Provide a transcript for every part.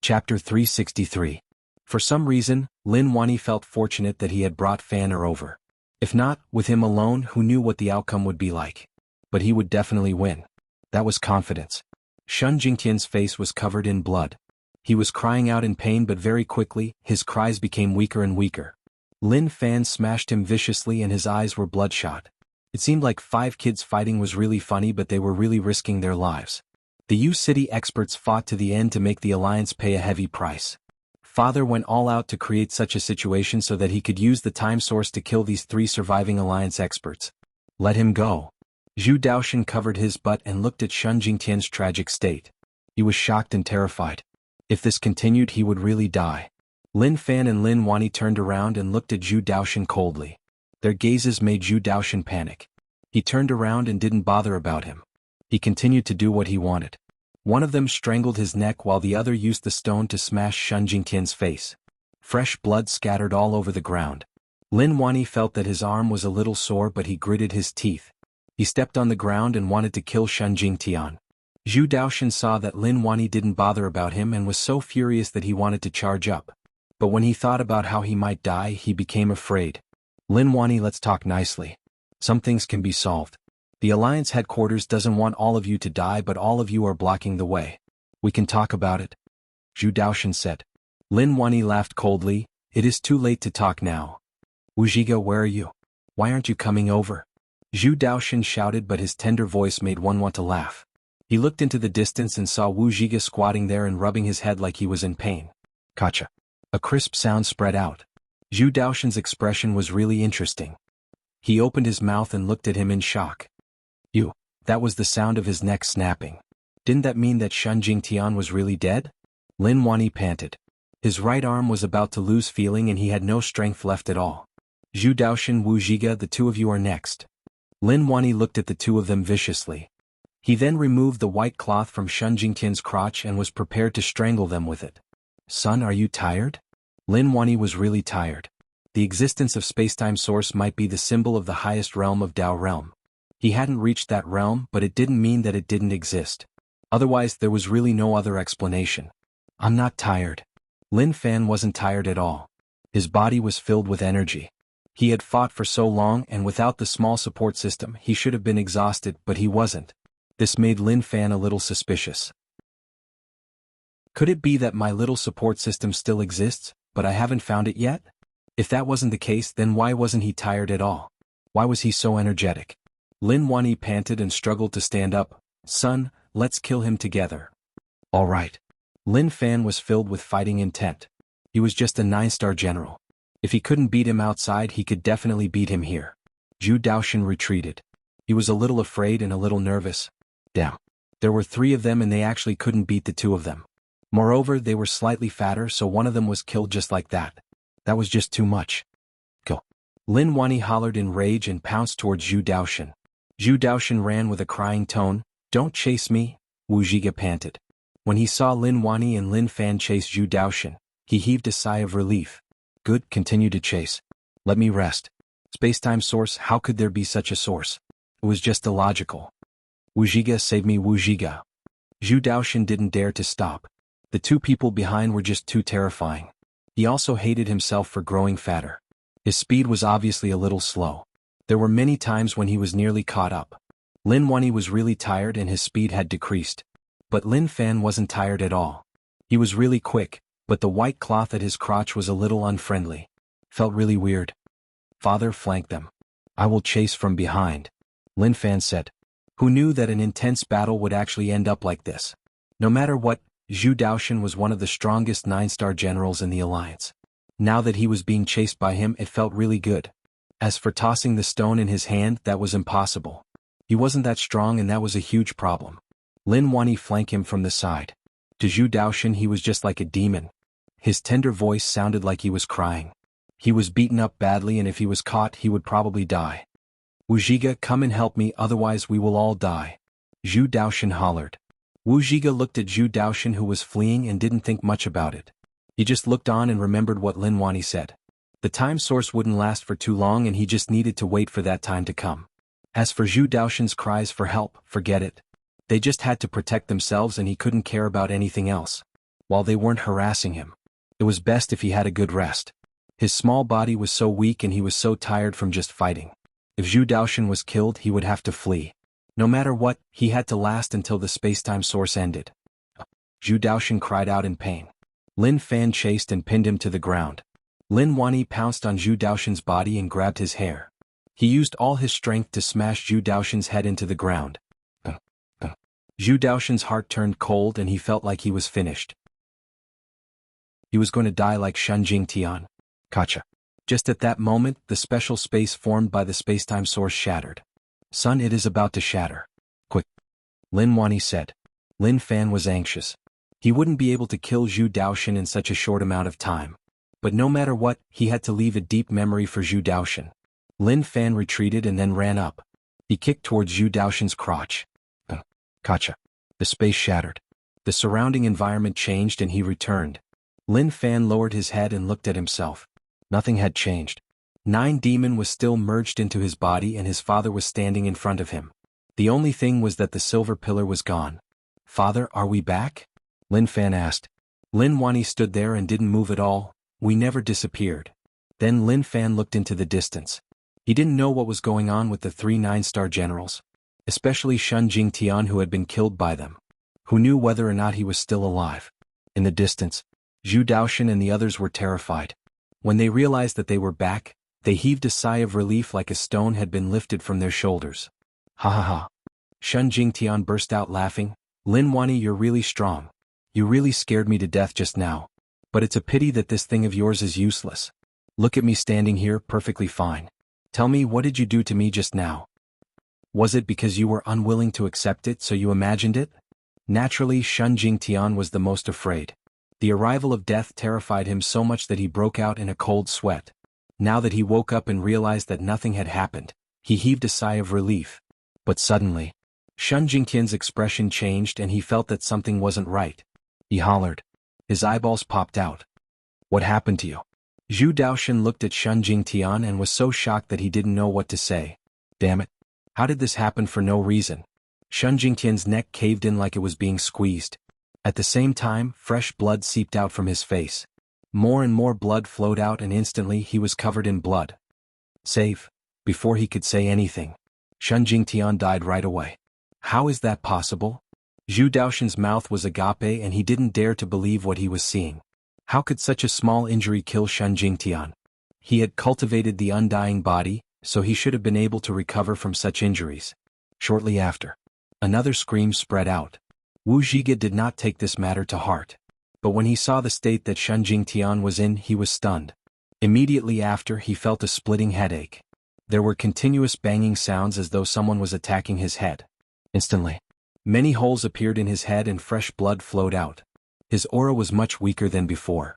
Chapter 363. For some reason, Lin Wani felt fortunate that he had brought Fanner over. If not, with him alone, who knew what the outcome would be like? But he would definitely win. That was confidence. Shun Jingtian's face was covered in blood. He was crying out in pain, but very quickly, his cries became weaker and weaker. Lin Fan smashed him viciously and his eyes were bloodshot. It seemed like 5 kids fighting was really funny, but they were really risking their lives. The U-City experts fought to the end to make the Alliance pay a heavy price. Father went all out to create such a situation so that he could use the time source to kill these 3 surviving Alliance experts. Let him go. Zhu Daoshan covered his butt and looked at Shun Jingtian's tragic state. He was shocked and terrified. If this continued, he would really die. Lin Fan and Lin Wani turned around and looked at Zhu Daoshan coldly. Their gazes made Zhu Daoshan panic. He turned around and didn't bother about him. He continued to do what he wanted. One of them strangled his neck while the other used the stone to smash Shun Jingtian's face. Fresh blood scattered all over the ground. Lin Wani felt that his arm was a little sore, but he gritted his teeth. He stepped on the ground and wanted to kill Shun Jingtian. Zhu Daoshan saw that Lin Wani didn't bother about him and was so furious that he wanted to charge up. But when he thought about how he might die, he became afraid. Lin Wani, let's talk nicely. Some things can be solved. The Alliance headquarters doesn't want all of you to die, but all of you are blocking the way. We can talk about it. Zhu Daoshan said. Lin Wani laughed coldly. It is too late to talk now. Wuxiga, where are you? Why aren't you coming over? Zhu Daoshan shouted, but his tender voice made one want to laugh. He looked into the distance and saw Wuxiga squatting there and rubbing his head like he was in pain. Kacha. A crisp sound spread out. Zhu Daoshan's expression was really interesting. He opened his mouth and looked at him in shock. You. That was the sound of his neck snapping. Didn't that mean that Shun Jingtian was really dead? Lin Wani panted. His right arm was about to lose feeling and he had no strength left at all. Zhu Daoshan, Wuxiga, the 2 of you are next. Lin Wani looked at the 2 of them viciously. He then removed the white cloth from Shun Jingtian's crotch and was prepared to strangle them with it. Son, are you tired? Lin Wani was really tired. The existence of spacetime source might be the symbol of the highest realm of Dao realm. He hadn't reached that realm, but it didn't mean that it didn't exist. Otherwise, there was really no other explanation. I'm not tired. Lin Fan wasn't tired at all. His body was filled with energy. He had fought for so long, and without the small support system, he should have been exhausted, but he wasn't. This made Lin Fan a little suspicious. Could it be that my little support system still exists, but I haven't found it yet? If that wasn't the case, then why wasn't he tired at all? Why was he so energetic? Lin Wani panted and struggled to stand up. Son, let's kill him together. All right. Lin Fan was filled with fighting intent. He was just a 9-star general. If he couldn't beat him outside, he could definitely beat him here. Zhu Daoshan retreated. He was a little afraid and a little nervous. Damn. There were 3 of them and they actually couldn't beat the 2 of them. Moreover, they were slightly fatter, so one of them was killed just like that. That was just too much. Go. Lin Wani hollered in rage and pounced towards Zhu Daoshan. Zhu Daoshan ran with a crying tone. Don't chase me, Wuxiga panted. When he saw Lin Wani and Lin Fan chase Zhu Daoshan, he heaved a sigh of relief. Good, continue to chase. Let me rest. Spacetime source, how could there be such a source? It was just illogical. Wuxiga, save me, Wuxiga. Zhu Daoshan didn't dare to stop. The 2 people behind were just too terrifying. He also hated himself for growing fatter. His speed was obviously a little slow. There were many times when he was nearly caught up. Lin Wani was really tired and his speed had decreased. But Lin Fan wasn't tired at all. He was really quick, but the white cloth at his crotch was a little unfriendly. Felt really weird. Father, flank them. I will chase from behind. Lin Fan said. Who knew that an intense battle would actually end up like this? No matter what, Zhu Daoshan was one of the strongest 9-star generals in the Alliance. Now that he was being chased by him, it felt really good. As for tossing the stone in his hand, that was impossible. He wasn't that strong and that was a huge problem. Lin Wani flanked him from the side. To Zhu Daoshan, he was just like a demon. His tender voice sounded like he was crying. He was beaten up badly and if he was caught, he would probably die. Wuxiga, come and help me, otherwise we will all die. Zhu Daoshan hollered. Wuxiga looked at Zhu Daoshan, who was fleeing, and didn't think much about it. He just looked on and remembered what Lin Wani said. The time source wouldn't last for too long and he just needed to wait for that time to come. As for Zhu Daoshan's cries for help, forget it. They just had to protect themselves and he couldn't care about anything else. while they weren't harassing him. It was best if he had a good rest. His small body was so weak and he was so tired from just fighting. If Zhu Daoxuan was killed, he would have to flee. No matter what, he had to last until the space-time source ended. Zhu Daoxuan cried out in pain. Lin Fan chased and pinned him to the ground. Lin Wani pounced on Zhu Daoxuan's body and grabbed his hair. He used all his strength to smash Zhu Daoxuan's head into the ground. Zhu Daoxuan's heart turned cold and he felt like he was finished. He was going to die like Shen Jingtian. Gotcha. Just at that moment, the special space formed by the space-time source shattered. Son, it is about to shatter. Quick. Lin Wani said. Lin Fan was anxious. He wouldn't be able to kill Zhu Daoxuan in such a short amount of time. But no matter what, he had to leave a deep memory for Zhu Daoxuan. Lin Fan retreated and then ran up. He kicked towards Zhu Daoxuan's crotch. Gotcha. The space shattered. The surrounding environment changed and he returned. Lin Fan lowered his head and looked at himself. Nothing had changed. Nine Demon was still merged into his body and his father was standing in front of him. The only thing was that the silver pillar was gone. Father, are we back? Lin Fan asked. Lin Wani stood there and didn't move at all. We never disappeared. Then Lin Fan looked into the distance. He didn't know what was going on with the 3 9-star generals. Especially Shen Jingtian, who had been killed by them. Who knew whether or not he was still alive. In the distance, Zhu Daoxuan and the others were terrified. When they realized that they were back, they heaved a sigh of relief like a stone had been lifted from their shoulders. Ha ha ha. Shen Jingtian burst out laughing. Lin Wani, you're really strong. You really scared me to death just now. But it's a pity that this thing of yours is useless. Look at me standing here perfectly fine. Tell me, what did you do to me just now? Was it because you were unwilling to accept it, so you imagined it? Naturally, Shen Jingtian was the most afraid. The arrival of death terrified him so much that he broke out in a cold sweat. Now that he woke up and realized that nothing had happened, he heaved a sigh of relief. But suddenly, Shen Jingtian's expression changed and he felt that something wasn't right. He hollered. His eyeballs popped out. What happened to you? Zhu Daoxuan looked at Shen Jingtian and was so shocked that he didn't know what to say. Damn it. How did this happen for no reason? Shen Jingtian's neck caved in like it was being squeezed. At the same time, fresh blood seeped out from his face. More and more blood flowed out and instantly he was covered in blood. Save. Before he could say anything, Shen Jingtian died right away. How is that possible? Zhu Daoxuan's mouth was agape and he didn't dare to believe what he was seeing. How could such a small injury kill Shen Jingtian? He had cultivated the undying body, so he should have been able to recover from such injuries. Shortly after, another scream spread out. Wu Zhiga did not take this matter to heart. But when he saw the state that Shen Jingtian was in, he was stunned. Immediately after, he felt a splitting headache. There were continuous banging sounds as though someone was attacking his head. Instantly, many holes appeared in his head and fresh blood flowed out. His aura was much weaker than before.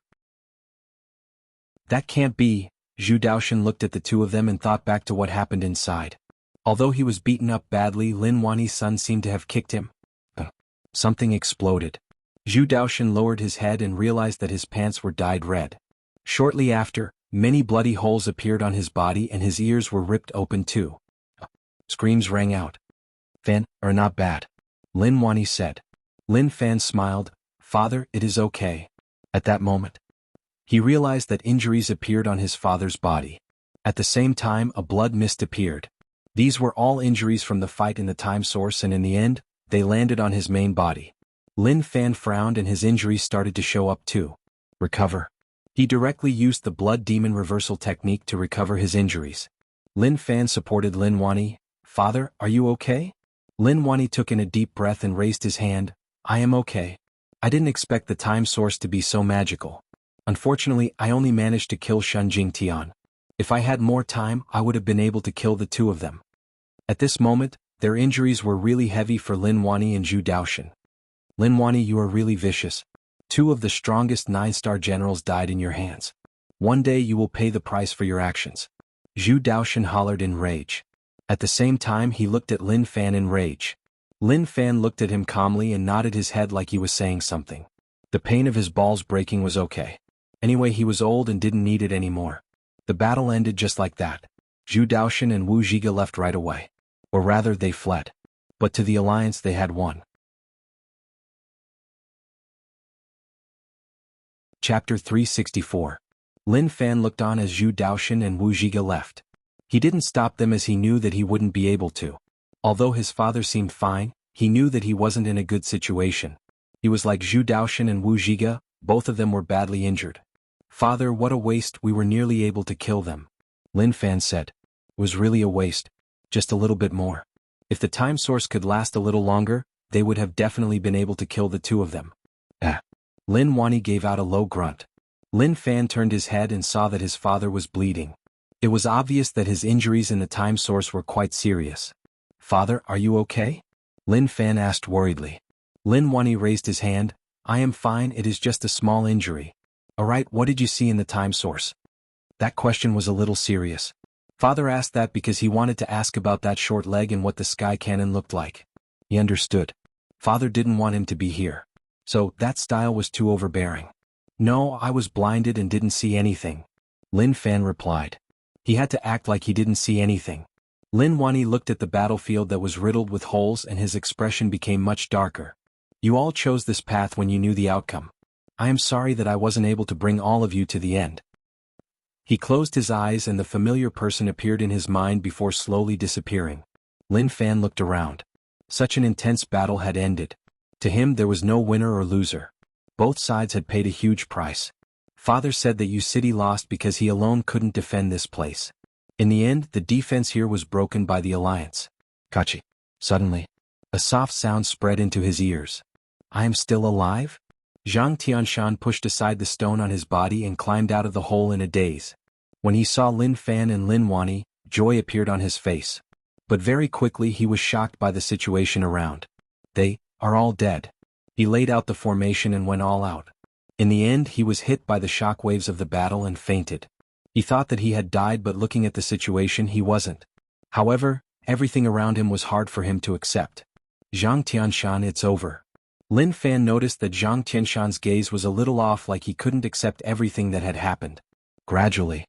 That can't be. Zhu Daoxuan looked at the two of them and thought back to what happened inside. Although he was beaten up badly, Lin Wani's son seemed to have kicked him. Something exploded. Zhu Daoxuan lowered his head and realized that his pants were dyed red. Shortly after, many bloody holes appeared on his body and his ears were ripped open too. Screams rang out. Fan, are not bad. Lin Wani said. Lin Fan smiled. Father, it is okay. At that moment, he realized that injuries appeared on his father's body. At the same time, a blood mist appeared. These were all injuries from the fight in the time source and in the end, they landed on his main body. Lin Fan frowned and his injuries started to show up too. Recover. He directly used the blood demon reversal technique to recover his injuries. Lin Fan supported Lin Wani. Father, are you okay? Lin Wani took in a deep breath and raised his hand. I am okay. I didn't expect the time source to be so magical. Unfortunately, I only managed to kill Shen Jingtian. If I had more time, I would have been able to kill the two of them. At this moment, their injuries were really heavy for Lin Wani and Zhu Daoxuan. Lin Wani, you are really vicious. 2 of the strongest 9-star generals died in your hands. One day you will pay the price for your actions. Zhu Daoxuan hollered in rage. At the same time he looked at Lin Fan in rage. Lin Fan looked at him calmly and nodded his head like he was saying something. The pain of his balls breaking was okay. Anyway, he was old and didn't need it anymore. The battle ended just like that. Zhu Daoxuan and Wu Zhiga left right away. Or rather, they fled. But to the alliance they had won. Chapter 364. Lin Fan looked on as Zhu Daoshan and Wu Zhiga left. He didn't stop them as he knew that he wouldn't be able to. Although his father seemed fine, he knew that he wasn't in a good situation. He was like Zhu Daoshan and Wu Zhiga, both of them were badly injured. "Father, what a waste, we were nearly able to kill them." Lin Fan said. "It was really a waste. Just a little bit more. If the time source could last a little longer, they would have definitely been able to kill the two of them." Lin Wani gave out a low grunt. Lin Fan turned his head and saw that his father was bleeding. It was obvious that his injuries in the time source were quite serious. "Father, are you okay?" Lin Fan asked worriedly. Lin Wani raised his hand. "I am fine, it is just a small injury." "Alright, what did you see in the time source?" That question was a little serious. Father asked that because he wanted to ask about that short leg and what the sky cannon looked like. He understood. Father didn't want him to be here. So, that style was too overbearing. "No, I was blinded and didn't see anything," Lin Fan replied. He had to act like he didn't see anything. Lin Wani looked at the battlefield that was riddled with holes and his expression became much darker. "You all chose this path when you knew the outcome. I am sorry that I wasn't able to bring all of you to the end." He closed his eyes and the familiar person appeared in his mind before slowly disappearing. Lin Fan looked around. Such an intense battle had ended. To him there was no winner or loser. Both sides had paid a huge price. Father said that Yu City lost because he alone couldn't defend this place. In the end, the defense here was broken by the alliance. Kachi. Suddenly, a soft sound spread into his ears. "I am still alive?" Zhang Tianshan pushed aside the stone on his body and climbed out of the hole in a daze. When he saw Lin Fan and Lin Wani, joy appeared on his face. But very quickly he was shocked by the situation around. "They are all dead." He laid out the formation and went all out. In the end he was hit by the shockwaves of the battle and fainted. He thought that he had died, but looking at the situation he wasn't. However, everything around him was hard for him to accept. "Zhang Tianshan, it's over." Lin Fan noticed that Zhang Tianshan's gaze was a little off, like he couldn't accept everything that had happened. Gradually,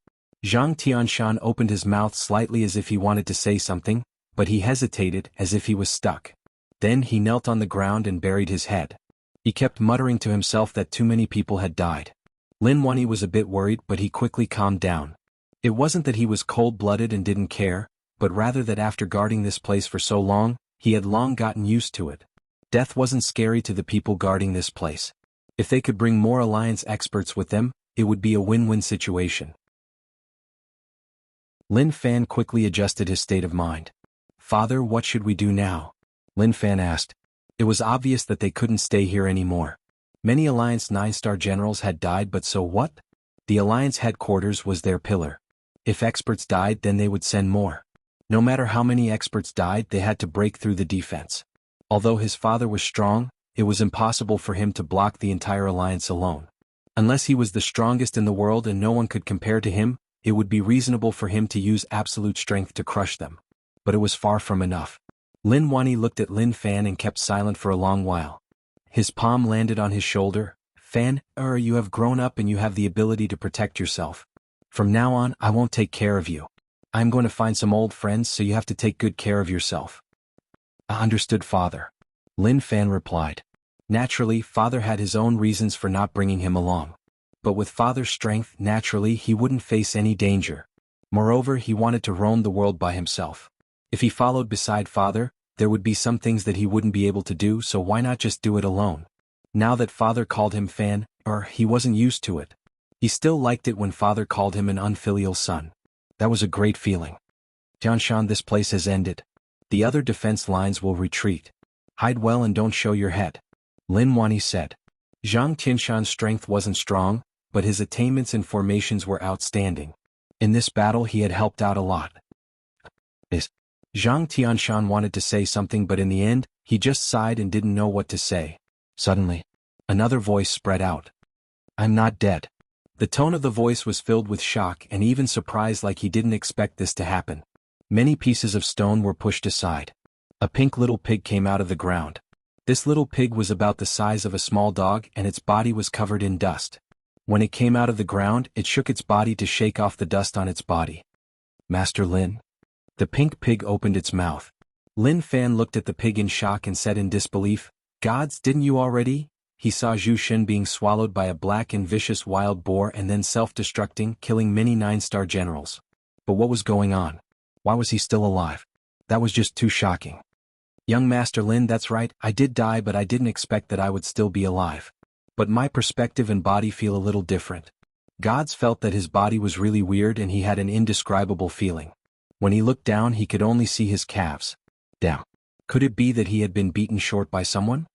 Zhang Tianshan opened his mouth slightly as if he wanted to say something, but he hesitated as if he was stuck. Then he knelt on the ground and buried his head. He kept muttering to himself that too many people had died. Lin Wani was a bit worried, but he quickly calmed down. It wasn't that he was cold-blooded and didn't care, but rather that after guarding this place for so long, he had long gotten used to it. Death wasn't scary to the people guarding this place. If they could bring more alliance experts with them, it would be a win-win situation. Lin Fan quickly adjusted his state of mind. "Father, what should we do now?" Lin Fan asked. It was obvious that they couldn't stay here anymore. Many Alliance 9-star generals had died, but so what? The Alliance headquarters was their pillar. If experts died, then they would send more. No matter how many experts died, they had to break through the defense. Although his father was strong, it was impossible for him to block the entire Alliance alone. Unless he was the strongest in the world and no one could compare to him, it would be reasonable for him to use absolute strength to crush them. But it was far from enough. Lin Wani looked at Lin Fan and kept silent for a long while. His palm landed on his shoulder. "Fan, you have grown up and you have the ability to protect yourself. From now on, I won't take care of you. I'm going to find some old friends, so you have to take good care of yourself." "I understood, Father," Lin Fan replied. Naturally, Father had his own reasons for not bringing him along. But with Father's strength, naturally he wouldn't face any danger. Moreover, he wanted to roam the world by himself. If he followed beside Father, there would be some things that he wouldn't be able to do, so why not just do it alone? Now that Father called him Fan, he wasn't used to it. He still liked it when Father called him an unfilial son. That was a great feeling. "Tianshan, this place has ended. The other defense lines will retreat. Hide well and don't show your head," Lin Wani said. Zhang Tianshan's strength wasn't strong, but his attainments and formations were outstanding. In this battle he had helped out a lot. Zhang Tianshan wanted to say something, but in the end, he just sighed and didn't know what to say. Suddenly, another voice spread out. "I'm not dead." The tone of the voice was filled with shock and even surprise, like he didn't expect this to happen. Many pieces of stone were pushed aside. A pink little pig came out of the ground. This little pig was about the size of a small dog and its body was covered in dust. When it came out of the ground, it shook its body to shake off the dust on its body. "Master Lin?" The pink pig opened its mouth. Lin Fan looked at the pig in shock and said in disbelief, "Gods, didn't you already? he saw Zhu Shen being swallowed by a black and vicious wild boar and then self-destructing, killing many 9-star generals. But what was going on? Why was he still alive? That was just too shocking. Young Master Lin, that's right, I did die, but I didn't expect that I would still be alive. But my perspective and body feel a little different. Gods felt that his body was really weird and he had an indescribable feeling. When he looked down, he could only see his calves. Damn. Could it be that he had been beaten short by someone?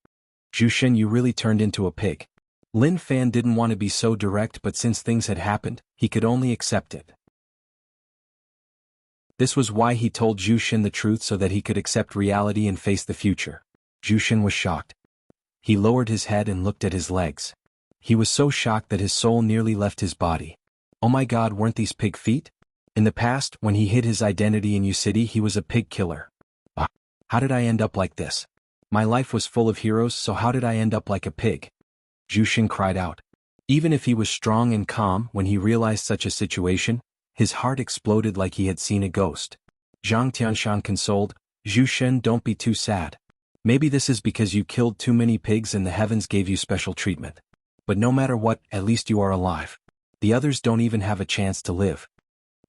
Zhu Shen, you really turned into a pig. Lin Fan didn't want to be so direct, but since things had happened, he could only accept it. This was why he told Zhu Shen the truth, so that he could accept reality and face the future. Zhu Shen was shocked. He lowered his head and looked at his legs. He was so shocked that his soul nearly left his body. Oh my god, weren't these pig feet? In the past, when he hid his identity in City, he was a pig killer. How did I end up like this? My life was full of heroes, so how did I end up like a pig? Zhu Shen cried out. Even if he was strong and calm, when he realized such a situation, his heart exploded like he had seen a ghost. Zhang Tianshan consoled, Zhu Shen, don't be too sad. Maybe this is because you killed too many pigs and the heavens gave you special treatment. But no matter what, at least you are alive. The others don't even have a chance to live.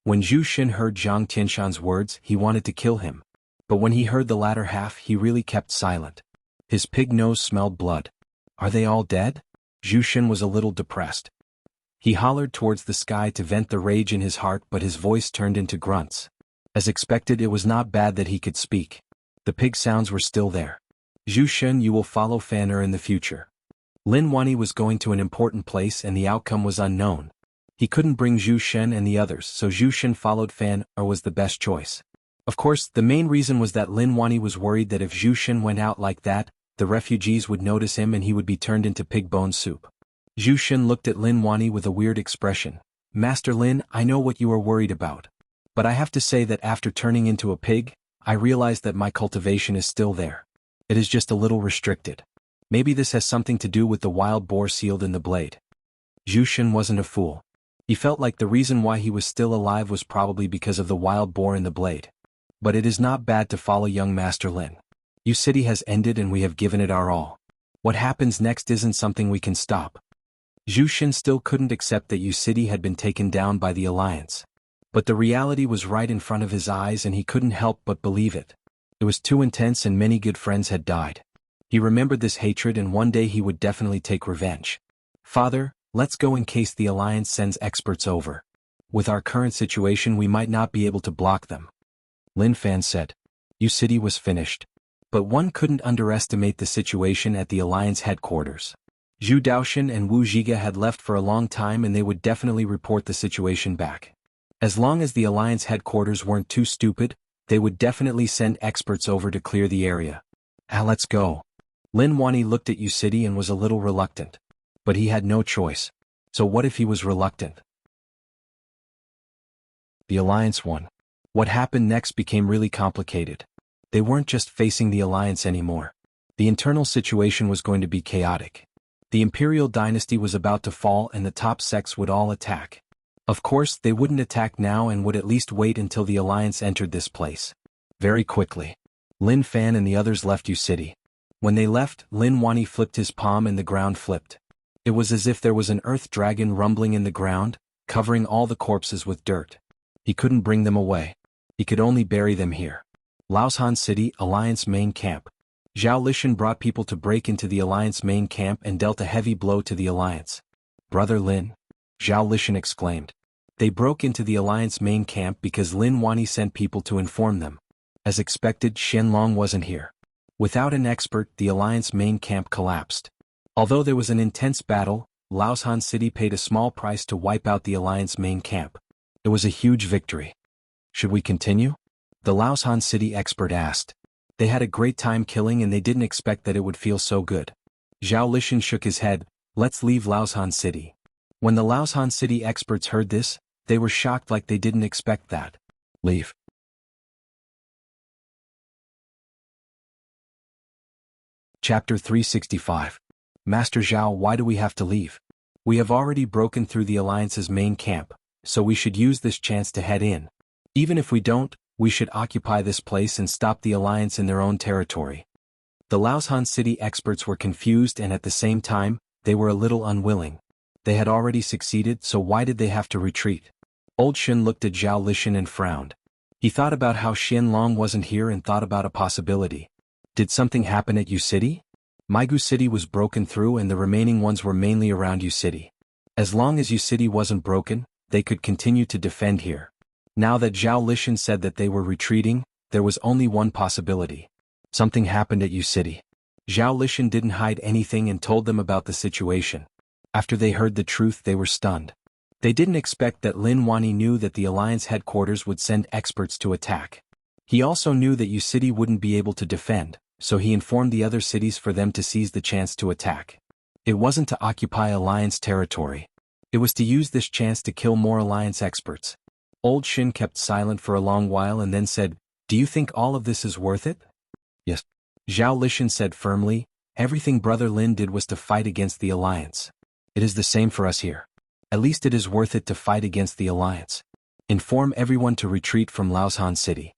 When Zhu Shen heard Zhang Tianshan's words, he wanted to kill him. But when he heard the latter half, he really kept silent. His pig nose smelled blood. Are they all dead? Zhu Shen was a little depressed. He hollered towards the sky to vent the rage in his heart, but his voice turned into grunts. As expected, it was not bad that he could speak. The pig sounds were still there. Zhu Shen, you will follow Fan in the future. Lin Wani was going to an important place and the outcome was unknown. He couldn't bring Zhu Shen and the others, so Zhu Shen followed Fan was the best choice. Of course, the main reason was that Lin Wani was worried that if Zhu Shen went out like that, the refugees would notice him and he would be turned into pig bone soup. Zhu Shen looked at Lin Wani with a weird expression. Master Lin, I know what you are worried about. But I have to say that after turning into a pig, I realized that my cultivation is still there. It is just a little restricted. Maybe this has something to do with the wild boar sealed in the blade. Zhu Shen wasn't a fool. He felt like the reason why he was still alive was probably because of the wild boar in the blade. But it is not bad to follow young Master Lin. City has ended and we have given it our all. What happens next isn't something we can stop. Zhu Shen still couldn't accept that City had been taken down by the Alliance. But the reality was right in front of his eyes and he couldn't help but believe it. It was too intense and many good friends had died. He remembered this hatred and one day he would definitely take revenge. Father, let's go in case the Alliance sends experts over. With our current situation we might not be able to block them. Lin Fan said. City was finished. But one couldn't underestimate the situation at the Alliance headquarters. Zhu Daoshan and Wu Zhiga had left for a long time and they would definitely report the situation back. As long as the Alliance headquarters weren't too stupid, they would definitely send experts over to clear the area. Let's go. Lin Wani looked at City and was a little reluctant. But he had no choice. So what if he was reluctant? The Alliance won. What happened next became really complicated. They weren't just facing the Alliance anymore. The internal situation was going to be chaotic. The imperial dynasty was about to fall and the top sects would all attack. Of course, they wouldn't attack now and would at least wait until the Alliance entered this place. Very quickly. Lin Fan and the others left City. When they left, Lin Wani flipped his palm and the ground flipped. It was as if there was an earth dragon rumbling in the ground, covering all the corpses with dirt. He couldn't bring them away. He could only bury them here. Laoshan City, Alliance main camp. Zhao Lishan brought people to break into the Alliance main camp and dealt a heavy blow to the Alliance. Brother Lin? Zhao Lishan exclaimed. They broke into the Alliance main camp because Lin Wani sent people to inform them. As expected, Shenlong wasn't here. Without an expert, the Alliance main camp collapsed. Although there was an intense battle, Laoshan City paid a small price to wipe out the Alliance main camp. It was a huge victory. Should we continue? The Laoshan City expert asked. They had a great time killing and they didn't expect that it would feel so good. Zhao Lishan shook his head. Let's leave Laoshan City. When the Laoshan City experts heard this, they were shocked like they didn't expect that. Leave. Chapter 365. Master Zhao, why do we have to leave? We have already broken through the Alliance's main camp, so we should use this chance to head in. Even if we don't, we should occupy this place and stop the Alliance in their own territory. The Laoshan city experts were confused and at the same time, they were a little unwilling. They had already succeeded, so why did they have to retreat? Old Shen looked at Zhao Lishan and frowned. He thought about how Xianlong wasn't here and thought about a possibility. Did something happen at Yu City? Maigu City was broken through and the remaining ones were mainly around Yu City. As long as Yu City wasn't broken, they could continue to defend here. Now that Zhao Lishan said that they were retreating, there was only one possibility. Something happened at Yu City. Zhao Lishan didn't hide anything and told them about the situation. After they heard the truth, they were stunned. They didn't expect that Lin Wani knew that the Alliance headquarters would send experts to attack. He also knew that Yu City wouldn't be able to defend, so he informed the other cities for them to seize the chance to attack. It wasn't to occupy Alliance territory. It was to use this chance to kill more Alliance experts. Old Shin kept silent for a long while and then said, "Do you think all of this is worth it?" "Yes." Zhao Lishan said firmly, "Everything Brother Lin did was to fight against the Alliance. It is the same for us here. At least it is worth it to fight against the Alliance. Inform everyone to retreat from Laoshan City."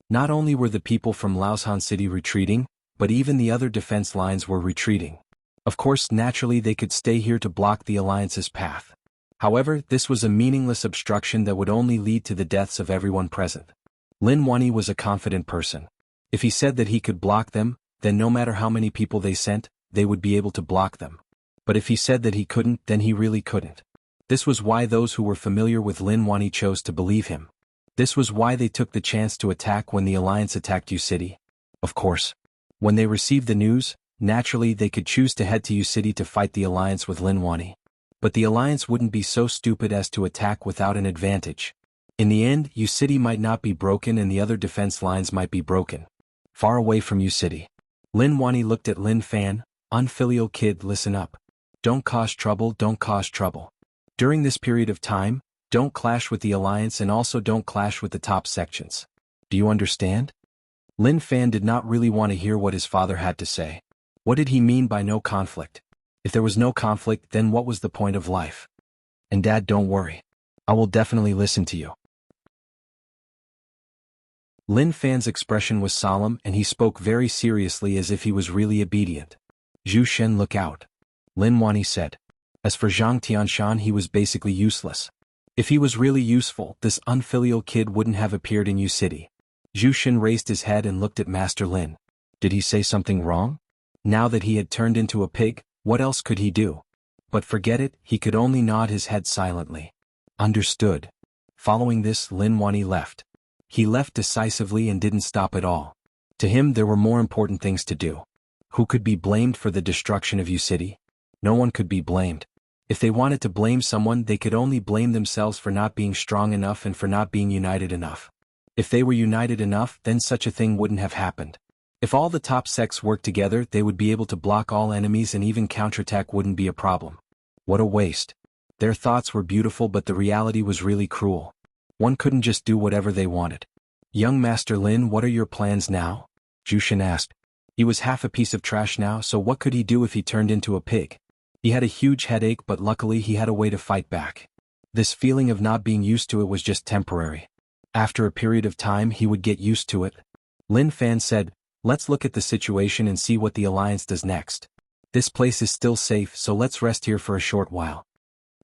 Not only were the people from Laoshan City retreating, but even the other defense lines were retreating. Of course, naturally they could stay here to block the Alliance's path. However, this was a meaningless obstruction that would only lead to the deaths of everyone present. Lin Wani was a confident person. If he said that he could block them, then no matter how many people they sent, they would be able to block them. But if he said that he couldn't, then he really couldn't. This was why those who were familiar with Lin Wani chose to believe him. This was why they took the chance to attack when the Alliance attacked Yu City. Of course, when they received the news, naturally they could choose to head to Yu City to fight the Alliance with Lin Wani. But the Alliance wouldn't be so stupid as to attack without an advantage. In the end, Yu City might not be broken and the other defense lines might be broken. Far away from Yu City, Lin Wani looked at Lin Fan. "Unfilial kid, listen up. Don't cause trouble, don't cause trouble. During this period of time, don't clash with the Alliance and also don't clash with the top sections. Do you understand?" Lin Fan did not really want to hear what his father had to say. What did he mean by no conflict? If there was no conflict, then what was the point of life? "And Dad, don't worry. I will definitely listen to you." Lin Fan's expression was solemn and he spoke very seriously as if he was really obedient. "Zhu Shen, look out," Lin Wani said. As for Zhang Tianshan, he was basically useless. If he was really useful, this unfilial kid wouldn't have appeared in Yu City. Zhu Shen raised his head and looked at Master Lin. Did he say something wrong? Now that he had turned into a pig, what else could he do? But forget it, he could only nod his head silently. Understood. Following this, Lin Wani left. He left decisively and didn't stop at all. To him there were more important things to do. Who could be blamed for the destruction of Yu City? No one could be blamed. If they wanted to blame someone, they could only blame themselves for not being strong enough and for not being united enough. If they were united enough, then such a thing wouldn't have happened. If all the top sects worked together, they would be able to block all enemies and even counterattack wouldn't be a problem. What a waste. Their thoughts were beautiful, but the reality was really cruel. One couldn't just do whatever they wanted. "Young Master Lin, what are your plans now?" Zhu Shen asked. He was half a piece of trash now, so what could he do if he turned into a pig? He had a huge headache, but luckily he had a way to fight back. This feeling of not being used to it was just temporary. After a period of time he would get used to it. Lin Fan said, "Let's look at the situation and see what the Alliance does next. This place is still safe, so let's rest here for a short while."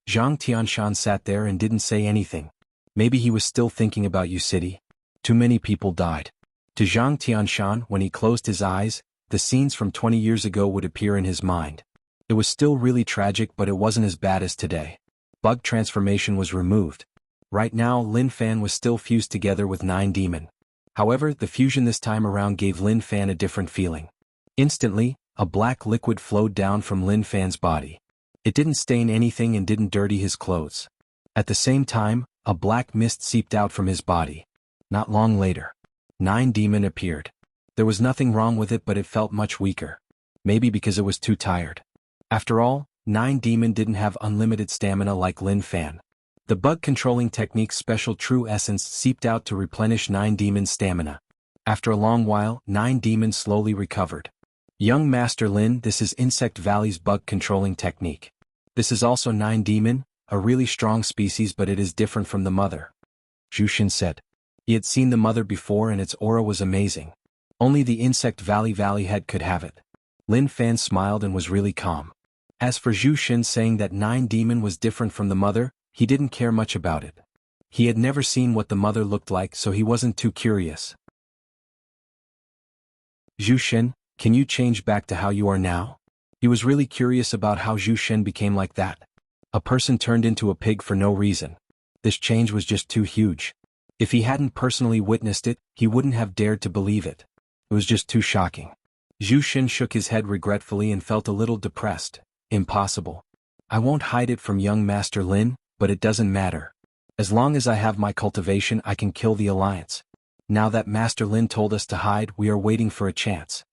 Zhang Tianshan sat there and didn't say anything. Maybe he was still thinking about Yu City. Too many people died. To Zhang Tianshan, when he closed his eyes, the scenes from 20 years ago would appear in his mind. It was still really tragic, but it wasn't as bad as today. Bug transformation was removed. Right now, Lin Fan was still fused together with 9 Demon. However, the fusion this time around gave Lin Fan a different feeling. Instantly, a black liquid flowed down from Lin Fan's body. It didn't stain anything and didn't dirty his clothes. At the same time, a black mist seeped out from his body. Not long later, 9 Demon appeared. There was nothing wrong with it, but it felt much weaker. Maybe because it was too tired. After all, 9 Demon didn't have unlimited stamina like Lin Fan. The bug controlling technique's special true essence seeped out to replenish 9 Demon's stamina. After a long while, 9 Demon slowly recovered. "Young Master Lin, this is Insect Valley's bug controlling technique. This is also 9 Demon, a really strong species, but it is different from the mother," Zhu Shen said. He had seen the mother before and its aura was amazing. Only the insect Valley head could have it. Lin Fan smiled and was really calm. As for Zhu Xin saying that Nine Demon was different from the mother, he didn't care much about it. He had never seen what the mother looked like, so he wasn't too curious. Zhu Xin, can you change back to how you are now? He was really curious about how Zhu Xin became like that. A person turned into a pig for no reason. This change was just too huge. If he hadn't personally witnessed it, he wouldn't have dared to believe it. It was just too shocking. Zhu Xin shook his head regretfully and felt a little depressed. Impossible. I won't hide it from young Master Lin, but it doesn't matter. As long as I have my cultivation, I can kill the Alliance. Now that Master Lin told us to hide, we are waiting for a chance.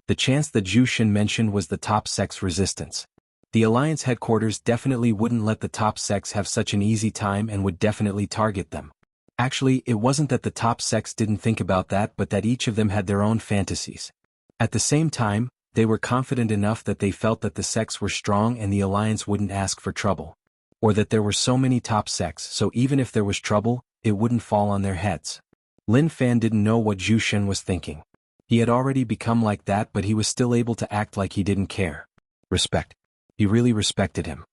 The chance that Zhu Xin mentioned was the top sex resistance. The Alliance headquarters definitely wouldn't let the top sex have such an easy time and would definitely target them. Actually, it wasn't that the top sex didn't think about that, but that each of them had their own fantasies. At the same time, they were confident enough that they felt that the sects were strong and the Alliance wouldn't ask for trouble. Or that there were so many top sects, so even if there was trouble, it wouldn't fall on their heads. Lin Fan didn't know what Zhu Xin was thinking. He had already become like that, but he was still able to act like he didn't care. Respect. He really respected him.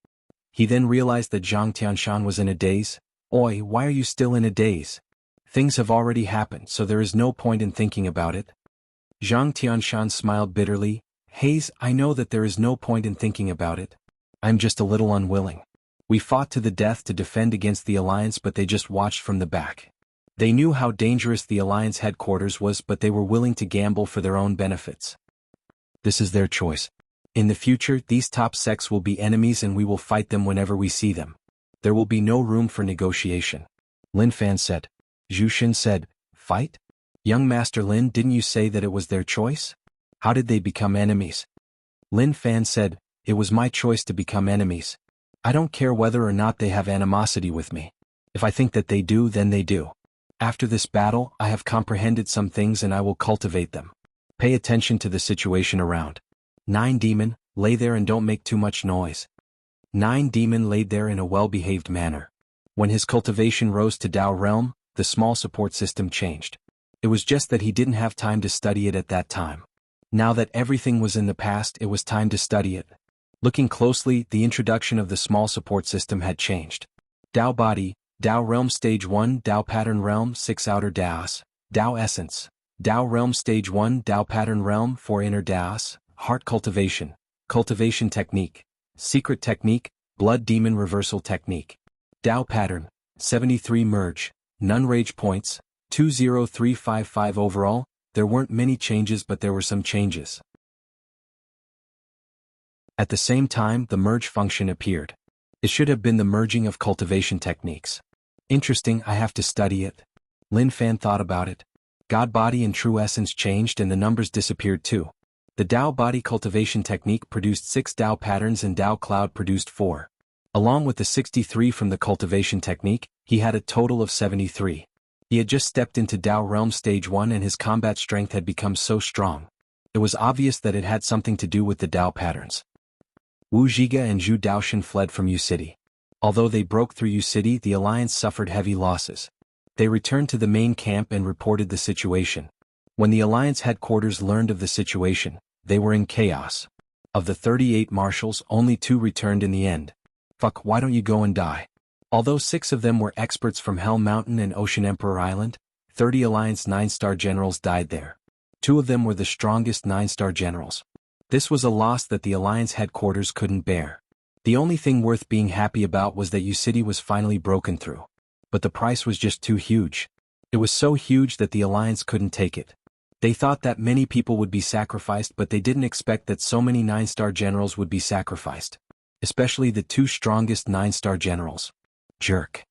He then realized that Zhang Tianshan was in a daze. Oi, why are you still in a daze? Things have already happened, so there is no point in thinking about it. Zhang Tianshan smiled bitterly. Haze, I know that there is no point in thinking about it. I'm just a little unwilling. We fought to the death to defend against the Alliance, but they just watched from the back. They knew how dangerous the Alliance headquarters was, but they were willing to gamble for their own benefits. This is their choice. In the future, these top sects will be enemies and we will fight them whenever we see them. There will be no room for negotiation. Lin Fan said. Zhu Xin said, fight? Young Master Lin, didn't you say that it was their choice? How did they become enemies? Lin Fan said, it was my choice to become enemies. I don't care whether or not they have animosity with me. If I think that they do, then they do. After this battle, I have comprehended some things and I will cultivate them. Pay attention to the situation around. Nine Demon, lay there and don't make too much noise. Nine Demon laid there in a well-behaved manner. When his cultivation rose to Dao realm, the small support system changed. It was just that he didn't have time to study it at that time. Now that everything was in the past, it was time to study it. Looking closely, the introduction of the small support system had changed. Dao Body, Dao Realm Stage 1, Dao Pattern Realm 6 Outer Daos, Dao Essence, Dao Realm Stage 1, Dao Pattern Realm 4 Inner Daos, Heart Cultivation, Cultivation Technique, Secret Technique, Blood Demon Reversal Technique. Dao Pattern, 73 Merge, None Rage Points, 20355 overall. There weren't many changes, but there were some changes. At the same time, the merge function appeared. It should have been the merging of cultivation techniques. Interesting, I have to study it. Lin Fan thought about it. God Body and True Essence changed and the numbers disappeared too. The Dao Body cultivation technique produced 6 Dao patterns and Dao Cloud produced 4. Along with the 63 from the cultivation technique, he had a total of 73. He had just stepped into Dao Realm Stage 1 and his combat strength had become so strong. It was obvious that it had something to do with the Dao patterns. Wu Zhiga and Zhu Daoxin fled from Yu City. Although they broke through Yu City, the Alliance suffered heavy losses. They returned to the main camp and reported the situation. When the Alliance headquarters learned of the situation, they were in chaos. Of the 38 marshals, only 2 returned in the end. Fuck, why don't you go and die? Although 6 of them were experts from Hell Mountain and Ocean Emperor Island, 30 Alliance 9-star generals died there. 2 of them were the strongest 9-star generals. This was a loss that the Alliance headquarters couldn't bear. The only thing worth being happy about was that Yu City was finally broken through. But the price was just too huge. It was so huge that the Alliance couldn't take it. They thought that many people would be sacrificed, but they didn't expect that so many 9-star generals would be sacrificed. Especially the 2 strongest 9-star generals. Jerk.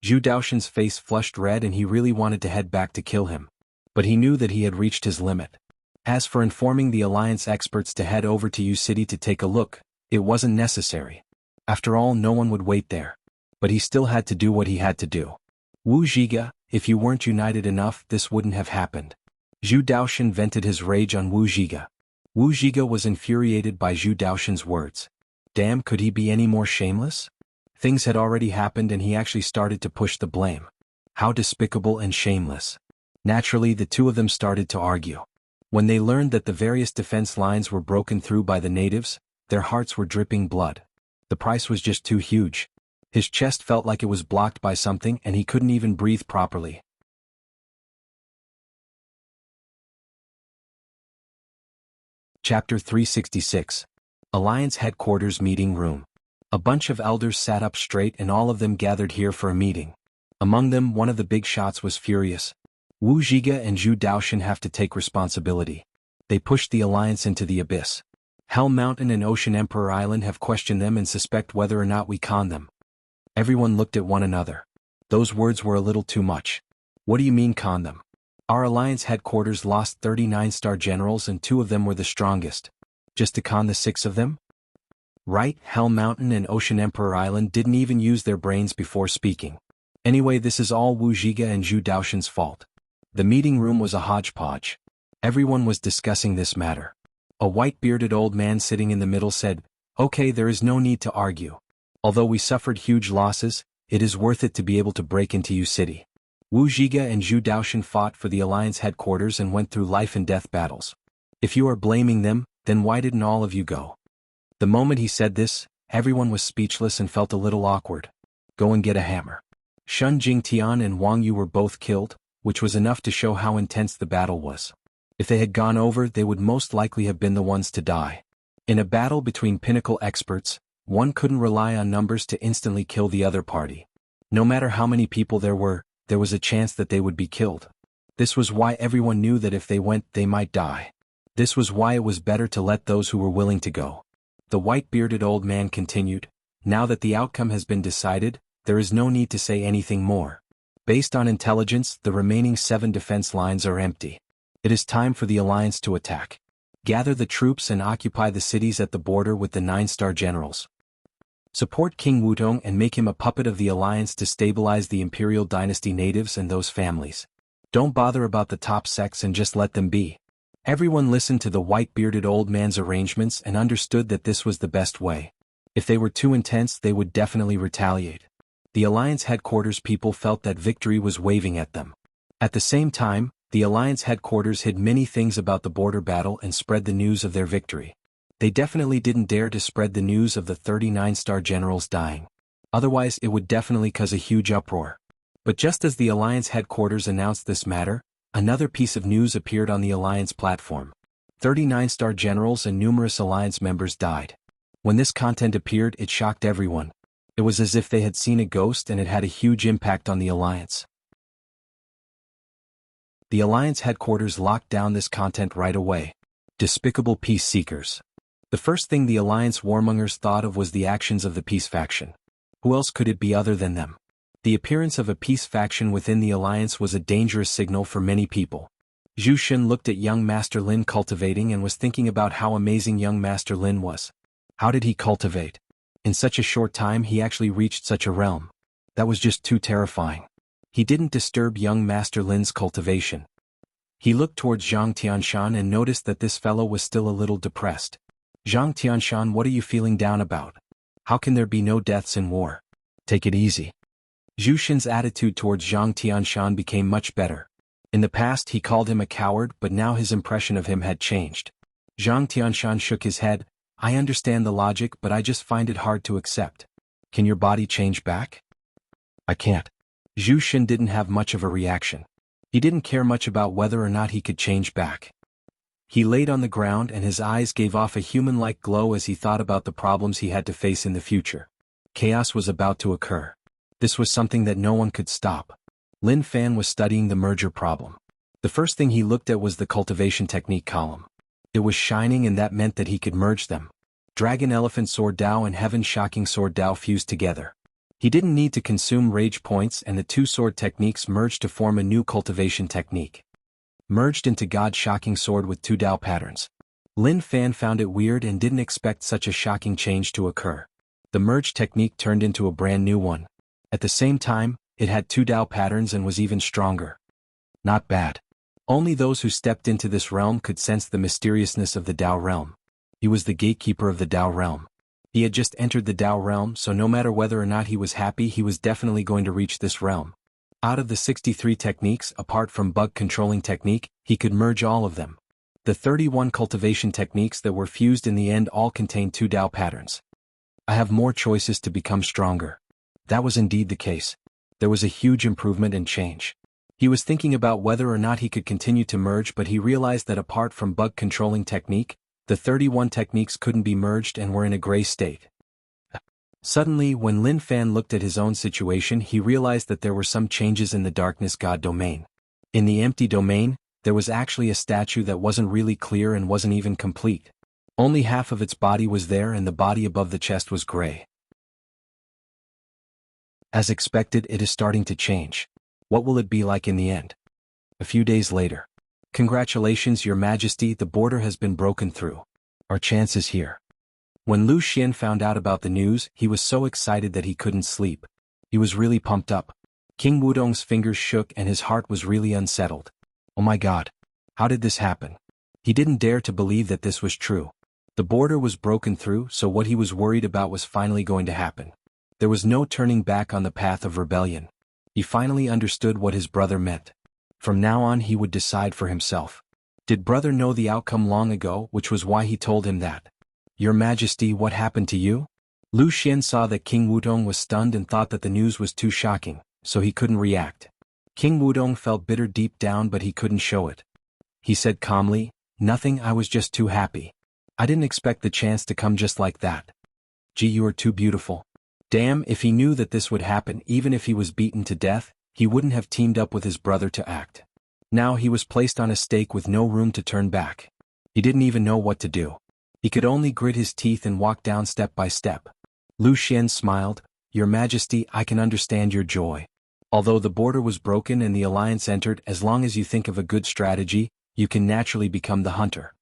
Zhu Daoxin's face flushed red and he really wanted to head back to kill him. But he knew that he had reached his limit. As for informing the Alliance experts to head over to Yu City to take a look, it wasn't necessary. After all, no one would wait there. But he still had to do what he had to do. Wu Zhiga, if you weren't united enough, this wouldn't have happened. Zhu Daoxin vented his rage on Wu Zhiga. Wu Zhiga was infuriated by Zhu Daoxin's words. Damn, could he be any more shameless? Things had already happened and he actually started to push the blame. How despicable and shameless. Naturally, the 2 of them started to argue. When they learned that the various defense lines were broken through by the natives, their hearts were dripping blood. The price was just too huge. His chest felt like it was blocked by something and he couldn't even breathe properly. Chapter 366. Alliance Headquarters Meeting Room. A bunch of elders sat up straight and all of them gathered here for a meeting. Among them, one of the big shots was furious. Wuxia and Zhu Daoshan have to take responsibility. They pushed the alliance into the abyss. Hell Mountain and Ocean Emperor Island have questioned them and suspect whether or not we con them. Everyone looked at one another. Those words were a little too much. What do you mean con them? Our alliance headquarters lost 39-star generals and 2 of them were the strongest. Just to con the 6 of them? Right, Hell Mountain and Ocean Emperor Island didn't even use their brains before speaking. Anyway, this is all Wuxia and Zhu Daoshan's fault. The meeting room was a hodgepodge. Everyone was discussing this matter. A white-bearded old man sitting in the middle said, "Okay, there is no need to argue. Although we suffered huge losses, it is worth it to be able to break into Yu City." Wuxia and Zhu Daoshan fought for the alliance headquarters and went through life-and-death battles. If you are blaming them, then why didn't all of you go? The moment he said this, everyone was speechless and felt a little awkward. Go and get a hammer. Shun Jingtian and Wang Yu were both killed, which was enough to show how intense the battle was. If they had gone over, they would most likely have been the ones to die. In a battle between pinnacle experts, one couldn't rely on numbers to instantly kill the other party. No matter how many people there was a chance that they would be killed. This was why everyone knew that if they went, they might die. This was why it was better to let those who were willing to go. The white-bearded old man continued, "Now that the outcome has been decided, there is no need to say anything more. Based on intelligence, the remaining 7 defense lines are empty. It is time for the alliance to attack. Gather the troops and occupy the cities at the border with the 9-star generals. Support King Wutong and make him a puppet of the alliance to stabilize the imperial dynasty natives and those families. Don't bother about the top sects and just let them be." Everyone listened to the white-bearded old man's arrangements and understood that this was the best way. If they were too intense, they would definitely retaliate. The alliance headquarters people felt that victory was waving at them. At the same time, the alliance headquarters hid many things about the border battle and spread the news of their victory. They definitely didn't dare to spread the news of the 39-star generals dying. Otherwise, it would definitely cause a huge uproar. But just as the alliance headquarters announced this matter, another piece of news appeared on the alliance platform. 39-star generals and numerous alliance members died. When this content appeared, it shocked everyone. It was as if they had seen a ghost and it had a huge impact on the alliance. The alliance headquarters locked down this content right away. Despicable peace seekers. The first thing the alliance warmongers thought of was the actions of the peace faction. Who else could it be other than them? The appearance of a peace faction within the alliance was a dangerous signal for many people. Zhu Xun looked at young Master Lin cultivating and was thinking about how amazing young Master Lin was. How did he cultivate? In such a short time he actually reached such a realm. That was just too terrifying. He didn't disturb young Master Lin's cultivation. He looked towards Zhang Tianshan and noticed that this fellow was still a little depressed. "Zhang Tianshan, what are you feeling down about? How can there be no deaths in war? Take it easy." Zhu Xun's attitude towards Zhang Tianshan became much better. In the past he called him a coward, but now his impression of him had changed. Zhang Tianshan shook his head. "I understand the logic, but I just find it hard to accept. Can your body change back?" "I can't." Zhu Xun didn't have much of a reaction. He didn't care much about whether or not he could change back. He laid on the ground and his eyes gave off a human-like glow as he thought about the problems he had to face in the future. Chaos was about to occur. This was something that no one could stop. Lin Fan was studying the merger problem. The first thing he looked at was the cultivation technique column. It was shining and that meant that he could merge them. Dragon Elephant Sword Dao and Heaven Shocking Sword Dao fused together. He didn't need to consume rage points and the 2 sword techniques merged to form a new cultivation technique. Merged into God Shocking Sword with 2 Dao patterns. Lin Fan found it weird and didn't expect such a shocking change to occur. The merge technique turned into a brand new one. At the same time, it had 2 Dao patterns and was even stronger. Not bad. Only those who stepped into this realm could sense the mysteriousness of the Dao realm. He was the gatekeeper of the Dao realm. He had just entered the Dao realm, so no matter whether or not he was happy, he was definitely going to reach this realm. Out of the 63 techniques, apart from bug controlling technique, he could merge all of them. The 31 cultivation techniques that were fused in the end all contained 2 Dao patterns. I have more choices to become stronger. That was indeed the case. There was a huge improvement and change. He was thinking about whether or not he could continue to merge, but he realized that apart from bug controlling technique, the 31 techniques couldn't be merged and were in a gray state. Suddenly, when Lin Fan looked at his own situation, he realized that there were some changes in the Darkness God domain. In the empty domain, there was actually a statue that wasn't really clear and wasn't even complete. Only half of its body was there and the body above the chest was gray. As expected, it is starting to change. What will it be like in the end? A few days later. Congratulations, Your Majesty, the border has been broken through. Our chance is here. When Lu Xian found out about the news, he was so excited that he couldn't sleep. He was really pumped up. King Wudong's fingers shook and his heart was really unsettled. Oh my God. How did this happen? He didn't dare to believe that this was true. The border was broken through, so what he was worried about was finally going to happen. There was no turning back on the path of rebellion. He finally understood what his brother meant. From now on he would decide for himself. Did brother know the outcome long ago, which was why he told him that? Your Majesty, what happened to you? Lu Xian saw that King Wudong was stunned and thought that the news was too shocking, so he couldn't react. King Wudong felt bitter deep down, but he couldn't show it. He said calmly, "Nothing, I was just too happy. I didn't expect the chance to come just like that. Gee, you are too beautiful." Damn, if he knew that this would happen, even if he was beaten to death, he wouldn't have teamed up with his brother to act. Now he was placed on a stake with no room to turn back. He didn't even know what to do. He could only grit his teeth and walk down step by step. Lu Xian smiled, "Your Majesty, I can understand your joy. Although the border was broken and the alliance entered, as long as you think of a good strategy, you can naturally become the hunter."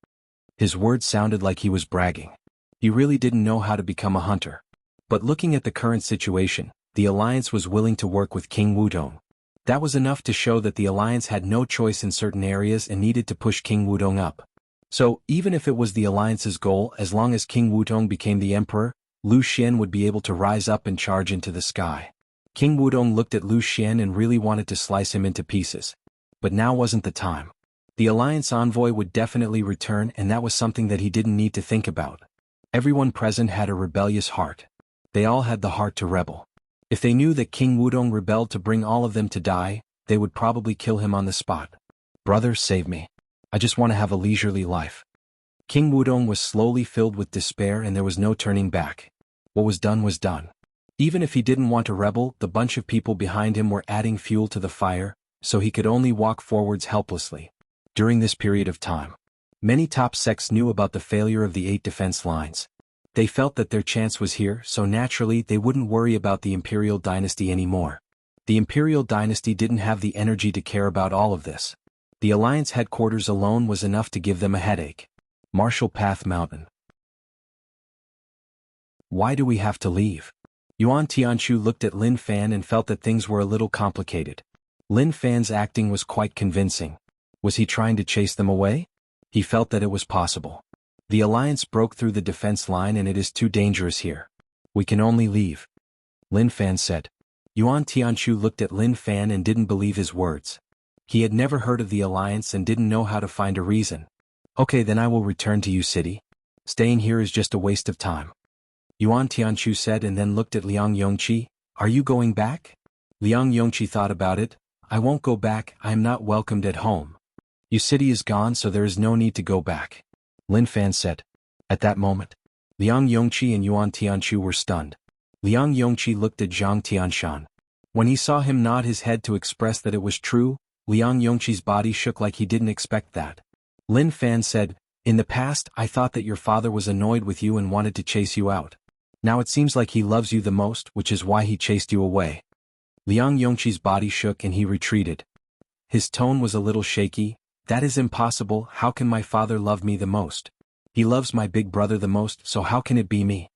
His words sounded like he was bragging. He really didn't know how to become a hunter. But looking at the current situation, the alliance was willing to work with King Wudong. That was enough to show that the alliance had no choice in certain areas and needed to push King Wudong up. So, even if it was the alliance's goal, as long as King Wudong became the emperor, Lu Xian would be able to rise up and charge into the sky. King Wudong looked at Lu Xian and really wanted to slice him into pieces. But now wasn't the time. The alliance envoy would definitely return, and that was something that he didn't need to think about. Everyone present had a rebellious heart. They all had the heart to rebel. If they knew that King Wudong rebelled to bring all of them to die, they would probably kill him on the spot. "Brother, save me. I just want to have a leisurely life." King Wudong was slowly filled with despair and there was no turning back. What was done was done. Even if he didn't want to rebel, the bunch of people behind him were adding fuel to the fire, so he could only walk forwards helplessly. During this period of time, many top sects knew about the failure of the 8 defense lines. They felt that their chance was here, so naturally they wouldn't worry about the Imperial Dynasty anymore. The Imperial Dynasty didn't have the energy to care about all of this. The Alliance headquarters alone was enough to give them a headache. Marshall Path Mountain. Why do we have to leave? Yuan Tianshu looked at Lin Fan and felt that things were a little complicated. Lin Fan's acting was quite convincing. Was he trying to chase them away? He felt that it was possible. The alliance broke through the defense line and it is too dangerous here. We can only leave. Lin Fan said. Yuan Tianshu looked at Lin Fan and didn't believe his words. He had never heard of the alliance and didn't know how to find a reason. Okay, then I will return to Yu City. Staying here is just a waste of time. Yuan Tianshu said and then looked at Liang Yongqi. Are you going back? Liang Yongqi thought about it. I won't go back, I am not welcomed at home. Yu City is gone, so there is no need to go back. Lin Fan said. At that moment, Liang Yongqi and Yuan Tianshu were stunned. Liang Yongqi looked at Zhang Tianshan. When he saw him nod his head to express that it was true, Liang Yongqi's body shook like he didn't expect that. Lin Fan said, in the past I thought that your father was annoyed with you and wanted to chase you out. Now it seems like he loves you the most, which is why he chased you away. Liang Yongqi's body shook and he retreated. His tone was a little shaky. That is impossible, how can my father love me the most? He loves my big brother the most, so how can it be me?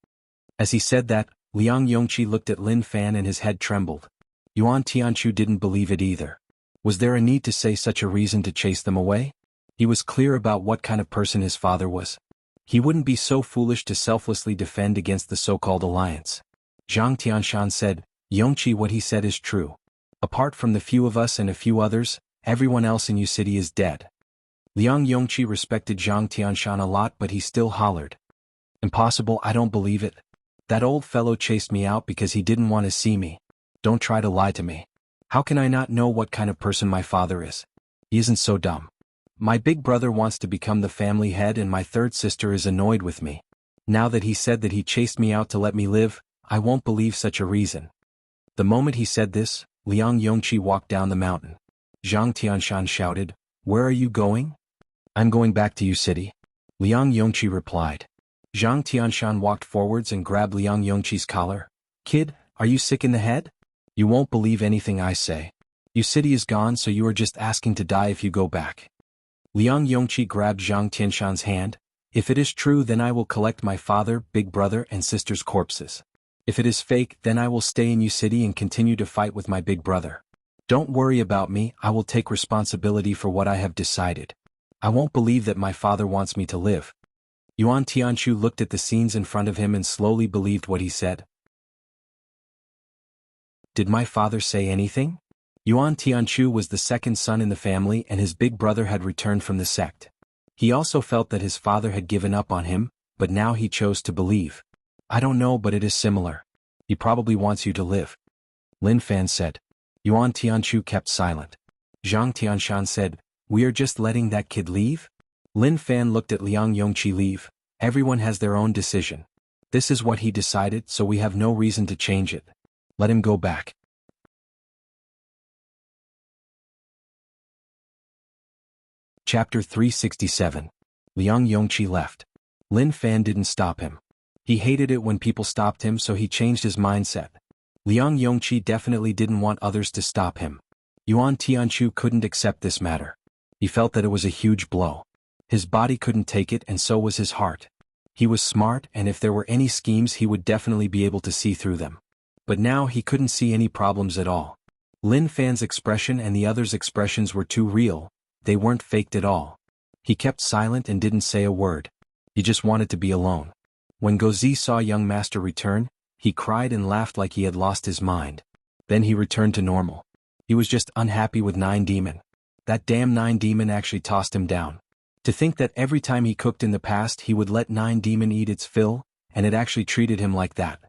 As he said that, Liang Yongqi looked at Lin Fan and his head trembled. Yuan Tianshu didn't believe it either. Was there a need to say such a reason to chase them away? He was clear about what kind of person his father was. He wouldn't be so foolish to selflessly defend against the so-called alliance. Zhang Tianshan said, Yongqi, what he said is true. Apart from the few of us and a few others, everyone else in Yu City is dead. Liang Yongqi respected Zhang Tianshan a lot, but he still hollered. Impossible, I don't believe it. That old fellow chased me out because he didn't want to see me. Don't try to lie to me. How can I not know what kind of person my father is? He isn't so dumb. My big brother wants to become the family head and my third sister is annoyed with me. Now that he said that he chased me out to let me live, I won't believe such a reason. The moment he said this, Liang Yongqi walked down the mountain. Zhang Tianshan shouted, "Where are you going?" "I'm going back to you city," Liang Yongqi replied. Zhang Tianshan walked forwards and grabbed Liang Yongqi's collar. "Kid, are you sick in the head? You won't believe anything I say. You city is gone, so you are just asking to die if you go back." Liang Yongqi grabbed Zhang Tianshan's hand. "If it is true, then I will collect my father, big brother and sister's corpses. If it is fake, then I will stay in you city and continue to fight with my big brother. Don't worry about me, I will take responsibility for what I have decided. I won't believe that my father wants me to live." Yuan Tianchu looked at the scenes in front of him and slowly believed what he said. Did my father say anything? Yuan Tianchu was the second son in the family and his big brother had returned from the sect. He also felt that his father had given up on him, but now he chose to believe. "I don't know, but it is similar. He probably wants you to live," Lin Fan said. Yuan Tianchu kept silent. Zhang Tianshan said, "We are just letting that kid leave?" Lin Fan looked at Liang Yongqi. "Leave. Everyone has their own decision. This is what he decided, so we have no reason to change it. Let him go back." Chapter 367. Liang Yongqi left. Lin Fan didn't stop him. He hated it when people stopped him, so he changed his mindset. Liang Yongqi definitely didn't want others to stop him. Yuan Tianchu couldn't accept this matter. He felt that it was a huge blow. His body couldn't take it and so was his heart. He was smart and if there were any schemes he would definitely be able to see through them. But now he couldn't see any problems at all. Lin Fan's expression and the others' expressions were too real, they weren't faked at all. He kept silent and didn't say a word. He just wanted to be alone. When Gozi saw young master return, he cried and laughed like he had lost his mind. Then he returned to normal. He was just unhappy with Nine Demon. That damn Nine Demon actually tossed him down. To think that every time he cooked in the past he would let Nine Demon eat its fill, and it actually treated him like that.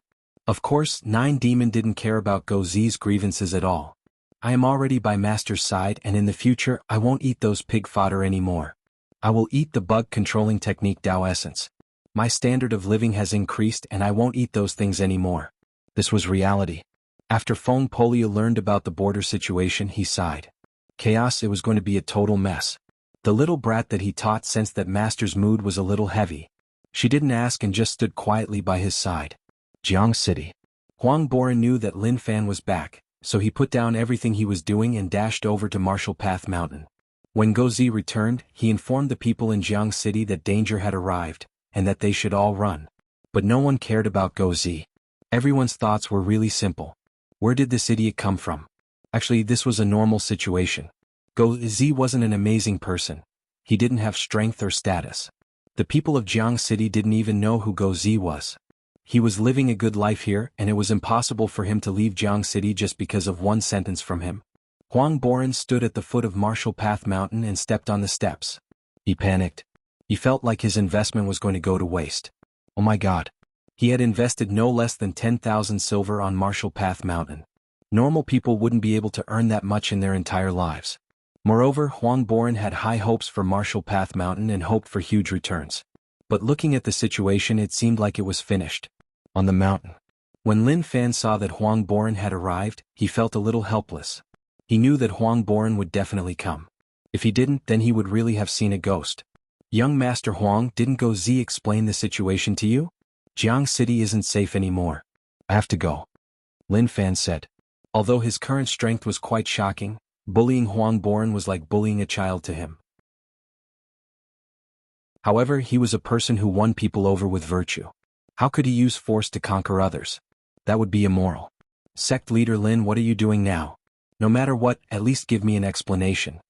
Of course, Nine Demon didn't care about Gozi's grievances at all. "I am already by master's side and in the future I won't eat those pig fodder anymore. I will eat the bug controlling technique Tao Essence. My standard of living has increased and I won't eat those things anymore." This was reality. After Feng Polio learned about the border situation he sighed. Chaos, it was going to be a total mess. The little brat that he taught sensed that master's mood was a little heavy. She didn't ask and just stood quietly by his side. Jianghu City. Huang Boran knew that Lin Fan was back, so he put down everything he was doing and dashed over to Martial Path Mountain. When Gozi returned, he informed the people in Jianghu City that danger had arrived, and that they should all run. But no one cared about Gozi. Everyone's thoughts were really simple. Where did this idiot come from? Actually, this was a normal situation. Gozi wasn't an amazing person. He didn't have strength or status. The people of Jianghu City didn't even know who Gozi was. He was living a good life here and it was impossible for him to leave Jianghu City just because of one sentence from him. Huang Boran stood at the foot of Martial Path Mountain and stepped on the steps. He panicked. He felt like his investment was going to go to waste. Oh my god. He had invested no less than 10,000 silver on Martial Path Mountain. Normal people wouldn't be able to earn that much in their entire lives. Moreover, Huang Boran had high hopes for Martial Path Mountain and hoped for huge returns. But looking at the situation it seemed like it was finished. On the mountain. When Lin Fan saw that Huang Boran had arrived, he felt a little helpless. He knew that Huang Boran would definitely come. If he didn't, then he would really have seen a ghost. "Young Master Huang, didn't Gozi explain the situation to you? Jianghu City isn't safe anymore. I have to go," Lin Fan said. Although his current strength was quite shocking, bullying Huang Boran was like bullying a child to him. However, he was a person who won people over with virtue. How could he use force to conquer others? That would be immoral. "Sect leader Lin, what are you doing now? No matter what, at least give me an explanation,"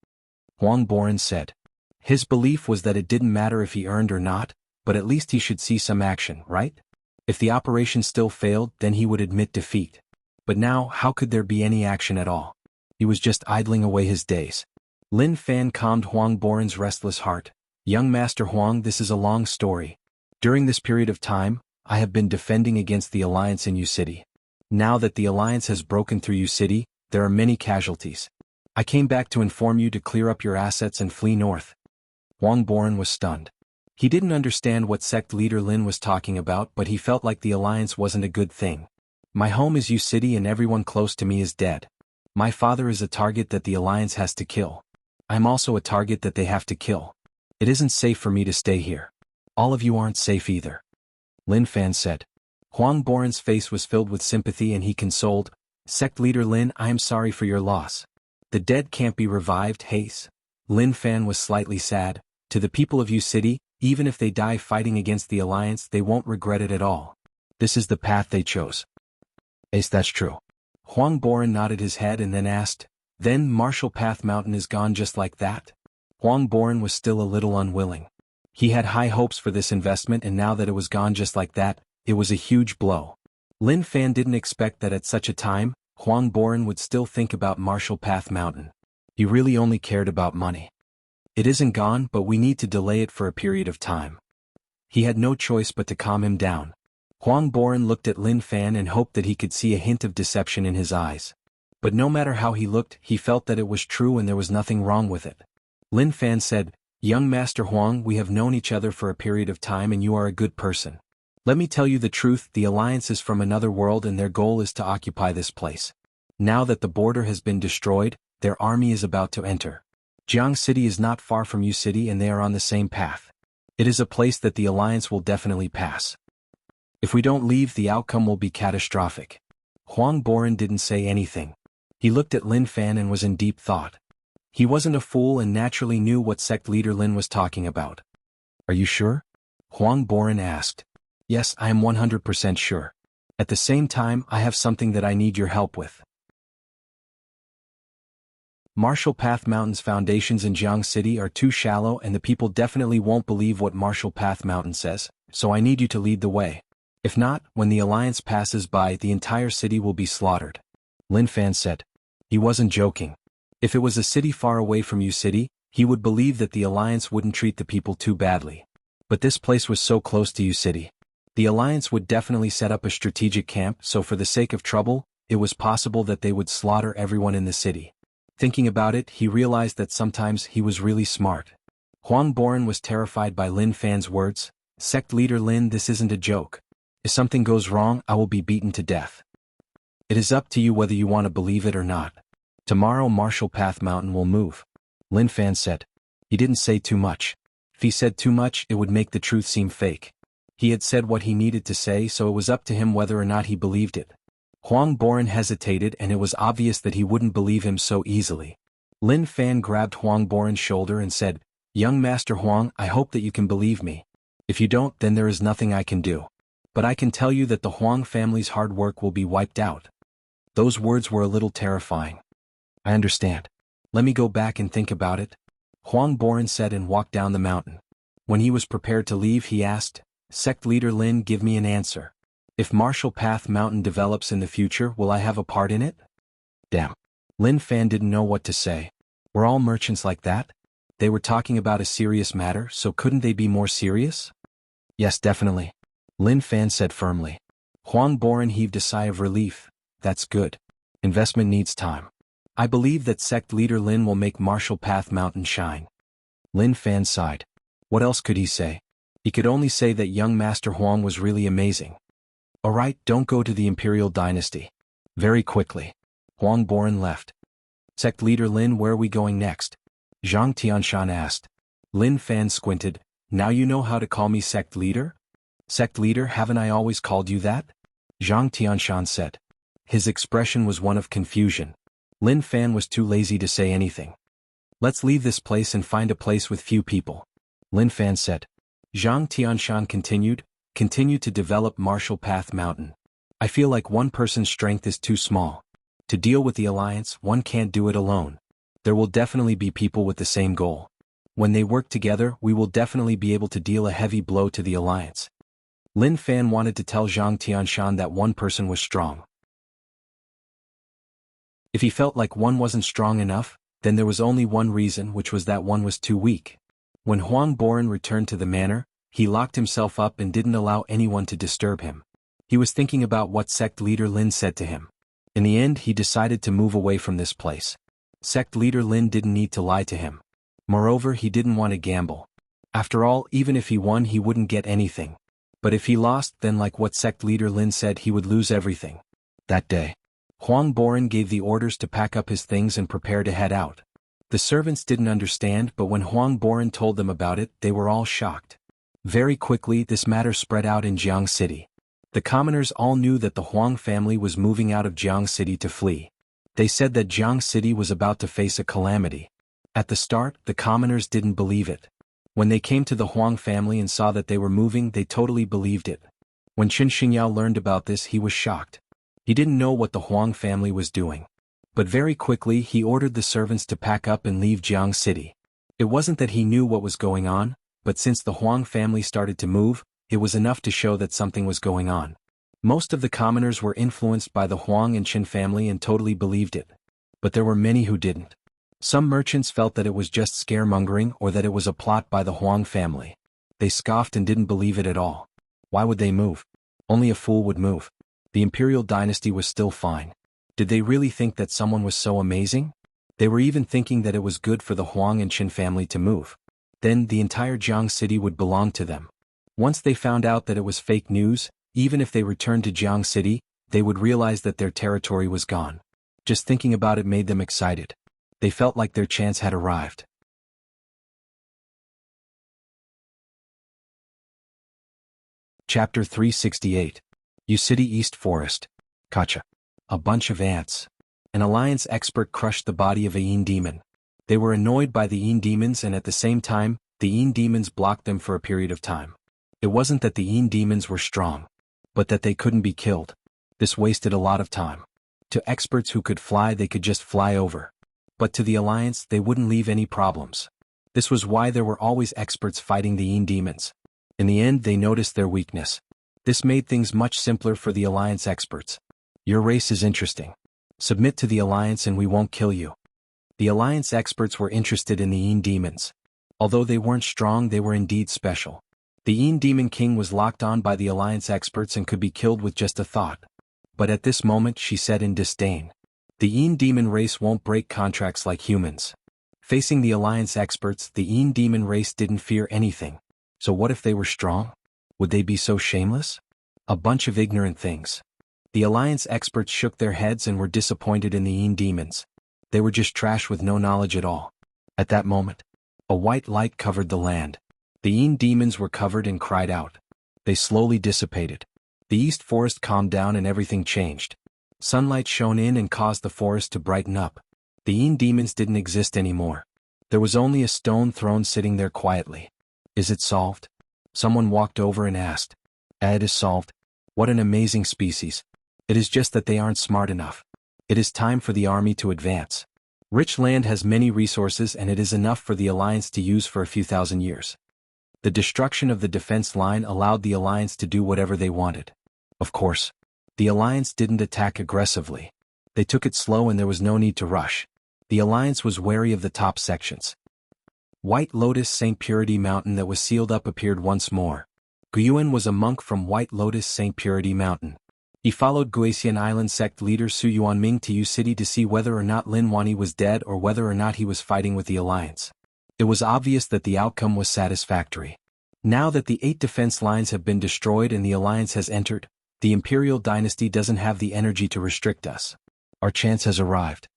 Huang Boran said. His belief was that it didn't matter if he earned or not, but at least he should see some action, right? If the operation still failed, then he would admit defeat. But now, how could there be any action at all? He was just idling away his days. Lin Fan calmed Huang Boren's restless heart. Young Master Huang, this is a long story. During this period of time, I have been defending against the alliance in Yu City. Now that the alliance has broken through Yu City, there are many casualties. I came back to inform you to clear up your assets and flee north. Huang Boren was stunned. He didn't understand what sect leader Lin was talking about, but he felt like the alliance wasn't a good thing. My home is Yu City and everyone close to me is dead. My father is a target that the alliance has to kill. I'm also a target that they have to kill. It isn't safe for me to stay here. All of you aren't safe either. Lin Fan said. Huang Boren's face was filled with sympathy and he consoled, Sect leader Lin, I am sorry for your loss. The dead can't be revived, Haze. Lin Fan was slightly sad. To the people of Yu City, even if they die fighting against the alliance, they won't regret it at all. This is the path they chose. Ace, that's true. Huang Boren nodded his head and then asked, Then Martial Path Mountain is gone just like that? Huang Boren was still a little unwilling. He had high hopes for this investment and now that it was gone just like that, it was a huge blow. Lin Fan didn't expect that at such a time, Huang Boren would still think about Martial Path Mountain. He really only cared about money. It isn't gone, but we need to delay it for a period of time. He had no choice but to calm him down. Huang Boren looked at Lin Fan and hoped that he could see a hint of deception in his eyes. But no matter how he looked, he felt that it was true and there was nothing wrong with it. Lin Fan said, Young Master Huang, we have known each other for a period of time and you are a good person. Let me tell you the truth, the alliance is from another world and their goal is to occupy this place. Now that the border has been destroyed, their army is about to enter. Jianghu City is not far from Yu City and they are on the same path. It is a place that the alliance will definitely pass. If we don't leave, the outcome will be catastrophic. Huang Boren didn't say anything. He looked at Lin Fan and was in deep thought. He wasn't a fool and naturally knew what sect leader Lin was talking about. Are you sure? Huang Boren asked. Yes, I am 100% sure. At the same time, I have something that I need your help with. Martial Path Mountain's foundations in Jianghu City are too shallow and the people definitely won't believe what Martial Path Mountain says, so I need you to lead the way. If not, when the alliance passes by, the entire city will be slaughtered. Lin Fan said. He wasn't joking. If it was a city far away from Yu City, he would believe that the alliance wouldn't treat the people too badly. But this place was so close to Yu City. The alliance would definitely set up a strategic camp, so for the sake of trouble, it was possible that they would slaughter everyone in the city. Thinking about it, he realized that sometimes he was really smart. Huang Boren was terrified by Lin Fan's words. Sect leader Lin, this isn't a joke. If something goes wrong, I will be beaten to death. It is up to you whether you want to believe it or not. Tomorrow Martial Path Mountain will move. Lin Fan said. He didn't say too much. If he said too much, it would make the truth seem fake. He had said what he needed to say, so it was up to him whether or not he believed it. Huang Boren hesitated and it was obvious that he wouldn't believe him so easily. Lin Fan grabbed Huang Boren's shoulder and said, Young Master Huang, I hope that you can believe me. If you don't, then there is nothing I can do. But I can tell you that the Huang family's hard work will be wiped out. Those words were a little terrifying. I understand. Let me go back and think about it. Huang Boren said and walked down the mountain. When he was prepared to leave, he asked, Sect leader Lin, give me an answer. If Martial Path Mountain develops in the future, will I have a part in it? Damn. Lin Fan didn't know what to say. Were all merchants like that? They were talking about a serious matter, so couldn't they be more serious? Yes, definitely. Lin Fan said firmly. Huang Boren heaved a sigh of relief. That's good. Investment needs time. I believe that sect leader Lin will make Martial Path Mountain shine. Lin Fan sighed. What else could he say? He could only say that young Master Huang was really amazing. Alright, don't go to the Imperial Dynasty. Very quickly. Huang Boren left. Sect leader Lin, where are we going next? Zhang Tianshan asked. Lin Fan squinted. Now you know how to call me sect leader? Sect leader, haven't I always called you that? Zhang Tianshan said. His expression was one of confusion. Lin Fan was too lazy to say anything. Let's leave this place and find a place with few people. Lin Fan said. Zhang Tianshan continued. Continue to develop Martial Path Mountain. I feel like one person's strength is too small. To deal with the alliance, one can't do it alone. There will definitely be people with the same goal. When they work together, we will definitely be able to deal a heavy blow to the alliance. Lin Fan wanted to tell Zhang Tianshan that one person was strong. If he felt like one wasn't strong enough, then there was only one reason, which was that one was too weak. When Huang Boren returned to the manor, he locked himself up and didn't allow anyone to disturb him. He was thinking about what sect leader Lin said to him. In the end, he decided to move away from this place. Sect leader Lin didn't need to lie to him. Moreover, he didn't want to gamble. After all, even if he won, he wouldn't get anything. But if he lost, then like what sect leader Lin said, he would lose everything. That day, Huang Boren gave the orders to pack up his things and prepare to head out. The servants didn't understand, but when Huang Boren told them about it, they were all shocked. Very quickly, this matter spread out in Jianghu City. The commoners all knew that the Huang family was moving out of Jianghu City to flee. They said that Jianghu City was about to face a calamity. At the start, the commoners didn't believe it. When they came to the Huang family and saw that they were moving, they totally believed it. When Qin Xingyao learned about this, he was shocked. He didn't know what the Huang family was doing. But very quickly, he ordered the servants to pack up and leave Jianghu City. It wasn't that he knew what was going on, but since the Huang family started to move, it was enough to show that something was going on. Most of the commoners were influenced by the Huang and Qin family and totally believed it. But there were many who didn't. Some merchants felt that it was just scaremongering or that it was a plot by the Huang family. They scoffed and didn't believe it at all. Why would they move? Only a fool would move. The imperial dynasty was still fine. Did they really think that someone was so amazing? They were even thinking that it was good for the Huang and Qin family to move. Then the entire Jianghu City would belong to them. Once they found out that it was fake news, even if they returned to Jianghu City, they would realize that their territory was gone. Just thinking about it made them excited. They felt like their chance had arrived. Chapter 368. Yu City East Forest. Kacha. A bunch of ants. An alliance expert crushed the body of a Yin demon. They were annoyed by the Yin demons, and at the same time, the Yin demons blocked them for a period of time. It wasn't that the Yin demons were strong, but that they couldn't be killed. This wasted a lot of time. To experts who could fly, they could just fly over. But to the alliance, they wouldn't leave any problems. This was why there were always experts fighting the Yin demons. In the end, they noticed their weakness. This made things much simpler for the alliance experts. Your race is interesting. Submit to the alliance and we won't kill you. The alliance experts were interested in the Yin demons. Although they weren't strong, they were indeed special. The Yin demon king was locked on by the alliance experts and could be killed with just a thought. But at this moment, she said in disdain, the Yin demon race won't break contracts like humans. Facing the alliance experts, the Yin demon race didn't fear anything. So what if they were strong? Would they be so shameless? A bunch of ignorant things. The alliance experts shook their heads and were disappointed in the Yin demons. They were just trash with no knowledge at all. At that moment, a white light covered the land. The Yin demons were covered and cried out. They slowly dissipated. The east forest calmed down and everything changed. Sunlight shone in and caused the forest to brighten up. The Yin demons didn't exist anymore. There was only a stone throne sitting there quietly. Is it solved? Someone walked over and asked. It is solved. What an amazing species. It is just that they aren't smart enough. It is time for the army to advance. Rich land has many resources and it is enough for the alliance to use for a few thousand years. The destruction of the defense line allowed the alliance to do whatever they wanted. Of course, the alliance didn't attack aggressively. They took it slow and there was no need to rush. The alliance was wary of the top sections. White Lotus St. Purity Mountain that was sealed up appeared once more. Guyuan was a monk from White Lotus St. Purity Mountain. He followed Guisian Island sect leader Su Yuanming to Yu City to see whether or not Lin Wani was dead or whether or not he was fighting with the alliance. It was obvious that the outcome was satisfactory. Now that the 8 defense lines have been destroyed and the alliance has entered, the imperial dynasty doesn't have the energy to restrict us. Our chance has arrived.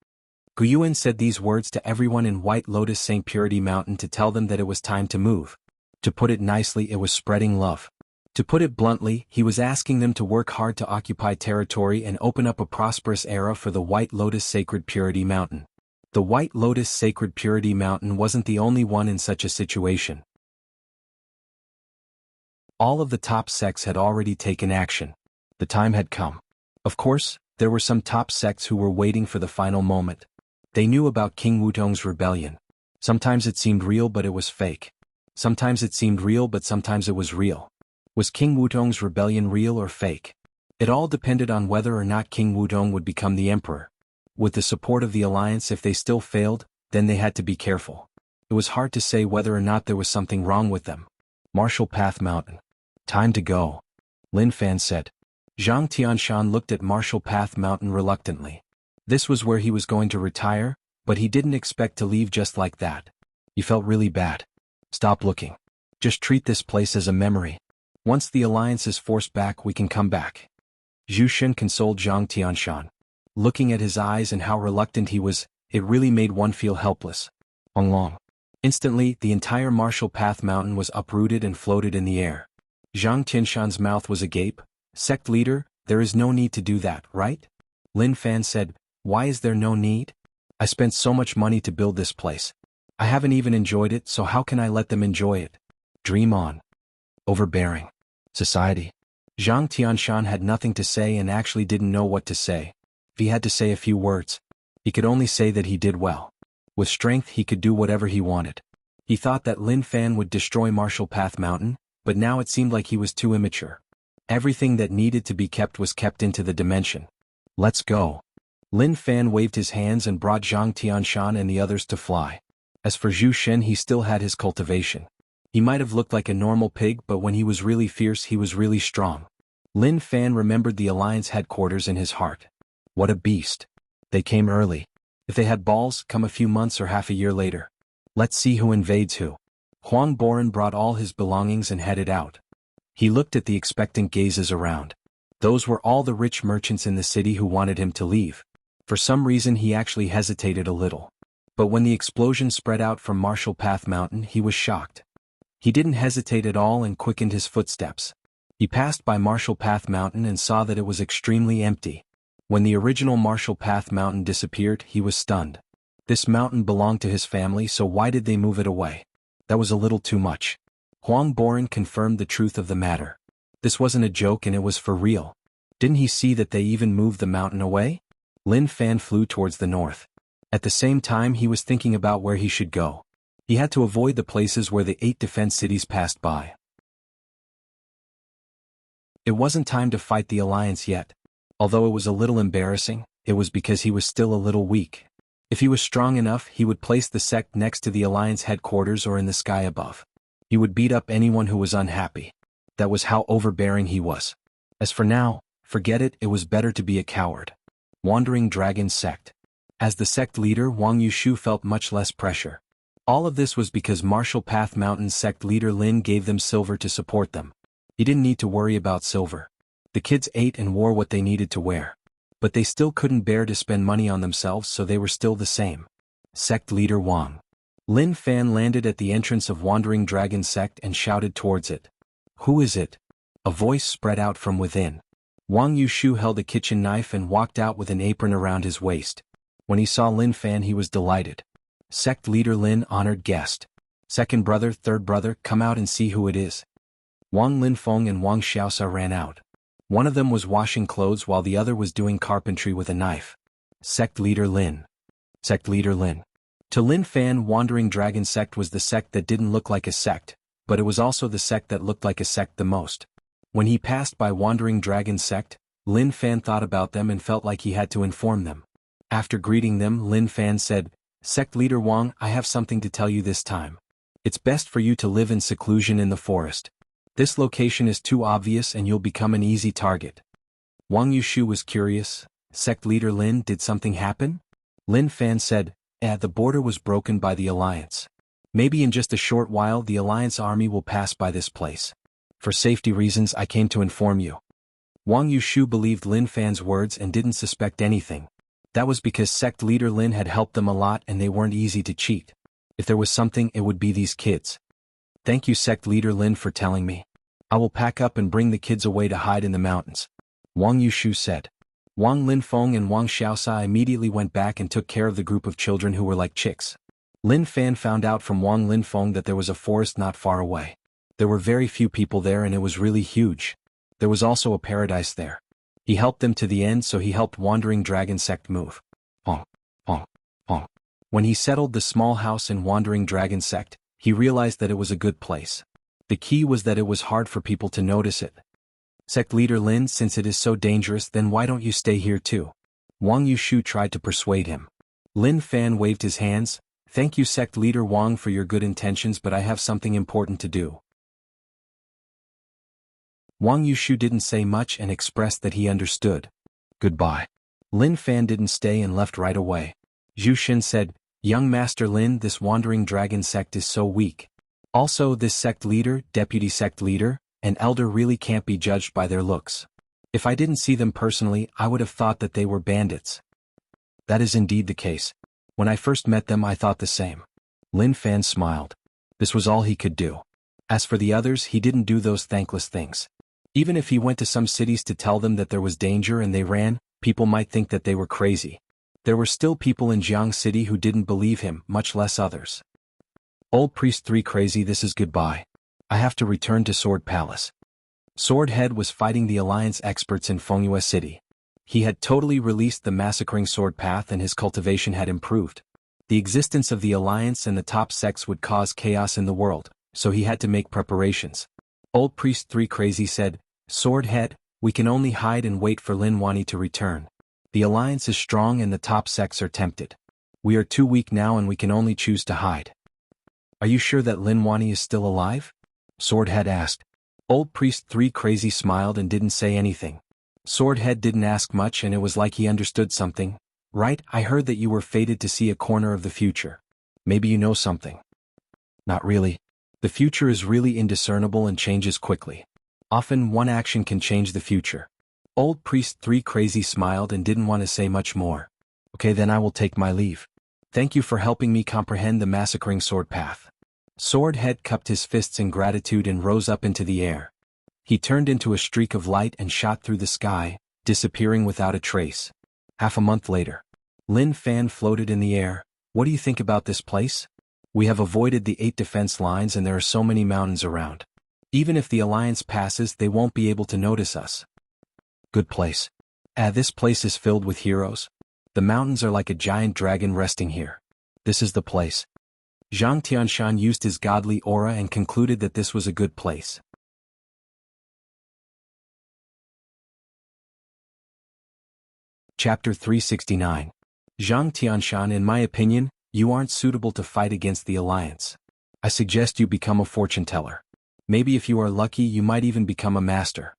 Guyuan said these words to everyone in White Lotus St. Purity Mountain to tell them that it was time to move. To put it nicely, it was spreading love. To put it bluntly, he was asking them to work hard to occupy territory and open up a prosperous era for the White Lotus Sacred Purity Mountain. The White Lotus Sacred Purity Mountain wasn't the only one in such a situation. All of the top sects had already taken action. The time had come. Of course, there were some top sects who were waiting for the final moment. They knew about King Wutong's rebellion. Sometimes it seemed real but it was fake. Sometimes it seemed real but sometimes it was real. Was King Wutong's rebellion real or fake? It all depended on whether or not King Wutong would become the emperor. With the support of the alliance, if they still failed, then they had to be careful. It was hard to say whether or not there was something wrong with them. Martial Path Mountain. Time to go, Lin Fan said. Zhang Tianshan looked at Martial Path Mountain reluctantly. This was where he was going to retire, but he didn't expect to leave just like that. He felt really bad. Stop looking. Just treat this place as a memory. Once the alliance is forced back, we can come back. Zhu Shen consoled Zhang Tianshan. Looking at his eyes and how reluctant he was, it really made one feel helpless. Long. Instantly, the entire Martial Path Mountain was uprooted and floated in the air. Zhang Tianshan's mouth was agape. Sect leader, there is no need to do that, right? Lin Fan said, why is there no need? I spent so much money to build this place. I haven't even enjoyed it, so how can I let them enjoy it? Dream on. Overbearing. Society. Zhang Tianshan had nothing to say and actually didn't know what to say. If he had to say a few words, he could only say that he did well. With strength he could do whatever he wanted. He thought that Lin Fan would destroy Martial Path Mountain, but now it seemed like he was too immature. Everything that needed to be kept was kept into the dimension. Let's go. Lin Fan waved his hands and brought Zhang Tianshan and the others to fly. As for Zhu Shen, he still had his cultivation. He might have looked like a normal pig, but when he was really fierce, he was really strong. Lin Fan remembered the Alliance headquarters in his heart. What a beast. They came early. If they had balls, come a few months or half a year later. Let's see who invades who. Huang Boran brought all his belongings and headed out. He looked at the expectant gazes around. Those were all the rich merchants in the city who wanted him to leave. For some reason he actually hesitated a little. But when the explosion spread out from Martial Path Mountain, he was shocked. He didn't hesitate at all and quickened his footsteps. He passed by Martial Path Mountain and saw that it was extremely empty. When the original Martial Path Mountain disappeared, he was stunned. This mountain belonged to his family, so why did they move it away? That was a little too much. Huang Boran confirmed the truth of the matter. This wasn't a joke and it was for real. Didn't he see that they even moved the mountain away? Lin Fan flew towards the north. At the same time he was thinking about where he should go. He had to avoid the places where the 8 defense cities passed by. It wasn't time to fight the Alliance yet. Although it was a little embarrassing, it was because he was still a little weak. If he was strong enough, he would place the sect next to the Alliance headquarters or in the sky above. He would beat up anyone who was unhappy. That was how overbearing he was. As for now, forget it, it was better to be a coward. Wandering Dragon Sect. As the sect leader, Wang Yushu felt much less pressure. All of this was because Martial Path Mountain sect leader Lin gave them silver to support them. He didn't need to worry about silver. The kids ate and wore what they needed to wear. But they still couldn't bear to spend money on themselves, so they were still the same. Sect leader Wang. Lin Fan landed at the entrance of Wandering Dragon Sect and shouted towards it. Who is it? A voice spread out from within. Wang Yushu held a kitchen knife and walked out with an apron around his waist. When he saw Lin Fan, he was delighted. Sect leader Lin, honored guest. Second brother, third brother, come out and see who it is. Wang Linfeng and Wang Xiaosa ran out. One of them was washing clothes while the other was doing carpentry with a knife. Sect leader Lin. Sect leader Lin. To Lin Fan, Wandering Dragon Sect was the sect that didn't look like a sect, but it was also the sect that looked like a sect the most. When he passed by Wandering Dragon Sect, Lin Fan thought about them and felt like he had to inform them. After greeting them, Lin Fan said, Sect leader Wang, I have something to tell you this time. It's best for you to live in seclusion in the forest. This location is too obvious and you'll become an easy target. Wang Yushu was curious. Sect leader Lin, did something happen? Lin Fan said, the border was broken by the Alliance. Maybe in just a short while the Alliance army will pass by this place. For safety reasons I came to inform you. Wang Yushu believed Lin Fan's words and didn't suspect anything. That was because sect leader Lin had helped them a lot and they weren't easy to cheat. If there was something, it would be these kids. Thank you sect leader Lin for telling me. I will pack up and bring the kids away to hide in the mountains. Wang Yushu said. Wang Linfeng and Wang Xiaosa immediately went back and took care of the group of children who were like chicks. Lin Fan found out from Wang Linfeng that there was a forest not far away. There were very few people there and it was really huge. There was also a paradise there. He helped them to the end, so he helped Wandering Dragon Sect move. Pong, pong, pong. When he settled the small house in Wandering Dragon Sect, he realized that it was a good place. The key was that it was hard for people to notice it. Sect leader Lin, since it is so dangerous, then why don't you stay here too? Wang Yushu tried to persuade him. Lin Fan waved his hands. Thank you Sect Leader Wang for your good intentions, but I have something important to do. Wang Yushu didn't say much and expressed that he understood. Goodbye. Lin Fan didn't stay and left right away. Zhu Xin said, Young Master Lin, this wandering dragon sect is so weak. Also, this sect leader, deputy sect leader, and elder really can't be judged by their looks. If I didn't see them personally, I would have thought that they were bandits. That is indeed the case. When I first met them I thought the same. Lin Fan smiled. This was all he could do. As for the others, he didn't do those thankless things. Even if he went to some cities to tell them that there was danger and they ran, people might think that they were crazy. There were still people in Jianghu City who didn't believe him, much less others. Old Priest 3 crazy, this is goodbye. I have to return to Sword Palace. Swordhead was fighting the Alliance experts in Fengyue City. He had totally released the massacring sword path and his cultivation had improved. The existence of the Alliance and the top sects would cause chaos in the world, so he had to make preparations. Old Priest 3 crazy said, Swordhead, we can only hide and wait for Lin Wani to return. The Alliance is strong and the top sects are tempted. We are too weak now and we can only choose to hide. Are you sure that Lin Wani is still alive? Swordhead asked. Old Priest 3 crazy smiled and didn't say anything. Swordhead didn't ask much and it was like he understood something. Right, I heard that you were fated to see a corner of the future. Maybe you know something. Not really. The future is really indiscernible and changes quickly. Often one action can change the future. Old Priest 3 crazy smiled and didn't want to say much more. Okay, then I will take my leave. Thank you for helping me comprehend the massacring sword path. Swordhead cupped his fists in gratitude and rose up into the air. He turned into a streak of light and shot through the sky, disappearing without a trace. Half a month later. Lin Fan floated in the air. What do you think about this place? We have avoided the 8 defense lines and there are so many mountains around. Even if the Alliance passes, they won't be able to notice us. Good place. This place is filled with heroes. The mountains are like a giant dragon resting here. This is the place. Zhang Tianshan used his godly aura and concluded that this was a good place. Chapter 369. Zhang Tianshan, in my opinion, you aren't suitable to fight against the Alliance. I suggest you become a fortune teller. Maybe if you are lucky you might even become a master.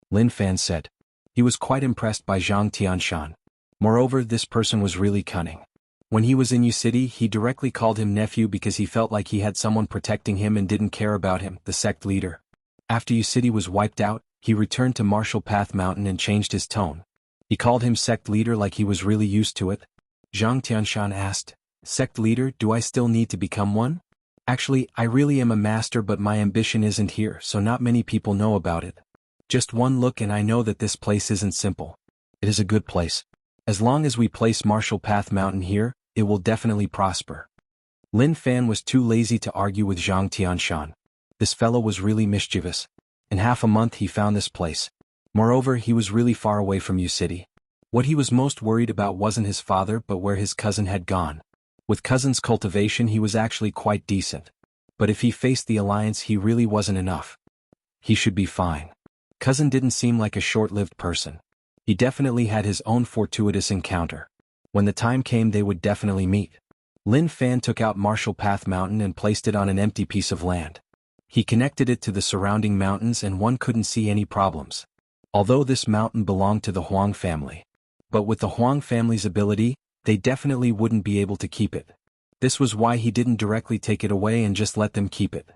Lin Fan said. He was quite impressed by Zhang Tianshan. Moreover, this person was really cunning. When he was in Yu City, he directly called him nephew because he felt like he had someone protecting him and didn't care about him, the sect leader. After Yu City was wiped out, he returned to Martial Path Mountain and changed his tone. He called him sect leader like he was really used to it. Zhang Tianshan asked, Sect leader, do I still need to become one? Actually, I really am a master, but my ambition isn't here, so not many people know about it. Just one look and I know that this place isn't simple. It is a good place. As long as we place Martial Path Mountain here, it will definitely prosper. Lin Fan was too lazy to argue with Zhang Tianshan. This fellow was really mischievous. In half a month he found this place. Moreover, he was really far away from Yu City. What he was most worried about wasn't his father but where his cousin had gone. With cousin's cultivation he was actually quite decent. But if he faced the Alliance he really wasn't enough. He should be fine. Cousin didn't seem like a short-lived person. He definitely had his own fortuitous encounter. When the time came they would definitely meet. Lin Fan took out Martial Path Mountain and placed it on an empty piece of land. He connected it to the surrounding mountains and one couldn't see any problems. Although this mountain belonged to the Huang family. But with the Huang family's ability, they definitely wouldn't be able to keep it. This was why he didn't directly take it away and just let them keep it.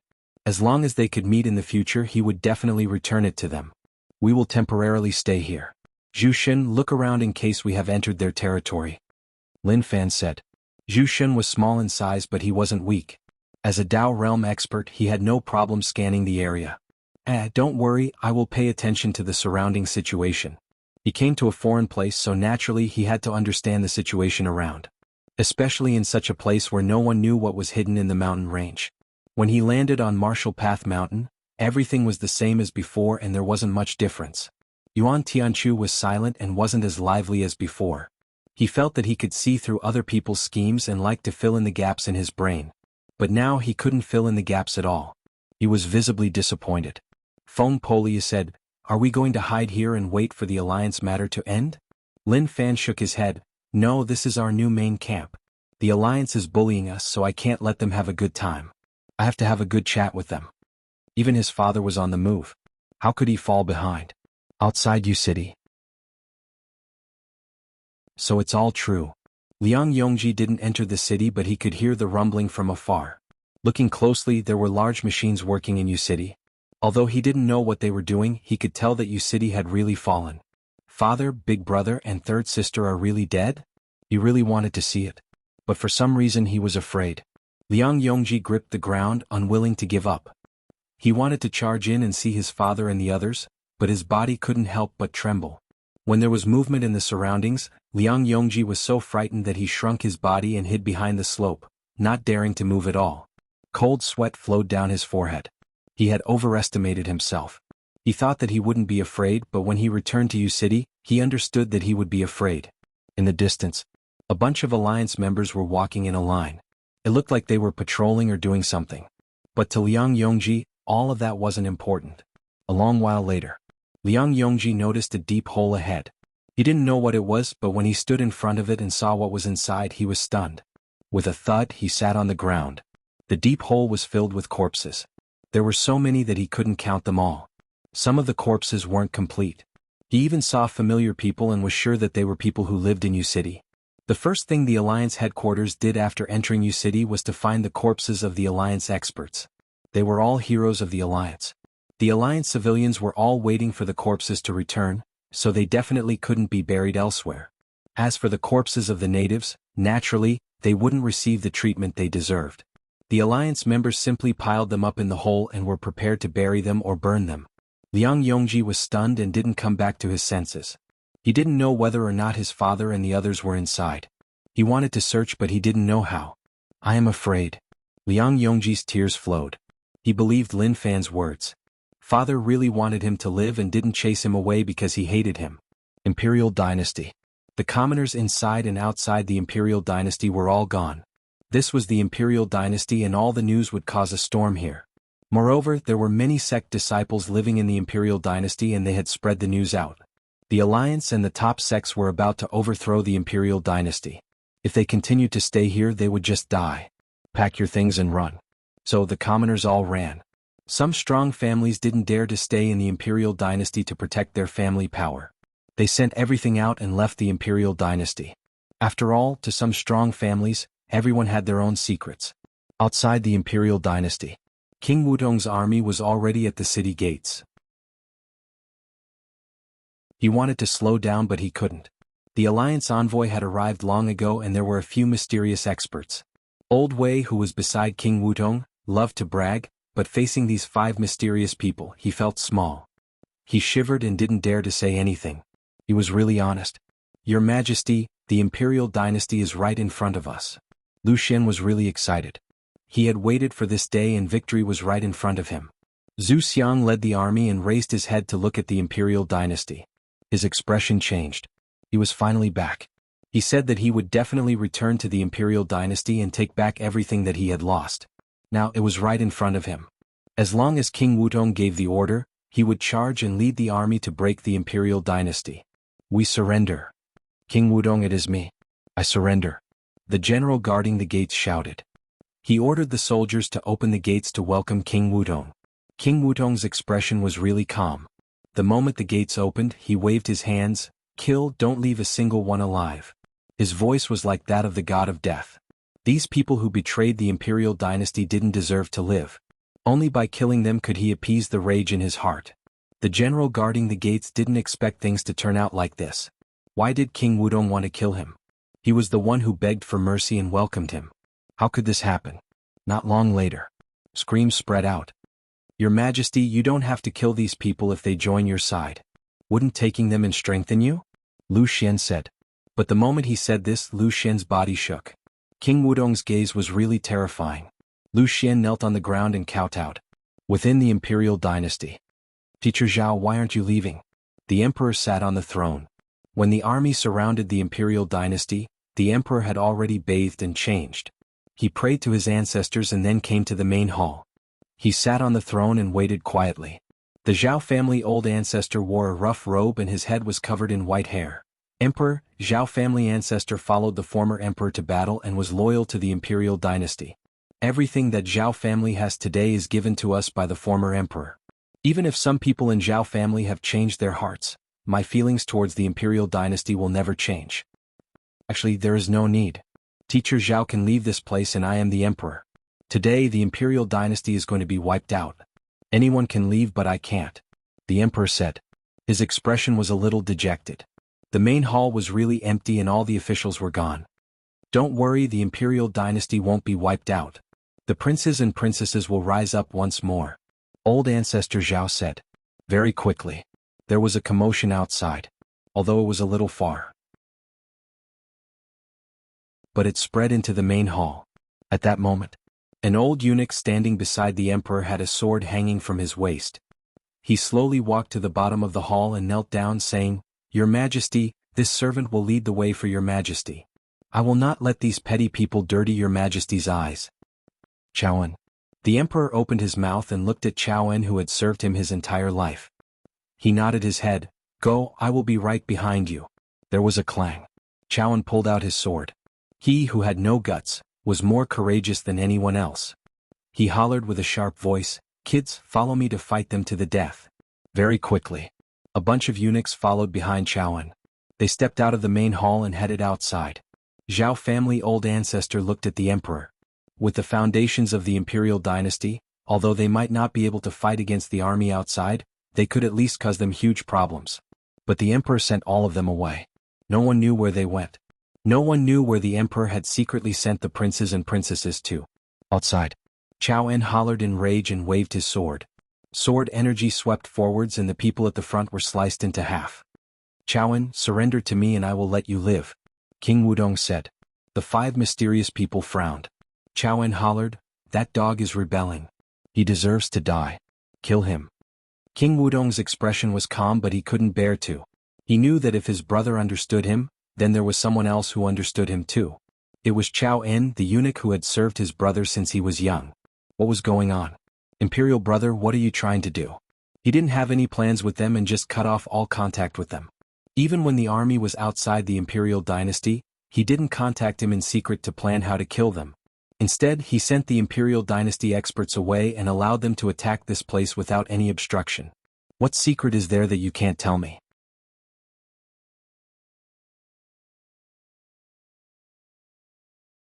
As long as they could meet in the future he would definitely return it to them. We will temporarily stay here. Zhu Xin, look around in case we have entered their territory. Lin Fan said. Zhu Xin was small in size but he wasn't weak. As a Dao realm expert he had no problem scanning the area. Don't worry, I will pay attention to the surrounding situation. He came to a foreign place so naturally he had to understand the situation around. Especially in such a place where no one knew what was hidden in the mountain range. When he landed on Martial Path Mountain, everything was the same as before and there wasn't much difference. Yuan Tianchu was silent and wasn't as lively as before. He felt that he could see through other people's schemes and liked to fill in the gaps in his brain. But now he couldn't fill in the gaps at all. He was visibly disappointed. Feng Polia said, Are we going to hide here and wait for the Alliance matter to end? Lin Fan shook his head. No, this is our new main camp. The Alliance is bullying us, so I can't let them have a good time. I have to have a good chat with them. Even his father was on the move. How could he fall behind? Outside Yu City. So it's all true. Liang Yongji didn't enter the city, but he could hear the rumbling from afar. Looking closely, there were large machines working in Yu City. Although he didn't know what they were doing, he could tell that Yu City had really fallen. Father, big brother, and third sister are really dead? He really wanted to see it. But for some reason he was afraid. Liang Yongji gripped the ground, unwilling to give up. He wanted to charge in and see his father and the others, but his body couldn't help but tremble. When there was movement in the surroundings, Liang Yongji was so frightened that he shrunk his body and hid behind the slope, not daring to move at all. Cold sweat flowed down his forehead. He had overestimated himself. He thought that he wouldn't be afraid, but when he returned to Yu City, he understood that he would be afraid. In the distance, a bunch of Alliance members were walking in a line. It looked like they were patrolling or doing something. But to Liang Yongji, all of that wasn't important. A long while later, Liang Yongji noticed a deep hole ahead. He didn't know what it was, but when he stood in front of it and saw what was inside, he was stunned. With a thud, he sat on the ground. The deep hole was filled with corpses. There were so many that he couldn't count them all. Some of the corpses weren't complete. He even saw familiar people and was sure that they were people who lived in Yu City. The first thing the Alliance headquarters did after entering Yu City was to find the corpses of the Alliance experts. They were all heroes of the Alliance. The Alliance civilians were all waiting for the corpses to return, so they definitely couldn't be buried elsewhere. As for the corpses of the natives, naturally, they wouldn't receive the treatment they deserved. The Alliance members simply piled them up in the hole and were prepared to bury them or burn them. Liang Yongji was stunned and didn't come back to his senses. He didn't know whether or not his father and the others were inside. He wanted to search, but he didn't know how. I am afraid. Liang Yongji's tears flowed. He believed Lin Fan's words. Father really wanted him to live and didn't chase him away because he hated him. Imperial Dynasty. The commoners inside and outside the Imperial Dynasty were all gone. This was the Imperial Dynasty and all the news would cause a storm here. Moreover, there were many sect disciples living in the Imperial Dynasty and they had spread the news out. The Alliance and the top sects were about to overthrow the Imperial Dynasty. If they continued to stay here, they would just die. Pack your things and run. So the commoners all ran. Some strong families didn't dare to stay in the Imperial Dynasty to protect their family power. They sent everything out and left the Imperial Dynasty. After all, to some strong families, everyone had their own secrets. Outside the Imperial Dynasty, King Wutong's army was already at the city gates. He wanted to slow down, but he couldn't. The Alliance envoy had arrived long ago and there were a few mysterious experts. Old Wei, who was beside King Wutong, loved to brag, but facing these 5 mysterious people, he felt small. He shivered and didn't dare to say anything. He was really honest. Your Majesty, the Imperial Dynasty is right in front of us. Lu Xian was really excited. He had waited for this day and victory was right in front of him. Zhu Xiang led the army and raised his head to look at the Imperial Dynasty. His expression changed. He was finally back. He said that he would definitely return to the Imperial Dynasty and take back everything that he had lost. Now it was right in front of him. As long as King Wutong gave the order, he would charge and lead the army to break the Imperial Dynasty. We surrender. King Wutong, it is me. I surrender. The general guarding the gates shouted. He ordered the soldiers to open the gates to welcome King Wutong. King Wutong's expression was really calm. The moment the gates opened, he waved his hands, "Kill, don't leave a single one alive." His voice was like that of the god of death. These people who betrayed the Imperial Dynasty didn't deserve to live. Only by killing them could he appease the rage in his heart. The general guarding the gates didn't expect things to turn out like this. Why did King Wutong want to kill him? He was the one who begged for mercy and welcomed him. How could this happen? Not long later, screams spread out. Your Majesty, you don't have to kill these people if they join your side. Wouldn't taking them and strengthen you? Lu Xian said. But the moment he said this, Lu Xian's body shook. King Wutong's gaze was really terrifying. Lu Xian knelt on the ground and kowtowed. Within the Imperial Dynasty. Teacher Zhao, why aren't you leaving? The emperor sat on the throne. When the army surrounded the Imperial Dynasty, the emperor had already bathed and changed. He prayed to his ancestors and then came to the main hall. He sat on the throne and waited quietly. The Zhao family old ancestor wore a rough robe and his head was covered in white hair. Emperor, Zhao family ancestor followed the former emperor to battle and was loyal to the imperial dynasty. Everything that Zhao family has today is given to us by the former emperor. Even if some people in Zhao family have changed their hearts, my feelings towards the imperial dynasty will never change. Actually, there is no need. Teacher Zhao can leave this place and I am the emperor. Today the imperial dynasty is going to be wiped out. Anyone can leave but I can't, the emperor said. His expression was a little dejected. The main hall was really empty and all the officials were gone. Don't worry, the imperial dynasty won't be wiped out. The princes and princesses will rise up once more, old ancestor Zhao said. Very quickly. There was a commotion outside, although it was a little far. But it spread into the main hall. At that moment, an old eunuch standing beside the emperor had a sword hanging from his waist. He slowly walked to the bottom of the hall and knelt down saying, Your Majesty, this servant will lead the way for your Majesty. I will not let these petty people dirty your Majesty's eyes. Chao En. The emperor opened his mouth and looked at Chao En, who had served him his entire life. He nodded his head. Go, I will be right behind you. There was a clang. Chao En pulled out his sword. He who had no guts was more courageous than anyone else. He hollered with a sharp voice, Kids, follow me to fight them to the death. Very quickly, a bunch of eunuchs followed behind Chao En. They stepped out of the main hall and headed outside. Zhao family old ancestor looked at the emperor. With the foundations of the imperial dynasty, although they might not be able to fight against the army outside, they could at least cause them huge problems. But the emperor sent all of them away. No one knew where they went. No one knew where the emperor had secretly sent the princes and princesses to. Outside, Chao En hollered in rage and waved his sword. Sword energy swept forwards and the people at the front were sliced into half. Chao En, surrender to me and I will let you live, King Wudong said. The 5 mysterious people frowned. Chao En hollered, That dog is rebelling. He deserves to die. Kill him. King Wudong's expression was calm, but he couldn't bear to. He knew that if his brother understood him, then there was someone else who understood him too. It was Chao En, the eunuch who had served his brother since he was young. What was going on? Imperial brother, what are you trying to do? He didn't have any plans with them and just cut off all contact with them. Even when the army was outside the imperial dynasty, he didn't contact him in secret to plan how to kill them. Instead, he sent the imperial dynasty experts away and allowed them to attack this place without any obstruction. What secret is there that you can't tell me?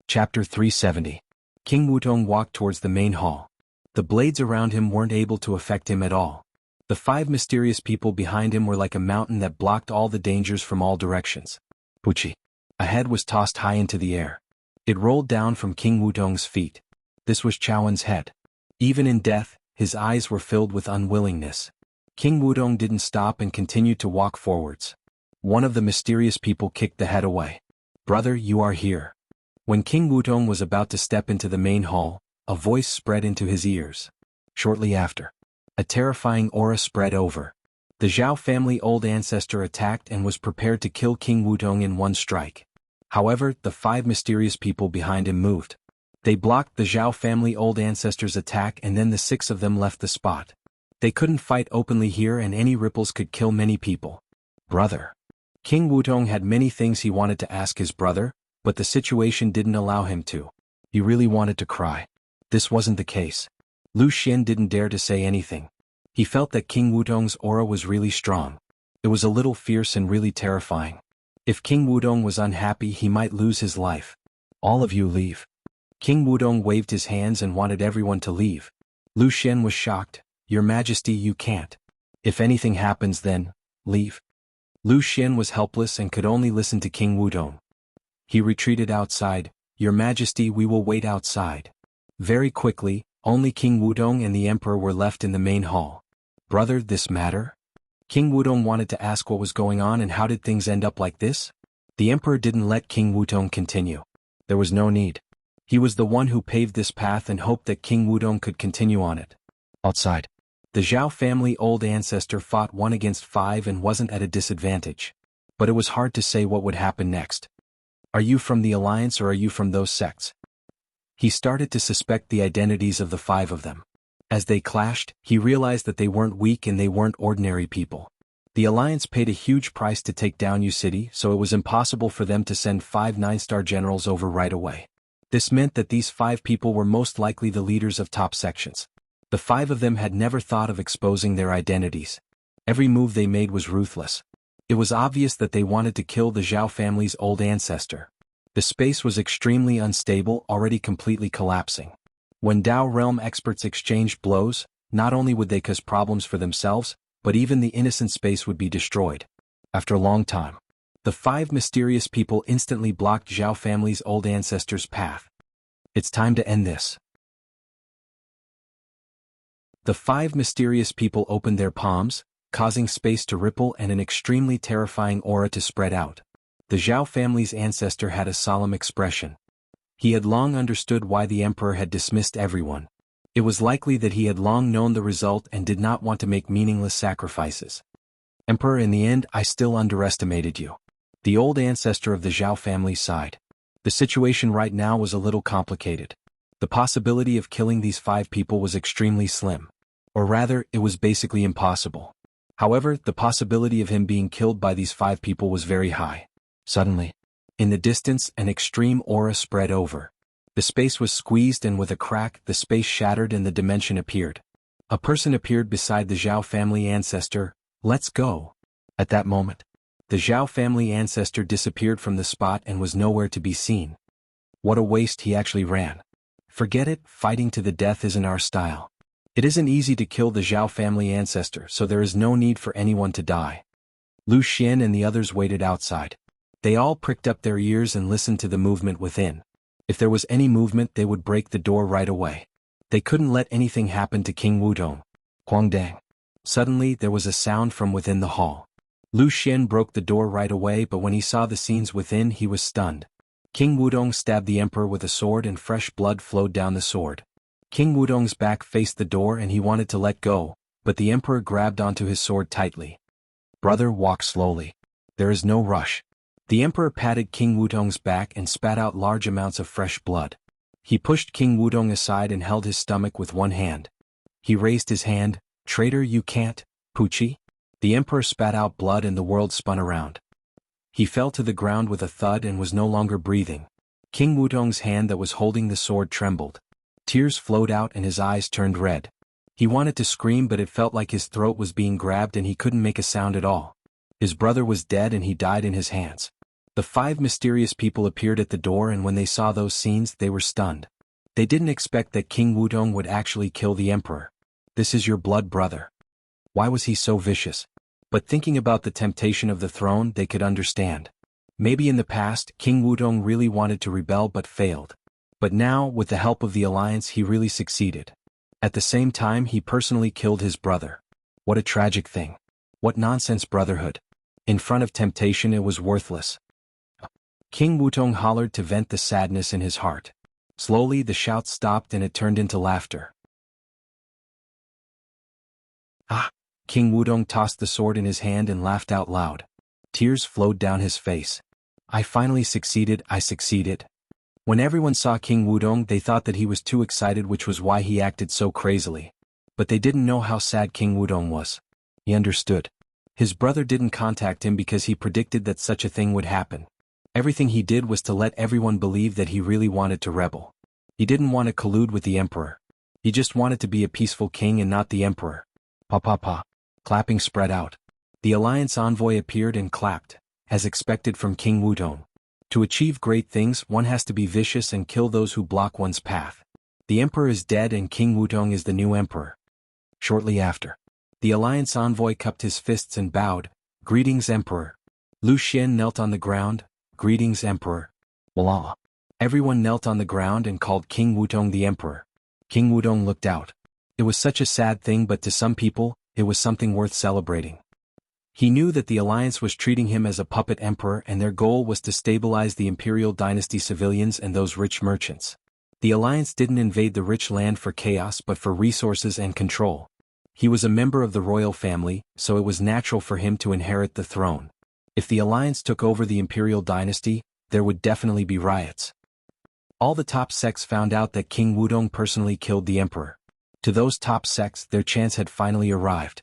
Chapter 370. King Wudong walked towards the main hall. The blades around him weren't able to affect him at all. The 5 mysterious people behind him were like a mountain that blocked all the dangers from all directions. Puchi. A head was tossed high into the air. It rolled down from King Wudong's feet. This was Chao En's head. Even in death, his eyes were filled with unwillingness. King Wudong didn't stop and continued to walk forwards. One of the mysterious people kicked the head away. Brother, you are here. When King Wudong was about to step into the main hall, a voice spread into his ears. Shortly after, a terrifying aura spread over. The Zhao family old ancestor attacked and was prepared to kill King Wudong in one strike. However, the 5 mysterious people behind him moved. They blocked the Zhao family old ancestor's attack and then the 6 of them left the spot. They couldn't fight openly here and any ripples could kill many people. Brother. King Wudong had many things he wanted to ask his brother, but the situation didn't allow him to. He really wanted to cry. This wasn't the case. Lu Xian didn't dare to say anything. He felt that King Wudong's aura was really strong. It was a little fierce and really terrifying. If King Wudong was unhappy, he might lose his life. All of you leave. King Wudong waved his hands and wanted everyone to leave. Lu Xian was shocked. Your Majesty, you can't. If anything happens then, leave. Lu Xian was helpless and could only listen to King Wudong. He retreated outside. Your Majesty, we will wait outside. Very quickly, only King Wudong and the Emperor were left in the main hall. Brother, this matter? King Wudong wanted to ask what was going on and how did things end up like this? The Emperor didn't let King Wudong continue. There was no need. He was the one who paved this path and hoped that King Wudong could continue on it. Outside, the Zhao family old ancestor fought 1 against 5 and wasn't at a disadvantage. But it was hard to say what would happen next. Are you from the Alliance or are you from those sects? He started to suspect the identities of the 5 of them. As they clashed, he realized that they weren't weak and they weren't ordinary people. The Alliance paid a huge price to take down Yu City, so it was impossible for them to send 5 9-star generals over right away. This meant that these 5 people were most likely the leaders of top sections. The 5 of them had never thought of exposing their identities. Every move they made was ruthless. It was obvious that they wanted to kill the Zhao family's old ancestor. The space was extremely unstable, already completely collapsing. When Dao realm experts exchanged blows, not only would they cause problems for themselves, but even the innocent space would be destroyed. After a long time, the 5 mysterious people instantly blocked Zhao family's old ancestor's path. It's time to end this. The 5 mysterious people opened their palms, causing space to ripple and an extremely terrifying aura to spread out. The Zhao family's ancestor had a solemn expression. He had long understood why the emperor had dismissed everyone. It was likely that he had long known the result and did not want to make meaningless sacrifices. Emperor, in the end, I still underestimated you. The old ancestor of the Zhao family sighed. The situation right now was a little complicated. The possibility of killing these 5 people was extremely slim. Or rather, it was basically impossible. However, the possibility of him being killed by these 5 people was very high. Suddenly, in the distance, an extreme aura spread over. The space was squeezed and with a crack, the space shattered and the dimension appeared. A person appeared beside the Zhao family ancestor. Let's go. At that moment, the Zhao family ancestor disappeared from the spot and was nowhere to be seen. What a waste, he actually ran. Forget it, fighting to the death isn't our style. It isn't easy to kill the Zhao family ancestor, so there is no need for anyone to die. Lu Xian and the others waited outside. They all pricked up their ears and listened to the movement within. If there was any movement, they would break the door right away. They couldn't let anything happen to King Wudong. Guangdang. Suddenly, there was a sound from within the hall. Lu Xian broke the door right away, but when he saw the scenes within, he was stunned. King Wudong stabbed the emperor with a sword and fresh blood flowed down the sword. King Wudong's back faced the door and he wanted to let go, but the emperor grabbed onto his sword tightly. Brother, walk slowly. There is no rush. The emperor patted King Wudong's back and spat out large amounts of fresh blood. He pushed King Wudong aside and held his stomach with one hand. He raised his hand. Traitor, you can't, Pucci. The emperor spat out blood and the world spun around. He fell to the ground with a thud and was no longer breathing. King Wudong's hand that was holding the sword trembled. Tears flowed out and his eyes turned red. He wanted to scream, but it felt like his throat was being grabbed and he couldn't make a sound at all. His brother was dead and he died in his hands. The 5 mysterious people appeared at the door, and when they saw those scenes, they were stunned. They didn't expect that King Wudong would actually kill the emperor. This is your blood brother. Why was he so vicious? But thinking about the temptation of the throne, they could understand. Maybe in the past, King Wudong really wanted to rebel but failed. But now, with the help of the alliance, he really succeeded. At the same time, he personally killed his brother. What a tragic thing. What nonsense brotherhood. In front of temptation, it was worthless. King Wudong hollered to vent the sadness in his heart. Slowly, the shouts stopped and it turned into laughter. Ah! King Wudong tossed the sword in his hand and laughed out loud. Tears flowed down his face. I finally succeeded, I succeeded. When everyone saw King Wudong, they thought that he was too excited, which was why he acted so crazily. But they didn't know how sad King Wudong was. He understood. His brother didn't contact him because he predicted that such a thing would happen. Everything he did was to let everyone believe that he really wanted to rebel. He didn't want to collude with the emperor. He just wanted to be a peaceful king and not the emperor. Pa pa pa. Clapping spread out. The alliance envoy appeared and clapped, as expected from King Wudong. To achieve great things, one has to be vicious and kill those who block one's path. The emperor is dead and King Wudong is the new emperor. Shortly after, the alliance envoy cupped his fists and bowed. Greetings, emperor. Lu Xian knelt on the ground. Greetings, emperor. Voila. Everyone knelt on the ground and called King Wudong the emperor. King Wudong looked out. It was such a sad thing, but to some people, it was something worth celebrating. He knew that the alliance was treating him as a puppet emperor and their goal was to stabilize the imperial dynasty civilians and those rich merchants. The alliance didn't invade the rich land for chaos but for resources and control. He was a member of the royal family, so it was natural for him to inherit the throne. If the alliance took over the imperial dynasty, there would definitely be riots. All the top sects found out that King Wudong personally killed the emperor. To those top sects, their chance had finally arrived.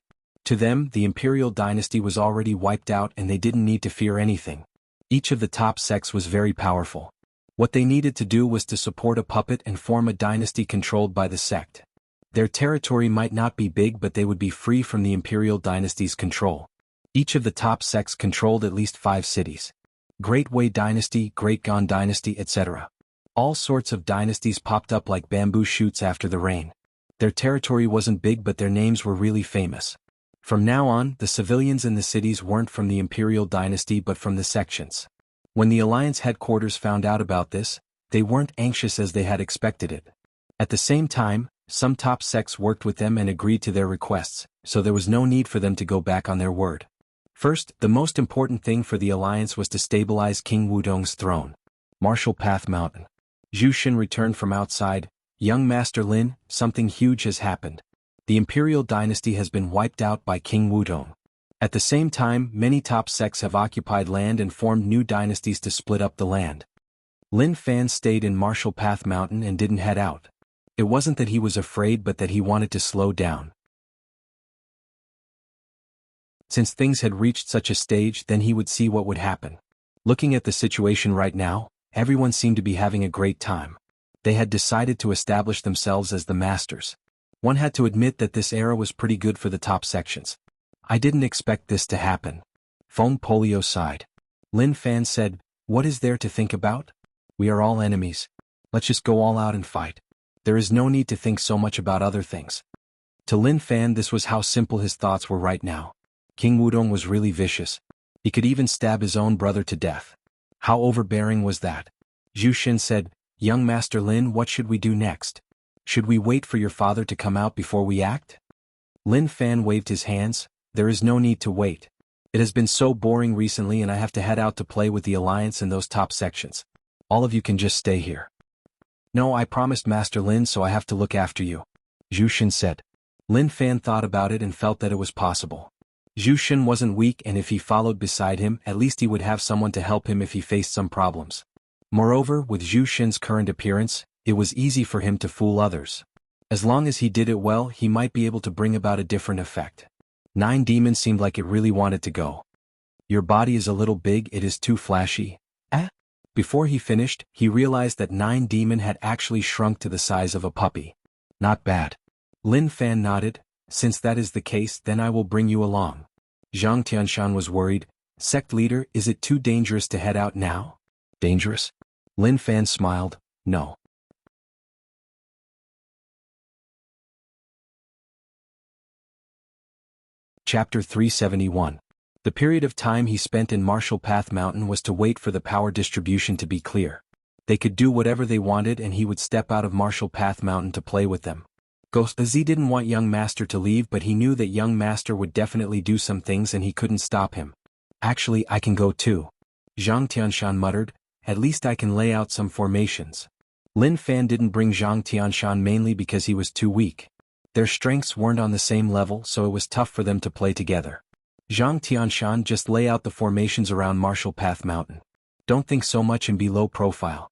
To them, the imperial dynasty was already wiped out and they didn't need to fear anything. Each of the top sects was very powerful. What they needed to do was to support a puppet and form a dynasty controlled by the sect. Their territory might not be big, but they would be free from the imperial dynasty's control. Each of the top sects controlled at least 5 cities. Great Wei Dynasty, Great Gan Dynasty, etc. All sorts of dynasties popped up like bamboo shoots after the rain. Their territory wasn't big, but their names were really famous. From now on, the civilians in the cities weren't from the imperial dynasty but from the sections. When the Alliance headquarters found out about this, they weren't anxious as they had expected it. At the same time, some top sects worked with them and agreed to their requests, so there was no need for them to go back on their word. First, the most important thing for the Alliance was to stabilize King Wudong's throne. Martial Path Mountain. Zhu Xin returned from outside. Young Master Lin, something huge has happened. The imperial dynasty has been wiped out by King Wudong. At the same time, many top sects have occupied land and formed new dynasties to split up the land. Lin Fan stayed in Martial Path Mountain and didn't head out. It wasn't that he was afraid but that he wanted to slow down. Since things had reached such a stage, then he would see what would happen. Looking at the situation right now, everyone seemed to be having a great time. They had decided to establish themselves as the masters. One had to admit that this era was pretty good for the top sections. I didn't expect this to happen. Feng Polio sighed. Lin Fan said, "What is there to think about? We are all enemies. Let's just go all out and fight. There is no need to think so much about other things." To Lin Fan, this was how simple his thoughts were right now. King Wudong was really vicious. He could even stab his own brother to death. How overbearing was that? Zhu Xin said, "Young Master Lin, what should we do next? Should we wait for your father to come out before we act?" Lin Fan waved his hands. "There is no need to wait. It has been so boring recently and I have to head out to play with the Alliance in those top sections. All of you can just stay here." "No, I promised Master Lin, so I have to look after you," Zhu Xin said. Lin Fan thought about it and felt that it was possible. Zhu Xin wasn't weak, and if he followed beside him, at least he would have someone to help him if he faced some problems. Moreover, with Zhu Xin's current appearance, it was easy for him to fool others. As long as he did it well, he might be able to bring about a different effect. 9 Demon seemed like it really wanted to go. "Your body is a little big, it is too flashy." Before he finished, he realized that 9 Demon had actually shrunk to the size of a puppy. "Not bad." Lin Fan nodded. "Since that is the case, then I will bring you along." Zhang Tianshan was worried. "Sect leader, is it too dangerous to head out now?" "Dangerous?" Lin Fan smiled. "No." Chapter 371. The period of time he spent in Martial Path Mountain was to wait for the power distribution to be clear. They could do whatever they wanted and he would step out of Martial Path Mountain to play with them. Ghost Z didn't want Young Master to leave, but he knew that Young Master would definitely do some things and he couldn't stop him. "Actually, I can go too," Zhang Tianshan muttered. "At least I can lay out some formations." Lin Fan didn't bring Zhang Tianshan mainly because he was too weak. Their strengths weren't on the same level, so it was tough for them to play together. Zhang Tianshan, just lay out the formations around Martial Path Mountain. Don't think so much and be low profile.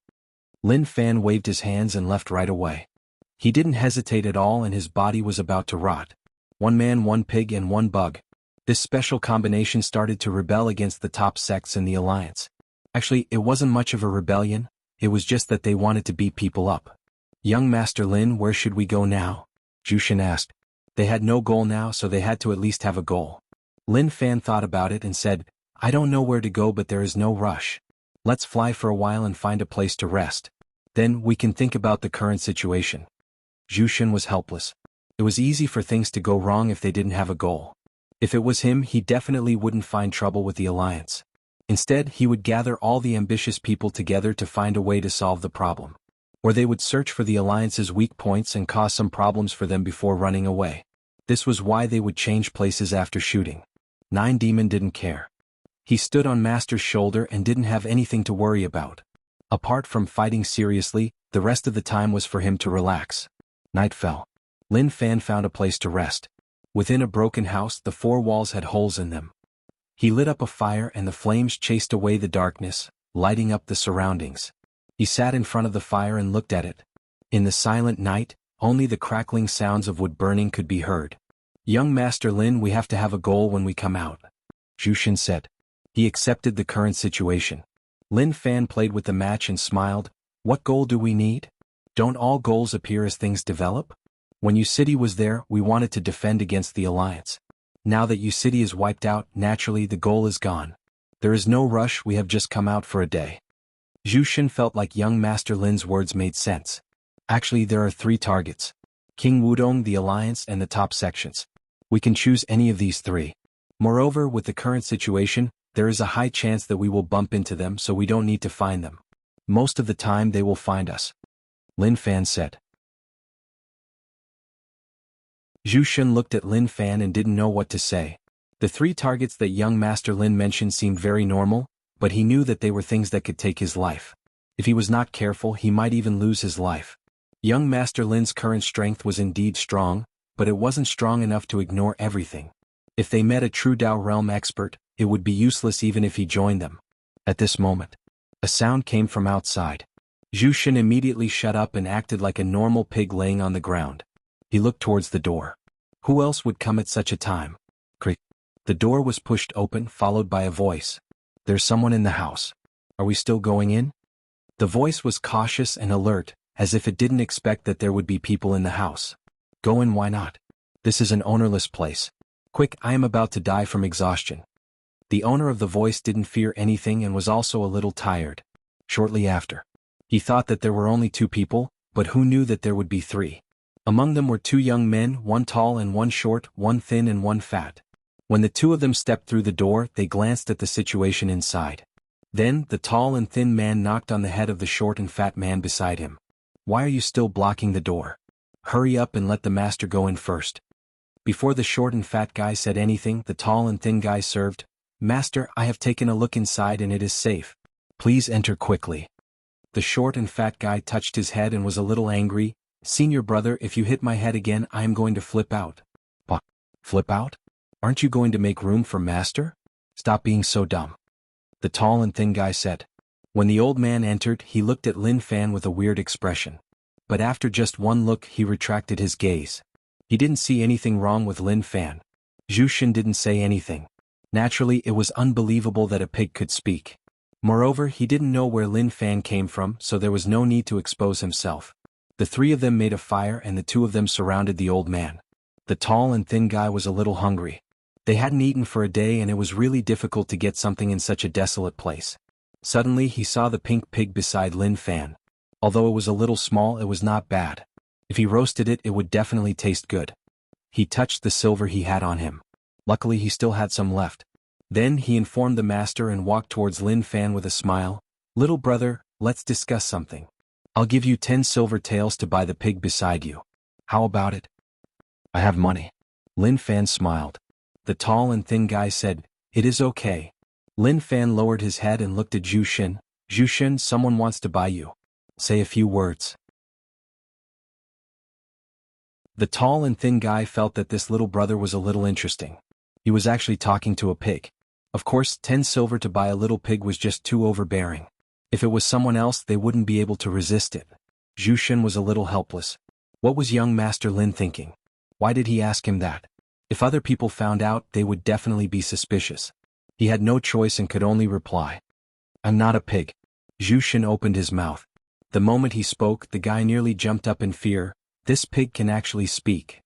Lin Fan waved his hands and left right away. He didn't hesitate at all and his body was about to rot. 1 man, 1 pig and 1 bug. This special combination started to rebel against the top sects in the Alliance. Actually, it wasn't much of a rebellion, it was just that they wanted to beat people up. "Young Master Lin, where should we go now?" Zhu Xin asked. They had no goal now, so they had to at least have a goal. Lin Fan thought about it and said, "I don't know where to go, but there is no rush. Let's fly for a while and find a place to rest. Then we can think about the current situation." Zhu Xin was helpless. It was easy for things to go wrong if they didn't have a goal. If it was him, he definitely wouldn't find trouble with the Alliance. Instead, he would gather all the ambitious people together to find a way to solve the problem. Or they would search for the Alliance's weak points and cause some problems for them before running away. This was why they would change places after shooting. 9 Demon didn't care. He stood on Master's shoulder and didn't have anything to worry about. Apart from fighting seriously, the rest of the time was for him to relax. Night fell. Lin Fan found a place to rest. Within a broken house, the 4 walls had holes in them. He lit up a fire and the flames chased away the darkness, lighting up the surroundings. He sat in front of the fire and looked at it. In the silent night, only the crackling sounds of wood burning could be heard. Young Master Lin, we have to have a goal when we come out, Zhu Shen said. He accepted the current situation. Lin Fan played with the match and smiled. What goal do we need? Don't all goals appear as things develop? When Yu City was there, we wanted to defend against the alliance. Now that Yu City is wiped out, naturally the goal is gone. There is no rush, we have just come out for a day. Zhu Shen felt like young Master Lin's words made sense. Actually, there are 3 targets. King Wudong, the alliance, and the top sections. We can choose any of these 3. Moreover, with the current situation, there is a high chance that we will bump into them, so we don't need to find them. Most of the time they will find us. Lin Fan said. Zhu Shen looked at Lin Fan and didn't know what to say. The 3 targets that young Master Lin mentioned seemed very normal, but he knew that they were things that could take his life. If he was not careful, he might even lose his life. Young Master Lin's current strength was indeed strong, but it wasn't strong enough to ignore everything. If they met a true Dao realm expert, it would be useless even if he joined them. At this moment, a sound came from outside. Zhu Shen immediately shut up and acted like a normal pig laying on the ground. He looked towards the door. Who else would come at such a time? Creak. The door was pushed open, followed by a voice. There's someone in the house. Are we still going in? The voice was cautious and alert, as if it didn't expect that there would be people in the house. Go in, why not? This is an ownerless place. Quick, I am about to die from exhaustion. The owner of the voice didn't fear anything and was also a little tired. Shortly after, he thought that there were only 2 people, but who knew that there would be 3? Among them were 2 young men, one tall and one short, one thin and one fat. When the 2 of them stepped through the door, they glanced at the situation inside. Then, the tall and thin man knocked on the head of the short and fat man beside him. Why are you still blocking the door? Hurry up and let the master go in first. Before the short and fat guy said anything, the tall and thin guy served. Master, I have taken a look inside and it is safe. Please enter quickly. The short and fat guy touched his head and was a little angry. Senior brother, if you hit my head again, I am going to flip out. What? Flip out? Aren't you going to make room for master? Stop being so dumb. The tall and thin guy said. When the old man entered, he looked at Lin Fan with a weird expression. But after just one look, he retracted his gaze. He didn't see anything wrong with Lin Fan. Zhu Shen didn't say anything. Naturally, it was unbelievable that a pig could speak. Moreover, he didn't know where Lin Fan came from, so there was no need to expose himself. The 3 of them made a fire and the 2 of them surrounded the old man. The tall and thin guy was a little hungry. They hadn't eaten for a day and it was really difficult to get something in such a desolate place. Suddenly he saw the pink pig beside Lin Fan. Although it was a little small, it was not bad. If he roasted it, it would definitely taste good. He touched the silver he had on him. Luckily he still had some left. Then he informed the master and walked towards Lin Fan with a smile. Little brother, let's discuss something. I'll give you 10 silver taels to buy the pig beside you. How about it? I have money. Lin Fan smiled. The tall and thin guy said, it is okay. Lin Fan lowered his head and looked at Zhu Shen. Zhu Shen, someone wants to buy you. Say a few words. The tall and thin guy felt that this little brother was a little interesting. He was actually talking to a pig. Of course, 10 silver to buy a little pig was just too overbearing. If it was someone else, they wouldn't be able to resist it. Zhu Shen was a little helpless. What was young Master Lin thinking? Why did he ask him that? If other people found out, they would definitely be suspicious. He had no choice and could only reply. I'm not a pig. Zhu Shen opened his mouth. The moment he spoke, the guy nearly jumped up in fear. This pig can actually speak.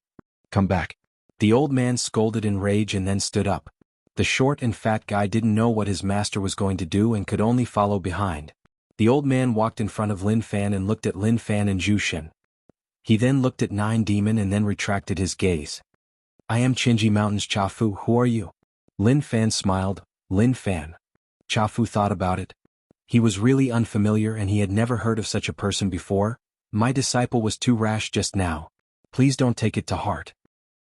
Come back. The old man scolded in rage and then stood up. The short and fat guy didn't know what his master was going to do and could only follow behind. The old man walked in front of Lin Fan and looked at Lin Fan and Zhu Shen. He then looked at Nine Demon and then retracted his gaze. I am Qinji Mountain's Chafu, who are you? Lin Fan smiled. Lin Fan. Chafu thought about it. He was really unfamiliar and he had never heard of such a person before. My disciple was too rash just now. Please don't take it to heart.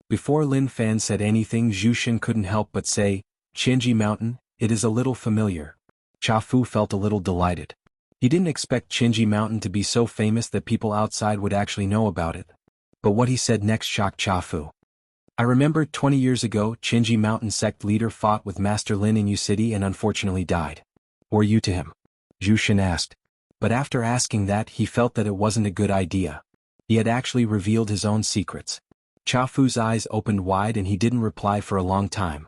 Before Lin Fan said anything, Zhu Shen couldn't help but say, Qinji Mountain, it is a little familiar. Chafu felt a little delighted. He didn't expect Qinji Mountain to be so famous that people outside would actually know about it. But what he said next shocked Chafu. I remember 20 years ago, Qinji Mountain sect leader fought with Master Lin in Yu City and unfortunately died. Were you to him? Zhu Shen asked. But after asking that, he felt that it wasn't a good idea. He had actually revealed his own secrets. Chafu's eyes opened wide and he didn't reply for a long time.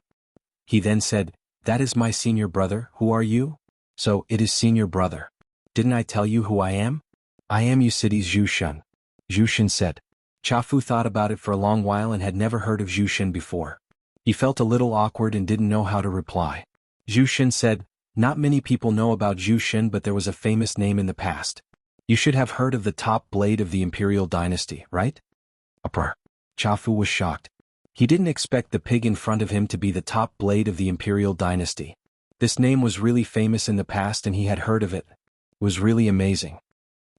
He then said, "That is my senior brother, who are you?" "So, it is senior brother. Didn't I tell you who I am?" "I am Yu City's Zhu Shun," Zhu Shun said. Chafu thought about it for a long while and had never heard of Zhu Shun before. He felt a little awkward and didn't know how to reply. Zhu Shun said, "Not many people know about Zhu Shun, but there was a famous name in the past. You should have heard of the top blade of the Imperial Dynasty, right?" Uproar. Chafu was shocked. He didn't expect the pig in front of him to be the top blade of the Imperial Dynasty. This name was really famous in the past and he had heard of it. It was really amazing.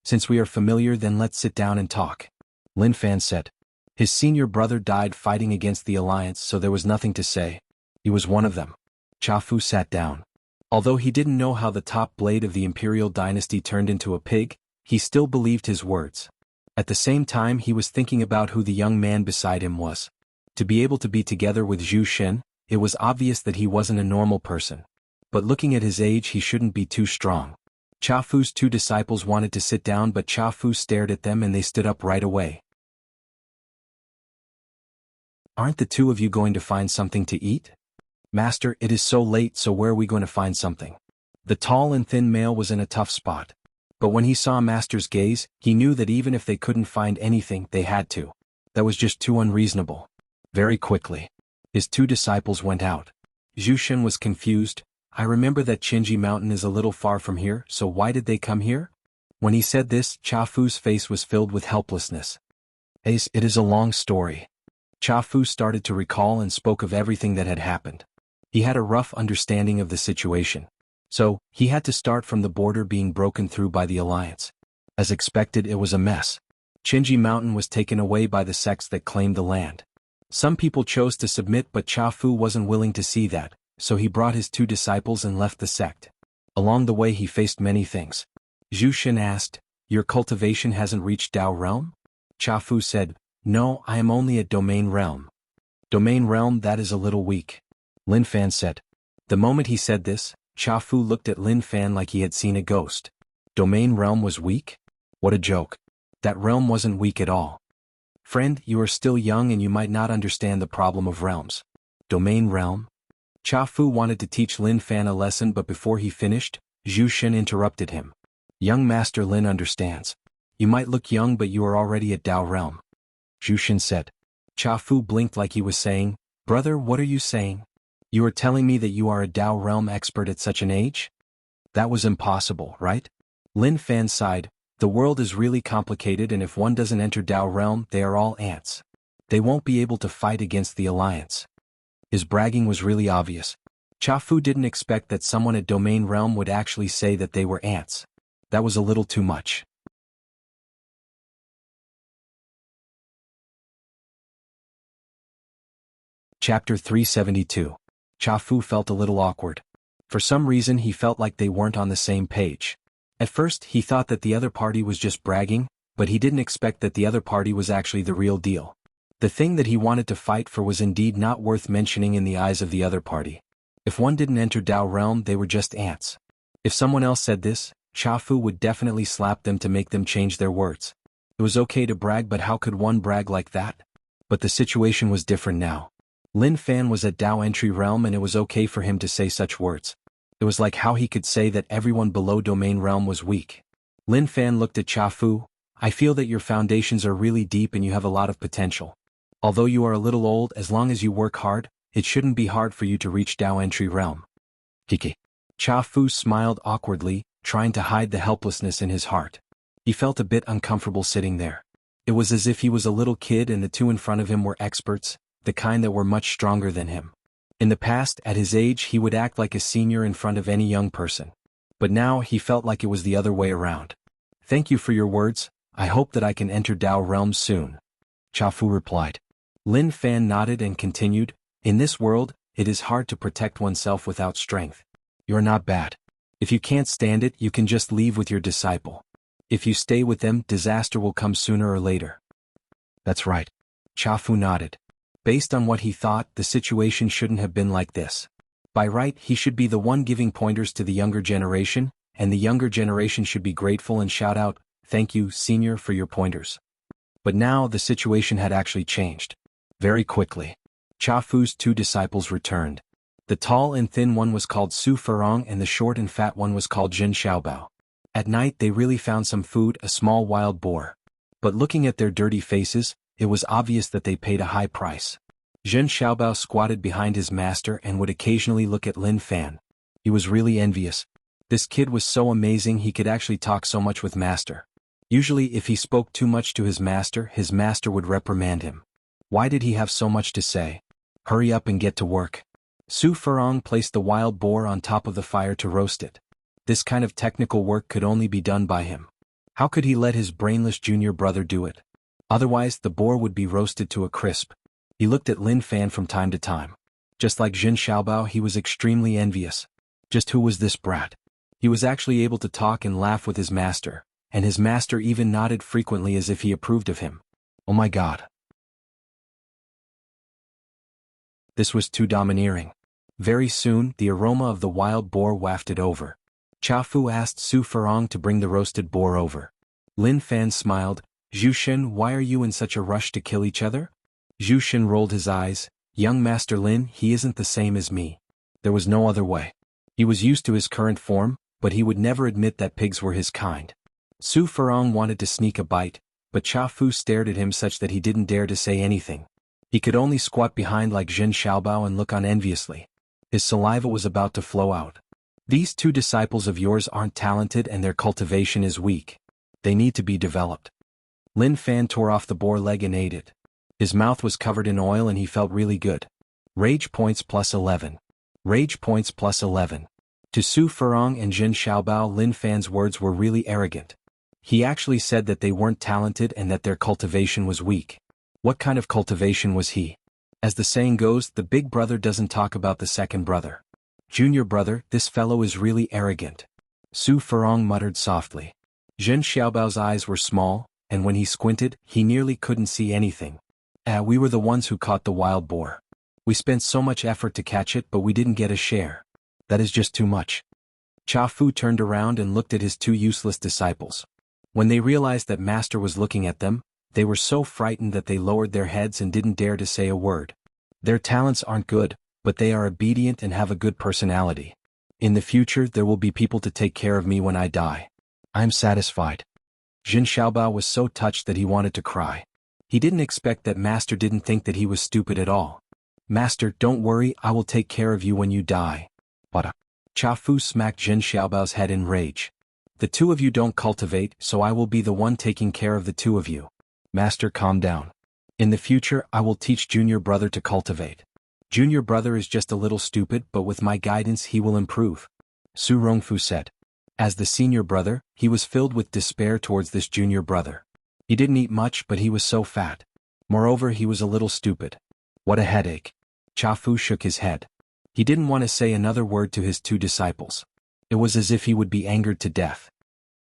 "Since we are familiar, then let's sit down and talk," Lin Fan said. His senior brother died fighting against the Alliance, so there was nothing to say. He was one of them. Chafu sat down. Although he didn't know how the top blade of the Imperial Dynasty turned into a pig, he still believed his words. At the same time, he was thinking about who the young man beside him was. To be able to be together with Zhu Shun, it was obvious that he wasn't a normal person. But looking at his age, he shouldn't be too strong. Chafu's two disciples wanted to sit down, but Chafu stared at them and they stood up right away. "Aren't the two of you going to find something to eat?" "Master, it is so late, so where are we going to find something?" The tall and thin male was in a tough spot. But when he saw Master's gaze, he knew that even if they couldn't find anything, they had to. That was just too unreasonable. Very quickly, his two disciples went out. Zhu Shun was confused. "I remember that Qinji Mountain is a little far from here, so why did they come here?" When he said this, Chafu's face was filled with helplessness. "It is a long story." Chafu started to recall and spoke of everything that had happened. He had a rough understanding of the situation. So, he had to start from the border being broken through by the Alliance. As expected, it was a mess. Qinji Mountain was taken away by the sects that claimed the land. Some people chose to submit, but Chafu wasn't willing to see that, so he brought his two disciples and left the sect. Along the way he faced many things. Zhu Shun asked, "Your cultivation hasn't reached Dao Realm?" Chafu said, "No, I am only at Domain Realm." "Domain Realm, that is a little weak," Lin Fan said. The moment he said this, Chafu looked at Lin Fan like he had seen a ghost. Domain Realm was weak? What a joke. That realm wasn't weak at all. "Friend, you are still young and you might not understand the problem of realms." "Domain Realm?" Chafu wanted to teach Lin Fan a lesson, but before he finished, Zhu Shun interrupted him. "Young Master Lin understands. You might look young, but you are already at Dao Realm," Zhu Shun said. Chafu blinked like he was saying, "Brother, what are you saying? You are telling me that you are a Dao Realm expert at such an age? That was impossible, right?" Lin Fan sighed. "The world is really complicated, and if one doesn't enter Dao Realm, they are all ants. They won't be able to fight against the Alliance." His bragging was really obvious. Chafu didn't expect that someone at Domain Realm would actually say that they were ants. That was a little too much. Chapter 372. Chafu felt a little awkward. For some reason he felt like they weren't on the same page. At first he thought that the other party was just bragging, but he didn't expect that the other party was actually the real deal. The thing that he wanted to fight for was indeed not worth mentioning in the eyes of the other party. If one didn't enter Dao Realm, they were just ants. If someone else said this, Chafu would definitely slap them to make them change their words. It was okay to brag, but how could one brag like that? But the situation was different now. Lin Fan was at Dao Entry Realm and it was okay for him to say such words. It was like how he could say that everyone below Domain Realm was weak. Lin Fan looked at Chafu. "I feel that your foundations are really deep and you have a lot of potential. Although you are a little old, as long as you work hard, it shouldn't be hard for you to reach Dao Entry Realm." Kiki. Chafu smiled awkwardly, trying to hide the helplessness in his heart. He felt a bit uncomfortable sitting there. It was as if he was a little kid and the two in front of him were experts, the kind that were much stronger than him. In the past, at his age, he would act like a senior in front of any young person. But now, he felt like it was the other way around. "Thank you for your words. I hope that I can enter Dao Realm soon," Chafu replied. Lin Fan nodded and continued, "In this world, it is hard to protect oneself without strength. You're not bad. If you can't stand it, you can just leave with your disciple. If you stay with them, disaster will come sooner or later." "That's right." Chafu nodded. Based on what he thought, the situation shouldn't have been like this. By right, he should be the one giving pointers to the younger generation, and the younger generation should be grateful and shout out, "Thank you, senior, for your pointers." But now the situation had actually changed. Very quickly, Cha Fu's two disciples returned. The tall and thin one was called Su Furong and the short and fat one was called Jin Xiaobao. At night they really found some food, a small wild boar. But looking at their dirty faces, it was obvious that they paid a high price. Jin Xiaobao squatted behind his master and would occasionally look at Lin Fan. He was really envious. This kid was so amazing, he could actually talk so much with master. Usually if he spoke too much to his master would reprimand him. Why did he have so much to say? Hurry up and get to work. Su Furong placed the wild boar on top of the fire to roast it. This kind of technical work could only be done by him. How could he let his brainless junior brother do it? Otherwise the boar would be roasted to a crisp. He looked at Lin Fan from time to time. Just like Jin Xiaobao, he was extremely envious. Just who was this brat? He was actually able to talk and laugh with his master, and his master even nodded frequently as if he approved of him. Oh my god. This was too domineering. Very soon, the aroma of the wild boar wafted over. Cha Fu asked Su Furong to bring the roasted boar over. Lin Fan smiled. Zhu Shen, why are you in such a rush to kill each other? Zhu Shen rolled his eyes. Young Master Lin, he isn't the same as me. There was no other way. He was used to his current form, but he would never admit that pigs were his kind. Su Furong wanted to sneak a bite, but Cha Fu stared at him such that he didn't dare to say anything. He could only squat behind like Jin Xiaobao and look on enviously. His saliva was about to flow out. These two disciples of yours aren't talented and their cultivation is weak. They need to be developed. Lin Fan tore off the boar leg and ate it. His mouth was covered in oil and he felt really good. Rage points plus 11. Rage points plus 11. To Su Furong and Jin Xiaobao, Lin Fan's words were really arrogant. He actually said that they weren't talented and that their cultivation was weak. What kind of cultivation was he? As the saying goes, the big brother doesn't talk about the second brother. Junior brother, this fellow is really arrogant. Su Furong muttered softly. Jin Xiaobao's eyes were small, and when he squinted, he nearly couldn't see anything. We were the ones who caught the wild boar. We spent so much effort to catch it but we didn't get a share. That is just too much. Cha Fu turned around and looked at his two useless disciples. When they realized that master was looking at them, they were so frightened that they lowered their heads and didn't dare to say a word. Their talents aren't good, but they are obedient and have a good personality. In the future there will be people to take care of me when I die. I am satisfied. Jin Xiaobao was so touched that he wanted to cry. He didn't expect that master didn't think that he was stupid at all. Master, don't worry, I will take care of you when you die. But Cha Fu smacked Jin Xiaobao's head in rage. The two of you don't cultivate, so I will be the one taking care of the two of you. Master, calm down. In the future I will teach junior brother to cultivate. Junior brother is just a little stupid, but with my guidance he will improve. Su Rongfu said. As the senior brother, he was filled with despair towards this junior brother. He didn't eat much but he was so fat. Moreover, he was a little stupid. What a headache. Cha Fu shook his head. He didn't want to say another word to his two disciples. It was as if he would be angered to death.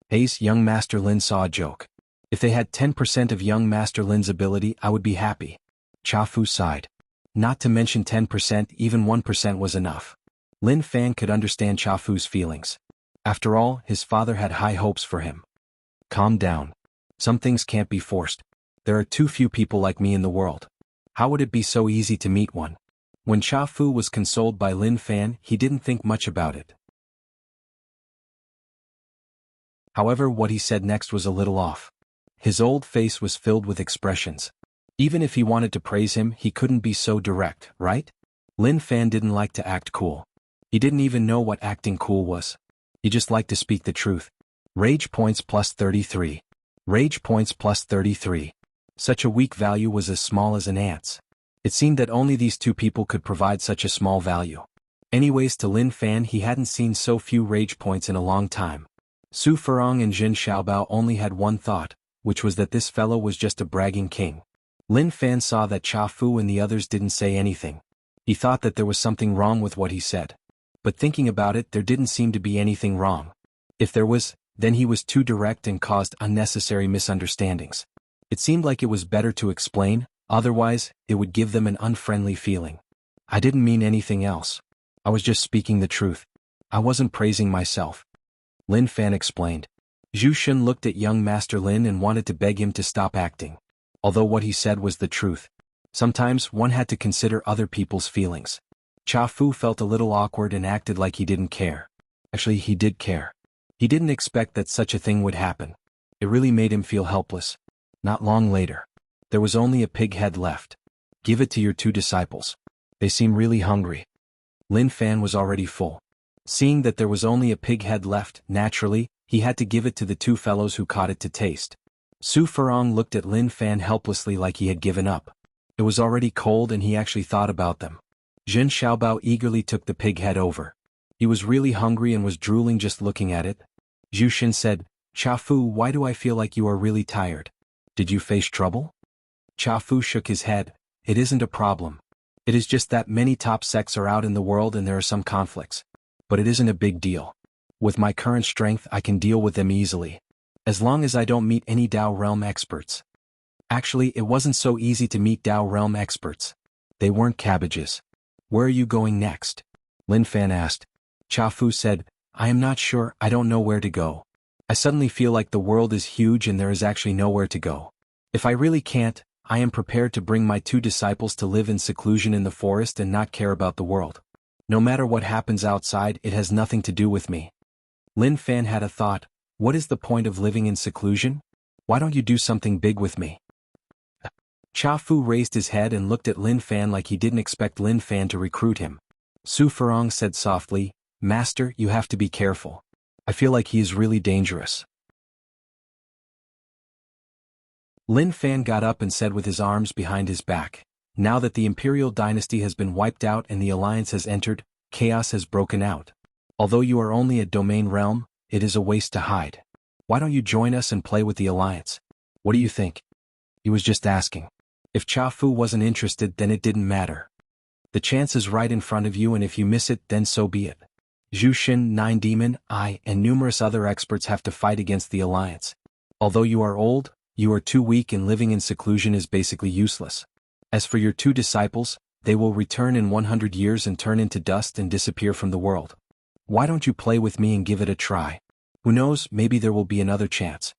Hayes, young Master Lin saw a joke. If they had 10% of young Master Lin's ability, I would be happy. Cha Fu sighed. Not to mention 10%, even 1% was enough. Lin Fan could understand Cha Fu's feelings. After all, his father had high hopes for him. Calm down. Some things can't be forced. There are too few people like me in the world. How would it be so easy to meet one? When Cha Fu was consoled by Lin Fan, he didn't think much about it. However, what he said next was a little off. His old face was filled with expressions. Even if he wanted to praise him, he couldn't be so direct, right? Lin Fan didn't like to act cool. He didn't even know what acting cool was. He just liked to speak the truth. Rage points plus 33. Rage points plus 33. Such a weak value was as small as an ant's. It seemed that only these two people could provide such a small value. Anyways, to Lin Fan, he hadn't seen so few rage points in a long time. Su Furong and Jin Xiaobao only had one thought, which was that this fellow was just a bragging king. Lin Fan saw that Cha Fu and the others didn't say anything. He thought that there was something wrong with what he said. But thinking about it, there didn't seem to be anything wrong. If there was, then he was too direct and caused unnecessary misunderstandings. It seemed like it was better to explain, otherwise, it would give them an unfriendly feeling. I didn't mean anything else. I was just speaking the truth. I wasn't praising myself. Lin Fan explained. Zhu Shen looked at young Master Lin and wanted to beg him to stop acting. Although what he said was the truth. Sometimes one had to consider other people's feelings. Cha Fu felt a little awkward and acted like he didn't care. Actually, he did care. He didn't expect that such a thing would happen. It really made him feel helpless. Not long later. There was only a pig head left. Give it to your 2 disciples. They seem really hungry. Lin Fan was already full. Seeing that there was only a pig head left, naturally, he had to give it to the 2 fellows who caught it to taste. Su Furong looked at Lin Fan helplessly like he had given up. It was already cold and he actually thought about them. Jin Xiaobao eagerly took the pig head over. He was really hungry and was drooling just looking at it. Zhu Xin said, Cha Fu, why do I feel like you are really tired? Did you face trouble? Cha Fu shook his head. It isn't a problem. It is just that many top sects are out in the world and there are some conflicts. But it isn't a big deal. With my current strength I can deal with them easily. As long as I don't meet any Dao Realm experts. Actually, it wasn't so easy to meet Dao Realm experts. They weren't cabbages. Where are you going next? Lin Fan asked. Cha Fu said, I am not sure, I don't know where to go. I suddenly feel like the world is huge and there is actually nowhere to go. If I really can't, I am prepared to bring my 2 disciples to live in seclusion in the forest and not care about the world. No matter what happens outside, it has nothing to do with me. Lin Fan had a thought, what is the point of living in seclusion? Why don't you do something big with me? Cha Fu raised his head and looked at Lin Fan like he didn't expect Lin Fan to recruit him. Su Furong said softly, Master, you have to be careful. I feel like he is really dangerous. Lin Fan got up and said with his arms behind his back, now that the imperial dynasty has been wiped out and the alliance has entered, chaos has broken out. Although you are only a domain realm, it is a waste to hide. Why don't you join us and play with the alliance? What do you think? He was just asking. If Cha Fu wasn't interested, then it didn't matter. The chance is right in front of you and if you miss it, then so be it. Zhu Xin, 9 Demon, I, and numerous other experts have to fight against the alliance. Although you are old, you are too weak and living in seclusion is basically useless. As for your 2 disciples, they will return in 100 years and turn into dust and disappear from the world. Why don't you play with me and give it a try? Who knows, maybe there will be another chance.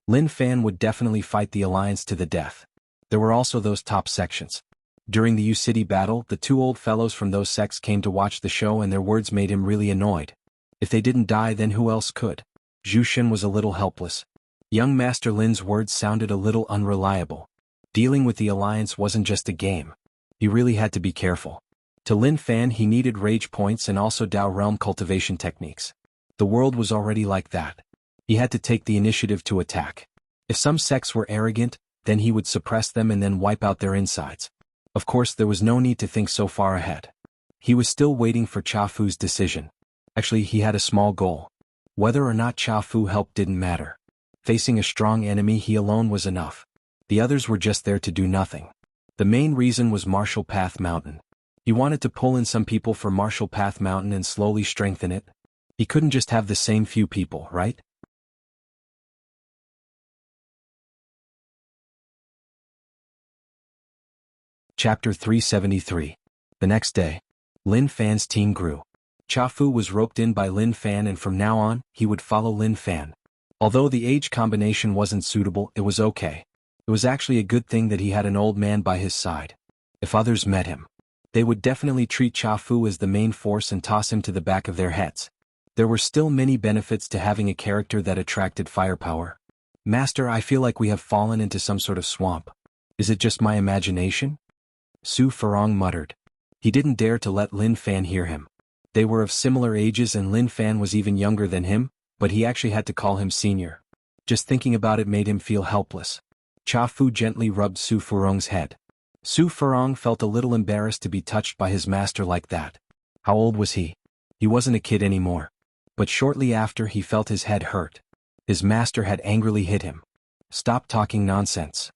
Lin Fan would definitely fight the alliance to the death. There were also those top sections. During the U-City battle, the 2 old fellows from those sects came to watch the show and their words made him really annoyed. If they didn't die, then who else could? Zhu Xin was a little helpless. Young Master Lin's words sounded a little unreliable. Dealing with the alliance wasn't just a game. He really had to be careful. To Lin Fan he needed rage points and also Dao Realm cultivation techniques. The world was already like that. He had to take the initiative to attack. If some sects were arrogant, then he would suppress them and then wipe out their insides. Of course, there was no need to think so far ahead. He was still waiting for Cha Fu's decision. Actually, he had a small goal. Whether or not Cha Fu helped didn't matter. Facing a strong enemy, he alone was enough. The others were just there to do nothing. The main reason was Martial Path Mountain. He wanted to pull in some people for Martial Path Mountain and slowly strengthen it. He couldn't just have the same few people, right? Chapter 373. The next day. Lin Fan's team grew. Cha Fu was roped in by Lin Fan and from now on, he would follow Lin Fan. Although the age combination wasn't suitable, it was okay. It was actually a good thing that he had an old man by his side. If others met him, they would definitely treat Cha Fu as the main force and toss him to the back of their heads. There were still many benefits to having a character that attracted firepower. Master, I feel like we have fallen into some sort of swamp. Is it just my imagination? Su Furong muttered. He didn't dare to let Lin Fan hear him. They were of similar ages and Lin Fan was even younger than him, but he actually had to call him senior. Just thinking about it made him feel helpless. Cha Fu gently rubbed Su Furong's head. Su Furong felt a little embarrassed to be touched by his master like that. How old was he? He wasn't a kid anymore. But shortly after he felt his head hurt. His master had angrily hit him. Stop talking nonsense.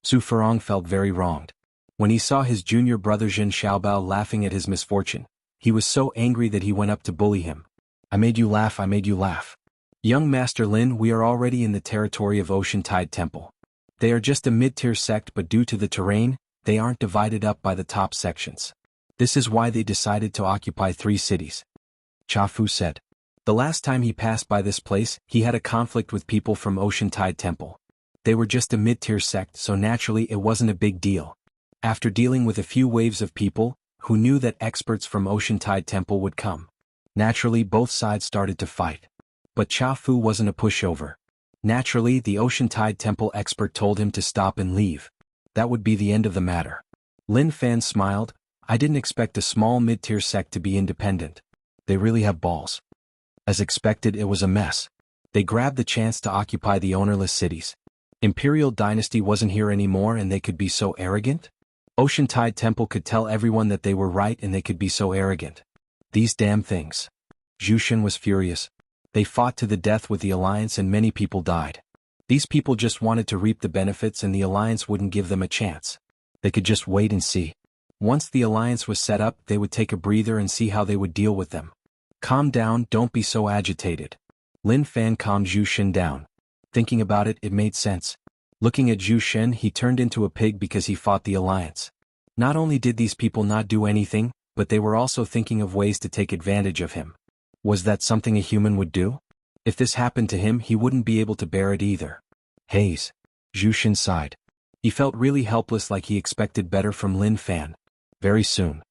Su Furong felt very wronged. When he saw his junior brother Jin Xiaobao laughing at his misfortune, he was so angry that he went up to bully him. I made you laugh, I made you laugh. Young Master Lin, we are already in the territory of Ocean Tide Temple. They are just a mid-tier sect but due to the terrain, they aren't divided up by the top sections. This is why they decided to occupy 3 cities. Cha Fu said. The last time he passed by this place, he had a conflict with people from Ocean Tide Temple. They were just a mid-tier sect so naturally it wasn't a big deal. After dealing with a few waves of people, who knew that experts from Ocean Tide Temple would come, naturally both sides started to fight. But Cha Fu wasn't a pushover. Naturally, the Ocean Tide Temple expert told him to stop and leave. That would be the end of the matter. Lin Fan smiled. I didn't expect a small mid-tier sect to be independent. They really have balls. As expected, it was a mess. They grabbed the chance to occupy the ownerless cities. Imperial Dynasty wasn't here anymore and they could be so arrogant? Ocean Tide Temple could tell everyone that they were right and they could be so arrogant. These damn things. Zhu Shen was furious. They fought to the death with the Alliance and many people died. These people just wanted to reap the benefits and the Alliance wouldn't give them a chance. They could just wait and see. Once the Alliance was set up, they would take a breather and see how they would deal with them. Calm down, don't be so agitated. Lin Fan calmed Zhu Shen down. Thinking about it, it made sense. Looking at Zhu Shen, he turned into a pig because he fought the Alliance. Not only did these people not do anything, but they were also thinking of ways to take advantage of him. Was that something a human would do? If this happened to him, he wouldn't be able to bear it either. Haze. Zhu Shen sighed. He felt really helpless, like he expected better from Lin Fan. Very soon.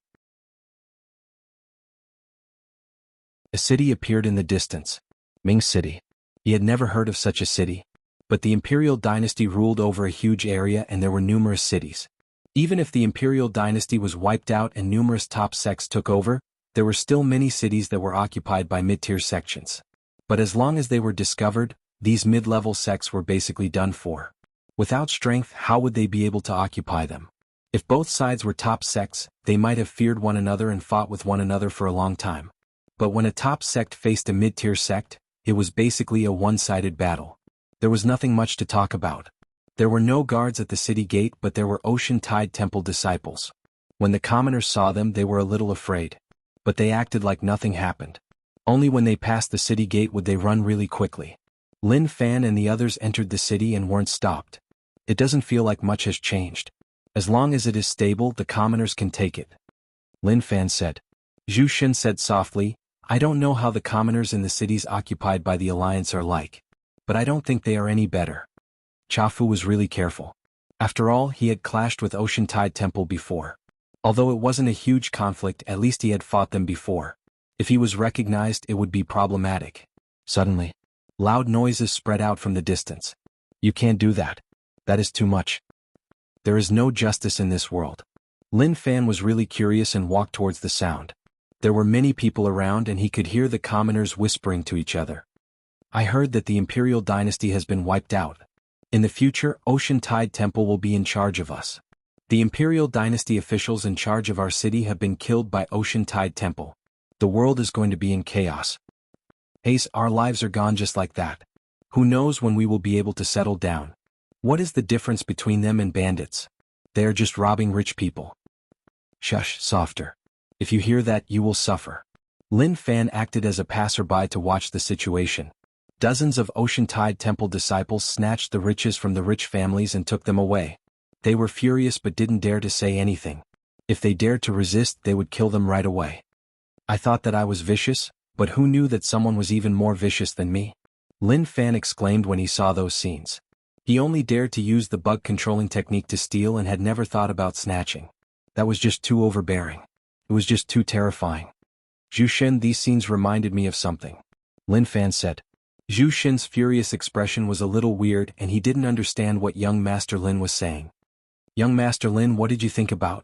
A city appeared in the distance. Ming City. He had never heard of such a city. But the Imperial Dynasty ruled over a huge area and there were numerous cities. Even if the Imperial Dynasty was wiped out and numerous top sects took over, there were still many cities that were occupied by mid-tier sections. But as long as they were discovered, these mid-level sects were basically done for. Without strength, how would they be able to occupy them? If both sides were top sects, they might have feared one another and fought with one another for a long time. But when a top sect faced a mid-tier sect, it was basically a one-sided battle. There was nothing much to talk about. There were no guards at the city gate, but there were Ocean Tide Temple disciples. When the commoners saw them, they were a little afraid. But they acted like nothing happened. Only when they passed the city gate would they run really quickly. Lin Fan and the others entered the city and weren't stopped. It doesn't feel like much has changed. As long as it is stable, the commoners can take it. Lin Fan said. Zhu Shen said softly, I don't know how the commoners in the cities occupied by the Alliance are like. But I don't think they are any better. Cha Fu was really careful. After all, he had clashed with Ocean Tide Temple before. Although it wasn't a huge conflict, at least he had fought them before. If he was recognized, it would be problematic. Suddenly, loud noises spread out from the distance. You can't do that. That is too much. There is no justice in this world. Lin Fan was really curious and walked towards the sound. There were many people around and he could hear the commoners whispering to each other. I heard that the Imperial Dynasty has been wiped out. In the future, Ocean Tide Temple will be in charge of us. The Imperial Dynasty officials in charge of our city have been killed by Ocean Tide Temple. The world is going to be in chaos. Ace, our lives are gone just like that. Who knows when we will be able to settle down? What is the difference between them and bandits? They are just robbing rich people. Shush, softer. If you hear that, you will suffer. Lin Fan acted as a passerby to watch the situation. Dozens of Ocean Tide Temple disciples snatched the riches from the rich families and took them away. They were furious but didn't dare to say anything. If they dared to resist, they would kill them right away. I thought that I was vicious, but who knew that someone was even more vicious than me? Lin Fan exclaimed when he saw those scenes. He only dared to use the bug controlling technique to steal and had never thought about snatching. That was just too overbearing. It was just too terrifying. Zhu Shen, these scenes reminded me of something. Lin Fan said. Zhu Shen's furious expression was a little weird and he didn't understand what young Master Lin was saying. Young Master Lin, what did you think about?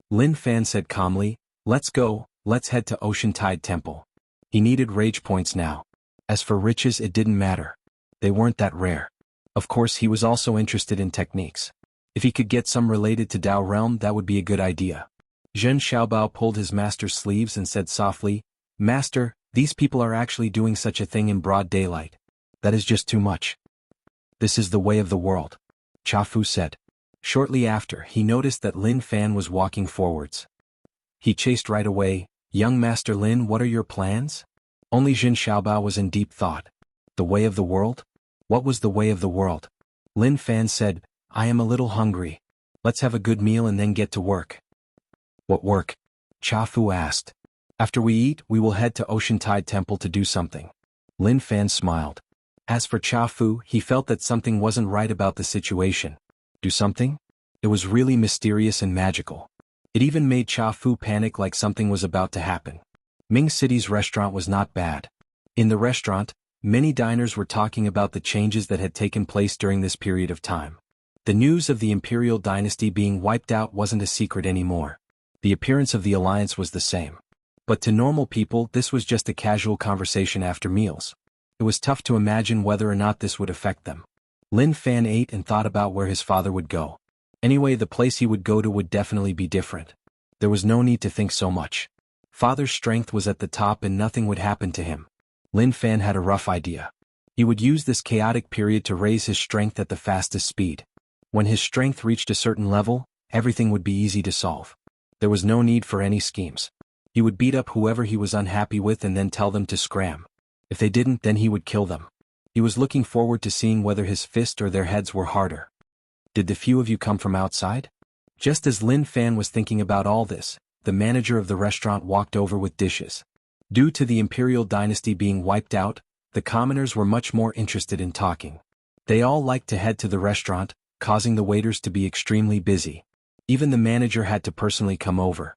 Lin Fan said calmly, let's go, let's head to Ocean Tide Temple. He needed rage points now. As for riches, it didn't matter. They weren't that rare. Of course, he was also interested in techniques. If he could get some related to Dao Realm, that would be a good idea. Zhen Xiaobao pulled his master's sleeves and said softly, Master, these people are actually doing such a thing in broad daylight. That is just too much. This is the way of the world. Cha Fu said. Shortly after, he noticed that Lin Fan was walking forwards. He chased right away. Young Master Lin, what are your plans? Only Zhen Xiaobao was in deep thought. The way of the world? What was the way of the world? Lin Fan said, I am a little hungry. Let's have a good meal and then get to work. What work? Cha Fu asked. After we eat, we will head to Ocean Tide Temple to do something. Lin Fan smiled. As for Cha Fu, he felt that something wasn't right about the situation. Do something? It was really mysterious and magical. It even made Cha Fu panic like something was about to happen. Ming City's restaurant was not bad. In the restaurant, many diners were talking about the changes that had taken place during this period of time. The news of the imperial dynasty being wiped out wasn't a secret anymore. The appearance of the alliance was the same. But to normal people, this was just a casual conversation after meals. It was tough to imagine whether or not this would affect them. Lin Fan ate and thought about where his father would go. Anyway, the place he would go to would definitely be different. There was no need to think so much. Father's strength was at the top and nothing would happen to him. Lin Fan had a rough idea. He would use this chaotic period to raise his strength at the fastest speed. When his strength reached a certain level, everything would be easy to solve. There was no need for any schemes. He would beat up whoever he was unhappy with and then tell them to scram. If they didn't, then he would kill them. He was looking forward to seeing whether his fist or their heads were harder. Did the few of you come from outside? Just as Lin Fan was thinking about all this, the manager of the restaurant walked over with dishes. Due to the imperial dynasty being wiped out, the commoners were much more interested in talking. They all liked to head to the restaurant, causing the waiters to be extremely busy. Even the manager had to personally come over.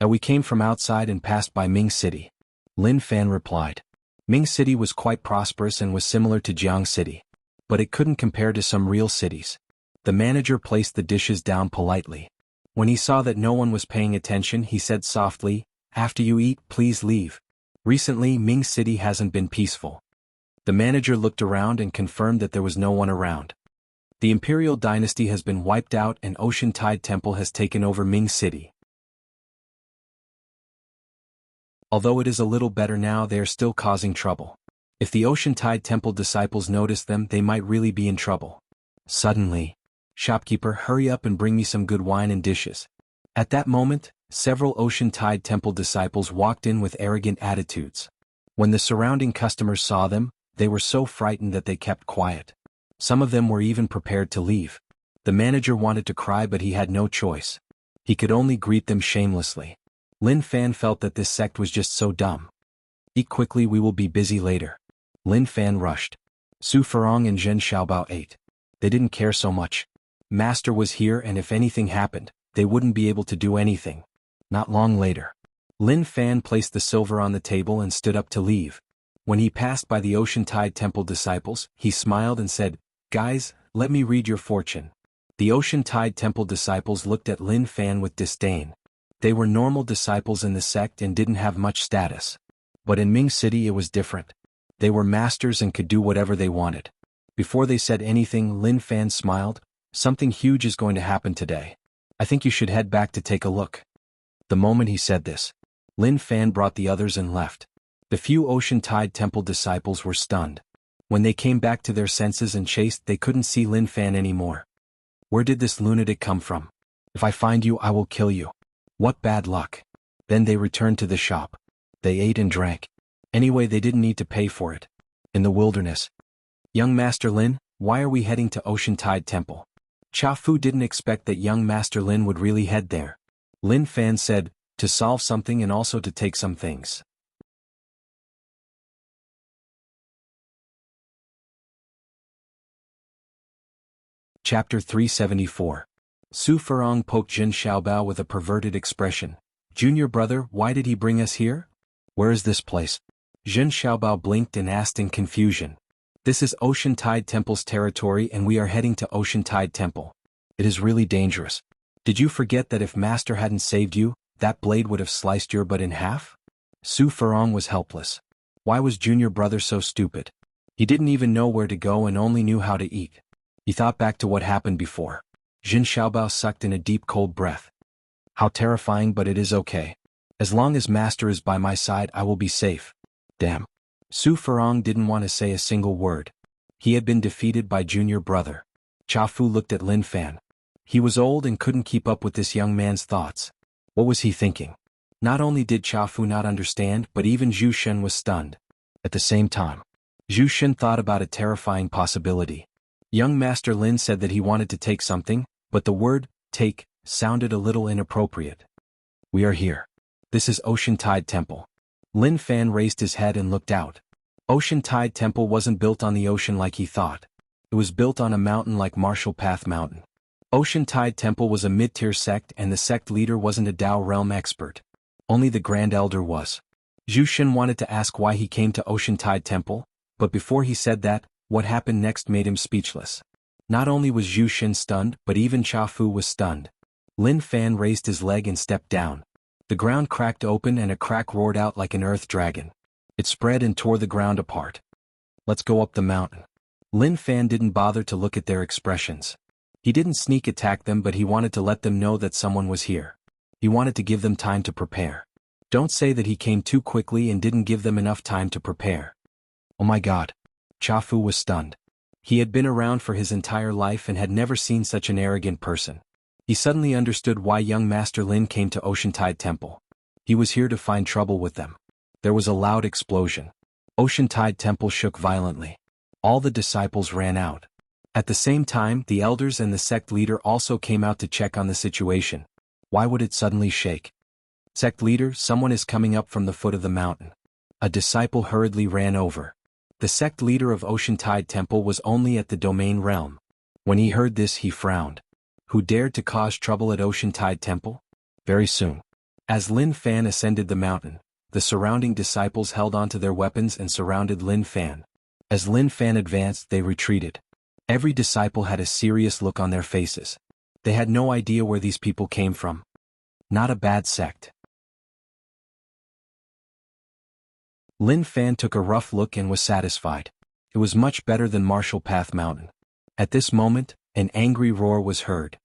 We came from outside and passed by Ming City. Lin Fan replied. Ming City was quite prosperous and was similar to Jianghu City. But it couldn't compare to some real cities. The manager placed the dishes down politely. When he saw that no one was paying attention, he said softly, "After you eat, please leave. Recently, Ming City hasn't been peaceful." The manager looked around and confirmed that there was no one around. The imperial dynasty has been wiped out and Ocean Tide Temple has taken over Ming City. Although it is a little better now, they are still causing trouble. If the Ocean Tide Temple disciples notice them, they might really be in trouble. Suddenly, "Shopkeeper, hurry up and bring me some good wine and dishes." At that moment, several Ocean Tide Temple disciples walked in with arrogant attitudes. When the surrounding customers saw them, they were so frightened that they kept quiet. Some of them were even prepared to leave. The manager wanted to cry, but he had no choice. He could only greet them shamelessly. Lin Fan felt that this sect was just so dumb. "Eat quickly, we will be busy later." Lin Fan rushed. Su Ferong and Zhen Xiaobao ate. They didn't care so much. Master was here, and if anything happened, they wouldn't be able to do anything. Not long later, Lin Fan placed the silver on the table and stood up to leave. When he passed by the Ocean Tide Temple disciples, he smiled and said, "Guys, let me read your fortune." The Ocean Tide Temple disciples looked at Lin Fan with disdain. They were normal disciples in the sect and didn't have much status. But in Ming City it was different. They were masters and could do whatever they wanted. Before they said anything, Lin Fan smiled. "Something huge is going to happen today. I think you should head back to take a look." The moment he said this, Lin Fan brought the others and left. The few Ocean Tide Temple disciples were stunned. When they came back to their senses and chased, they couldn't see Lin Fan anymore. Where did this lunatic come from? If I find you, I will kill you. What bad luck. Then they returned to the shop. They ate and drank. Anyway, they didn't need to pay for it. In the wilderness. "Young Master Lin, why are we heading to Ocean Tide Temple?" Cha Fu didn't expect that young Master Lin would really head there. Lin Fan said, "To solve something and also to take some things." Chapter 374. Su Ferong poked Zhen Xiaobao with a perverted expression. "Junior brother, why did he bring us here? Where is this place?" Zhen Xiaobao blinked and asked in confusion. "This is Ocean Tide Temple's territory and we are heading to Ocean Tide Temple. It is really dangerous. Did you forget that if Master hadn't saved you, that blade would have sliced your butt in half?" Su Ferong was helpless. Why was junior brother so stupid? He didn't even know where to go and only knew how to eat. He thought back to what happened before. Zhen Xiaobao sucked in a deep cold breath. "How terrifying, but it is okay. As long as Master is by my side, I will be safe." Damn. Su Ferong didn't want to say a single word. He had been defeated by junior brother. Cha Fu looked at Lin Fan. He was old and couldn't keep up with this young man's thoughts. What was he thinking? Not only did Cha Fu not understand, but even Zhu Shen was stunned. At the same time, Zhu Shen thought about a terrifying possibility. Young Master Lin said that he wanted to take something, but the word, take, sounded a little inappropriate. "We are here. This is Ocean Tide Temple." Lin Fan raised his head and looked out. Ocean Tide Temple wasn't built on the ocean like he thought. It was built on a mountain like Marshall Path Mountain. Ocean Tide Temple was a mid-tier sect and the sect leader wasn't a Dao realm expert. Only the Grand Elder was. Zhu Xun wanted to ask why he came to Ocean Tide Temple, but before he said that, what happened next made him speechless. Not only was Zhu Xun stunned, but even Cha Fu was stunned. Lin Fan raised his leg and stepped down. The ground cracked open and a crack roared out like an earth dragon. It spread and tore the ground apart. Let's go up the mountain. Lin Fan didn't bother to look at their expressions. He didn't sneak attack them, but he wanted to let them know that someone was here. He wanted to give them time to prepare. Don't say that he came too quickly and didn't give them enough time to prepare. Oh my god. Cha Fu was stunned. He had been around for his entire life and had never seen such an arrogant person. He suddenly understood why young Master Lin came to Ocean Tide Temple. He was here to find trouble with them. There was a loud explosion. Ocean Tide Temple shook violently. All the disciples ran out. At the same time, the elders and the sect leader also came out to check on the situation. Why would it suddenly shake? Sect leader, someone is coming up from the foot of the mountain. A disciple hurriedly ran over. The sect leader of Ocean Tide Temple was only at the domain realm. When he heard this, he frowned. Who dared to cause trouble at Ocean Tide Temple? Very soon. As Lin Fan ascended the mountain, the surrounding disciples held onto their weapons and surrounded Lin Fan. As Lin Fan advanced, they retreated. Every disciple had a serious look on their faces. They had no idea where these people came from. Not a bad sect. Lin Fan took a rough look and was satisfied. It was much better than Martial Path Mountain. At this moment, an angry roar was heard.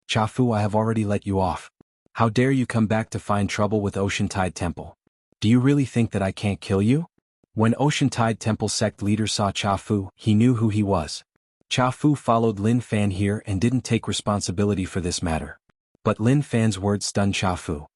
Cha Fu, I have already let you off. How dare you come back to find trouble with Ocean Tide Temple? Do you really think that I can't kill you? When Ocean Tide Temple sect leader saw Cha Fu, he knew who he was. Cha Fu followed Lin Fan here and didn't take responsibility for this matter. But Lin Fan's words stunned Cha Fu.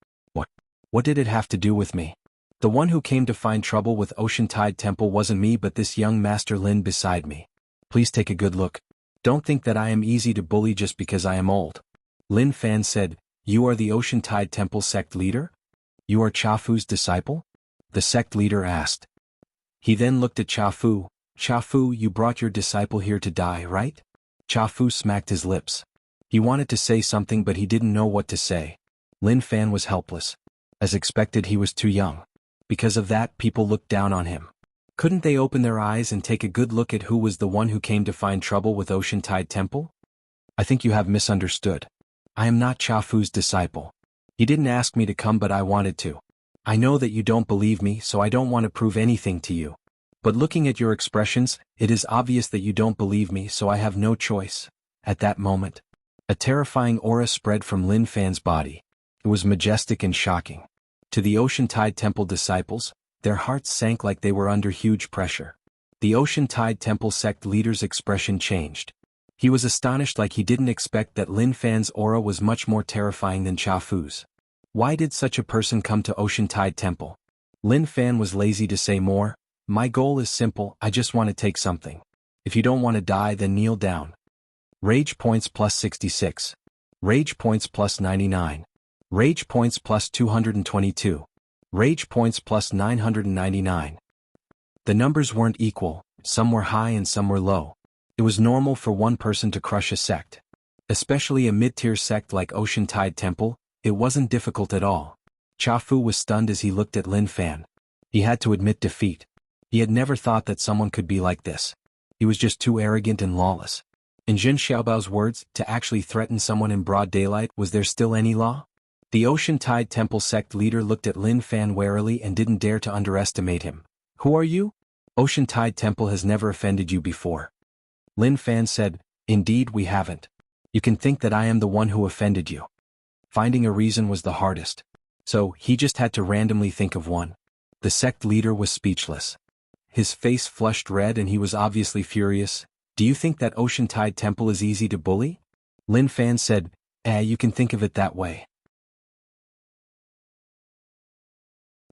What did it have to do with me? The one who came to find trouble with Ocean Tide Temple wasn't me but this young Master Lin beside me. Please take a good look. Don't think that I am easy to bully just because I am old. Lin Fan said, You are the Ocean Tide Temple sect leader? You are Cha Fu's disciple? The sect leader asked. He then looked at Cha Fu. Cha Fu, you brought your disciple here to die, right? Cha Fu smacked his lips. He wanted to say something but he didn't know what to say. Lin Fan was helpless. As expected, he was too young. Because of that, people looked down on him. Couldn't they open their eyes and take a good look at who was the one who came to find trouble with Ocean Tide Temple? I think you have misunderstood. I am not Cha Fu's disciple. He didn't ask me to come but I wanted to. I know that you don't believe me, so I don't want to prove anything to you. But looking at your expressions, it is obvious that you don't believe me, so I have no choice. At that moment, a terrifying aura spread from Lin Fan's body. It was majestic and shocking. To the Ocean Tide Temple disciples, their hearts sank like they were under huge pressure. The Ocean Tide Temple sect leader's expression changed. He was astonished like he didn't expect that Lin Fan's aura was much more terrifying than Cha Fu's. Why did such a person come to Ocean Tide Temple? Lin Fan was lazy to say more. My goal is simple, I just want to take something. If you don't want to die, then kneel down. Rage points plus 66. Rage points plus 99. Rage points plus 222. Rage points plus 999. The numbers weren't equal, some were high and some were low. It was normal for one person to crush a sect. Especially a mid-tier sect like Ocean Tide Temple, it wasn't difficult at all. Cha Fu was stunned as he looked at Lin Fan. He had to admit defeat. He had never thought that someone could be like this. He was just too arrogant and lawless. In Jin Xiaobao's words, to actually threaten someone in broad daylight, was there still any law? The Ocean Tide Temple sect leader looked at Lin Fan warily and didn't dare to underestimate him. Who are you? Ocean Tide Temple has never offended you before. Lin Fan said, Indeed we haven't. You can think that I am the one who offended you. Finding a reason was the hardest. So, he just had to randomly think of one. The sect leader was speechless. His face flushed red and he was obviously furious. Do you think that Ocean Tide Temple is easy to bully? Lin Fan said, you can think of it that way.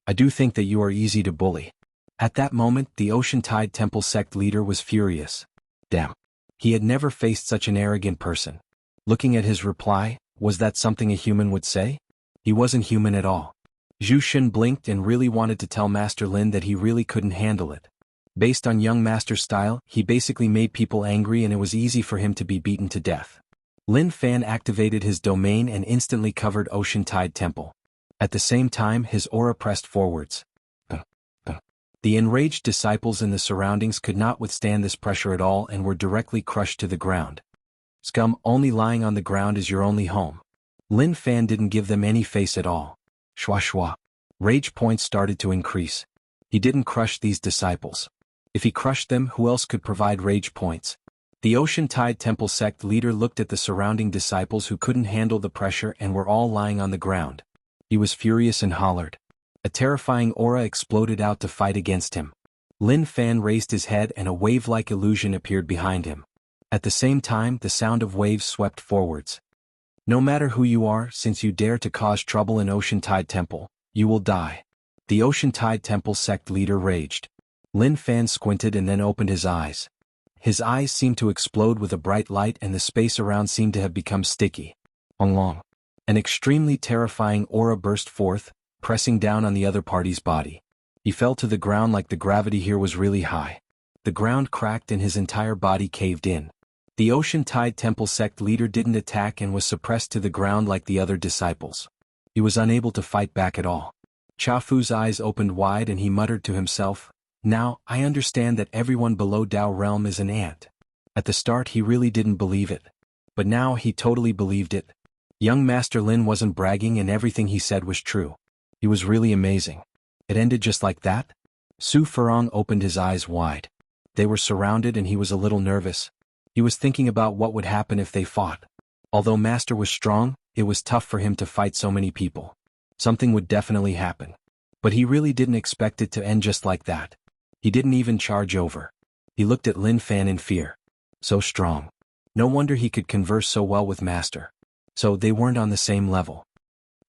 I do think that you are easy to bully. At that moment, the Ocean Tide Temple sect leader was furious. Damn. He had never faced such an arrogant person. Looking at his reply, was that something a human would say? He wasn't human at all. Zhu Xun blinked and really wanted to tell Master Lin that he really couldn't handle it. Based on young Master's style, he basically made people angry and it was easy for him to be beaten to death. Lin Fan activated his domain and instantly covered Ocean Tide Temple. At the same time, his aura pressed forwards. The enraged disciples in the surroundings could not withstand this pressure at all and were directly crushed to the ground. Scum, only lying on the ground is your only home. Lin Fan didn't give them any face at all. Shwa shwa. Rage points started to increase. He didn't crush these disciples. If he crushed them, who else could provide rage points? The Ocean Tide Temple sect leader looked at the surrounding disciples who couldn't handle the pressure and were all lying on the ground. He was furious and hollered. A terrifying aura exploded out to fight against him. Lin Fan raised his head and a wave-like illusion appeared behind him. At the same time, the sound of waves swept forwards. No matter who you are, since you dare to cause trouble in Ocean Tide Temple, you will die. The Ocean Tide Temple sect leader raged. Lin Fan squinted and then opened his eyes. His eyes seemed to explode with a bright light and the space around seemed to have become sticky. Long. An extremely terrifying aura burst forth, pressing down on the other party's body. He fell to the ground like the gravity here was really high. The ground cracked and his entire body caved in. The Ocean Tide Temple sect leader didn't attack and was suppressed to the ground like the other disciples. He was unable to fight back at all. Chafu's eyes opened wide and he muttered to himself, "Now, I understand that everyone below Tao Realm is an ant." At the start he really didn't believe it. But now he totally believed it. Young Master Lin wasn't bragging and everything he said was true. He was really amazing. It ended just like that? Su Furong opened his eyes wide. They were surrounded and he was a little nervous. He was thinking about what would happen if they fought. Although Master was strong, it was tough for him to fight so many people. Something would definitely happen. But he really didn't expect it to end just like that. He didn't even charge over. He looked at Lin Fan in fear. So strong. No wonder he could converse so well with Master. So they weren't on the same level.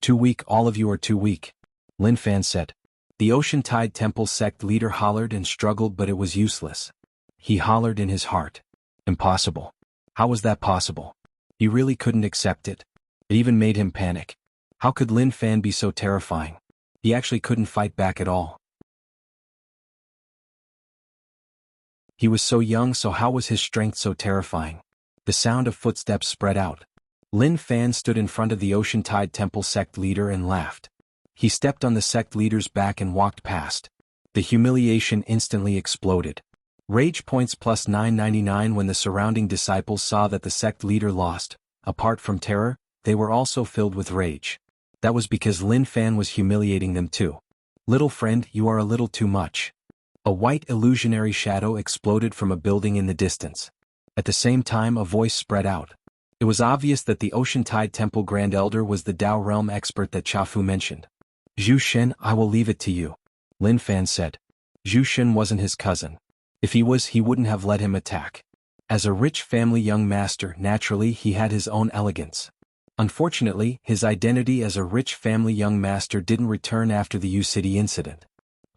"Too weak, all of you are too weak," Lin Fan said. The Ocean Tide Temple sect leader hollered and struggled, but it was useless. He hollered in his heart. Impossible. How was that possible? He really couldn't accept it. It even made him panic. How could Lin Fan be so terrifying? He actually couldn't fight back at all. He was so young, so how was his strength so terrifying? The sound of footsteps spread out. Lin Fan stood in front of the Ocean Tide Temple sect leader and laughed. He stepped on the sect leader's back and walked past. The humiliation instantly exploded. Rage points plus 999 when the surrounding disciples saw that the sect leader lost. Apart from terror, they were also filled with rage. That was because Lin Fan was humiliating them too. "Little friend, you are a little too much." A white illusionary shadow exploded from a building in the distance. At the same time, a voice spread out. It was obvious that the Ocean Tide Temple Grand Elder was the Tao Realm expert that Chafu mentioned. "Zhu Shen, I will leave it to you," Lin Fan said. Zhu Shen wasn't his cousin. If he was, he wouldn't have let him attack. As a rich family young master, naturally he had his own elegance. Unfortunately, his identity as a rich family young master didn't return after the U-City incident.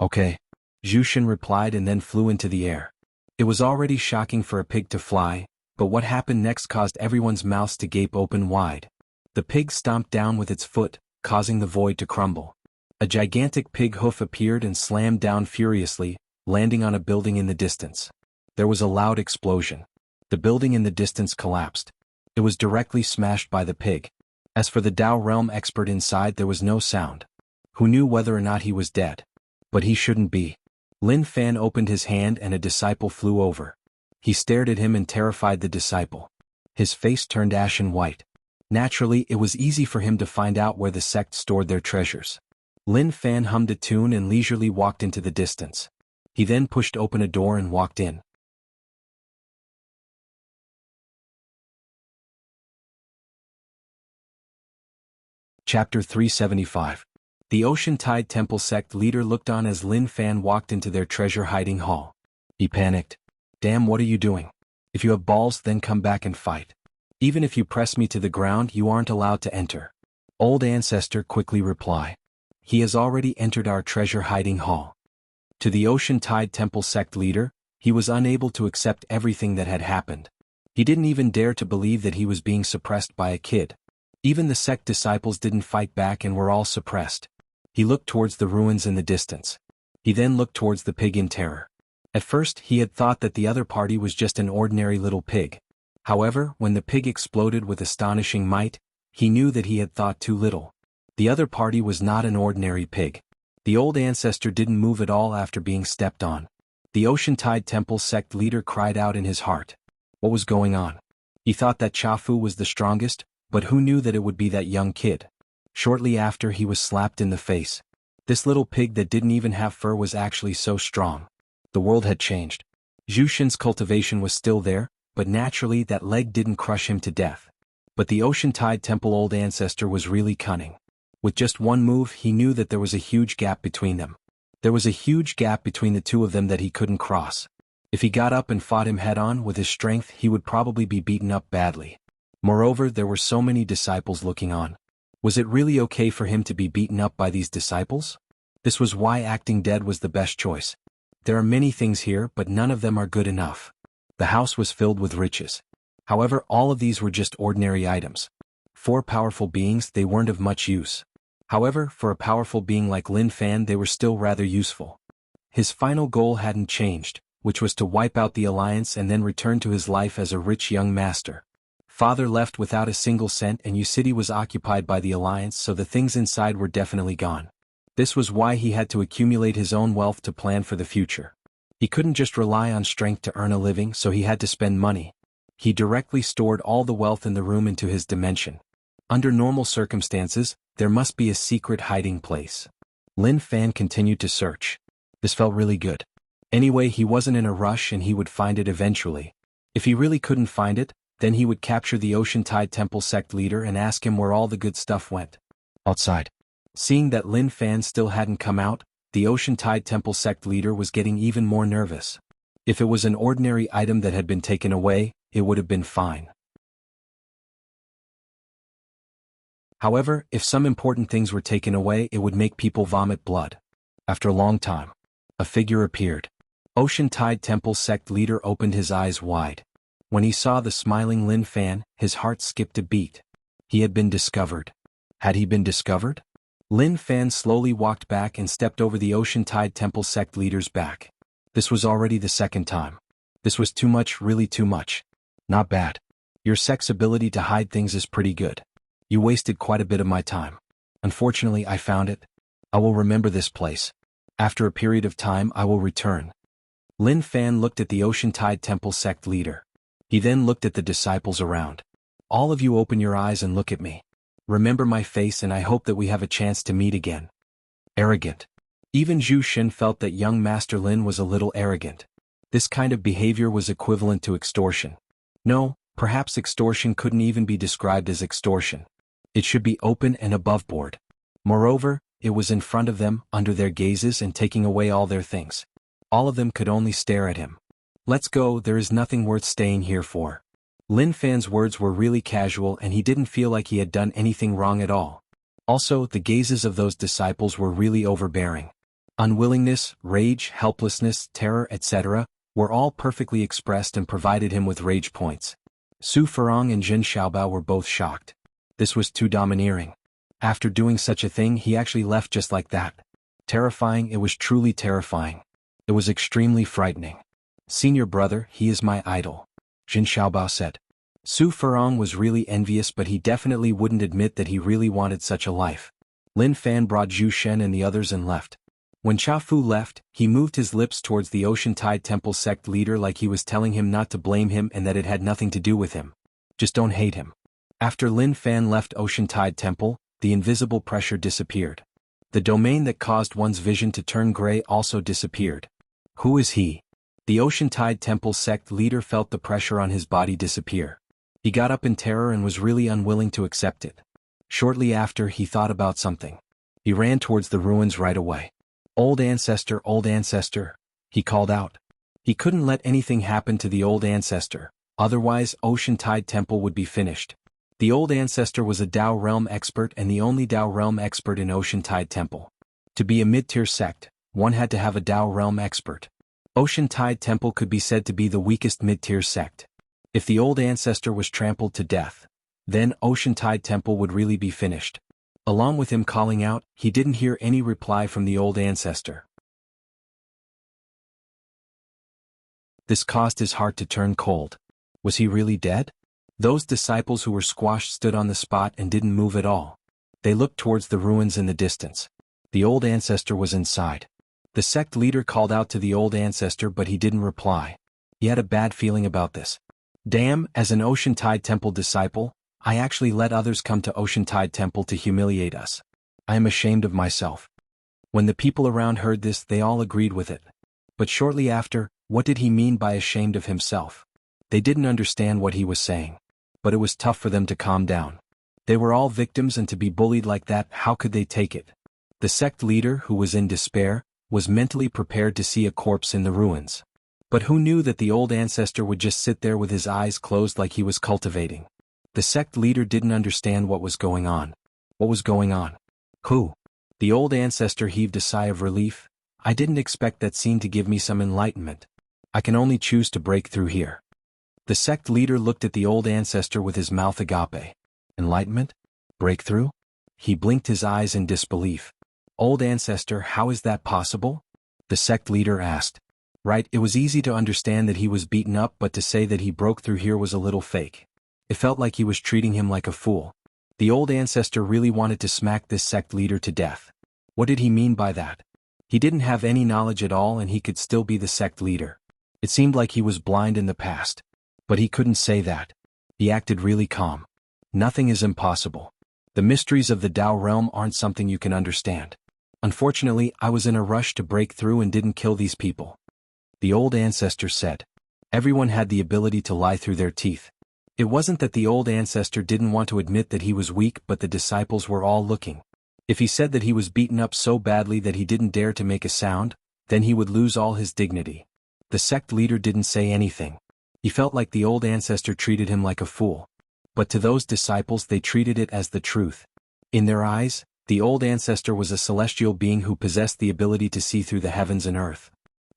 "Okay," Zhu Shen replied and then flew into the air. It was already shocking for a pig to fly, but what happened next caused everyone's mouths to gape open wide. The pig stomped down with its foot, causing the void to crumble. A gigantic pig hoof appeared and slammed down furiously, landing on a building in the distance. There was a loud explosion. The building in the distance collapsed. It was directly smashed by the pig. As for the Tao Realm expert inside, there was no sound. Who knew whether or not he was dead? But he shouldn't be. Lin Fan opened his hand and a disciple flew over. He stared at him and terrified the disciple. His face turned ashen white. Naturally, it was easy for him to find out where the sect stored their treasures. Lin Fan hummed a tune and leisurely walked into the distance. He then pushed open a door and walked in. Chapter 375. The Ocean Tide Temple sect leader looked on as Lin Fan walked into their treasure hiding hall. He panicked. "Damn, what are you doing? If you have balls, then come back and fight. Even if you press me to the ground, you aren't allowed to enter." Old ancestor quickly replied. "He has already entered our treasure hiding hall." To the Ocean Tide Temple sect leader, he was unable to accept everything that had happened. He didn't even dare to believe that he was being suppressed by a kid. Even the sect disciples didn't fight back and were all suppressed. He looked towards the ruins in the distance. He then looked towards the pig in terror. At first, he had thought that the other party was just an ordinary little pig. However, when the pig exploded with astonishing might, he knew that he had thought too little. The other party was not an ordinary pig. The old ancestor didn't move at all after being stepped on. The Ocean Tide Temple sect leader cried out in his heart. What was going on? He thought that Chafu was the strongest, but who knew that it would be that young kid? Shortly after, he was slapped in the face. This little pig that didn't even have fur was actually so strong. The world had changed. Zhu Xin's cultivation was still there, but naturally that leg didn't crush him to death. But the Ocean Tide Temple old ancestor was really cunning. With just one move, he knew that there was a huge gap between them. There was a huge gap between the two of them that he couldn't cross. If he got up and fought him head-on with his strength, he would probably be beaten up badly. Moreover, there were so many disciples looking on. Was it really okay for him to be beaten up by these disciples? This was why acting dead was the best choice. There are many things here, but none of them are good enough. The house was filled with riches. However, all of these were just ordinary items. For powerful beings, they weren't of much use. However, for a powerful being like Lin Fan, they were still rather useful. His final goal hadn't changed, which was to wipe out the alliance and then return to his life as a rich young master. Father left without a single cent and Yu City was occupied by the alliance, so the things inside were definitely gone. This was why he had to accumulate his own wealth to plan for the future. He couldn't just rely on strength to earn a living, so he had to spend money. He directly stored all the wealth in the room into his dimension. Under normal circumstances, there must be a secret hiding place. Lin Fan continued to search. This felt really good. Anyway, he wasn't in a rush and he would find it eventually. If he really couldn't find it, then he would capture the Ocean Tide Temple sect leader and ask him where all the good stuff went. Outside. Seeing that Lin Fan still hadn't come out, the Ocean Tide Temple sect leader was getting even more nervous. If it was an ordinary item that had been taken away, it would have been fine. However, if some important things were taken away, it would make people vomit blood. After a long time, a figure appeared. Ocean Tide Temple sect leader opened his eyes wide. When he saw the smiling Lin Fan, his heart skipped a beat. He had been discovered. Had he been discovered? Lin Fan slowly walked back and stepped over the Ocean Tide Temple sect leader's back. This was already the second time. This was too much, really too much. Not bad. Your sect's ability to hide things is pretty good. You wasted quite a bit of my time. Unfortunately, I found it. I will remember this place. After a period of time, I will return. Lin Fan looked at the Ocean Tide Temple sect leader. He then looked at the disciples around. All of you open your eyes and look at me. Remember my face and I hope that we have a chance to meet again. Arrogant. Even Zhu Xin felt that young Master Lin was a little arrogant. This kind of behavior was equivalent to extortion. No, perhaps extortion couldn't even be described as extortion. It should be open and above board. Moreover, it was in front of them, under their gazes and taking away all their things. All of them could only stare at him. Let's go, there is nothing worth staying here for. Lin Fan's words were really casual and he didn't feel like he had done anything wrong at all. Also, the gazes of those disciples were really overbearing. Unwillingness, rage, helplessness, terror, etc., were all perfectly expressed and provided him with rage points. Su Furong and Jin Xiaobao were both shocked. This was too domineering. After doing such a thing, he actually left just like that. Terrifying, it was truly terrifying. It was extremely frightening. Senior brother, he is my idol, Jin Xiaobao said. Su Furong was really envious, but he definitely wouldn't admit that he really wanted such a life. Lin Fan brought Zhu Shen and the others and left. When Chafu left, he moved his lips towards the Ocean Tide Temple sect leader like he was telling him not to blame him and that it had nothing to do with him. Just don't hate him. After Lin Fan left Ocean Tide Temple, the invisible pressure disappeared. The domain that caused one's vision to turn gray also disappeared. Who is he? The Ocean Tide Temple sect leader felt the pressure on his body disappear. He got up in terror and was really unwilling to accept it. Shortly after, he thought about something. He ran towards the ruins right away. Old ancestor, he called out. He couldn't let anything happen to the old ancestor, otherwise Ocean Tide Temple would be finished. The old ancestor was a Dao Realm expert and the only Dao Realm expert in Ocean Tide Temple. To be a mid-tier sect, one had to have a Dao Realm expert. Ocean Tide Temple could be said to be the weakest mid-tier sect. If the old ancestor was trampled to death, then Ocean Tide Temple would really be finished. Along with him calling out, he didn't hear any reply from the old ancestor. This caused his heart to turn cold. Was he really dead? Those disciples who were squashed stood on the spot and didn't move at all. They looked towards the ruins in the distance. The old ancestor was inside. The sect leader called out to the old ancestor, but he didn't reply. He had a bad feeling about this. Damn, as an Ocean Tide Temple disciple, I actually let others come to Ocean Tide Temple to humiliate us. I am ashamed of myself. When the people around heard this, they all agreed with it. But shortly after, what did he mean by ashamed of himself? They didn't understand what he was saying. But it was tough for them to calm down. They were all victims, and to be bullied like that, how could they take it? The sect leader, who was in despair, was mentally prepared to see a corpse in the ruins. But who knew that the old ancestor would just sit there with his eyes closed like he was cultivating? The sect leader didn't understand what was going on. What was going on? Who? The old ancestor heaved a sigh of relief. I didn't expect that scene to give me some enlightenment. I can only choose to break through here. The sect leader looked at the old ancestor with his mouth agape. Enlightenment? Breakthrough? He blinked his eyes in disbelief. Old ancestor, how is that possible? The sect leader asked. Right, it was easy to understand that he was beaten up, but to say that he broke through here was a little fake. It felt like he was treating him like a fool. The old ancestor really wanted to smack this sect leader to death. What did he mean by that? He didn't have any knowledge at all, and he could still be the sect leader. It seemed like he was blind in the past. But he couldn't say that. He acted really calm. Nothing is impossible. The mysteries of the Tao realm aren't something you can understand. Unfortunately, I was in a rush to break through and didn't kill these people. The old ancestor said. Everyone had the ability to lie through their teeth. It wasn't that the old ancestor didn't want to admit that he was weak, but the disciples were all looking. If he said that he was beaten up so badly that he didn't dare to make a sound, then he would lose all his dignity. The sect leader didn't say anything. He felt like the old ancestor treated him like a fool. But to those disciples, they treated it as the truth. In their eyes, the old ancestor was a celestial being who possessed the ability to see through the heavens and earth.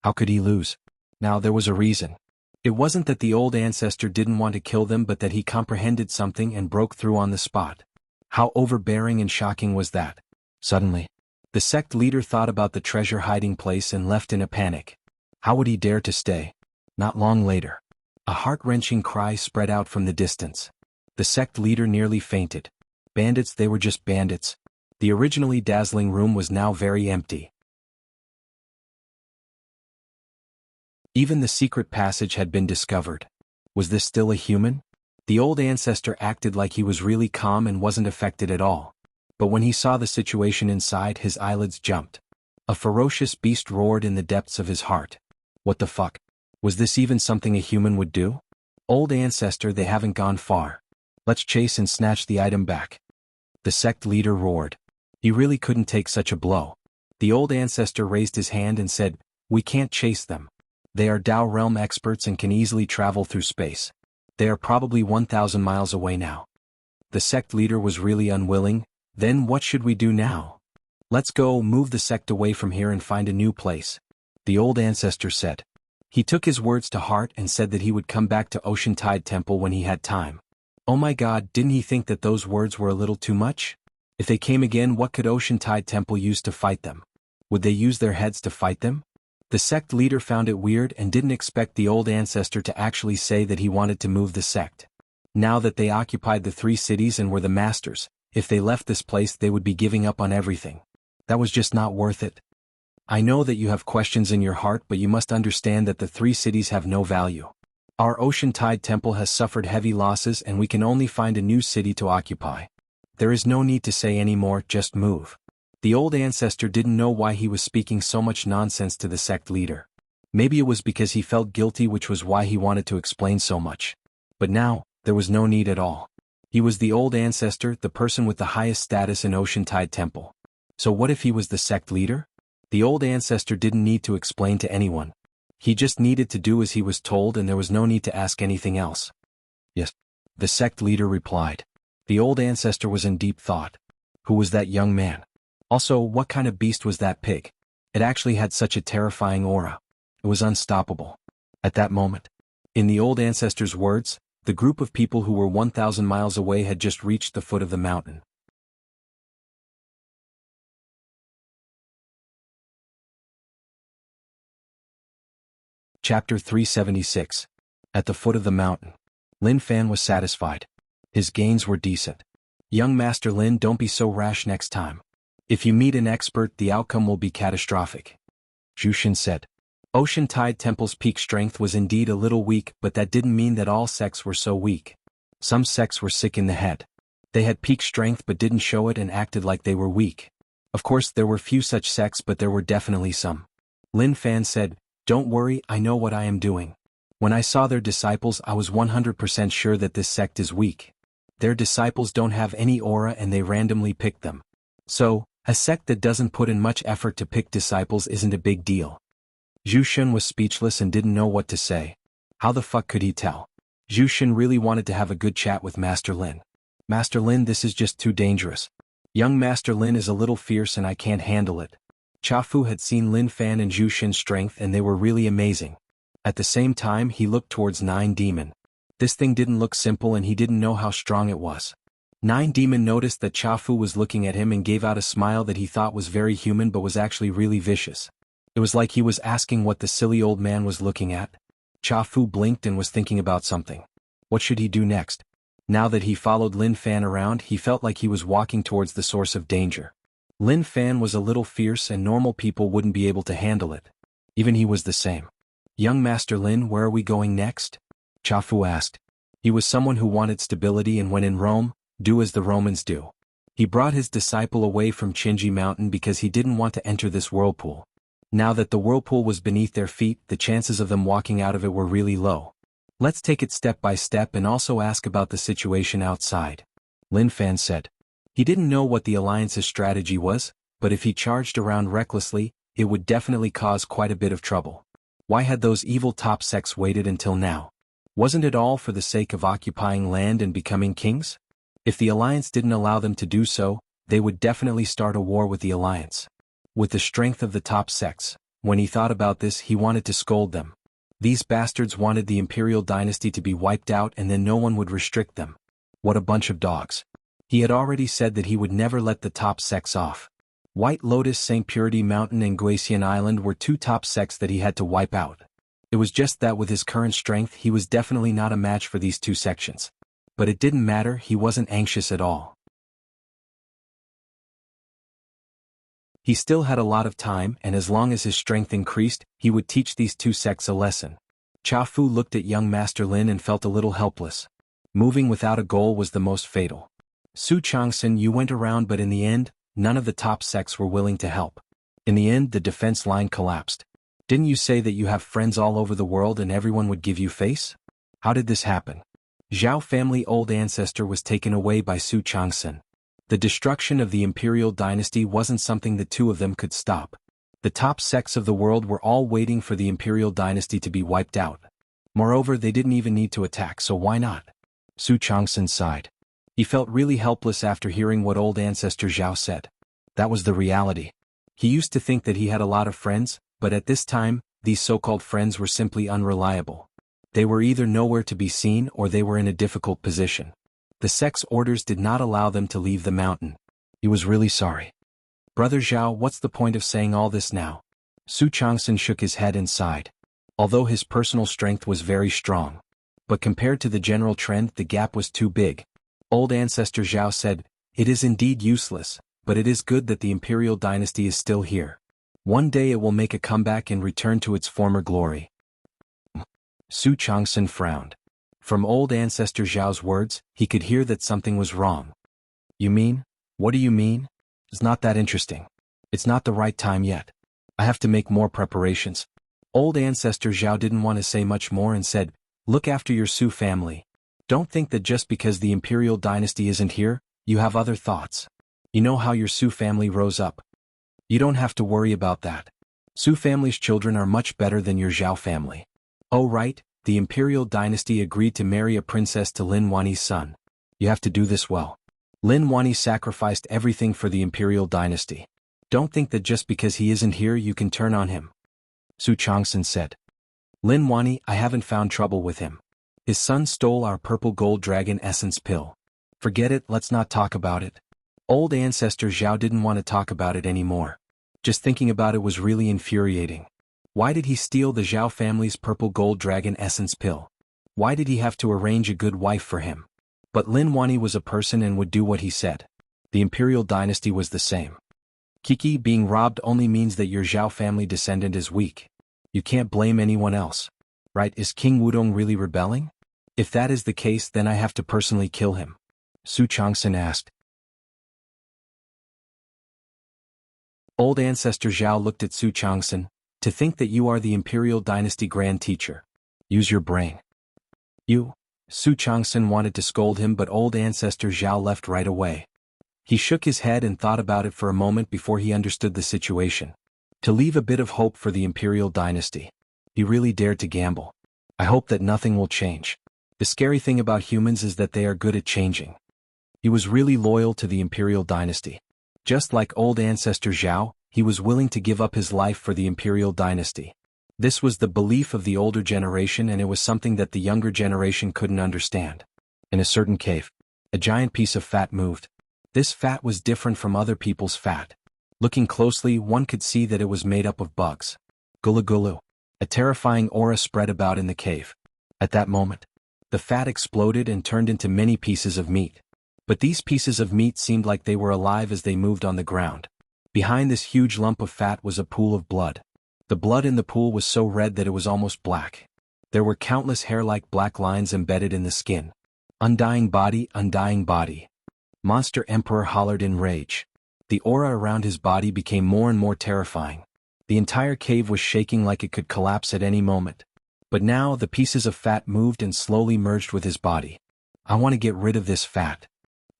How could he lose? Now there was a reason. It wasn't that the old ancestor didn't want to kill them, but that he comprehended something and broke through on the spot. How overbearing and shocking was that? Suddenly, the sect leader thought about the treasure hiding place and left in a panic. How would he dare to stay? Not long later, a heart-wrenching cry spread out from the distance. The sect leader nearly fainted. Bandits, they were just bandits. The originally dazzling room was now very empty. Even the secret passage had been discovered. Was this still a human? The old ancestor acted like he was really calm and wasn't affected at all. But when he saw the situation inside, his eyelids jumped. A ferocious beast roared in the depths of his heart. What the fuck? Was this even something a human would do? Old ancestor, they haven't gone far. Let's chase and snatch the item back. The sect leader roared. He really couldn't take such a blow. The old ancestor raised his hand and said, we can't chase them. They are Tao realm experts and can easily travel through space. They are probably 1,000 miles away now. The sect leader was really unwilling. Then what should we do now? Let's go, move the sect away from here and find a new place. The old ancestor said. He took his words to heart and said that he would come back to Ocean Tide Temple when he had time. Oh my God, didn't he think that those words were a little too much? If they came again, what could Ocean Tide Temple use to fight them? Would they use their heads to fight them? The sect leader found it weird and didn't expect the old ancestor to actually say that he wanted to move the sect. Now that they occupied the 3 cities and were the masters, if they left this place they would be giving up on everything. That was just not worth it. I know that you have questions in your heart, but you must understand that the 3 cities have no value. Our Ocean Tide Temple has suffered heavy losses and we can only find a new city to occupy. There is no need to say any more, just move. The old ancestor didn't know why he was speaking so much nonsense to the sect leader. Maybe it was because he felt guilty, which was why he wanted to explain so much. But now, there was no need at all. He was the old ancestor, the person with the highest status in Ocean Tide Temple. So what if he was the sect leader? The old ancestor didn't need to explain to anyone. He just needed to do as he was told, and there was no need to ask anything else. Yes, the sect leader replied. The old ancestor was in deep thought. Who was that young man? Also, what kind of beast was that pig? It actually had such a terrifying aura. It was unstoppable. At that moment, in the old ancestor's words, the group of people who were 1,000 miles away had just reached the foot of the mountain. Chapter 376. At the foot of the mountain. Lin Fan was satisfied. His gains were decent. Young Master Lin, don't be so rash next time. If you meet an expert, the outcome will be catastrophic. Zhu Xun said. Ocean Tide Temple's peak strength was indeed a little weak, but that didn't mean that all sects were so weak. Some sects were sick in the head. They had peak strength but didn't show it and acted like they were weak. Of course, there were few such sects, but there were definitely some. Lin Fan said, "Don't worry, I know what I am doing. When I saw their disciples, I was 100% sure that this sect is weak. Their disciples don't have any aura and they randomly picked them. So, a sect that doesn't put in much effort to pick disciples isn't a big deal." Zhu Xun was speechless and didn't know what to say. How the fuck could he tell? Zhu Xun really wanted to have a good chat with Master Lin. "Master Lin, this is just too dangerous. Young Master Lin is a little fierce and I can't handle it." Chafu had seen Lin Fan and Zhu Xun's strength and they were really amazing. At the same time, he looked towards Nine Demon. This thing didn't look simple and he didn't know how strong it was. Nine Demon noticed that Chafu was looking at him and gave out a smile that he thought was very human but was actually really vicious. It was like he was asking what the silly old man was looking at. Chafu blinked and was thinking about something. What should he do next? Now that he followed Lin Fan around, he felt like he was walking towards the source of danger. Lin Fan was a little fierce and normal people wouldn't be able to handle it. Even he was the same. "Young Master Lin, where are we going next?" Chafu asked. He was someone who wanted stability and when in Rome, do as the Romans do. He brought his disciple away from Qinji Mountain because he didn't want to enter this whirlpool. Now that the whirlpool was beneath their feet, the chances of them walking out of it were really low. "Let's take it step by step and also ask about the situation outside," Lin Fan said. He didn't know what the Alliance's strategy was, but if he charged around recklessly, it would definitely cause quite a bit of trouble. Why had those evil top sects waited until now? Wasn't it all for the sake of occupying land and becoming kings? If the Alliance didn't allow them to do so, they would definitely start a war with the Alliance. With the strength of the top sects, when he thought about this, he wanted to scold them. These bastards wanted the imperial dynasty to be wiped out and then no one would restrict them. What a bunch of dogs. He had already said that he would never let the top sects off. White Lotus, St. Purity Mountain and Guisian Island were two top sects that he had to wipe out. It was just that with his current strength he was definitely not a match for these two sections. But it didn't matter, he wasn't anxious at all. He still had a lot of time, and as long as his strength increased, he would teach these two sects a lesson. Chafu looked at young Master Lin and felt a little helpless. Moving without a goal was the most fatal. "Su Changsun, you went around but in the end, none of the top sects were willing to help. In the end the defense line collapsed. Didn't you say that you have friends all over the world and everyone would give you face? How did this happen?" Zhao family old ancestor was taken away by Su Changsun. The destruction of the imperial dynasty wasn't something the two of them could stop. The top sects of the world were all waiting for the imperial dynasty to be wiped out. Moreover, they didn't even need to attack, so why not? Su Changsun sighed. He felt really helpless after hearing what old ancestor Zhao said. That was the reality. He used to think that he had a lot of friends, but at this time, these so-called friends were simply unreliable. They were either nowhere to be seen or they were in a difficult position. The sect's orders did not allow them to leave the mountain. He was really sorry. "Brother Zhao, what's the point of saying all this now?" Su Changsun shook his head and sighed. Although his personal strength was very strong, but compared to the general trend, the gap was too big. Old ancestor Zhao said, "It is indeed useless, but it is good that the imperial dynasty is still here. One day it will make a comeback and return to its former glory." Su Changsun frowned. From old ancestor Zhao's words, he could hear that something was wrong. "You mean? What do you mean? It's not that interesting. It's not the right time yet. I have to make more preparations." Old ancestor Zhao didn't want to say much more and said, "Look after your Su family. Don't think that just because the imperial dynasty isn't here, you have other thoughts. You know how your Su family rose up. You don't have to worry about that. Su family's children are much better than your Zhao family." "Oh right, the imperial dynasty agreed to marry a princess to Lin Wani's son. You have to do this well. Lin Wani sacrificed everything for the imperial dynasty. Don't think that just because he isn't here you can turn on him," Su Changsun said. "Lin Wani, I haven't found trouble with him. His son stole our purple gold dragon essence pill. Forget it, let's not talk about it." Old ancestor Zhao didn't want to talk about it anymore. Just thinking about it was really infuriating. Why did he steal the Zhao family's purple gold dragon essence pill? Why did he have to arrange a good wife for him? But Lin Wani was a person and would do what he said. The imperial dynasty was the same. Kiki, being robbed only means that your Zhao family descendant is weak. You can't blame anyone else. Right? Is King Wudong really rebelling? If that is the case, then I have to personally kill him. Su Changsun asked. Old ancestor Zhao looked at Su Changsun. To think that you are the imperial dynasty grand teacher. Use your brain. You. Su Changsun wanted to scold him, but old ancestor Zhao left right away. He shook his head and thought about it for a moment before he understood the situation. To leave a bit of hope for the imperial dynasty. He really dared to gamble. I hope that nothing will change. The scary thing about humans is that they are good at changing. He was really loyal to the imperial dynasty. Just like old ancestor Zhao, he was willing to give up his life for the imperial dynasty. This was the belief of the older generation, and it was something that the younger generation couldn't understand. In a certain cave, a giant piece of fat moved. This fat was different from other people's fat. Looking closely, one could see that it was made up of bugs. Gulu gulu. A terrifying aura spread about in the cave. At that moment, the fat exploded and turned into many pieces of meat. But these pieces of meat seemed like they were alive as they moved on the ground. Behind this huge lump of fat was a pool of blood. The blood in the pool was so red that it was almost black. There were countless hair-like black lines embedded in the skin. Undying body, undying body. Monster Emperor hollered in rage. The aura around his body became more and more terrifying. The entire cave was shaking like it could collapse at any moment. But now the pieces of fat moved and slowly merged with his body. I want to get rid of this fat.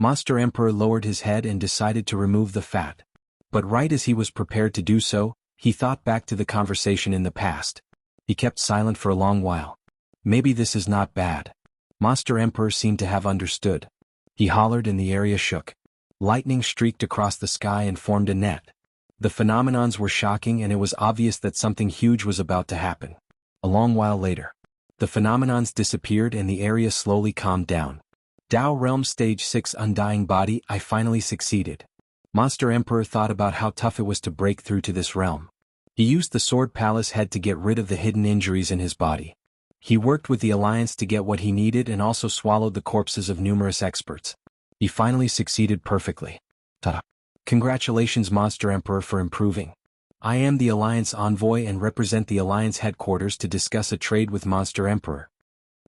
Monster Emperor lowered his head and decided to remove the fat. But right as he was prepared to do so, he thought back to the conversation in the past. He kept silent for a long while. Maybe this is not bad. Monster Emperor seemed to have understood. He hollered and the area shook. Lightning streaked across the sky and formed a net. The phenomenons were shocking, and it was obvious that something huge was about to happen. A long while later, the phenomenons disappeared and the area slowly calmed down. Dao Realm Stage 6 Undying Body. I finally succeeded. Monster Emperor thought about how tough it was to break through to this realm. He used the Sword Palace head to get rid of the hidden injuries in his body. He worked with the Alliance to get what he needed and also swallowed the corpses of numerous experts. He finally succeeded perfectly. Ta-da. Congratulations, Monster Emperor, for improving. I am the Alliance Envoy and represent the Alliance headquarters to discuss a trade with Monster Emperor.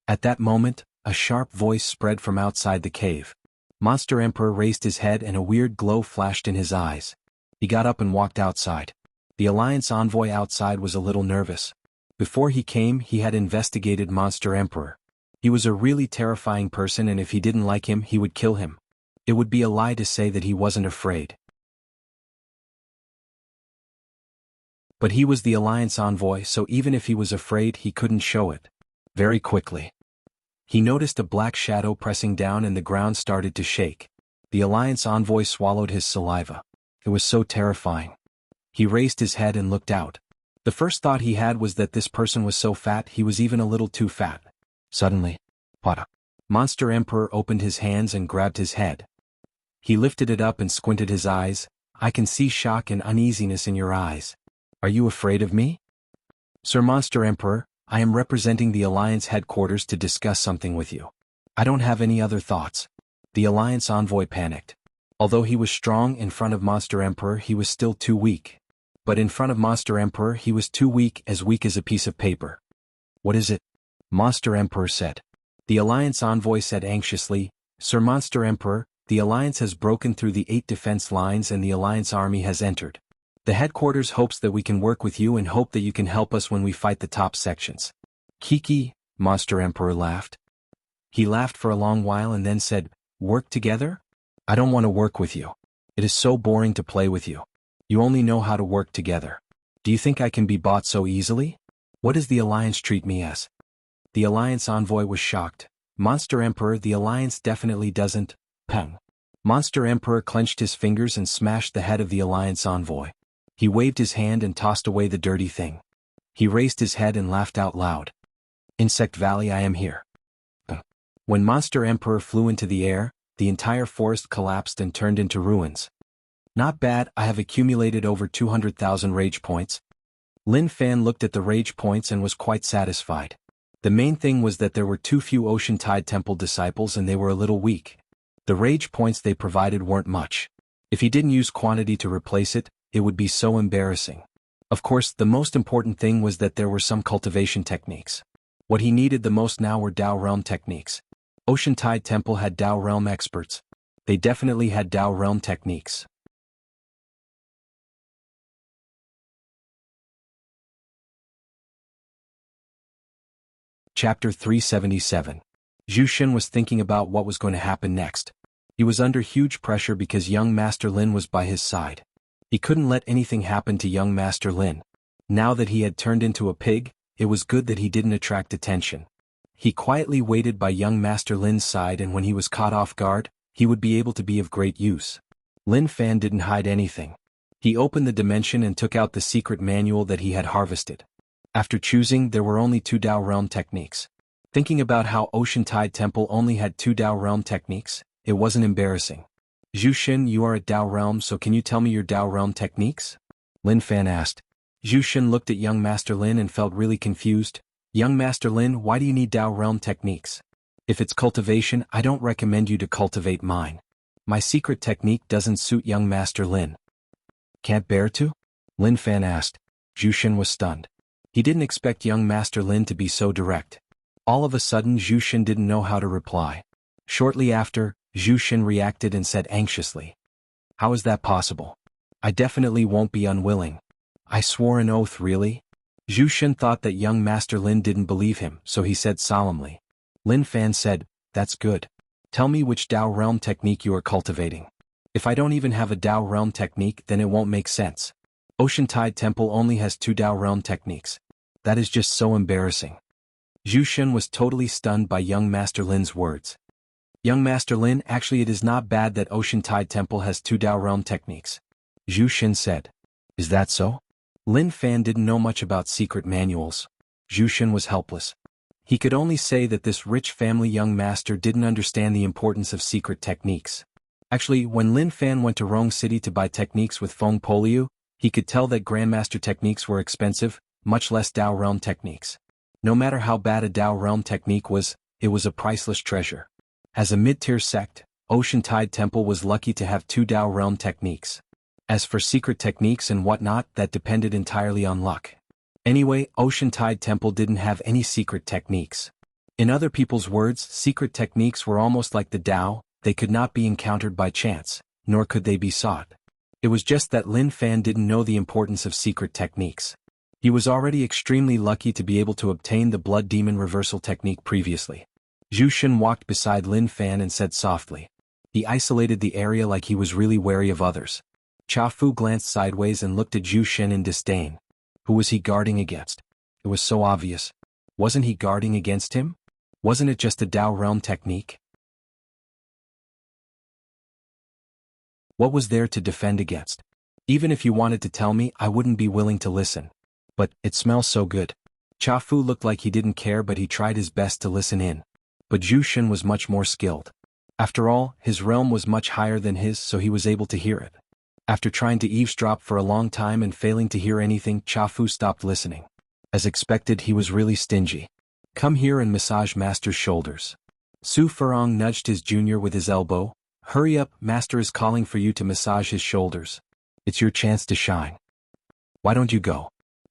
At that moment, a sharp voice spread from outside the cave. Monster Emperor raised his head and a weird glow flashed in his eyes. He got up and walked outside. The Alliance Envoy outside was a little nervous. Before he came, he had investigated Monster Emperor. He was a really terrifying person, and if he didn't like him, he would kill him. It would be a lie to say that he wasn't afraid. But he was the Alliance Envoy, so even if he was afraid, he couldn't show it. Very quickly, he noticed a black shadow pressing down and the ground started to shake. The Alliance Envoy swallowed his saliva. It was so terrifying. He raised his head and looked out. The first thought he had was that this person was so fat he was even a little too fat. Suddenly, Pada. Monster Emperor opened his hands and grabbed his head. He lifted it up and squinted his eyes. I can see shock and uneasiness in your eyes. Are you afraid of me? Sir Monster Emperor, I am representing the Alliance headquarters to discuss something with you. I don't have any other thoughts. The Alliance Envoy panicked. Although he was strong in front of Monster Emperor, he was still too weak. But in front of Monster Emperor, he was too weak as a piece of paper. What is it? Monster Emperor said. The Alliance Envoy said anxiously, Sir Monster Emperor, the Alliance has broken through the 8 defense lines and the Alliance army has entered. The headquarters hopes that we can work with you and hope that you can help us when we fight the top sections. Kiki, Monster Emperor laughed. He laughed for a long while and then said, work together? I don't want to work with you. It is so boring to play with you. You only know how to work together. Do you think I can be bought so easily? What does the Alliance treat me as? The Alliance Envoy was shocked. Monster Emperor, the Alliance definitely doesn't. Peng. Monster Emperor clenched his fingers and smashed the head of the Alliance Envoy. He waved his hand and tossed away the dirty thing. He raised his head and laughed out loud. Insect Valley, I am here. When Monster Emperor flew into the air, the entire forest collapsed and turned into ruins. Not bad, I have accumulated over 200,000 rage points. Lin Fan looked at the rage points and was quite satisfied. The main thing was that there were too few Ocean Tide Temple disciples and they were a little weak. The rage points they provided weren't much. If he didn't use quantity to replace it, it would be so embarrassing. Of course, the most important thing was that there were some cultivation techniques. What he needed the most now were Dao Realm techniques. Ocean Tide Temple had Dao Realm experts. They definitely had Dao Realm techniques. Chapter 377. Zhu Shen was thinking about what was going to happen next. He was under huge pressure because young Master Lin was by his side. He couldn't let anything happen to young Master Lin. Now that he had turned into a pig, it was good that he didn't attract attention. He quietly waited by young Master Lin's side, and when he was caught off guard, he would be able to be of great use. Lin Fan didn't hide anything. He opened the dimension and took out the secret manual that he had harvested. After choosing, there were only 2 Dao Realm techniques. Thinking about how Ocean Tide Temple only had 2 Dao Realm techniques, it wasn't embarrassing. Zhu Shen, you are at Dao Realm, so can you tell me your Dao Realm techniques? Lin Fan asked. Zhu Shen looked at young Master Lin and felt really confused. Young Master Lin, why do you need Dao Realm techniques? If it's cultivation, I don't recommend you to cultivate mine. My secret technique doesn't suit young Master Lin. Can't bear to? Lin Fan asked. Zhu Shen was stunned. He didn't expect young Master Lin to be so direct. All of a sudden Zhu Shen didn't know how to reply. Shortly after, Zhu Shen reacted and said anxiously. How is that possible? I definitely won't be unwilling. I swore an oath, really? Zhu Shen thought that young Master Lin didn't believe him, so he said solemnly. Lin Fan said, that's good. Tell me which Dao Realm technique you are cultivating. If I don't even have a Dao Realm technique, then it won't make sense. Ocean Tide Temple only has 2 Dao Realm techniques. That is just so embarrassing. Zhu Shen was totally stunned by young Master Lin's words. Young Master Lin, actually it is not bad that Ocean Tide Temple has 2 Dao Realm techniques. Zhu Shen said. Is that so? Lin Fan didn't know much about secret manuals. Zhu Shen was helpless. He could only say that this rich family young master didn't understand the importance of secret techniques. Actually, when Lin Fan went to Rong City to buy techniques with Feng Poliu, he could tell that Grandmaster techniques were expensive, much less Dao Realm techniques. No matter how bad a Dao Realm technique was, it was a priceless treasure. As a mid-tier sect, Ocean Tide Temple was lucky to have 2 Dao Realm techniques. As for secret techniques and whatnot, that depended entirely on luck. Anyway, Ocean Tide Temple didn't have any secret techniques. In other people's words, secret techniques were almost like the Dao, they could not be encountered by chance, nor could they be sought. It was just that Lin Fan didn't know the importance of secret techniques. He was already extremely lucky to be able to obtain the Blood Demon Reversal technique previously. Zhu Shen walked beside Lin Fan and said softly. He isolated the area like he was really wary of others. Cha Fu glanced sideways and looked at Zhu Shen in disdain. Who was he guarding against? It was so obvious. Wasn't he guarding against him? Wasn't it just a Dao Realm technique? What was there to defend against? Even if you wanted to tell me, I wouldn't be willing to listen. But, it smells so good. Cha Fu looked like he didn't care, but he tried his best to listen in. But Zhu Shen was much more skilled. After all, his realm was much higher than his, so he was able to hear it. After trying to eavesdrop for a long time and failing to hear anything, Cha Fu stopped listening. As expected, he was really stingy. Come here and massage Master's shoulders. Su Furong nudged his junior with his elbow. Hurry up, Master is calling for you to massage his shoulders. It's your chance to shine. Why don't you go?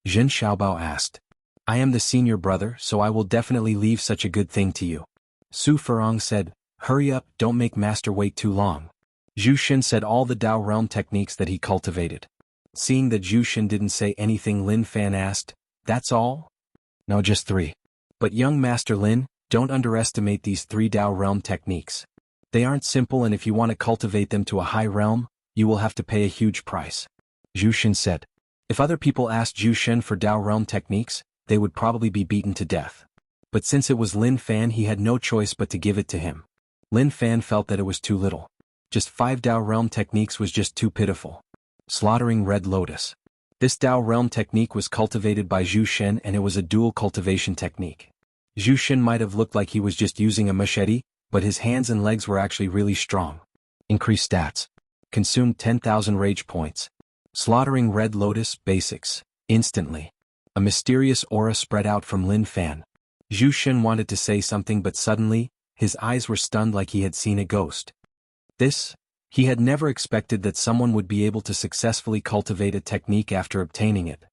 Zhen Xiaobao asked. I am the senior brother, so I will definitely leave such a good thing to you. Su Furong said, hurry up, don't make Master wait too long. Zhu Shen said all the Dao Realm techniques that he cultivated. Seeing that Zhu Shen didn't say anything, Lin Fan asked, that's all? No, just 3. But young Master Lin, don't underestimate these 3 Dao Realm techniques. They aren't simple, and if you want to cultivate them to a high realm, you will have to pay a huge price. Zhu Shen said. If other people asked Zhu Shen for Dao Realm techniques, they would probably be beaten to death. But since it was Lin Fan, he had no choice but to give it to him. Lin Fan felt that it was too little. Just 5 Dao Realm techniques was just too pitiful. Slaughtering Red Lotus. This Dao Realm technique was cultivated by Zhu Shen, and it was a dual cultivation technique. Zhu Shen might have looked like he was just using a machete, but his hands and legs were actually really strong. Increase stats. Consumed 10,000 rage points. Slaughtering Red Lotus basics. Instantly. A mysterious aura spread out from Lin Fan. Zhu Xun wanted to say something but suddenly, his eyes were stunned like he had seen a ghost. He had never expected that someone would be able to successfully cultivate a technique after obtaining it.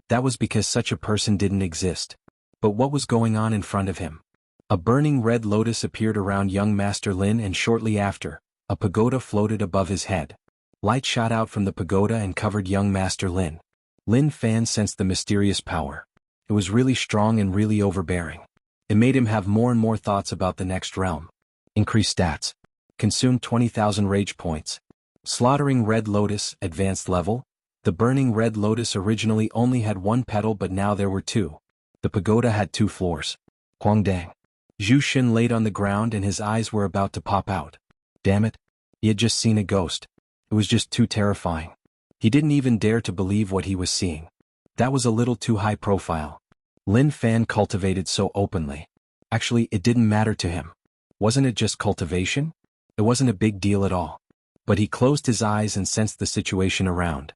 That was because such a person didn't exist. But what was going on in front of him? A burning red lotus appeared around young Master Lin, and shortly after, a pagoda floated above his head. Light shot out from the pagoda and covered young Master Lin. Lin Fan sensed the mysterious power. It was really strong and really overbearing. It made him have more and more thoughts about the next realm. Increased stats. Consumed 20,000 rage points. Slaughtering Red Lotus, advanced level. The burning Red Lotus originally only had one petal, but now there were two. The pagoda had 2 floors. Huangdang. Zhu Xun laid on the ground and his eyes were about to pop out. Damn it. He had just seen a ghost. It was just too terrifying. He didn't even dare to believe what he was seeing. That was a little too high profile. Lin Fan cultivated so openly. Actually, it didn't matter to him. Wasn't it just cultivation? It wasn't a big deal at all. But he closed his eyes and sensed the situation around.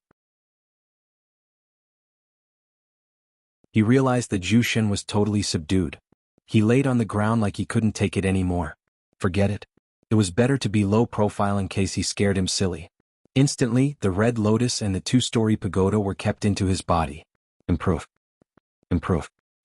He realized that Zhu Xun was totally subdued. He laid on the ground like he couldn't take it anymore. Forget it. It was better to be low profile in case he scared him silly. Instantly, the red lotus and the 2-story pagoda were kept into his body. Improve.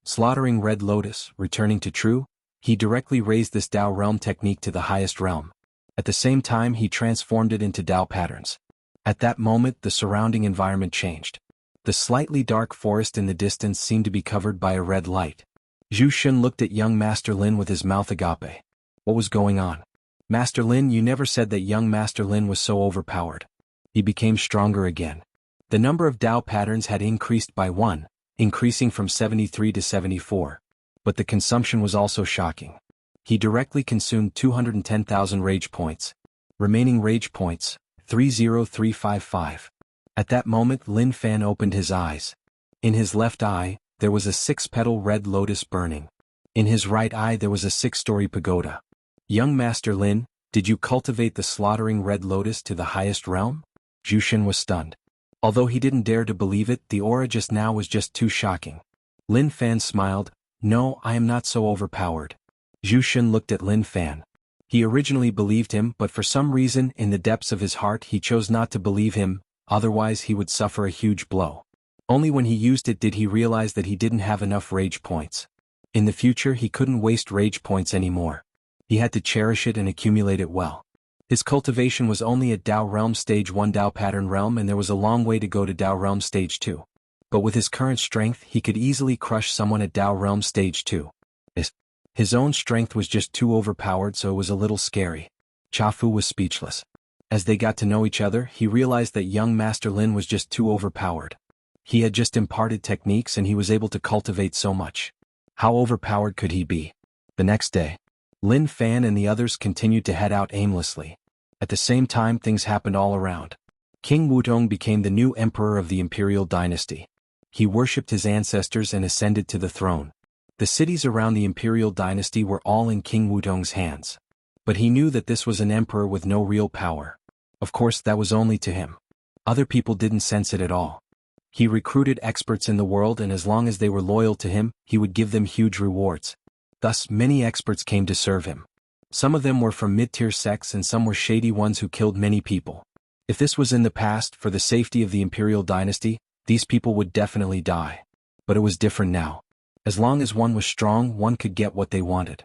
Slaughtering Red Lotus, returning to true, he directly raised this Dao realm technique to the highest realm. At the same time, he transformed it into Dao patterns. At that moment, the surrounding environment changed. The slightly dark forest in the distance seemed to be covered by a red light. Zhu Xun looked at young Master Lin with his mouth agape. What was going on? Master Lin, you never said that young Master Lin was so overpowered. He became stronger again. The number of Dao patterns had increased by 1, increasing from 73 to 74. But the consumption was also shocking. He directly consumed 210,000 rage points. Remaining rage points, 30355. At that moment, Lin Fan opened his eyes. In his left eye, there was a 6-petal red lotus burning. In his right eye there was a 6-story pagoda. Young Master Lin, did you cultivate the slaughtering red lotus to the highest realm? Zhu Xun was stunned. Although he didn't dare to believe it, the aura just now was just too shocking. Lin Fan smiled. No, I am not so overpowered. Zhu Xun looked at Lin Fan. He originally believed him, but for some reason, in the depths of his heart he chose not to believe him, otherwise he would suffer a huge blow. Only when he used it did he realize that he didn't have enough rage points. In the future he couldn't waste rage points anymore. He had to cherish it and accumulate it well. His cultivation was only at Dao Realm Stage 1 Dao Pattern Realm, and there was a long way to go to Dao Realm Stage 2. But with his current strength he could easily crush someone at Dao Realm Stage 2. His own strength was just too overpowered, so it was a little scary. Chafu was speechless. As they got to know each other, he realized that young Master Lin was just too overpowered. He had just imparted techniques and he was able to cultivate so much. How overpowered could he be? The next day, Lin Fan and the others continued to head out aimlessly. At the same time, things happened all around. King Wudong became the new emperor of the imperial dynasty. He worshipped his ancestors and ascended to the throne. The cities around the imperial dynasty were all in King Wudong's hands. But he knew that this was an emperor with no real power. Of course, that was only to him. Other people didn't sense it at all. He recruited experts in the world, and as long as they were loyal to him, he would give them huge rewards. Thus, many experts came to serve him. Some of them were from mid-tier sects and some were shady ones who killed many people. If this was in the past, for the safety of the imperial dynasty, these people would definitely die. But it was different now. As long as one was strong, one could get what they wanted.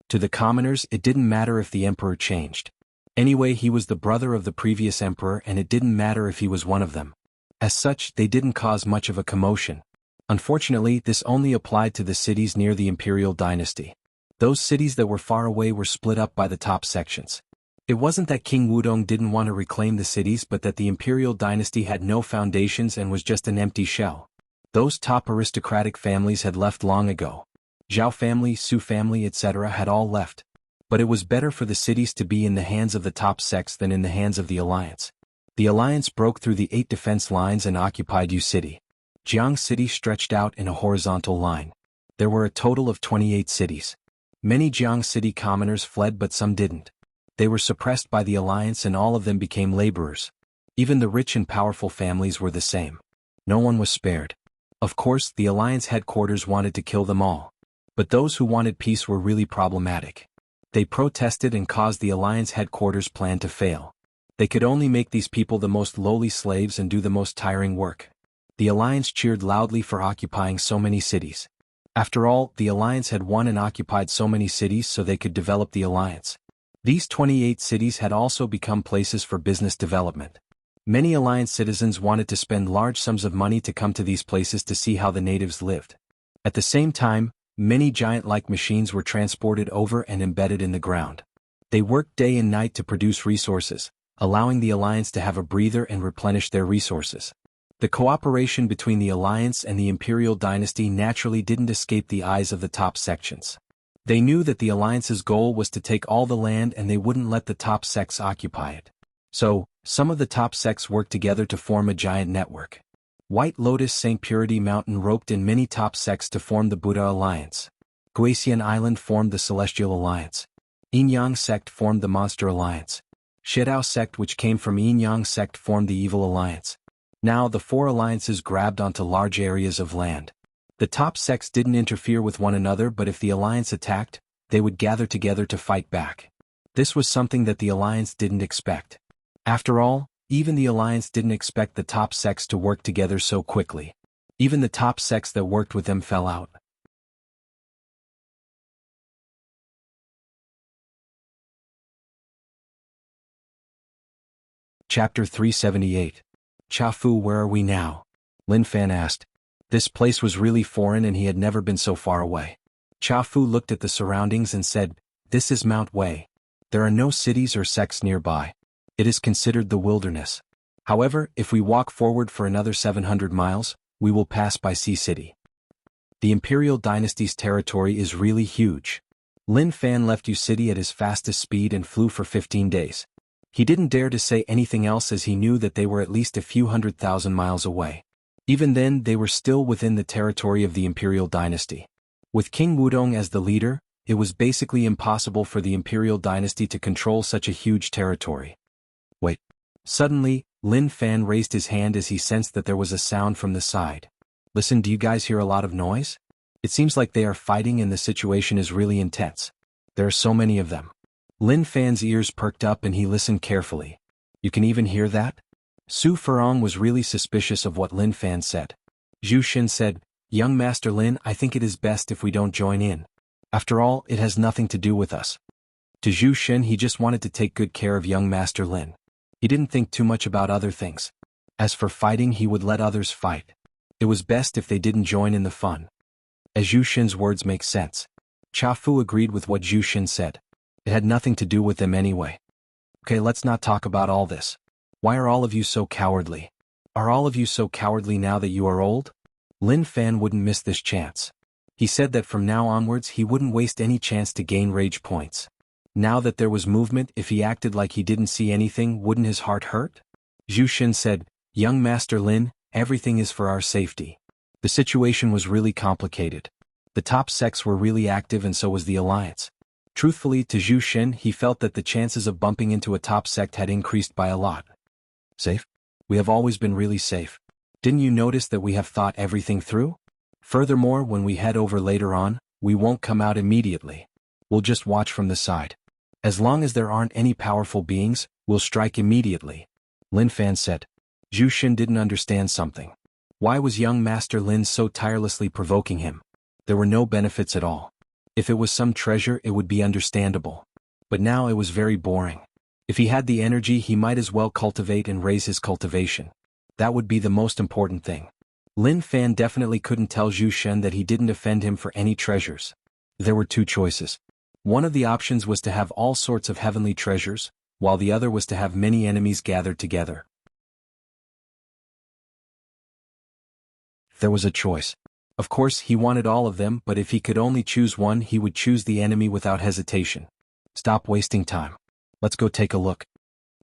To the commoners, it didn't matter if the emperor changed. Anyway, he was the brother of the previous emperor, and it didn't matter if he was one of them. As such, they didn't cause much of a commotion. Unfortunately, this only applied to the cities near the imperial dynasty. Those cities that were far away were split up by the top sections. It wasn't that King Wudong didn't want to reclaim the cities, but that the imperial dynasty had no foundations and was just an empty shell. Those top aristocratic families had left long ago. Zhao family, Su family, etc. had all left. But it was better for the cities to be in the hands of the top sects than in the hands of the alliance. The alliance broke through the 8 defense lines and occupied Yu City. Jianghu City stretched out in a horizontal line. There were a total of 28 cities. Many Jianghu City commoners fled, but some didn't. They were suppressed by the alliance and all of them became laborers. Even the rich and powerful families were the same. No one was spared. Of course, the Alliance headquarters wanted to kill them all. But those who wanted peace were really problematic. They protested and caused the Alliance headquarters plan to fail. They could only make these people the most lowly slaves and do the most tiring work. The Alliance cheered loudly for occupying so many cities. After all, the Alliance had won and occupied so many cities so they could develop the Alliance. These 28 cities had also become places for business development. Many Alliance citizens wanted to spend large sums of money to come to these places to see how the natives lived. At the same time, many giant-like machines were transported over and embedded in the ground. They worked day and night to produce resources, allowing the Alliance to have a breather and replenish their resources. The cooperation between the Alliance and the Imperial Dynasty naturally didn't escape the eyes of the top sections. They knew that the Alliance's goal was to take all the land and they wouldn't let the top sects occupy it. So, some of the top sects worked together to form a giant network. White Lotus St. Purity Mountain roped in many top sects to form the Buddha Alliance. Guasian Island formed the Celestial Alliance. Yin-Yang sect formed the Monster Alliance. Shedao sect, which came from Yin-Yang sect, formed the Evil Alliance. Now the four alliances grabbed onto large areas of land. The top sects didn't interfere with one another, but if the Alliance attacked, they would gather together to fight back. This was something that the Alliance didn't expect. After all, even the Alliance didn't expect the top sects to work together so quickly. Even the top sects that worked with them fell out. Chapter 378. Chafu, where are we now? Lin Fan asked. This place was really foreign and he had never been so far away. Chafu looked at the surroundings and said, "This is Mount Wei. There are no cities or sects nearby. It is considered the wilderness. However, if we walk forward for another 700 miles, we will pass by Sea City. The Imperial Dynasty's territory is really huge." Lin Fan left U City at his fastest speed and flew for 15 days. He didn't dare to say anything else as he knew that they were at least a few 100,000 miles away. Even then, they were still within the territory of the Imperial Dynasty. With King Wudong as the leader, it was basically impossible for the Imperial Dynasty to control such a huge territory. Wait. Suddenly, Lin Fan raised his hand as he sensed that there was a sound from the side. Listen, do you guys hear a lot of noise? It seems like they are fighting and the situation is really intense. There are so many of them. Lin Fan's ears perked up and he listened carefully. You can even hear that? Su Furong was really suspicious of what Lin Fan said. Zhu Xin said, "Young Master Lin, I think it is best if we don't join in. After all, it has nothing to do with us." To Zhu Xin, he just wanted to take good care of young Master Lin. He didn't think too much about other things. As for fighting, he would let others fight. It was best if they didn't join in the fun. As Zhu Xin's words make sense. Chafu agreed with what Zhu Xin said. It had nothing to do with them anyway. Okay, let's not talk about all this. Why are all of you so cowardly? Are all of you so cowardly now that you are old? Lin Fan wouldn't miss this chance. He said that from now onwards he wouldn't waste any chance to gain rage points. Now that there was movement, if he acted like he didn't see anything, wouldn't his heart hurt? Zhu Xin said, "Young Master Lin, everything is for our safety." The situation was really complicated. The top sects were really active and so was the Alliance. Truthfully, to Zhu Xin, he felt that the chances of bumping into a top sect had increased by a lot. Safe? We have always been really safe. Didn't you notice that we have thought everything through? Furthermore, when we head over later on, we won't come out immediately. We'll just watch from the side. As long as there aren't any powerful beings, we'll strike immediately. Lin Fan said. Zhu Xin didn't understand something. Why was young Master Lin so tirelessly provoking him? There were no benefits at all. If it was some treasure, it would be understandable. But now it was very boring. If he had the energy, he might as well cultivate and raise his cultivation. That would be the most important thing. Lin Fan definitely couldn't tell Zhu Xin that he didn't offend him for any treasures. There were two choices. One of the options was to have all sorts of heavenly treasures, while the other was to have many enemies gathered together. There was a choice. Of course, he wanted all of them, but if he could only choose one, he would choose the enemy without hesitation. Stop wasting time. Let's go take a look.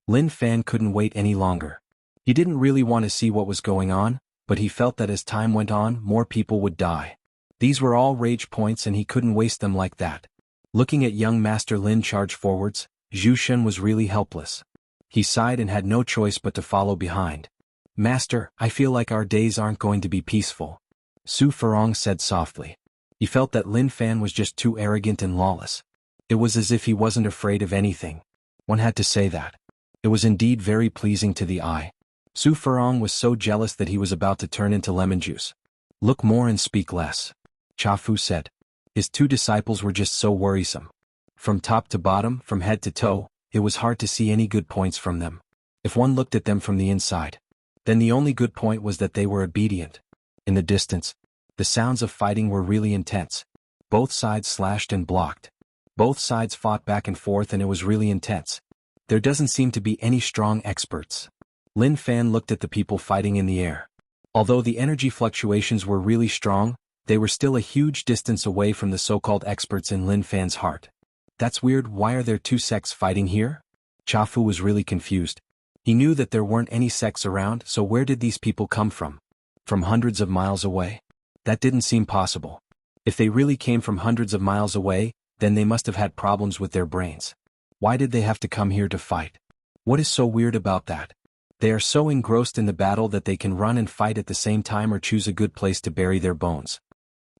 Lin Fan couldn't wait any longer. He didn't really want to see what was going on, but he felt that as time went on, more people would die. These were all rage points and he couldn't waste them like that. Looking at young Master Lin charge forwards, Zhu Xin was really helpless. He sighed and had no choice but to follow behind. "Master, I feel like our days aren't going to be peaceful. Su Furong said softly. He felt that Lin Fan was just too arrogant and lawless. It was as if he wasn't afraid of anything. One had to say that. It was indeed very pleasing to the eye. Su Furong was so jealous that he was about to turn into lemon juice. Look more and speak less, Cha Fu said. His two disciples were just so worrisome. From top to bottom, from head to toe, it was hard to see any good points from them. If one looked at them from the inside, then the only good point was that they were obedient. In the distance, the sounds of fighting were really intense. Both sides slashed and blocked. Both sides fought back and forth and it was really intense. There doesn't seem to be any strong experts. Lin Fan looked at the people fighting in the air. Although the energy fluctuations were really strong, they were still a huge distance away from the so-called experts in Lin Fan's heart. That's weird, why are there two sects fighting here? Cha Fu was really confused. He knew that there weren't any sects around, so where did these people come from? From hundreds of miles away? That didn't seem possible. If they really came from hundreds of miles away, then they must have had problems with their brains. Why did they have to come here to fight? What is so weird about that? They are so engrossed in the battle that they can run and fight at the same time or choose a good place to bury their bones.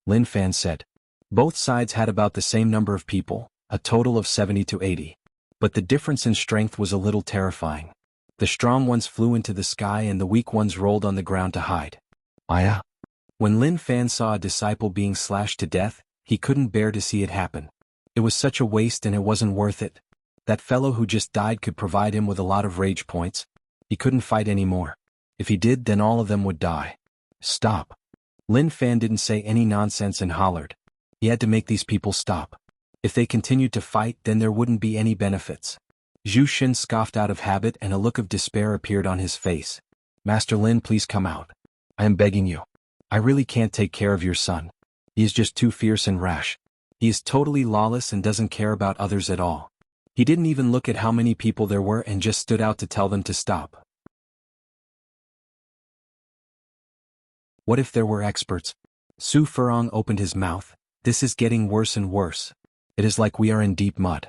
Lin Fan said. Both sides had about the same number of people, a total of 70 to 80. But the difference in strength was a little terrifying. The strong ones flew into the sky and the weak ones rolled on the ground to hide. Aya. When Lin Fan saw a disciple being slashed to death, he couldn't bear to see it happen. It was such a waste and it wasn't worth it. That fellow who just died could provide him with a lot of rage points. He couldn't fight anymore. If he did, then all of them would die. Stop. Lin Fan didn't say any nonsense and hollered. He had to make these people stop. If they continued to fight, then there wouldn't be any benefits. Zhu Xin scoffed out of habit and a look of despair appeared on his face. Master Lin, please come out. I am begging you. I really can't take care of your son. He is just too fierce and rash. He is totally lawless and doesn't care about others at all. He didn't even look at how many people there were and just stood out to tell them to stop. What if there were experts? Su Furong opened his mouth. This is getting worse and worse. It is like we are in deep mud.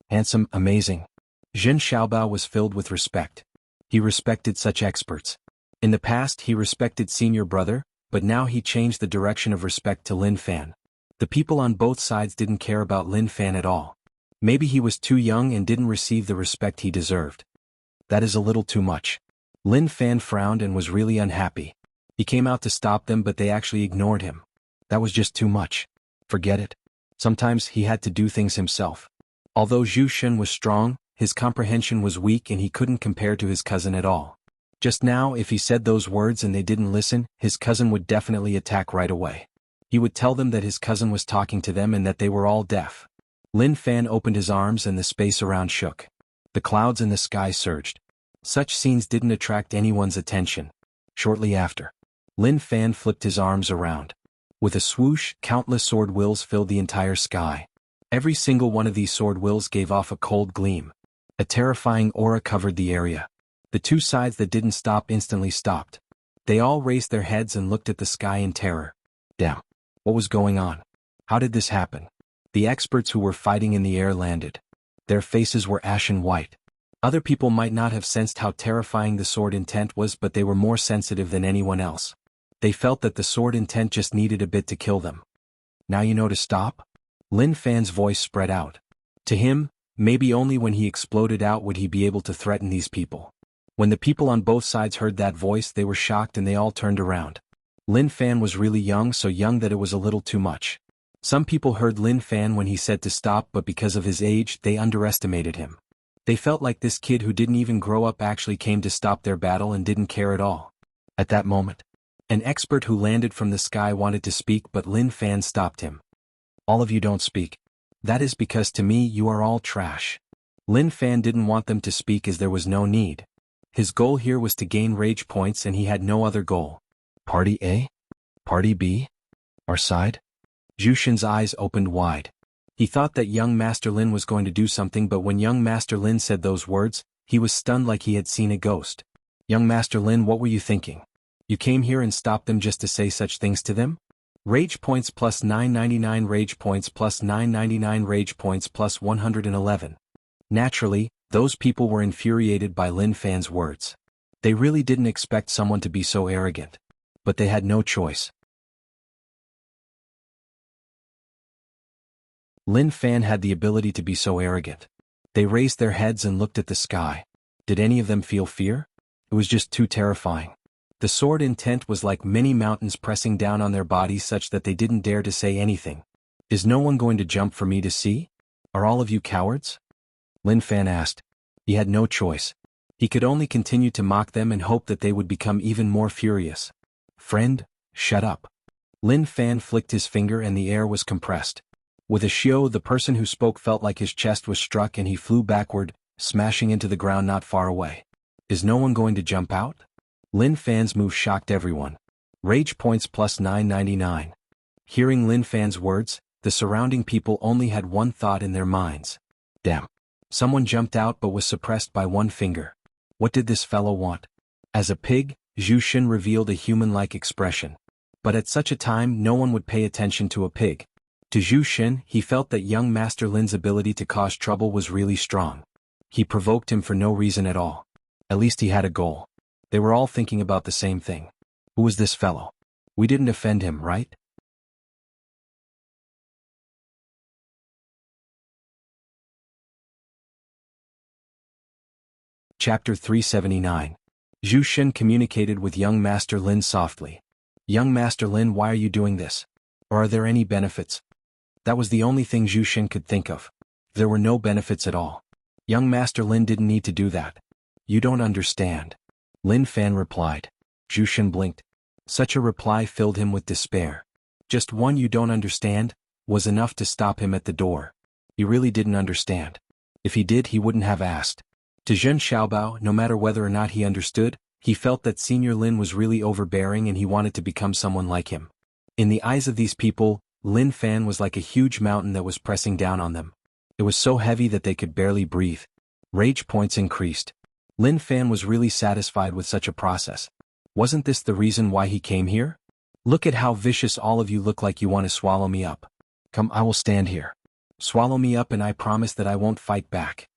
Handsome, amazing. Jin Xiaobao was filled with respect. He respected such experts. In the past he respected senior brother, but now he changed the direction of respect to Lin Fan. The people on both sides didn't care about Lin Fan at all. Maybe he was too young and didn't receive the respect he deserved. That is a little too much. Lin Fan frowned and was really unhappy. He came out to stop them but they actually ignored him. That was just too much. Forget it. Sometimes he had to do things himself. Although Zhu Xin was strong, his comprehension was weak and he couldn't compare to his cousin at all. Just now, if he said those words and they didn't listen, his cousin would definitely attack right away. He would tell them that his cousin was talking to them and that they were all deaf. Lin Fan opened his arms and the space around shook. The clouds in the sky surged. Such scenes didn't attract anyone's attention. Shortly after, Lin Fan flipped his arms around. With a swoosh, countless sword wills filled the entire sky. Every single one of these sword wills gave off a cold gleam. A terrifying aura covered the area. The two sides that didn't stop instantly stopped. They all raised their heads and looked at the sky in terror. Damn. What was going on? How did this happen? The experts who were fighting in the air landed. Their faces were ashen white. Other people might not have sensed how terrifying the sword intent was, but they were more sensitive than anyone else. They felt that the sword intent just needed a bit to kill them. Now you know to stop? Lin Fan's voice spread out. To him, maybe only when he exploded out would he be able to threaten these people. When the people on both sides heard that voice, they were shocked and they all turned around. Lin Fan was really young, so young that it was a little too much. Some people heard Lin Fan when he said to stop, but because of his age, they underestimated him. They felt like this kid who didn't even grow up actually came to stop their battle and didn't care at all. At that moment, an expert who landed from the sky wanted to speak, but Lin Fan stopped him. All of you don't speak. That is because to me you are all trash. Lin Fan didn't want them to speak as there was no need. His goal here was to gain rage points and he had no other goal. Party A? Party B? Our side? Zhu Xin's eyes opened wide. He thought that young Master Lin was going to do something, but when young Master Lin said those words, he was stunned like he had seen a ghost. Young Master Lin, what were you thinking? You came here and stopped them just to say such things to them? Rage points plus 999, rage points plus 999, rage points plus 111. Naturally, those people were infuriated by Lin Fan's words. They really didn't expect someone to be so arrogant. But they had no choice. Lin Fan had the ability to be so arrogant. They raised their heads and looked at the sky. Did any of them feel fear? It was just too terrifying. The sword intent was like many mountains pressing down on their bodies such that they didn't dare to say anything. Is no one going to jump for me to see? Are all of you cowards? Lin Fan asked. He had no choice. He could only continue to mock them and hope that they would become even more furious. Friend, shut up. Lin Fan flicked his finger and the air was compressed. With a shio, the person who spoke felt like his chest was struck and he flew backward, smashing into the ground not far away. Is no one going to jump out? Lin Fan's move shocked everyone. Rage points plus 999. Hearing Lin Fan's words, the surrounding people only had one thought in their minds. Damn. Someone jumped out but was suppressed by one finger. What did this fellow want? As a pig, Zhu Xin revealed a human-like expression. But at such a time no one would pay attention to a pig. To Zhu Xin, he felt that young Master Lin's ability to cause trouble was really strong. He provoked him for no reason at all. At least he had a goal. They were all thinking about the same thing. Who was this fellow? We didn't offend him, right? Chapter 379. Zhu Xin communicated with young Master Lin softly. Young Master Lin, why are you doing this? Or are there any benefits? That was the only thing Zhu Xin could think of. There were no benefits at all. Young Master Lin didn't need to do that. You don't understand. Lin Fan replied. Zhu Xin blinked. Such a reply filled him with despair. Just one "you don't understand" was enough to stop him at the door. He really didn't understand. If he did, he wouldn't have asked. To Zhen Xiaobao, no matter whether or not he understood, he felt that Senior Lin was really overbearing and he wanted to become someone like him. In the eyes of these people, Lin Fan was like a huge mountain that was pressing down on them. It was so heavy that they could barely breathe. Rage points increased. Lin Fan was really satisfied with such a process. Wasn't this the reason why he came here? Look at how vicious all of you look, like you want to swallow me up. Come, I will stand here. Swallow me up and I promise that I won't fight back.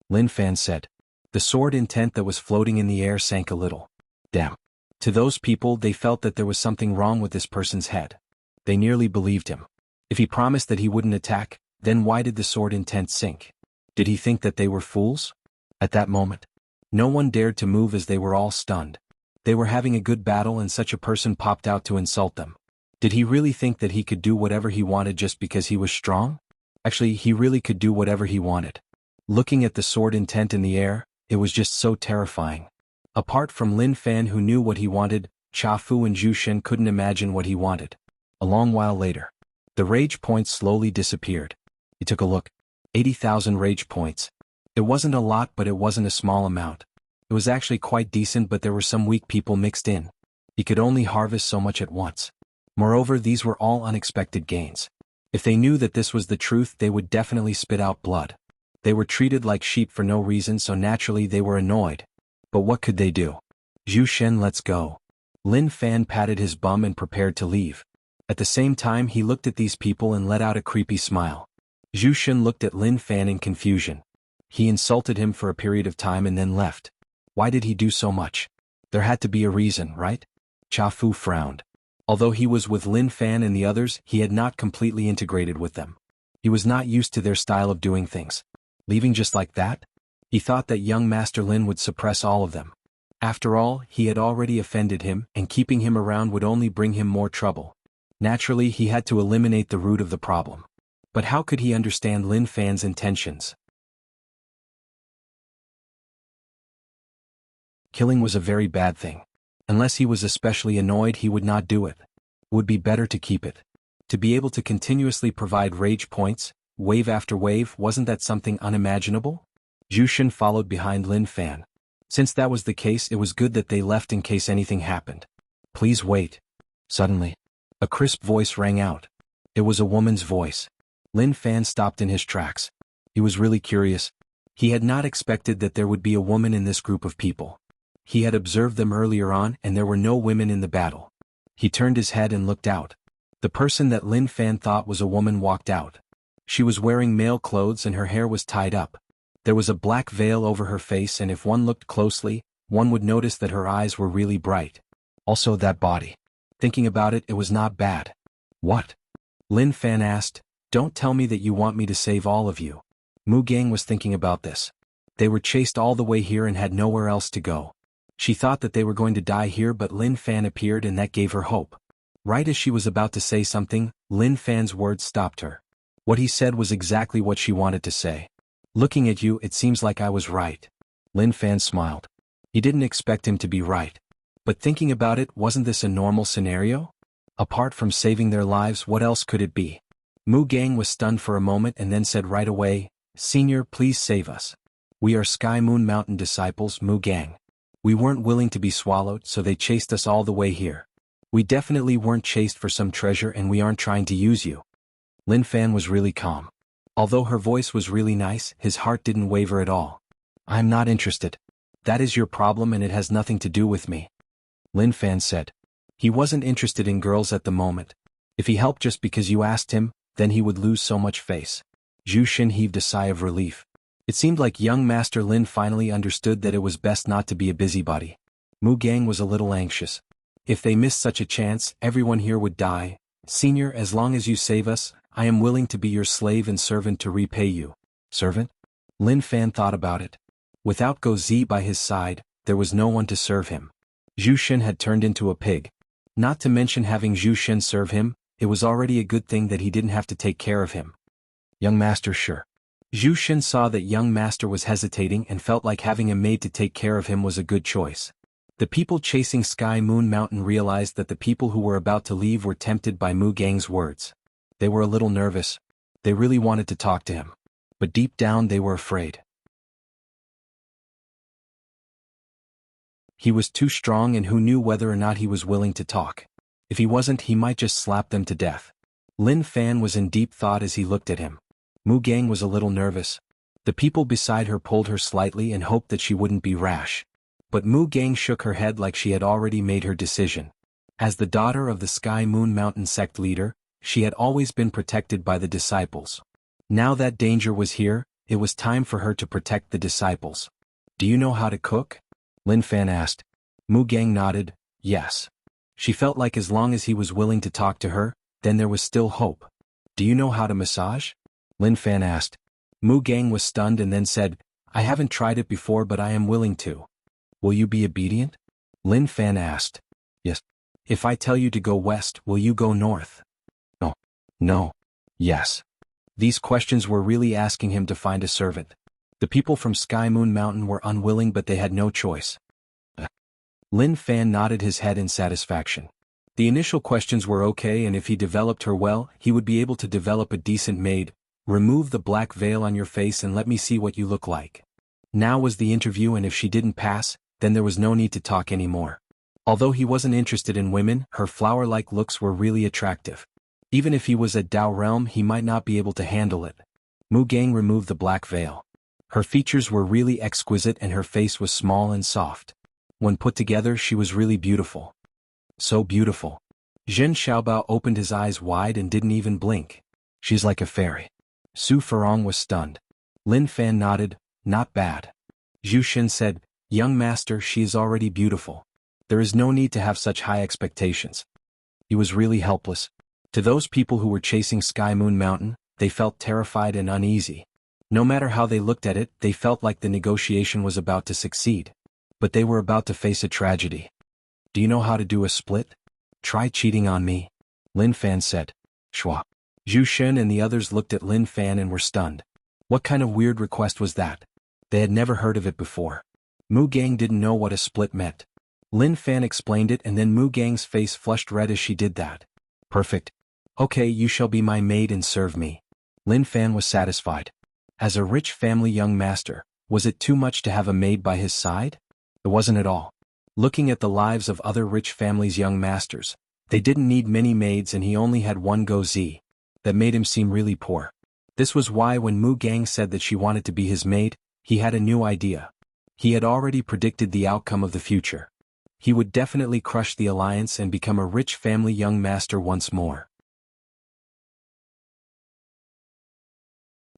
Lin Fan said. The sword intent that was floating in the air sank a little. Damn. To those people, they felt that there was something wrong with this person's head. They nearly believed him. If he promised that he wouldn't attack, then why did the sword intent sink? Did he think that they were fools? At that moment, no one dared to move as they were all stunned. They were having a good battle and such a person popped out to insult them. Did he really think that he could do whatever he wanted just because he was strong? Actually, he really could do whatever he wanted. Looking at the sword intent in the air, it was just so terrifying. Apart from Lin Fan, who knew what he wanted, Cha Fu and Zhu Xin couldn't imagine what he wanted. A long while later, the rage points slowly disappeared. He took a look. 80,000 rage points. It wasn't a lot, but it wasn't a small amount. It was actually quite decent, but there were some weak people mixed in. He could only harvest so much at once. Moreover, these were all unexpected gains. If they knew that this was the truth, they would definitely spit out blood. They were treated like sheep for no reason, so naturally they were annoyed. But what could they do? Zhu Xin, let's go. Lin Fan patted his bum and prepared to leave. At the same time, he looked at these people and let out a creepy smile. Zhu Xin looked at Lin Fan in confusion. He insulted him for a period of time and then left. Why did he do so much? There had to be a reason, right? Cha Fu frowned. Although he was with Lin Fan and the others, he had not completely integrated with them. He was not used to their style of doing things. Leaving just like that? He thought that young Master Lin would suppress all of them. After all, he had already offended him, and keeping him around would only bring him more trouble. Naturally, he had to eliminate the root of the problem. But how could he understand Lin Fan's intentions? Killing was a very bad thing. Unless he was especially annoyed, he would not do it. It would be better to keep it. To be able to continuously provide rage points, wave after wave, wasn't that something unimaginable? Zhu Xin followed behind Lin Fan. Since that was the case, it was good that they left in case anything happened. Please wait. Suddenly, a crisp voice rang out. It was a woman's voice. Lin Fan stopped in his tracks. He was really curious. He had not expected that there would be a woman in this group of people. He had observed them earlier on and there were no women in the battle. He turned his head and looked out. The person that Lin Fan thought was a woman walked out. She was wearing male clothes and her hair was tied up. There was a black veil over her face, and if one looked closely, one would notice that her eyes were really bright. Also that body. Thinking about it, it was not bad. What? Lin Fan asked, Don't tell me that you want me to save all of you. Mu Gang was thinking about this. They were chased all the way here and had nowhere else to go. She thought that they were going to die here, but Lin Fan appeared and that gave her hope. Right as she was about to say something, Lin Fan's words stopped her. What he said was exactly what she wanted to say. Looking at you, it seems like I was right. Lin Fan smiled. He didn't expect him to be right. But thinking about it, wasn't this a normal scenario? Apart from saving their lives, what else could it be? Mu Gang was stunned for a moment and then said right away, Senior, please save us. We are Sky Moon Mountain disciples, Mu Gang. We weren't willing to be swallowed, so they chased us all the way here. We definitely weren't chased for some treasure and we aren't trying to use you. Lin Fan was really calm. Although her voice was really nice, his heart didn't waver at all. I'm not interested. That is your problem and it has nothing to do with me. Lin Fan said. He wasn't interested in girls at the moment. If he helped just because you asked him, then he would lose so much face. Zhu Xin heaved a sigh of relief. It seemed like young Master Lin finally understood that it was best not to be a busybody. Mu Gang was a little anxious. If they missed such a chance, everyone here would die. Senior, as long as you save us, I am willing to be your slave and servant to repay you. Servant? Lin Fan thought about it. Without Go Zi by his side, there was no one to serve him. Zhu Xin had turned into a pig. Not to mention having Zhu Xin serve him, it was already a good thing that he didn't have to take care of him. Young Master, sure. Zhu Xin saw that young Master was hesitating and felt like having a maid to take care of him was a good choice. The people chasing Sky Moon Mountain realized that the people who were about to leave were tempted by Mu Gang's words. They were a little nervous. They really wanted to talk to him. But deep down they were afraid. He was too strong and who knew whether or not he was willing to talk. If he wasn't, he might just slap them to death. Lin Fan was in deep thought as he looked at him. Mu Gang was a little nervous. The people beside her pulled her slightly and hoped that she wouldn't be rash. But Mu Gang shook her head like she had already made her decision. As the daughter of the Sky Moon Mountain sect leader, she had always been protected by the disciples. Now that danger was here, it was time for her to protect the disciples. Do you know how to cook? Lin Fan asked. Mu Gang nodded, yes. She felt like as long as he was willing to talk to her, then there was still hope. Do you know how to massage? Lin Fan asked. Mu Gang was stunned and then said, I haven't tried it before but I am willing to. Will you be obedient? Lin Fan asked. Yes. If I tell you to go west, will you go north? No. No. Yes. These questions were really asking him to find a servant. The people from Sky Moon Mountain were unwilling but they had no choice. Lin Fan nodded his head in satisfaction. The initial questions were okay and if he developed her well, he would be able to develop a decent maid. Remove the black veil on your face and let me see what you look like. Now was the interview and if she didn't pass, then there was no need to talk anymore. Although he wasn't interested in women, her flower-like looks were really attractive. Even if he was at Dao Realm, he might not be able to handle it. Mu Gang removed the black veil. Her features were really exquisite and her face was small and soft. When put together, she was really beautiful. So beautiful. Zhen Xiaobao opened his eyes wide and didn't even blink. She's like a fairy. Su Furong was stunned. Lin Fan nodded, not bad. Zhu Xin said, young master, she is already beautiful. There is no need to have such high expectations. He was really helpless. To those people who were chasing Sky Moon Mountain, they felt terrified and uneasy. No matter how they looked at it, they felt like the negotiation was about to succeed. But they were about to face a tragedy. Do you know how to do a split? Try cheating on me. Lin Fan said. Shua. Zhu Xin and the others looked at Lin Fan and were stunned. What kind of weird request was that? They had never heard of it before. Mu Gang didn't know what a split meant. Lin Fan explained it and then Mu Gang's face flushed red as she did that. Perfect. Okay, you shall be my maid and serve me. Lin Fan was satisfied. As a rich family young master, was it too much to have a maid by his side? It wasn't at all. Looking at the lives of other rich families' young masters, they didn't need many maids and he only had one Go Zi. That made him seem really poor. This was why when Mu Gang said that she wanted to be his maid, he had a new idea. He had already predicted the outcome of the future. He would definitely crush the alliance and become a rich family young master once more.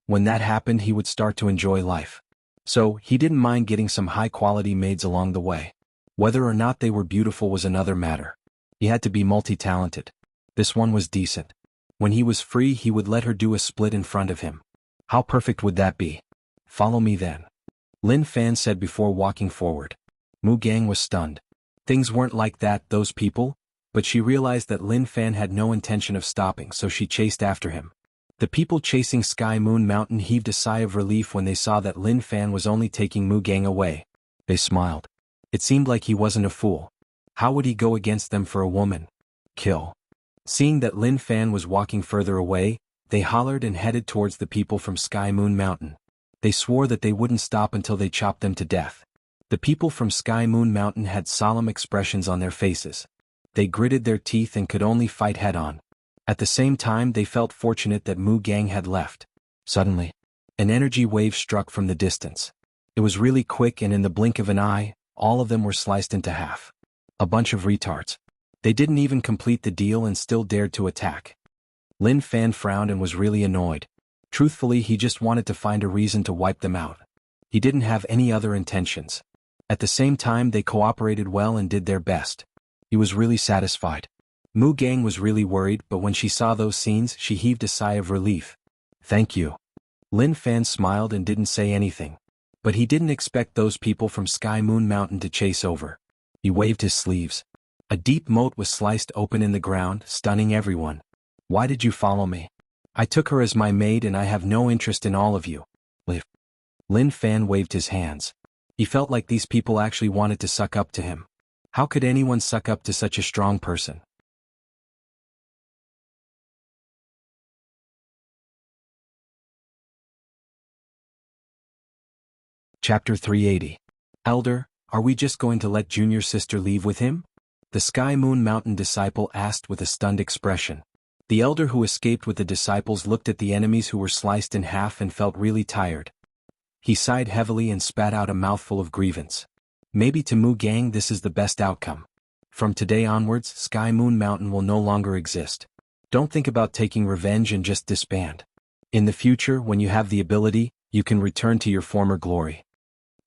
When that happened, he would start to enjoy life. So, he didn't mind getting some high-quality maids along the way. Whether or not they were beautiful was another matter. He had to be multi-talented. This one was decent. When he was free, he would let her do a split in front of him. How perfect would that be? Follow me then, Lin Fan said before walking forward. Mu Gang was stunned. Things weren't like that, those people, but she realized that Lin Fan had no intention of stopping, so she chased after him. The people chasing Sky Moon Mountain heaved a sigh of relief when they saw that Lin Fan was only taking Mu Gang away. They smiled. It seemed like he wasn't a fool. How would he go against them for a woman? Kill. Seeing that Lin Fan was walking further away, they hollered and headed towards the people from Sky Moon Mountain. They swore that they wouldn't stop until they chopped them to death. The people from Sky Moon Mountain had solemn expressions on their faces. They gritted their teeth and could only fight head-on. At the same time, they felt fortunate that Mu Gang had left. Suddenly, an energy wave struck from the distance. It was really quick, and in the blink of an eye, all of them were sliced into half. A bunch of retards. They didn't even complete the deal and still dared to attack. Lin Fan frowned and was really annoyed. Truthfully, he just wanted to find a reason to wipe them out. He didn't have any other intentions. At the same time, they cooperated well and did their best. He was really satisfied. Mu Gang was really worried, but when she saw those scenes, she heaved a sigh of relief. Thank you. Lin Fan smiled and didn't say anything. But he didn't expect those people from Sky Moon Mountain to chase over. He waved his sleeves. A deep moat was sliced open in the ground, stunning everyone. Why did you follow me? I took her as my maid and I have no interest in all of you. Lin Fan waved his hands. He felt like these people actually wanted to suck up to him. How could anyone suck up to such a strong person? Chapter 380. Elder, are we just going to let Junior Sister leave with him? The Sky Moon Mountain disciple asked with a stunned expression. The elder who escaped with the disciples looked at the enemies who were sliced in half and felt really tired. He sighed heavily and spat out a mouthful of grievance. Maybe to Mu Gang this is the best outcome. From today onwards, Sky Moon Mountain will no longer exist. Don't think about taking revenge and just disband. In the future, when you have the ability, you can return to your former glory.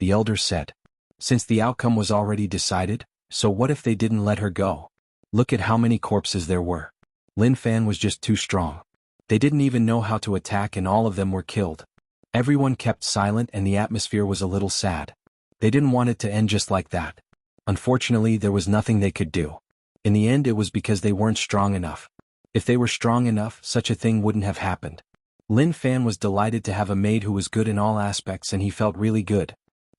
The elder said. Since the outcome was already decided, so what if they didn't let her go? Look at how many corpses there were. Lin Fan was just too strong. They didn't even know how to attack and all of them were killed. Everyone kept silent and the atmosphere was a little sad. They didn't want it to end just like that. Unfortunately, there was nothing they could do. In the end, it was because they weren't strong enough. If they were strong enough, such a thing wouldn't have happened. Lin Fan was delighted to have a maid who was good in all aspects and he felt really good.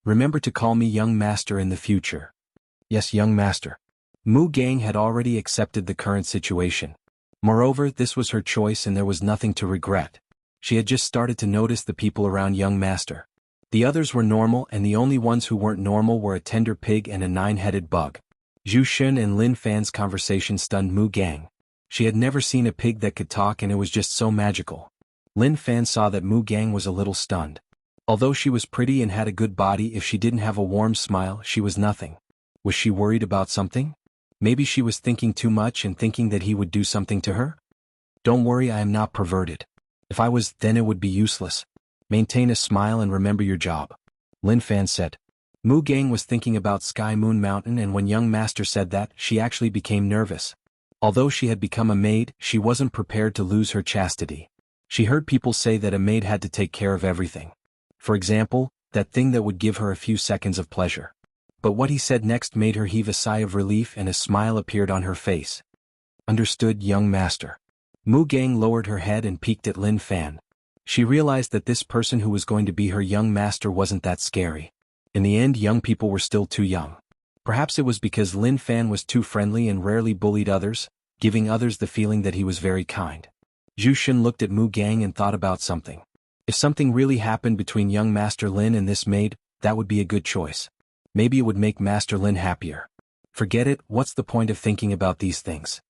Remember to call me young master in the future. Yes, young master. Mu Gang had already accepted the current situation. Moreover, this was her choice and there was nothing to regret. She had just started to notice the people around young master. The others were normal and the only ones who weren't normal were a tender pig and a 9-headed bug. Zhu Shun and Lin Fan's conversation stunned Mu Gang. She had never seen a pig that could talk and it was just so magical. Lin Fan saw that Mu Gang was a little stunned. Although she was pretty and had a good body, if she didn't have a warm smile, she was nothing. Was she worried about something? Maybe she was thinking too much and thinking that he would do something to her? Don't worry, I am not perverted. If I was, then it would be useless. Maintain a smile and remember your job. Lin Fan said. Mu Gang was thinking about Sky Moon Mountain and when young master said that, she actually became nervous. Although she had become a maid, she wasn't prepared to lose her chastity. She heard people say that a maid had to take care of everything. For example, that thing that would give her a few seconds of pleasure. But what he said next made her heave a sigh of relief and a smile appeared on her face. Understood, young master. Mu Gang lowered her head and peeked at Lin Fan. She realized that this person who was going to be her young master wasn't that scary. In the end, young people were still too young. Perhaps it was because Lin Fan was too friendly and rarely bullied others, giving others the feeling that he was very kind. Zhu Shun looked at Mu Gang and thought about something. If something really happened between young Master Lin and this maid, that would be a good choice. Maybe it would make Master Lin happier. Forget it, what's the point of thinking about these things?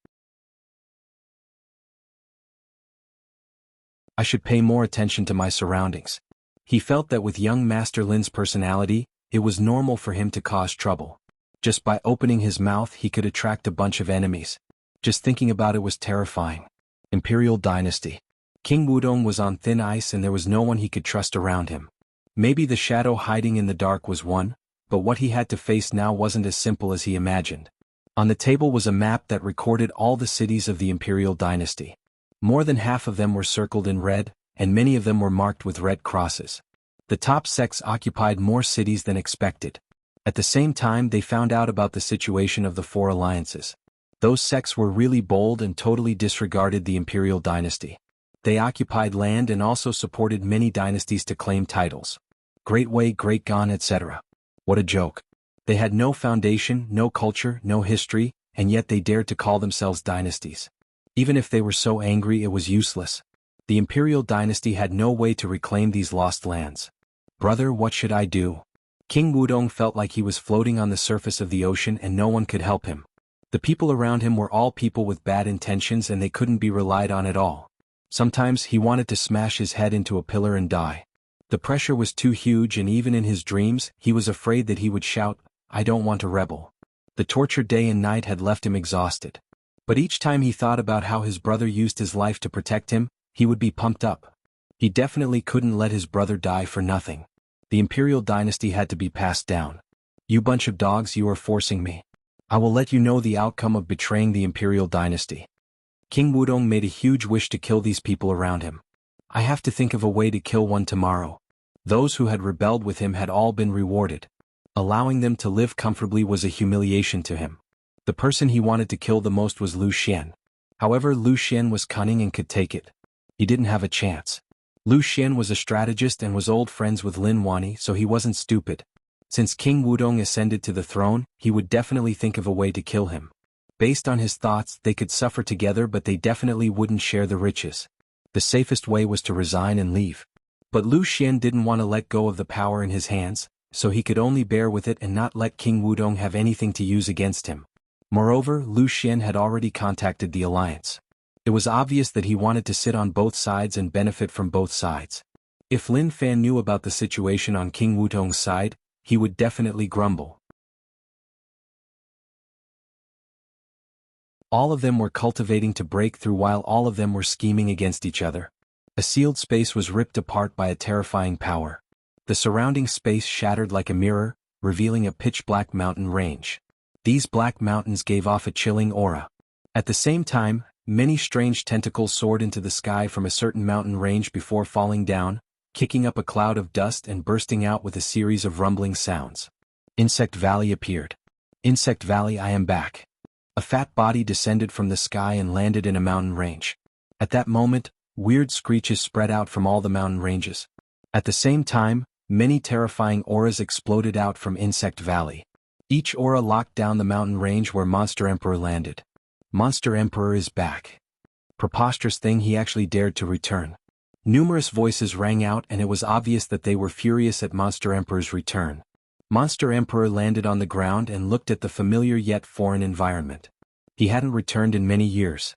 I should pay more attention to my surroundings. He felt that with young Master Lin's personality, it was normal for him to cause trouble. Just by opening his mouth he could attract a bunch of enemies. Just thinking about it was terrifying. Imperial Dynasty. King Wudong was on thin ice and there was no one he could trust around him. Maybe the shadow hiding in the dark was one, but what he had to face now wasn't as simple as he imagined. On the table was a map that recorded all the cities of the Imperial Dynasty. More than half of them were circled in red, and many of them were marked with red crosses. The top sects occupied more cities than expected. At the same time, they found out about the situation of the four alliances. Those sects were really bold and totally disregarded the imperial dynasty. They occupied land and also supported many dynasties to claim titles. Great Wei, Great Gan, etc. What a joke. They had no foundation, no culture, no history, and yet they dared to call themselves dynasties. Even if they were so angry, it was useless. The imperial dynasty had no way to reclaim these lost lands. Brother, what should I do? King Wudong felt like he was floating on the surface of the ocean and no one could help him. The people around him were all people with bad intentions and they couldn't be relied on at all. Sometimes he wanted to smash his head into a pillar and die. The pressure was too huge, and even in his dreams, he was afraid that he would shout, "I don't want to rebel." The torture day and night had left him exhausted. But each time he thought about how his brother used his life to protect him, he would be pumped up. He definitely couldn't let his brother die for nothing. The imperial dynasty had to be passed down. You bunch of dogs, you are forcing me. I will let you know the outcome of betraying the imperial dynasty. King Wudong made a huge wish to kill these people around him. I have to think of a way to kill one tomorrow. Those who had rebelled with him had all been rewarded. Allowing them to live comfortably was a humiliation to him. The person he wanted to kill the most was Lu Xian. However, Lu Xian was cunning and could take it. He didn't have a chance. Lu Xian was a strategist and was old friends with Lin Wani, so he wasn't stupid. Since King Wudong ascended to the throne, he would definitely think of a way to kill him. Based on his thoughts, they could suffer together, but they definitely wouldn't share the riches. The safest way was to resign and leave. But Lu Xian didn't want to let go of the power in his hands, so he could only bear with it and not let King Wudong have anything to use against him. Moreover, Lu Xian had already contacted the alliance. It was obvious that he wanted to sit on both sides and benefit from both sides. If Lin Fan knew about the situation on King Wudong's side, he would definitely grumble. All of them were cultivating to break through while all of them were scheming against each other. A sealed space was ripped apart by a terrifying power. The surrounding space shattered like a mirror, revealing a pitch-black mountain range. These black mountains gave off a chilling aura. At the same time, many strange tentacles soared into the sky from a certain mountain range before falling down, kicking up a cloud of dust and bursting out with a series of rumbling sounds. Insect Valley appeared. Insect Valley, I am back. A fat body descended from the sky and landed in a mountain range. At that moment, weird screeches spread out from all the mountain ranges. At the same time, many terrifying auras exploded out from Insect Valley. Each aura locked down the mountain range where Monster Emperor landed. Monster Emperor is back. Preposterous thing, he actually dared to return. Numerous voices rang out and it was obvious that they were furious at Monster Emperor's return. Monster Emperor landed on the ground and looked at the familiar yet foreign environment. He hadn't returned in many years.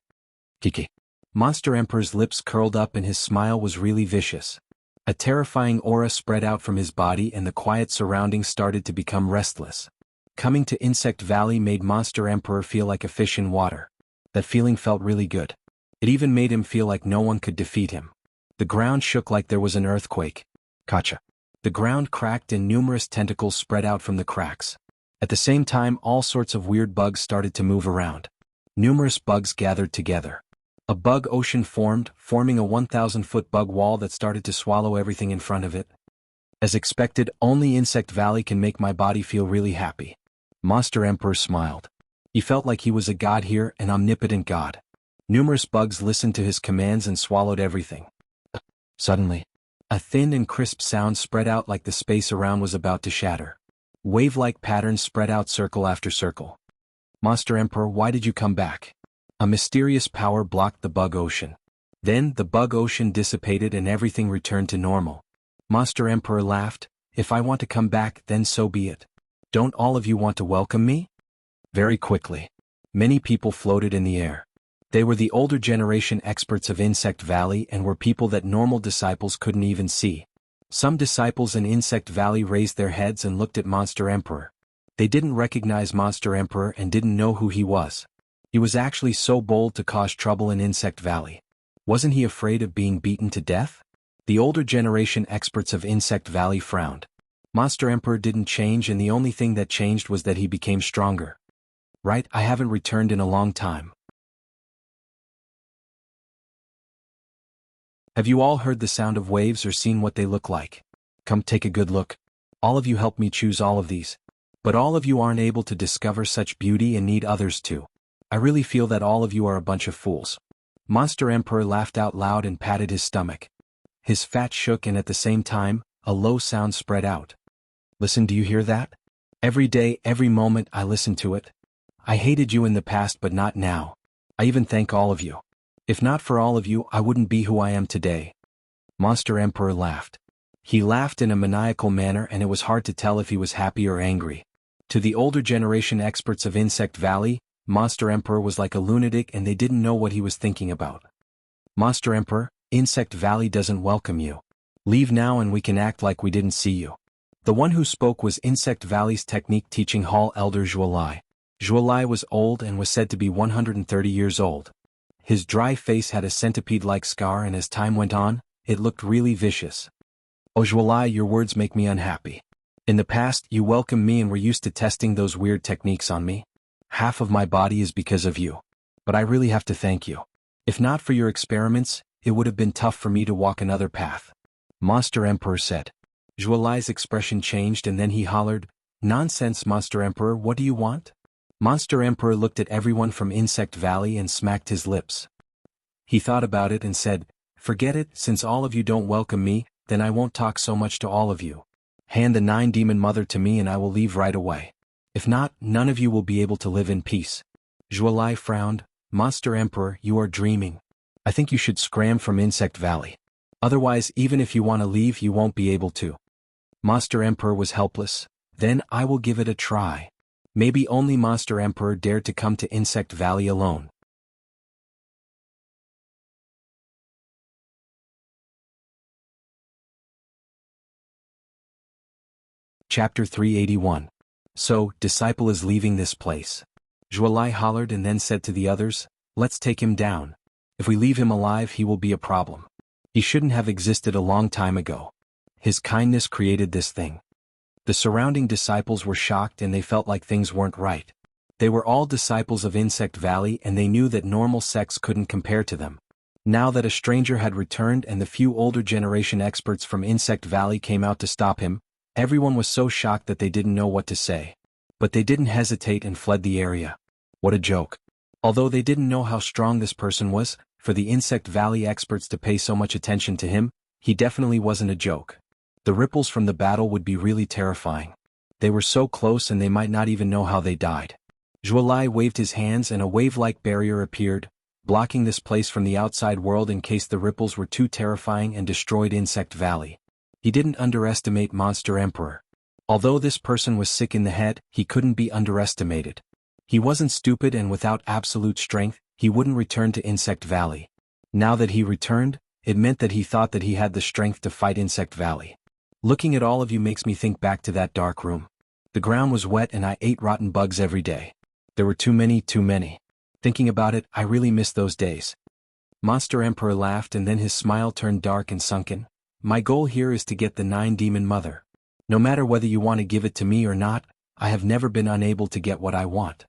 Kiki. Monster Emperor's lips curled up and his smile was really vicious. A terrifying aura spread out from his body and the quiet surroundings started to become restless. Coming to Insect Valley made Monster Emperor feel like a fish in water. That feeling felt really good. It even made him feel like no one could defeat him. The ground shook like there was an earthquake. Kacha. The ground cracked and numerous tentacles spread out from the cracks. At the same time, all sorts of weird bugs started to move around. Numerous bugs gathered together. A bug ocean formed, forming a 1,000-foot bug wall that started to swallow everything in front of it. As expected, only Insect Valley can make my body feel really happy. Monster Emperor smiled. He felt like he was a god here, an omnipotent god. Numerous bugs listened to his commands and swallowed everything. Suddenly, a thin and crisp sound spread out like the space around was about to shatter. Wave-like patterns spread out circle after circle. Monster Emperor, why did you come back? A mysterious power blocked the bug ocean. Then the bug ocean dissipated and everything returned to normal. Monster Emperor laughed, if I want to come back, then so be it. Don't all of you want to welcome me? Very quickly, many people floated in the air. They were the older generation experts of Insect Valley and were people that normal disciples couldn't even see. Some disciples in Insect Valley raised their heads and looked at Monster Emperor. They didn't recognize Monster Emperor and didn't know who he was. He was actually so bold to cause trouble in Insect Valley. Wasn't he afraid of being beaten to death? The older generation experts of Insect Valley frowned. Monster Emperor didn't change, and the only thing that changed was that he became stronger. Right, I haven't returned in a long time. Have you all heard the sound of waves or seen what they look like? Come take a good look. All of you helped me choose all of these. But all of you aren't able to discover such beauty and need others to. I really feel that all of you are a bunch of fools. Monster Emperor laughed out loud and patted his stomach. His fat shook and at the same time, a low sound spread out. Listen, do you hear that? Every day, every moment, I listen to it. I hated you in the past but not now. I even thank all of you. If not for all of you, I wouldn't be who I am today. Monster Emperor laughed. He laughed in a maniacal manner and it was hard to tell if he was happy or angry. To the older generation experts of Insect Valley, Monster Emperor was like a lunatic and they didn't know what he was thinking about. Monster Emperor, Insect Valley doesn't welcome you. Leave now and we can act like we didn't see you. The one who spoke was Insect Valley's Technique Teaching Hall Elder Zhuolai. Zhuolai was old and was said to be 130 years old. His dry face had a centipede-like scar and as time went on, it looked really vicious. Oh Zhuolai, your words make me unhappy. In the past, you welcomed me and were used to testing those weird techniques on me. Half of my body is because of you. But I really have to thank you. If not for your experiments, it would have been tough for me to walk another path. Monster Emperor said. Zhuolai's expression changed and then he hollered, "Nonsense, Monster Emperor, what do you want?" Monster Emperor looked at everyone from Insect Valley and smacked his lips. He thought about it and said, "Forget it, since all of you don't welcome me, then I won't talk so much to all of you. Hand the 9-demon mother to me and I will leave right away. If not, none of you will be able to live in peace." Zhuolai frowned. Monster Emperor, you are dreaming. I think you should scram from Insect Valley. Otherwise, even if you want to leave, you won't be able to. Monster Emperor was helpless. Then I will give it a try. Maybe only Monster Emperor dared to come to Insect Valley alone. Chapter 381. So, Disciple is leaving this place. Zhuolai hollered and then said to the others, "Let's take him down. If we leave him alive, he will be a problem. He shouldn't have existed a long time ago. His kindness created this thing." The surrounding disciples were shocked and they felt like things weren't right. They were all disciples of Insect Valley and they knew that normal sects couldn't compare to them. Now that a stranger had returned and the few older generation experts from Insect Valley came out to stop him, everyone was so shocked that they didn't know what to say. But they didn't hesitate and fled the area. What a joke. Although they didn't know how strong this person was, for the Insect Valley experts to pay so much attention to him, he definitely wasn't a joke. The ripples from the battle would be really terrifying. They were so close and they might not even know how they died. Zhuolai waved his hands and a wave-like barrier appeared, blocking this place from the outside world in case the ripples were too terrifying and destroyed Insect Valley. He didn't underestimate Monster Emperor. Although this person was sick in the head, he couldn't be underestimated. He wasn't stupid and without absolute strength, he wouldn't return to Insect Valley. Now that he returned, it meant that he thought that he had the strength to fight Insect Valley. Looking at all of you makes me think back to that dark room. The ground was wet and I ate rotten bugs every day. There were too many. Thinking about it, I really miss those days. Monster Emperor laughed and then his smile turned dark and sunken. My goal here is to get the 9-demon mother. No matter whether you want to give it to me or not, I have never been unable to get what I want.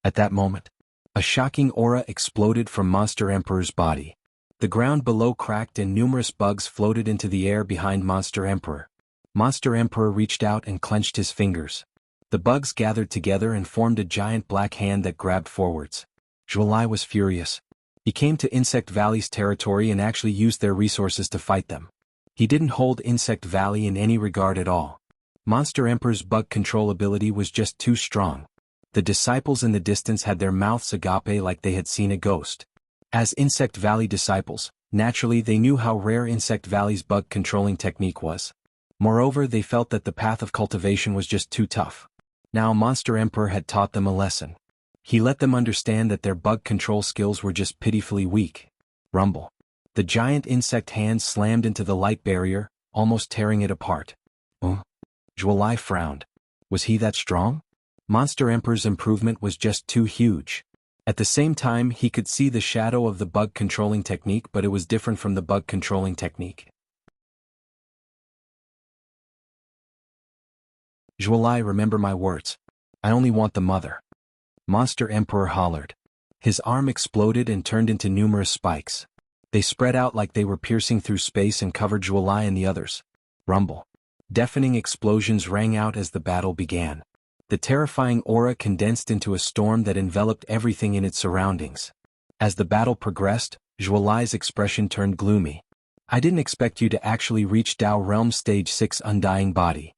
At that moment, a shocking aura exploded from Monster Emperor's body. The ground below cracked and numerous bugs floated into the air behind Monster Emperor. Monster Emperor reached out and clenched his fingers. The bugs gathered together and formed a giant black hand that grabbed forwards. Zhuolai was furious. He came to Insect Valley's territory and actually used their resources to fight them. He didn't hold Insect Valley in any regard at all. Monster Emperor's bug control ability was just too strong. The disciples in the distance had their mouths agape like they had seen a ghost. As Insect Valley disciples, naturally they knew how rare Insect Valley's bug controlling technique was. Moreover, they felt that the path of cultivation was just too tough. Now Monster Emperor had taught them a lesson. He let them understand that their bug control skills were just pitifully weak. Rumble. The giant insect hand slammed into the light barrier, almost tearing it apart. Zhuolai frowned. Was he that strong? Monster Emperor's improvement was just too huge. At the same time, he could see the shadow of the bug controlling technique, but it was different from the bug controlling technique. Zhuolai, remember my words. I only want the mother. Monster Emperor hollered. His arm exploded and turned into numerous spikes. They spread out like they were piercing through space and covered Zhuolai and the others. Rumble. Deafening explosions rang out as the battle began. The terrifying aura condensed into a storm that enveloped everything in its surroundings. As the battle progressed, Zhuolai's expression turned gloomy. I didn't expect you to actually reach Dao Realm Stage 6 Undying Body.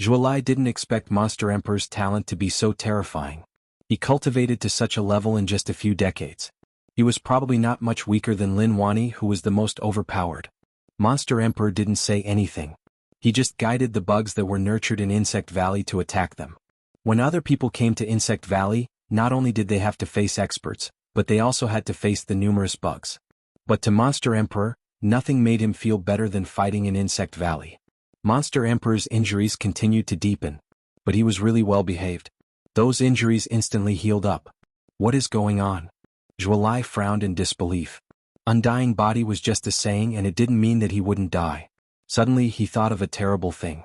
Zhuolai didn't expect Monster Emperor's talent to be so terrifying. He cultivated to such a level in just a few decades. He was probably not much weaker than Lin Wani, who was the most overpowered. Monster Emperor didn't say anything. He just guided the bugs that were nurtured in Insect Valley to attack them. When other people came to Insect Valley, not only did they have to face experts, but they also had to face the numerous bugs. But to Monster Emperor, nothing made him feel better than fighting in Insect Valley. Monster Emperor's injuries continued to deepen, but he was really well behaved. Those injuries instantly healed up. What is going on? Zhuolai frowned in disbelief. Undying Body was just a saying, and it didn't mean that he wouldn't die. Suddenly he thought of a terrible thing.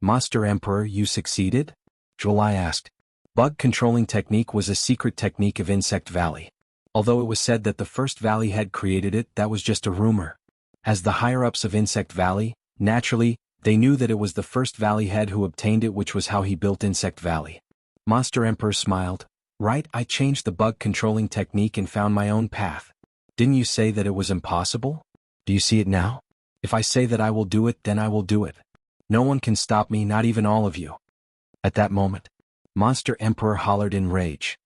Monster Emperor, you succeeded? Zhuolai asked. Bug controlling technique was a secret technique of Insect Valley. Although it was said that the first Valley head created it, that was just a rumor. As the higher-ups of Insect Valley, naturally, they knew that it was the first Valley head who obtained it, which was how he built Insect Valley. Monster Emperor smiled. Right, I changed the bug controlling technique and found my own path. Didn't you say that it was impossible? Do you see it now? If I say that I will do it, then I will do it. No one can stop me, not even all of you. At that moment, Monster Emperor hollered in rage.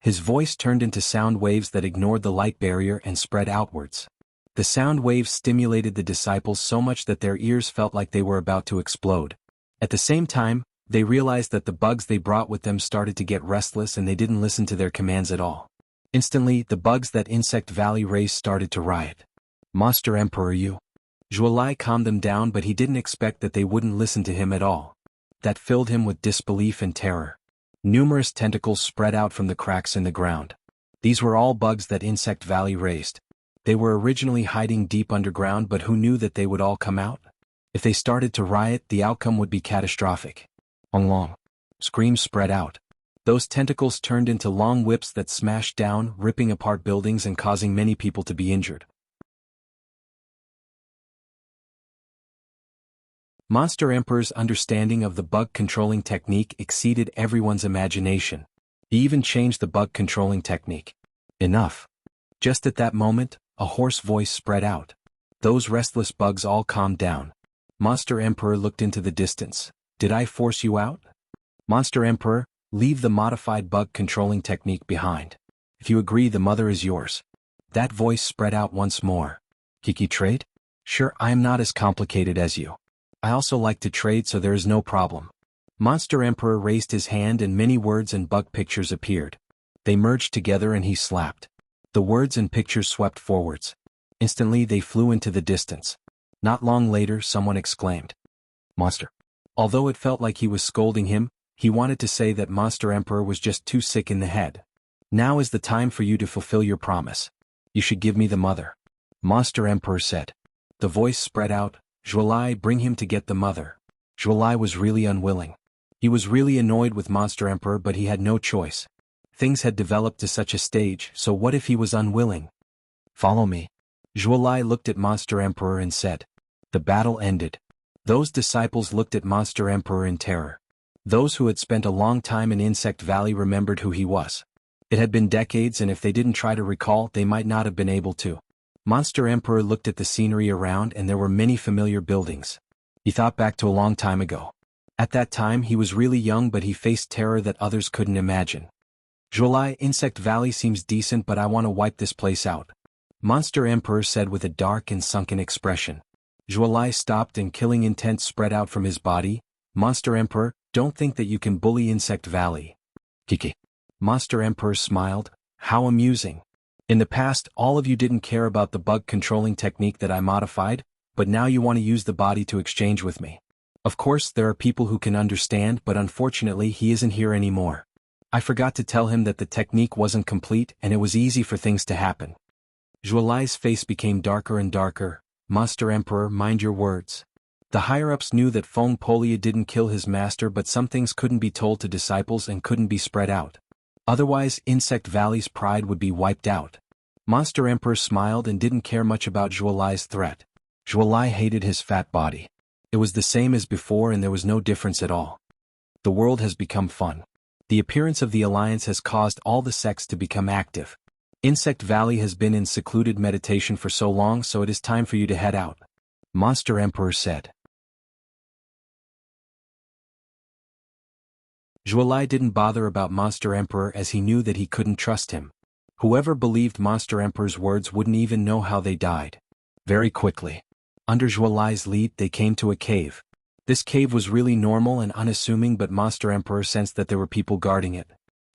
His voice turned into sound waves that ignored the light barrier and spread outwards. The sound waves stimulated the disciples so much that their ears felt like they were about to explode. At the same time, they realized that the bugs they brought with them started to get restless and they didn't listen to their commands at all. Instantly, the bugs that Insect Valley raised started to riot. Monster Emperor, you. Zhuolai calmed them down, but he didn't expect that they wouldn't listen to him at all. That filled him with disbelief and terror. Numerous tentacles spread out from the cracks in the ground. These were all bugs that Insect Valley raised. They were originally hiding deep underground, but who knew that they would all come out? If they started to riot, the outcome would be catastrophic. Long. Screams spread out. Those tentacles turned into long whips that smashed down, ripping apart buildings and causing many people to be injured. Monster Emperor's understanding of the bug controlling technique exceeded everyone's imagination. He even changed the bug controlling technique. Enough. Just at that moment, a hoarse voice spread out. Those restless bugs all calmed down. Monster Emperor looked into the distance. Did I force you out? Monster Emperor, leave the modified bug controlling technique behind. If you agree, the mother is yours. That voice spread out once more. Kiki trade? Sure, I am not as complicated as you. I also like to trade, so there is no problem. Monster Emperor raised his hand and many words and bug pictures appeared. They merged together and he slapped. The words and pictures swept forwards. Instantly they flew into the distance. Not long later, someone exclaimed. Monster. Although it felt like he was scolding him, he wanted to say that Monster Emperor was just too sick in the head. Now is the time for you to fulfill your promise. You should give me the mother. Monster Emperor said. The voice spread out. Zhuolai, bring him to get the mother. Zhuolai was really unwilling. He was really annoyed with Monster Emperor, but he had no choice. Things had developed to such a stage, so what if he was unwilling? Follow me. Zhuolai looked at Monster Emperor and said. The battle ended. Those disciples looked at Monster Emperor in terror. Those who had spent a long time in Insect Valley remembered who he was. It had been decades, and if they didn't try to recall, they might not have been able to. Monster Emperor looked at the scenery around, and there were many familiar buildings. He thought back to a long time ago. At that time he was really young, but he faced terror that others couldn't imagine. Zhuolai, Insect Valley seems decent, but I want to wipe this place out. Monster Emperor said with a dark and sunken expression. Zhuolai stopped and killing intent spread out from his body. Monster Emperor, don't think that you can bully Insect Valley. Kiki. Monster Emperor smiled. How amusing. In the past, all of you didn't care about the bug controlling technique that I modified, but now you want to use the body to exchange with me. Of course, there are people who can understand, but unfortunately he isn't here anymore. I forgot to tell him that the technique wasn't complete and it was easy for things to happen. Zhuolai's face became darker and darker. Monster Emperor, mind your words. The higher-ups knew that Feng Polia didn't kill his master, but some things couldn't be told to disciples and couldn't be spread out. Otherwise, Insect Valley's pride would be wiped out. Monster Emperor smiled and didn't care much about Zhuolai's threat. Zhuolai hated his fat body. It was the same as before and there was no difference at all. The world has become fun. The appearance of the alliance has caused all the sects to become active. Insect Valley has been in secluded meditation for so long, so it is time for you to head out, Monster Emperor said. Zhuolai didn't bother about Monster Emperor as he knew that he couldn't trust him. Whoever believed Monster Emperor's words wouldn't even know how they died. Very quickly, under Zhuolai's lead, they came to a cave. This cave was really normal and unassuming, but Monster Emperor sensed that there were people guarding it.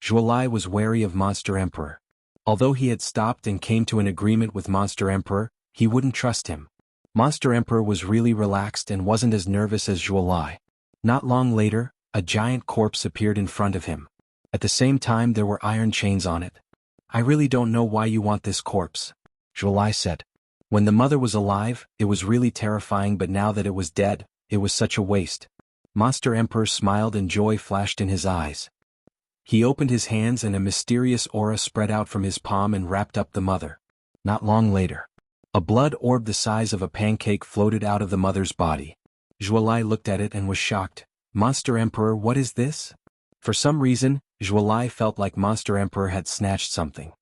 Zhuolai was wary of Monster Emperor. Although he had stopped and came to an agreement with Monster Emperor, he wouldn't trust him. Monster Emperor was really relaxed and wasn't as nervous as Zhuolai. Not long later, a giant corpse appeared in front of him. At the same time, there were iron chains on it. I really don't know why you want this corpse, Zhuolai said. When the mother was alive, it was really terrifying, but now that it was dead, it was such a waste. Monster Emperor smiled and joy flashed in his eyes. He opened his hands and a mysterious aura spread out from his palm and wrapped up the mother. Not long later, a blood orb the size of a pancake floated out of the mother's body. Zhuolai looked at it and was shocked. Monster Emperor, what is this? For some reason, Zhuolai felt like Monster Emperor had snatched something.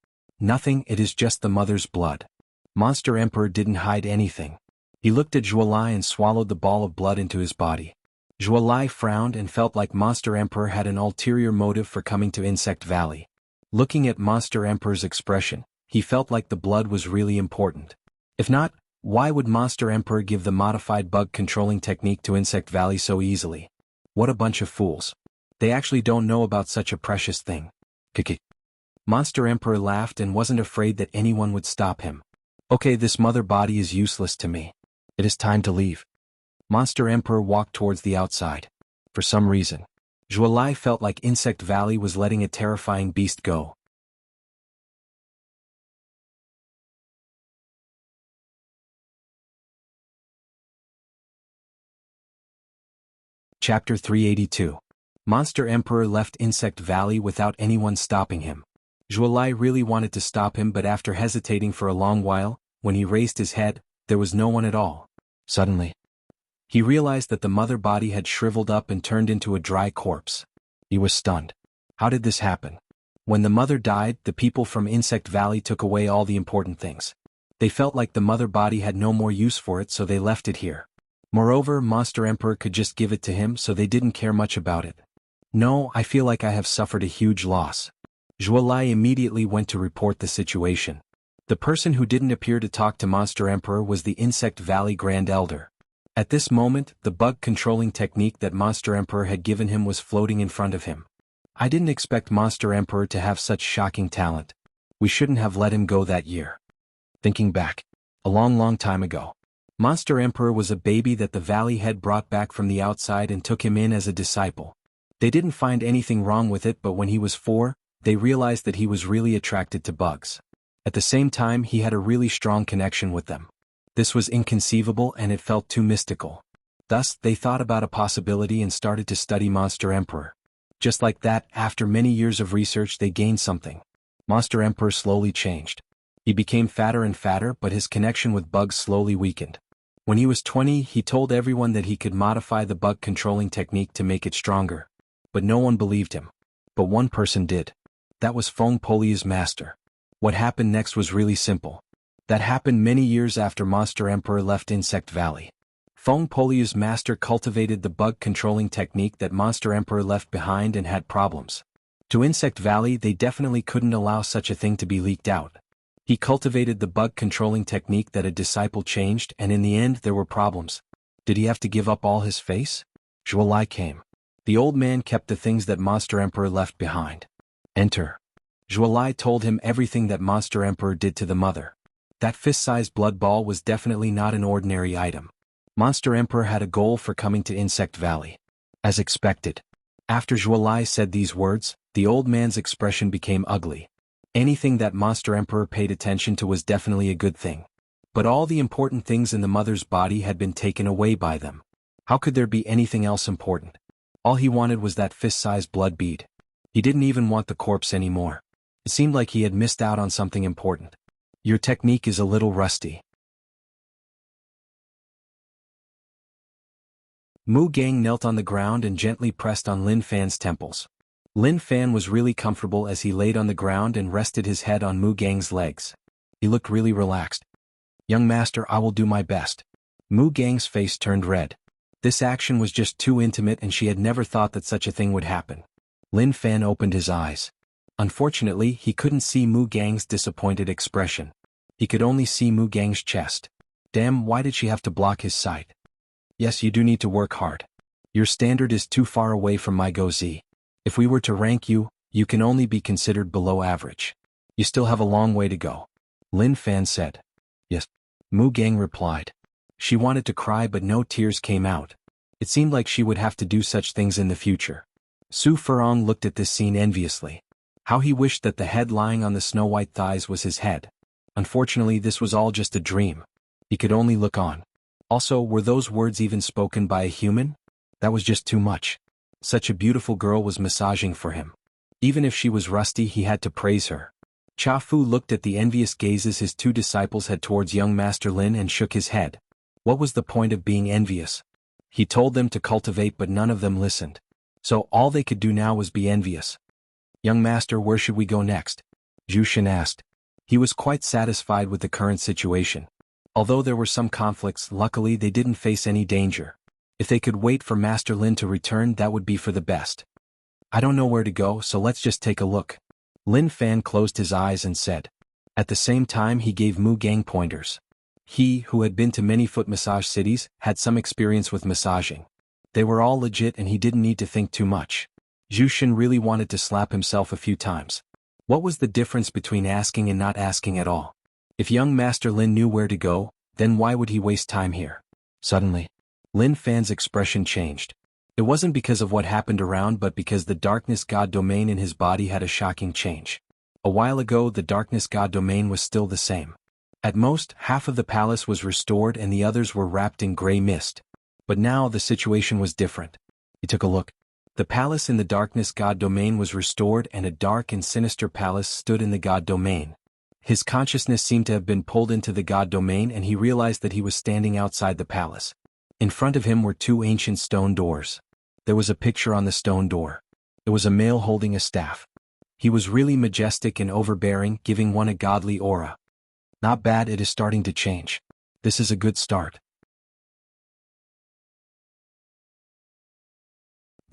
Nothing, it is just the mother's blood. Monster Emperor didn't hide anything. He looked at Zhuolai and swallowed the ball of blood into his body. Zhuolai frowned and felt like Monster Emperor had an ulterior motive for coming to Insect Valley. Looking at Monster Emperor's expression, he felt like the blood was really important. If not, why would Monster Emperor give the modified bug controlling technique to Insect Valley so easily? What a bunch of fools. They actually don't know about such a precious thing. Kiki. Monster Emperor laughed and wasn't afraid that anyone would stop him. Okay, this mother body is useless to me. It is time to leave. Monster Emperor walked towards the outside. For some reason, Zhuolai felt like Insect Valley was letting a terrifying beast go. Chapter 382. Monster Emperor left Insect Valley without anyone stopping him. Zhuolai really wanted to stop him, but after hesitating for a long while, when he raised his head, there was no one at all. Suddenly, he realized that the mother body had shriveled up and turned into a dry corpse. He was stunned. How did this happen? When the mother died, the people from Insect Valley took away all the important things. They felt like the mother body had no more use for it, so they left it here. Moreover, Monster Emperor could just give it to him, so they didn't care much about it. No, I feel like I have suffered a huge loss. Zhuolai immediately went to report the situation. The person who didn't appear to talk to Monster Emperor was the Insect Valley Grand Elder. At this moment, the bug controlling technique that Monster Emperor had given him was floating in front of him. I didn't expect Monster Emperor to have such shocking talent. We shouldn't have let him go that year. Thinking back, a long time ago, Monster Emperor was a baby that the valley had brought back from the outside and took him in as a disciple. They didn't find anything wrong with it, but when he was 4, they realized that he was really attracted to bugs. At the same time, he had a really strong connection with them. This was inconceivable and it felt too mystical. Thus, they thought about a possibility and started to study Monster Emperor. Just like that, after many years of research, they gained something. Monster Emperor slowly changed. He became fatter and fatter, but his connection with bugs slowly weakened. When he was 20, he told everyone that he could modify the bug controlling technique to make it stronger. But no one believed him. But one person did. That was Feng Poliu's master. What happened next was really simple. That happened many years after Monster Emperor left Insect Valley. Feng Poliu's master cultivated the bug controlling technique that Monster Emperor left behind and had problems. To Insect Valley, they definitely couldn't allow such a thing to be leaked out. He cultivated the bug controlling technique that a disciple changed, and in the end there were problems. Did he have to give up all his face? Zhuolai came. The old man kept the things that Monster Emperor left behind. Enter. Zhuolai told him everything that Monster Emperor did to the mother. That fist-sized blood ball was definitely not an ordinary item. Monster Emperor had a goal for coming to Insect Valley. As expected. After Zhuolai said these words, the old man's expression became ugly. Anything that Monster Emperor paid attention to was definitely a good thing. But all the important things in the mother's body had been taken away by them. How could there be anything else important? All he wanted was that fist-sized blood bead. He didn't even want the corpse anymore. It seemed like he had missed out on something important. Your technique is a little rusty. Mu Gang knelt on the ground and gently pressed on Lin Fan's temples. Lin Fan was really comfortable as he laid on the ground and rested his head on Mu Gang's legs. He looked really relaxed. Young master, I will do my best. Mu Gang's face turned red. This action was just too intimate and she had never thought that such a thing would happen. Lin Fan opened his eyes. Unfortunately, he couldn't see Mu Gang's disappointed expression. He could only see Mu Gang's chest. Damn, why did she have to block his sight? Yes, you do need to work hard. Your standard is too far away from my Gozi. If we were to rank you, you can only be considered below average. You still have a long way to go. Lin Fan said. Yes. Mu Gang replied. She wanted to cry but no tears came out. It seemed like she would have to do such things in the future. Su Furong looked at this scene enviously. How he wished that the head lying on the snow-white thighs was his head. Unfortunately, this was all just a dream. He could only look on. Also, were those words even spoken by a human? That was just too much. Such a beautiful girl was massaging for him. Even if she was rusty, he had to praise her. Cha Fu looked at the envious gazes his two disciples had towards young Master Lin and shook his head. What was the point of being envious? He told them to cultivate but none of them listened. So all they could do now was be envious. Young master, where should we go next? Jushin asked. He was quite satisfied with the current situation. Although there were some conflicts, luckily they didn't face any danger. If they could wait for Master Lin to return, that would be for the best. I don't know where to go, so let's just take a look. Lin Fan closed his eyes and said. At the same time he gave Mu Gang pointers. He, who had been to many foot massage cities, had some experience with massaging. They were all legit and he didn't need to think too much. Jushin really wanted to slap himself a few times. What was the difference between asking and not asking at all? If young Master Lin knew where to go, then why would he waste time here? Suddenly, Lin Fan's expression changed. It wasn't because of what happened around but because the darkness god domain in his body had a shocking change. A while ago the darkness god domain was still the same. At most, half of the palace was restored and the others were wrapped in gray mist. But now the situation was different. He took a look. The palace in the darkness god domain was restored and a dark and sinister palace stood in the god domain. His consciousness seemed to have been pulled into the god domain and he realized that he was standing outside the palace. In front of him were two ancient stone doors. There was a picture on the stone door. It was a male holding a staff. He was really majestic and overbearing, giving one a godly aura. Not bad, it is starting to change. This is a good start.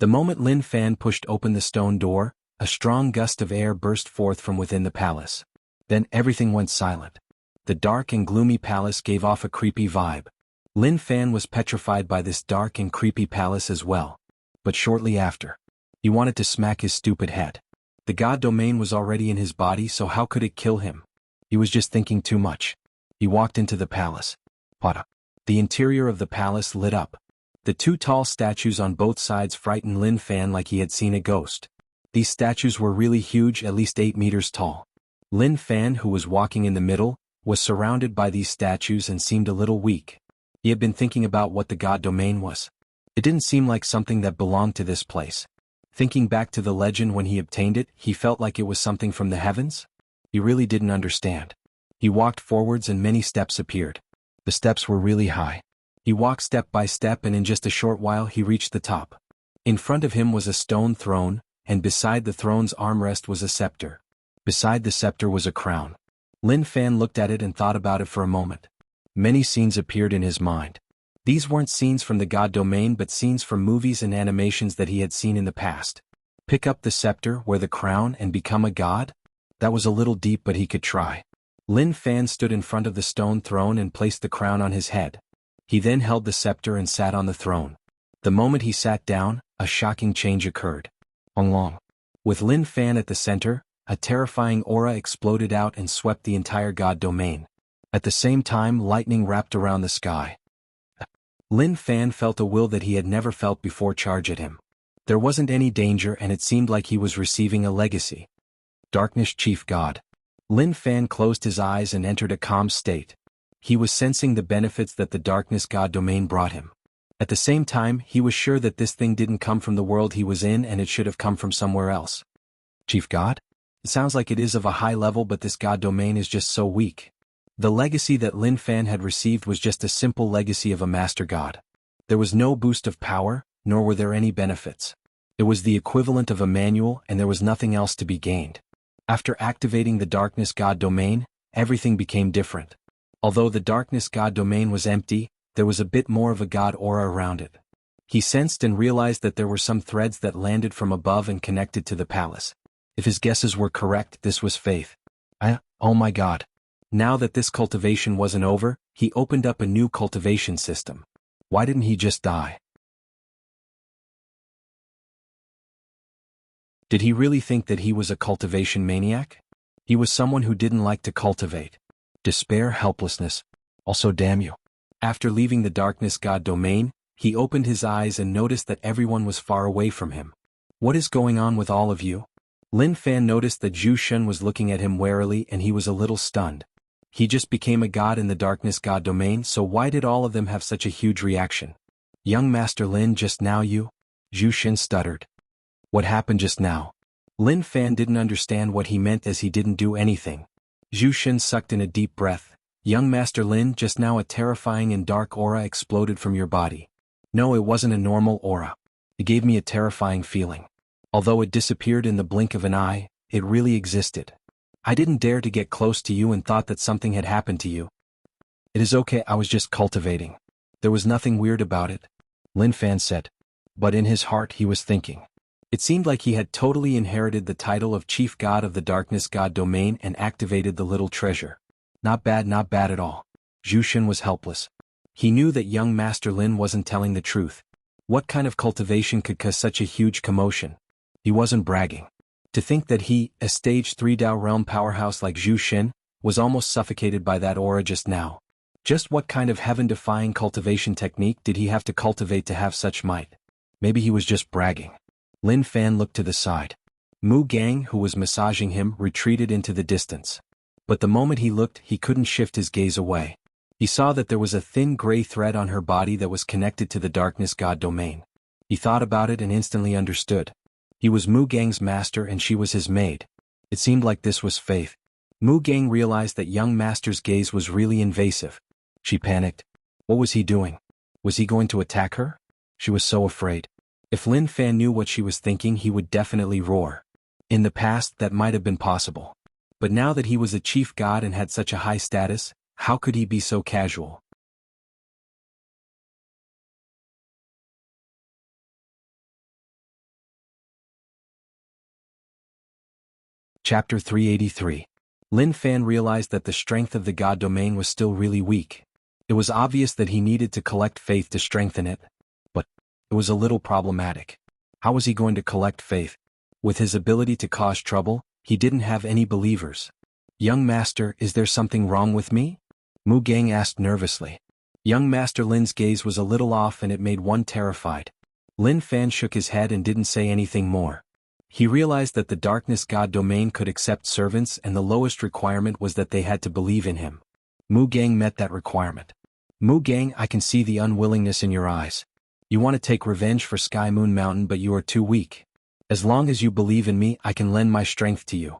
The moment Lin Fan pushed open the stone door, a strong gust of air burst forth from within the palace. Then everything went silent. The dark and gloomy palace gave off a creepy vibe. Lin Fan was petrified by this dark and creepy palace as well. But shortly after, he wanted to smack his stupid head. The god domain was already in his body, so how could it kill him? He was just thinking too much. He walked into the palace. Pada. The interior of the palace lit up. The two tall statues on both sides frightened Lin Fan like he had seen a ghost. These statues were really huge, at least 8 meters tall. Lin Fan, who was walking in the middle, was surrounded by these statues and seemed a little weak. He had been thinking about what the god domain was. It didn't seem like something that belonged to this place. Thinking back to the legend when he obtained it, he felt like it was something from the heavens? He really didn't understand. He walked forwards and many steps appeared. The steps were really high. He walked step by step and in just a short while he reached the top. In front of him was a stone throne, and beside the throne's armrest was a scepter. Beside the scepter was a crown. Lin Fan looked at it and thought about it for a moment. Many scenes appeared in his mind. These weren't scenes from the god domain but scenes from movies and animations that he had seen in the past. Pick up the scepter, wear the crown, and become a god? That was a little deep but he could try. Lin Fan stood in front of the stone throne and placed the crown on his head. He then held the scepter and sat on the throne. The moment he sat down, a shocking change occurred. Long. With Lin Fan at the center, a terrifying aura exploded out and swept the entire god domain. At the same time, lightning wrapped around the sky. Lin Fan felt a will that he had never felt before charge at him. There wasn't any danger and it seemed like he was receiving a legacy. Darkness Chief God. Lin Fan closed his eyes and entered a calm state. He was sensing the benefits that the darkness god domain brought him. At the same time, he was sure that this thing didn't come from the world he was in and it should have come from somewhere else. Chief God? It sounds like it is of a high level but this god domain is just so weak. The legacy that Lin Fan had received was just a simple legacy of a master god. There was no boost of power, nor were there any benefits. It was the equivalent of a manual and there was nothing else to be gained. After activating the Darkness God domain, everything became different. Although the Darkness God domain was empty, there was a bit more of a god aura around it. He sensed and realized that there were some threads that landed from above and connected to the palace. If his guesses were correct, this was faith. Oh my god. Now that this cultivation wasn't over, he opened up a new cultivation system. Why didn't he just die? Did he really think that he was a cultivation maniac? He was someone who didn't like to cultivate. Despair, helplessness. Also damn you. After leaving the Darkness God domain, he opened his eyes and noticed that everyone was far away from him. What is going on with all of you? Lin Fan noticed that Zhu Shen was looking at him warily and he was a little stunned. He just became a god in the Darkness God domain, so why did all of them have such a huge reaction? Young Master Lin, just now you? Zhu Shen stuttered. What happened just now? Lin Fan didn't understand what he meant as he didn't do anything. Zhu Shen sucked in a deep breath. Young Master Lin, just now a terrifying and dark aura exploded from your body. No, it wasn't a normal aura. It gave me a terrifying feeling. Although it disappeared in the blink of an eye, it really existed. I didn't dare to get close to you and thought that something had happened to you. It is okay, I was just cultivating. There was nothing weird about it, Lin Fan said. But in his heart he was thinking. It seemed like he had totally inherited the title of Chief God of the Darkness God domain and activated the little treasure. Not bad at all. Zhu Shen was helpless. He knew that young Master Lin wasn't telling the truth. What kind of cultivation could cause such a huge commotion? He wasn't bragging. To think that he, a stage 3 Dao realm powerhouse like Zhu Shen, was almost suffocated by that aura just now. Just what kind of heaven-defying cultivation technique did he have to cultivate to have such might? Maybe he was just bragging. Lin Fan looked to the side. Mu Gang, who was massaging him, retreated into the distance. But the moment he looked, he couldn't shift his gaze away. He saw that there was a thin gray thread on her body that was connected to the Darkness God domain. He thought about it and instantly understood. He was Mu Gang's master and she was his maid. It seemed like this was faith. Mu Gang realized that young master's gaze was really invasive. She panicked. What was he doing? Was he going to attack her? She was so afraid. If Lin Fan knew what she was thinking, he would definitely roar. In the past, that might have been possible. But now that he was a chief god and had such a high status, how could he be so casual? Chapter 383. Lin Fan realized that the strength of the god domain was still really weak. It was obvious that he needed to collect faith to strengthen it. But it was a little problematic. How was he going to collect faith? With his ability to cause trouble, he didn't have any believers. Young Master, is there something wrong with me? Mu Gang asked nervously. Young Master Lin's gaze was a little off and it made one terrified. Lin Fan shook his head and didn't say anything more. He realized that the Darkness God domain could accept servants and the lowest requirement was that they had to believe in him. Mu Gang met that requirement. Mu Gang, I can see the unwillingness in your eyes. You want to take revenge for Sky Moon Mountain but you are too weak. As long as you believe in me, I can lend my strength to you.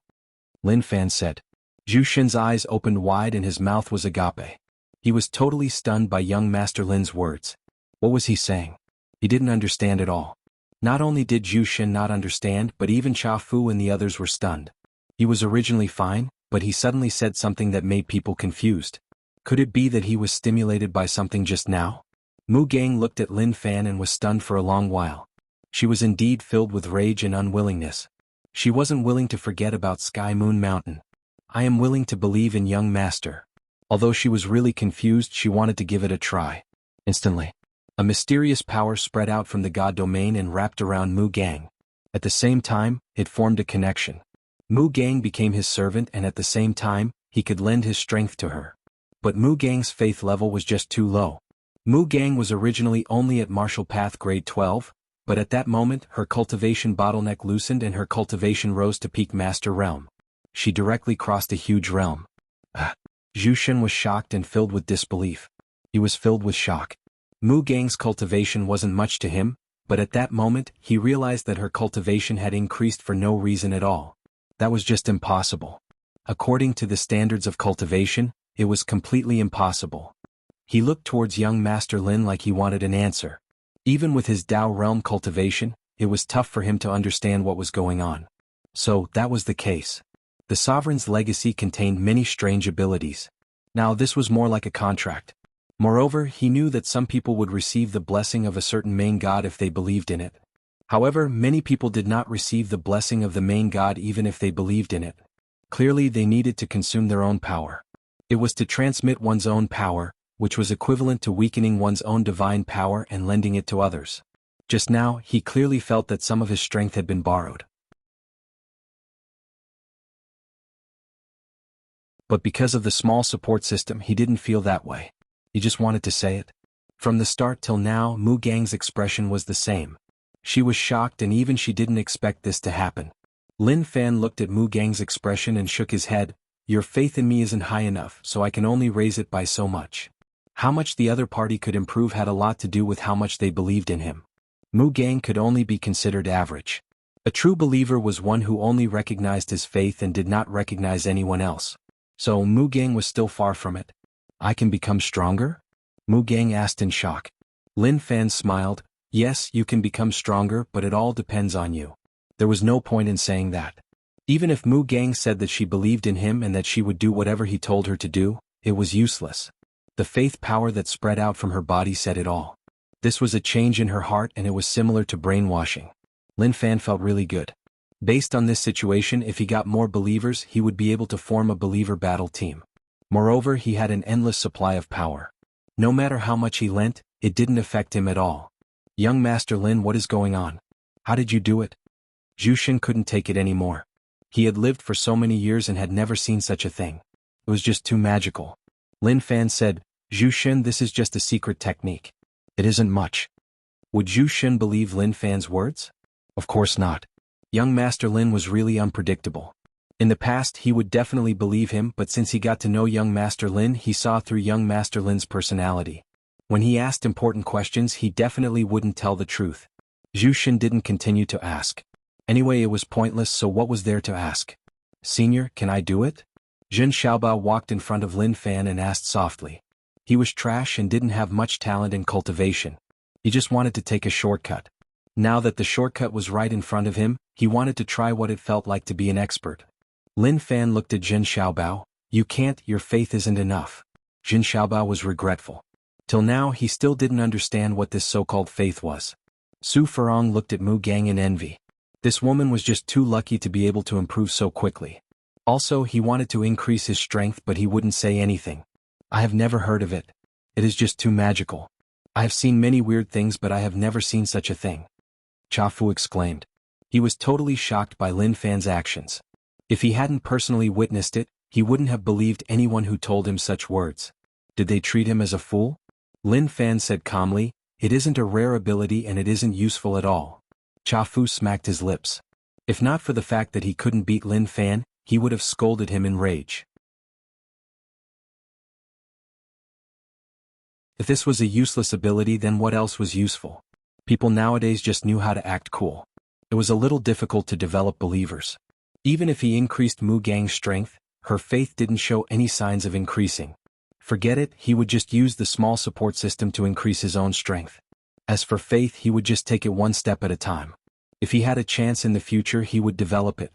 Lin Fan said. Zhu Shen's eyes opened wide and his mouth was agape. He was totally stunned by young Master Lin's words. What was he saying? He didn't understand at all. Not only did Zhu Shen not understand, but even Cha Fu and the others were stunned. He was originally fine, but he suddenly said something that made people confused. Could it be that he was stimulated by something just now? Mu Gang looked at Lin Fan and was stunned for a long while. She was indeed filled with rage and unwillingness. She wasn't willing to forget about Sky Moon Mountain. I am willing to believe in young Master. Although she was really confused, she wanted to give it a try. Instantly, a mysterious power spread out from the god domain and wrapped around Mu Gang. At the same time, it formed a connection. Mu Gang became his servant and at the same time, he could lend his strength to her. But Mu Gang's faith level was just too low. Mu Gang was originally only at Martial Path grade 12, but at that moment her cultivation bottleneck loosened and her cultivation rose to peak master realm. She directly crossed a huge realm. Zhu Shen was shocked and filled with disbelief. He was filled with shock. Mu Gang's cultivation wasn't much to him, but at that moment he realized that her cultivation had increased for no reason at all. That was just impossible. According to the standards of cultivation, it was completely impossible. He looked towards young Master Lin like he wanted an answer. Even with his Dao realm cultivation, it was tough for him to understand what was going on. So, that was the case. The sovereign's legacy contained many strange abilities. Now this was more like a contract. Moreover, he knew that some people would receive the blessing of a certain main god if they believed in it. However, many people did not receive the blessing of the main god even if they believed in it. Clearly they needed to consume their own power. It was to transmit one's own power, which was equivalent to weakening one's own divine power and lending it to others. Just now, he clearly felt that some of his strength had been borrowed. But because of the small support system, he didn't feel that way. He just wanted to say it. From the start till now, Mu Gang's expression was the same. She was shocked and even she didn't expect this to happen. Lin Fan looked at Mu Gang's expression and shook his head. Your faith in me isn't high enough, so I can only raise it by so much. How much the other party could improve had a lot to do with how much they believed in him. Mu Gang could only be considered average. A true believer was one who only recognized his faith and did not recognize anyone else. So Mu Gang was still far from it. I can become stronger? Mu Gang asked in shock. Lin Fan smiled. Yes, you can become stronger, but it all depends on you. There was no point in saying that. Even if Mu Gang said that she believed in him and that she would do whatever he told her to do, it was useless. The faith power that spread out from her body said it all. This was a change in her heart and it was similar to brainwashing. Lin Fan felt really good. Based on this situation, if he got more believers, he would be able to form a believer battle team. Moreover, he had an endless supply of power. No matter how much he lent, it didn't affect him at all. Young Master Lin, what is going on? How did you do it? Zhu Shen couldn't take it anymore. He had lived for so many years and had never seen such a thing. It was just too magical. Lin Fan said, Zhu Shen, this is just a secret technique. It isn't much. Would Zhu Shen believe Lin Fan's words? Of course not. Young Master Lin was really unpredictable. In the past he would definitely believe him, but since he got to know young Master Lin, he saw through young Master Lin's personality. When he asked important questions, he definitely wouldn't tell the truth. Zhu Shen didn't continue to ask. Anyway, it was pointless, so what was there to ask? Senior, can I do it? Jin Xiaobao walked in front of Lin Fan and asked softly. He was trash and didn't have much talent in cultivation. He just wanted to take a shortcut. Now that the shortcut was right in front of him, he wanted to try what it felt like to be an expert. Lin Fan looked at Jin Xiaobao. You can't, your faith isn't enough. Jin Xiaobao was regretful. Till now he still didn't understand what this so-called faith was. Su Furong looked at Mu Gang in envy. This woman was just too lucky to be able to improve so quickly. Also, he wanted to increase his strength, but he wouldn't say anything. I have never heard of it. It is just too magical. I have seen many weird things, but I have never seen such a thing. Chafu exclaimed. He was totally shocked by Lin Fan's actions. If he hadn't personally witnessed it, he wouldn't have believed anyone who told him such words. Did they treat him as a fool? Lin Fan said calmly, it isn't a rare ability and it isn't useful at all. Chafu smacked his lips. If not for the fact that he couldn't beat Lin Fan, he would have scolded him in rage. If this was a useless ability, then what else was useful? People nowadays just knew how to act cool. It was a little difficult to develop believers. Even if he increased Mu Gang's strength, her faith didn't show any signs of increasing. Forget it, he would just use the small support system to increase his own strength. As for faith, he would just take it one step at a time. If he had a chance in the future, he would develop it.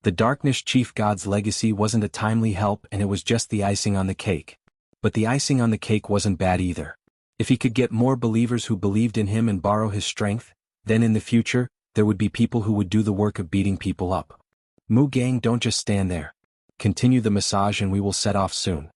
The Darkness Chief God's legacy wasn't a timely help and it was just the icing on the cake. But the icing on the cake wasn't bad either. If he could get more believers who believed in him and borrow his strength, then in the future, there would be people who would do the work of beating people up. Mu Gang, don't just stand there. Continue the massage and we will set off soon.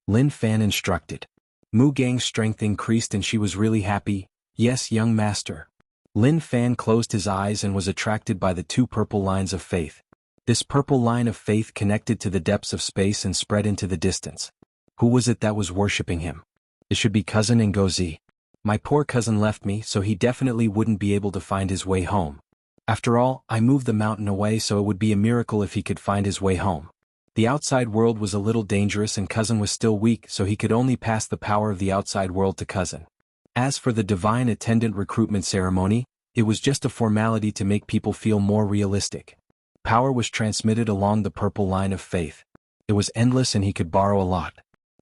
Lin Fan instructed. Mu Gang's strength increased and she was really happy. Yes, young master. Lin Fan closed his eyes and was attracted by the two purple lines of faith. This purple line of faith connected to the depths of space and spread into the distance. Who was it that was worshipping him? It should be cousin Ngozi. My poor cousin left me, so he definitely wouldn't be able to find his way home. After all, I moved the mountain away, so it would be a miracle if he could find his way home. The outside world was a little dangerous and cousin was still weak, so he could only pass the power of the outside world to cousin. As for the divine attendant recruitment ceremony, it was just a formality to make people feel more realistic. Power was transmitted along the purple line of faith. It was endless and he could borrow a lot.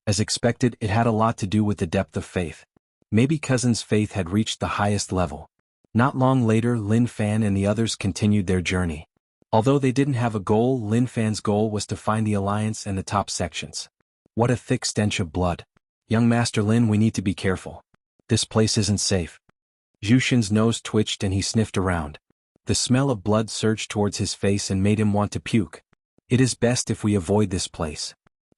As expected, it had a lot to do with the depth of faith. Maybe Cousin's faith had reached the highest level. Not long later, Lin Fan and the others continued their journey. Although they didn't have a goal, Lin Fan's goal was to find the Alliance and the top sections. What a thick stench of blood. Young Master Lin, we need to be careful. This place isn't safe. Zhu Xun's nose twitched and he sniffed around. The smell of blood surged towards his face and made him want to puke. It is best if we avoid this place.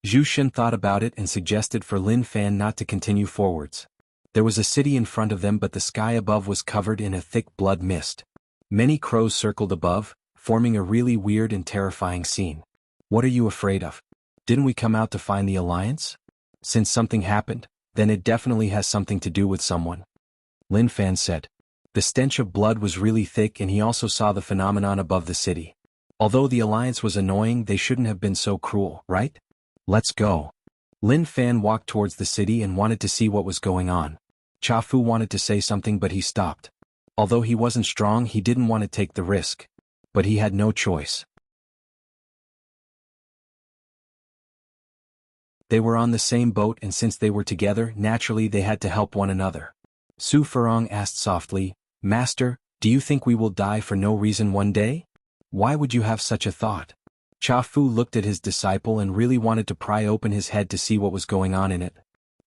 Zhu Xun thought about it and suggested for Lin Fan not to continue forwards. There was a city in front of them, but the sky above was covered in a thick blood mist. Many crows circled above, forming a really weird and terrifying scene. What are you afraid of? Didn't we come out to find the Alliance? Since something happened, then it definitely has something to do with someone. Lin Fan said. The stench of blood was really thick and he also saw the phenomenon above the city. Although the Alliance was annoying, they shouldn't have been so cruel, right? Let's go. Lin Fan walked towards the city and wanted to see what was going on. Cha Fu wanted to say something but he stopped. Although he wasn't strong, he didn't want to take the risk. But he had no choice. They were on the same boat and since they were together, naturally they had to help one another. Su Furong asked softly, Master, do you think we will die for no reason one day? Why would you have such a thought? Cha Fu looked at his disciple and really wanted to pry open his head to see what was going on in it.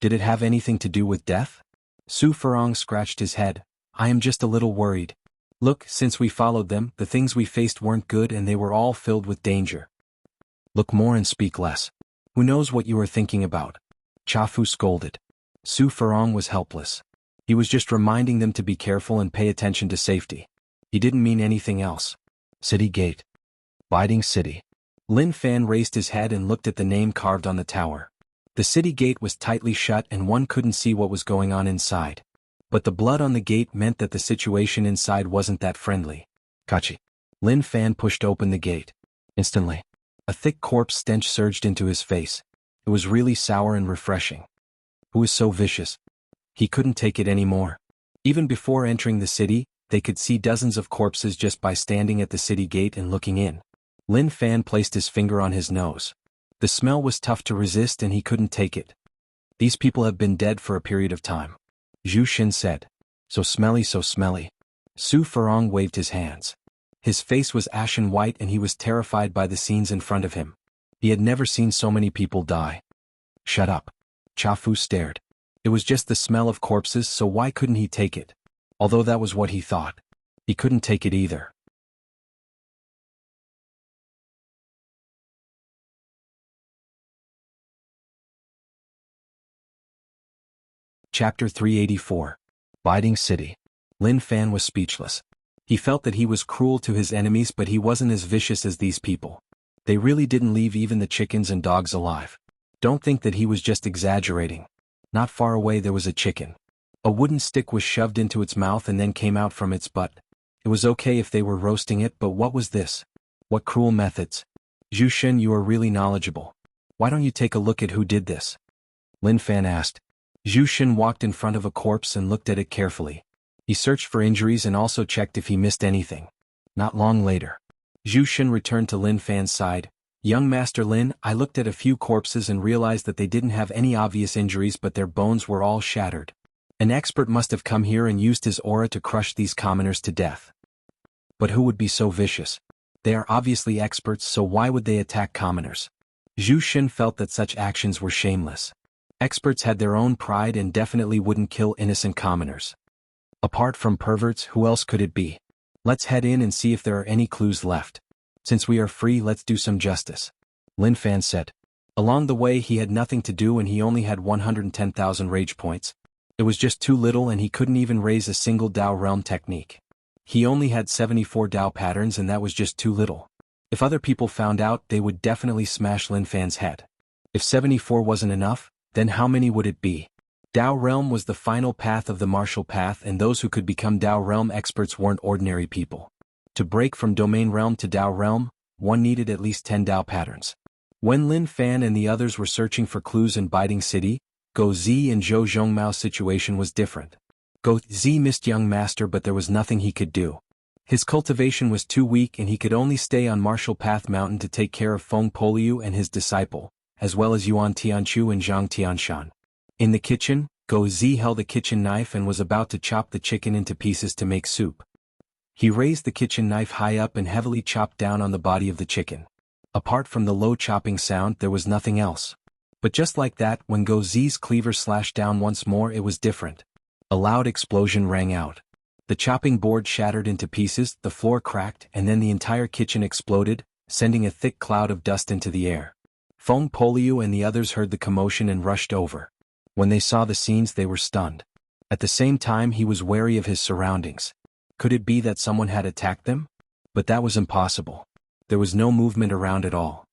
Did it have anything to do with death? Su Furong scratched his head. I am just a little worried. Look, since we followed them, the things we faced weren't good and they were all filled with danger. Look more and speak less. Who knows what you are thinking about? Cha Fu scolded. Su Furong was helpless. He was just reminding them to be careful and pay attention to safety. He didn't mean anything else. City Gate. Biding City. Lin Fan raised his head and looked at the name carved on the tower. The city gate was tightly shut and one couldn't see what was going on inside. But the blood on the gate meant that the situation inside wasn't that friendly. Kachi. Lin Fan pushed open the gate. Instantly, a thick corpse stench surged into his face. It was really sour and refreshing. Who is so vicious? He couldn't take it anymore. Even before entering the city, they could see dozens of corpses just by standing at the city gate and looking in. Lin Fan placed his finger on his nose. The smell was tough to resist and he couldn't take it. These people have been dead for a period of time. Zhu Xun said. So smelly, so smelly. Su Furong waved his hands. His face was ashen white and he was terrified by the scenes in front of him. He had never seen so many people die. Shut up. Cha Fu stared. It was just the smell of corpses, so why couldn't he take it? Although that was what he thought. He couldn't take it either. Chapter 384. Biding City. Lin Fan was speechless. He felt that he was cruel to his enemies, but he wasn't as vicious as these people. They really didn't leave even the chickens and dogs alive. Don't think that he was just exaggerating. Not far away there was a chicken. A wooden stick was shoved into its mouth and then came out from its butt. It was okay if they were roasting it, but what was this? What cruel methods? Zhu Xun, you are really knowledgeable. Why don't you take a look at who did this? Lin Fan asked. Zhu Xun walked in front of a corpse and looked at it carefully. He searched for injuries and also checked if he missed anything. Not long later, Zhu Xun returned to Lin Fan's side. Young Master Lin, I looked at a few corpses and realized that they didn't have any obvious injuries, but their bones were all shattered. An expert must have come here and used his aura to crush these commoners to death. But who would be so vicious? They are obviously experts, so why would they attack commoners? Zhu Xun felt that such actions were shameless. Experts had their own pride and definitely wouldn't kill innocent commoners. Apart from perverts, who else could it be? Let's head in and see if there are any clues left. Since we are free, let's do some justice. Lin Fan said. Along the way he had nothing to do and he only had 110,000 rage points. It was just too little and he couldn't even raise a single Dao realm technique. He only had 74 Dao patterns and that was just too little. If other people found out, they would definitely smash Lin Fan's head. If 74 wasn't enough, then how many would it be? Dao realm was the final path of the martial path, and those who could become Dao realm experts weren't ordinary people. To break from domain realm to Dao realm, one needed at least 10 Dao patterns. When Lin Fan and the others were searching for clues in Biding City, Go Zi and Zhou Zhongmao's situation was different. Go Zi missed young master, but there was nothing he could do. His cultivation was too weak and he could only stay on Martial Path Mountain to take care of Feng Poliu and his disciple, as well as Yuan Tianchu and Zhang Tianshan. In the kitchen, Go Zi held a kitchen knife and was about to chop the chicken into pieces to make soup. He raised the kitchen knife high up and heavily chopped down on the body of the chicken. Apart from the low chopping sound, there was nothing else. But just like that, when Go Zi's cleaver slashed down once more, it was different. A loud explosion rang out. The chopping board shattered into pieces, the floor cracked, and then the entire kitchen exploded, sending a thick cloud of dust into the air. Feng Poliu and the others heard the commotion and rushed over. When they saw the scenes, they were stunned. At the same time, he was wary of his surroundings. Could it be that someone had attacked them? But that was impossible. There was no movement around at all.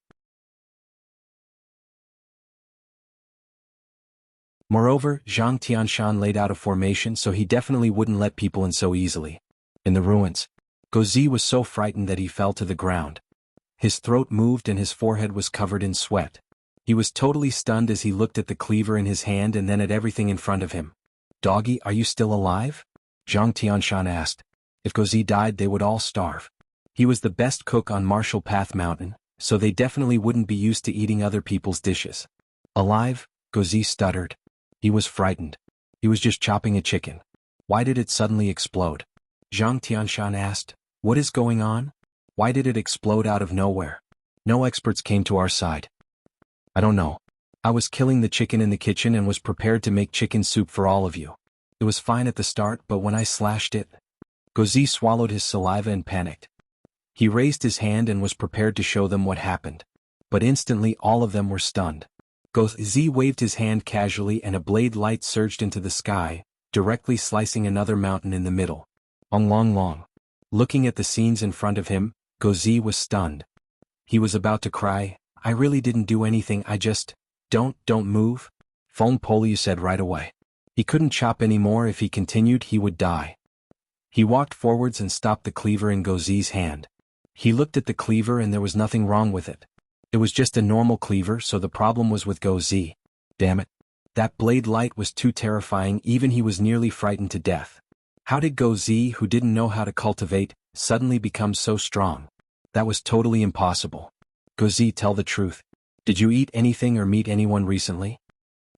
Moreover, Zhang Tianshan laid out a formation, so he definitely wouldn't let people in so easily. In the ruins, Go Zi was so frightened that he fell to the ground. His throat moved and his forehead was covered in sweat. He was totally stunned as he looked at the cleaver in his hand and then at everything in front of him. "Doggy, are you still alive?" Zhang Tianshan asked. If Go Zi died, they would all starve. He was the best cook on Martial Path Mountain, so they definitely wouldn't be used to eating other people's dishes. "Alive?" Go Zi stuttered. He was frightened. He was just chopping a chicken. Why did it suddenly explode? Zhang Tianshan asked. "What is going on? Why did it explode out of nowhere?" No experts came to our side. "I don't know. I was killing the chicken in the kitchen and was prepared to make chicken soup for all of you. It was fine at the start, but when I slashed it..." Go Zi swallowed his saliva and panicked. He raised his hand and was prepared to show them what happened. But instantly all of them were stunned. Go Zi waved his hand casually and a blade light surged into the sky, directly slicing another mountain in the middle. Long. Looking at the scenes in front of him, Go Zi was stunned. He was about to cry. "I really didn't do anything, I just..." Don't move," Feng Poliu said right away. He couldn't chop anymore. If he continued, he would die. He walked forwards and stopped the cleaver in Go Zi's hand. He looked at the cleaver and there was nothing wrong with it. It was just a normal cleaver, so the problem was with Go Zi. Damn it. That blade light was too terrifying, even he was nearly frightened to death. How did Go Zi, who didn't know how to cultivate, suddenly become so strong? That was totally impossible. Go Zi, tell the truth. Did you eat anything or meet anyone recently?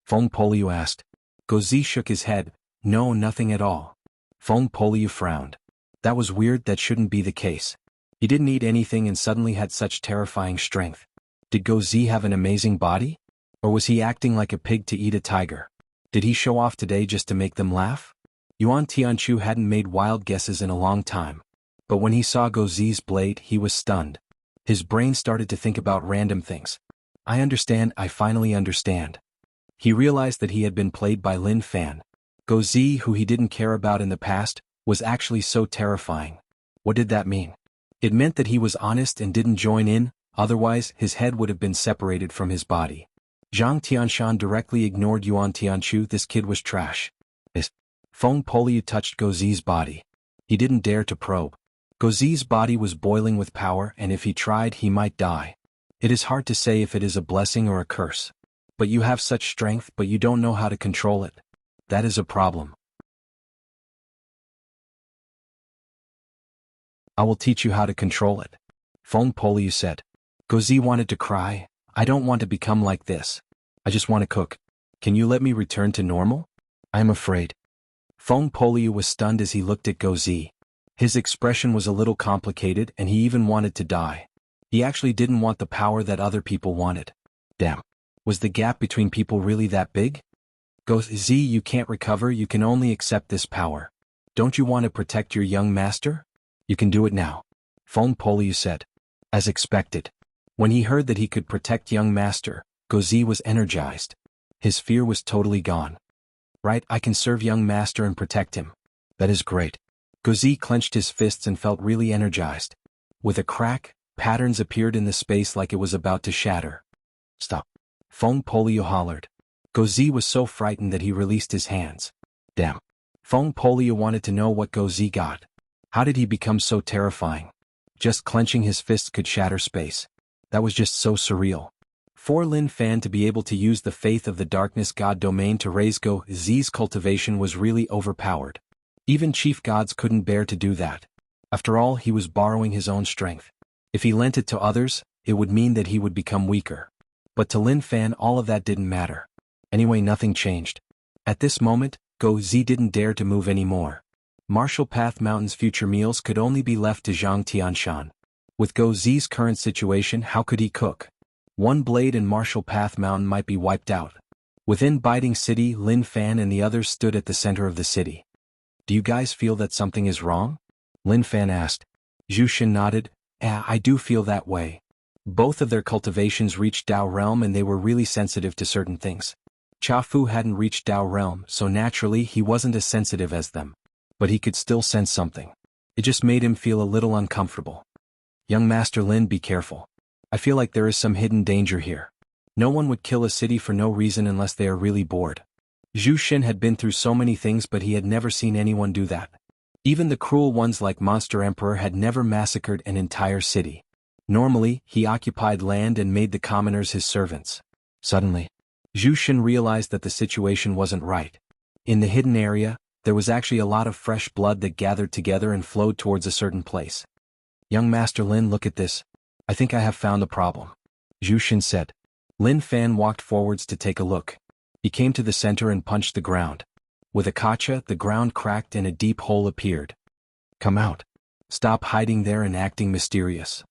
Feng Poliu asked. Go Zi shook his head. No, nothing at all. Feng Poliu frowned. That was weird, that shouldn't be the case. He didn't eat anything and suddenly had such terrifying strength. Did Go Zi have an amazing body? Or was he acting like a pig to eat a tiger? Did he show off today just to make them laugh? Yuan Tianchu hadn't made wild guesses in a long time. But when he saw Go Zi's blade, he was stunned. His brain started to think about random things. I understand, I finally understand. He realized that he had been played by Lin Fan. Go Zi, who he didn't care about in the past, was actually so terrifying. What did that mean? It meant that he was honest and didn't join in, otherwise his head would have been separated from his body. Zhang Tianshan directly ignored Yuan Tianchu. This kid was trash. Feng Poliu touched Go Zi's body. He didn't dare to probe. Go Zi's body was boiling with power, and if he tried, he might die. It is hard to say if it is a blessing or a curse. But you have such strength, but you don't know how to control it. That is a problem. I will teach you how to control it. Feng Poliu said. Go Zi wanted to cry. I don't want to become like this. I just want to cook. Can you let me return to normal? I am afraid. Feng Poliu was stunned as he looked at Go Zi. His expression was a little complicated and he even wanted to die. He actually didn't want the power that other people wanted. Damn. Was the gap between people really that big? Go Zi, you can't recover, you can only accept this power. Don't you want to protect your young master? You can do it now. Feng Poliu said. As expected. When he heard that he could protect young master, Go Zi was energized. His fear was totally gone. Right, I can serve young master and protect him. That is great. Go Zi clenched his fists and felt really energized. With a crack, patterns appeared in the space like it was about to shatter. Stop. Feng Poliu hollered. Go Zi was so frightened that he released his hands. Damn. Feng Poliu wanted to know what Go Zi got. How did he become so terrifying? Just clenching his fists could shatter space. That was just so surreal. For Lin Fan to be able to use the faith of the darkness god domain to raise Go Zi's cultivation was really overpowered. Even chief gods couldn't bear to do that. After all, he was borrowing his own strength. If he lent it to others, it would mean that he would become weaker. But to Lin Fan all of that didn't matter. Anyway, nothing changed. At this moment, Go Zi didn't dare to move anymore. Martial Path Mountain's future meals could only be left to Zhang Tianshan. With Go Zi's current situation, how could he cook? One blade in Martial Path Mountain might be wiped out. Within Biting City, Lin Fan and the others stood at the center of the city. Do you guys feel that something is wrong? Lin Fan asked. Zhu Shen nodded. I do feel that way. Both of their cultivations reached Dao Realm and they were really sensitive to certain things. Cha Fu hadn't reached Dao Realm, so naturally he wasn't as sensitive as them. But he could still sense something. It just made him feel a little uncomfortable. Young Master Lin, be careful. I feel like there is some hidden danger here. No one would kill a city for no reason unless they are really bored. Zhu Shen had been through so many things, but he had never seen anyone do that. Even the cruel ones like Monster Emperor had never massacred an entire city. Normally, he occupied land and made the commoners his servants. Suddenly, Zhu Shen realized that the situation wasn't right. In the hidden area, there was actually a lot of fresh blood that gathered together and flowed towards a certain place. Young Master Lin, look at this. I think I have found the problem. Zhu Shen said. Lin Fan walked forwards to take a look. He came to the center and punched the ground. With a kacha, the ground cracked and a deep hole appeared. Come out. Stop hiding there and acting mysterious.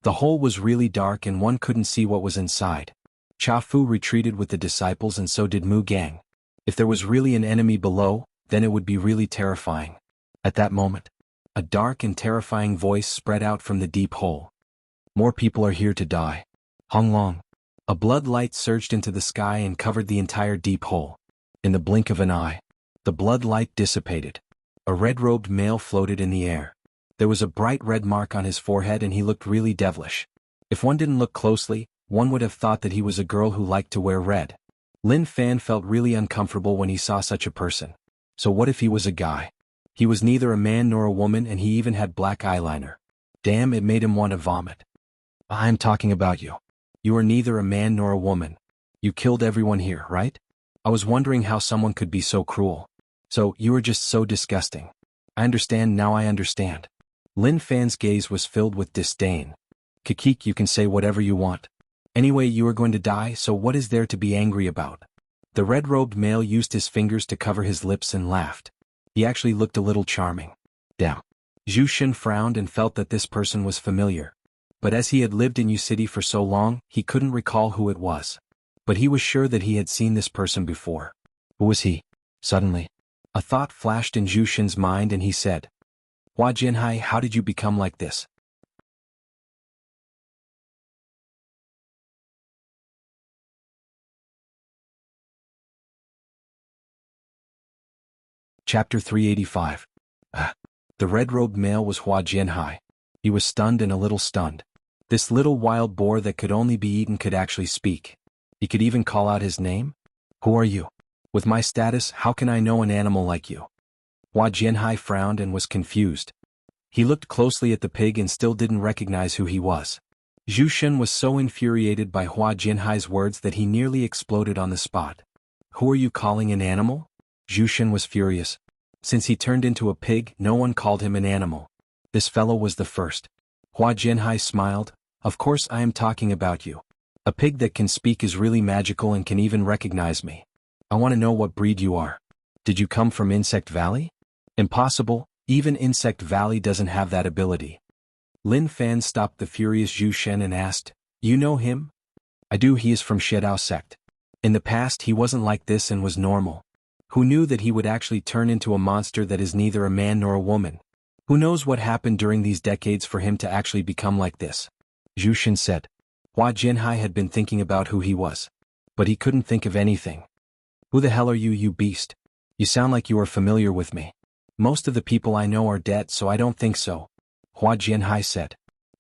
The hole was really dark and one couldn't see what was inside. Cha Fu retreated with the disciples and so did Mu Gang. If there was really an enemy below, then it would be really terrifying. At that moment, a dark and terrifying voice spread out from the deep hole. More people are here to die. Hong Long. A blood light surged into the sky and covered the entire deep hole. In the blink of an eye, the blood light dissipated. A red-robed male floated in the air. There was a bright red mark on his forehead and he looked really devilish. If one didn't look closely, one would have thought that he was a girl who liked to wear red. Lin Fan felt really uncomfortable when he saw such a person. So what if he was a guy? He was neither a man nor a woman and he even had black eyeliner. Damn, it made him want to vomit. I'm talking about you. You are neither a man nor a woman. You killed everyone here, right? I was wondering how someone could be so cruel. So, you are just so disgusting. I understand now, I understand. Lin Fan's gaze was filled with disdain. Kikik, you can say whatever you want. Anyway, you are going to die, so what is there to be angry about? The red-robed male used his fingers to cover his lips and laughed. He actually looked a little charming. Damn. Zhu Shen frowned and felt that this person was familiar. But as he had lived in Yu City for so long, he couldn't recall who it was. But he was sure that he had seen this person before. Who was he? Suddenly, a thought flashed in Zhu Shen's mind and he said, Hua Jianhai, how did you become like this? Chapter 385. The red-robed male was Hua Jianhai. He was stunned and a little stunned. This little wild boar that could only be eaten could actually speak. He could even call out his name? Who are you? With my status, how can I know an animal like you? Hua Jianhai frowned and was confused. He looked closely at the pig and still didn't recognize who he was. Zhu Shen was so infuriated by Hua Jianhai's words that he nearly exploded on the spot. Who are you calling an animal? Zhu Shen was furious. Since he turned into a pig, no one called him an animal. This fellow was the first. Hua Jianhai smiled. Of course I am talking about you. A pig that can speak is really magical and can even recognize me. I want to know what breed you are. Did you come from Insect Valley? Impossible, even Insect Valley doesn't have that ability. Lin Fan stopped the furious Zhu Shen and asked, You know him? I do, he is from Shedao sect. In the past he wasn't like this and was normal. Who knew that he would actually turn into a monster that is neither a man nor a woman? Who knows what happened during these decades for him to actually become like this? Zhu Shen said. Hua Jianhai had been thinking about who he was. But he couldn't think of anything. Who the hell are you, you beast? You sound like you are familiar with me. Most of the people I know are dead, so I don't think so. Hua Jianhai said.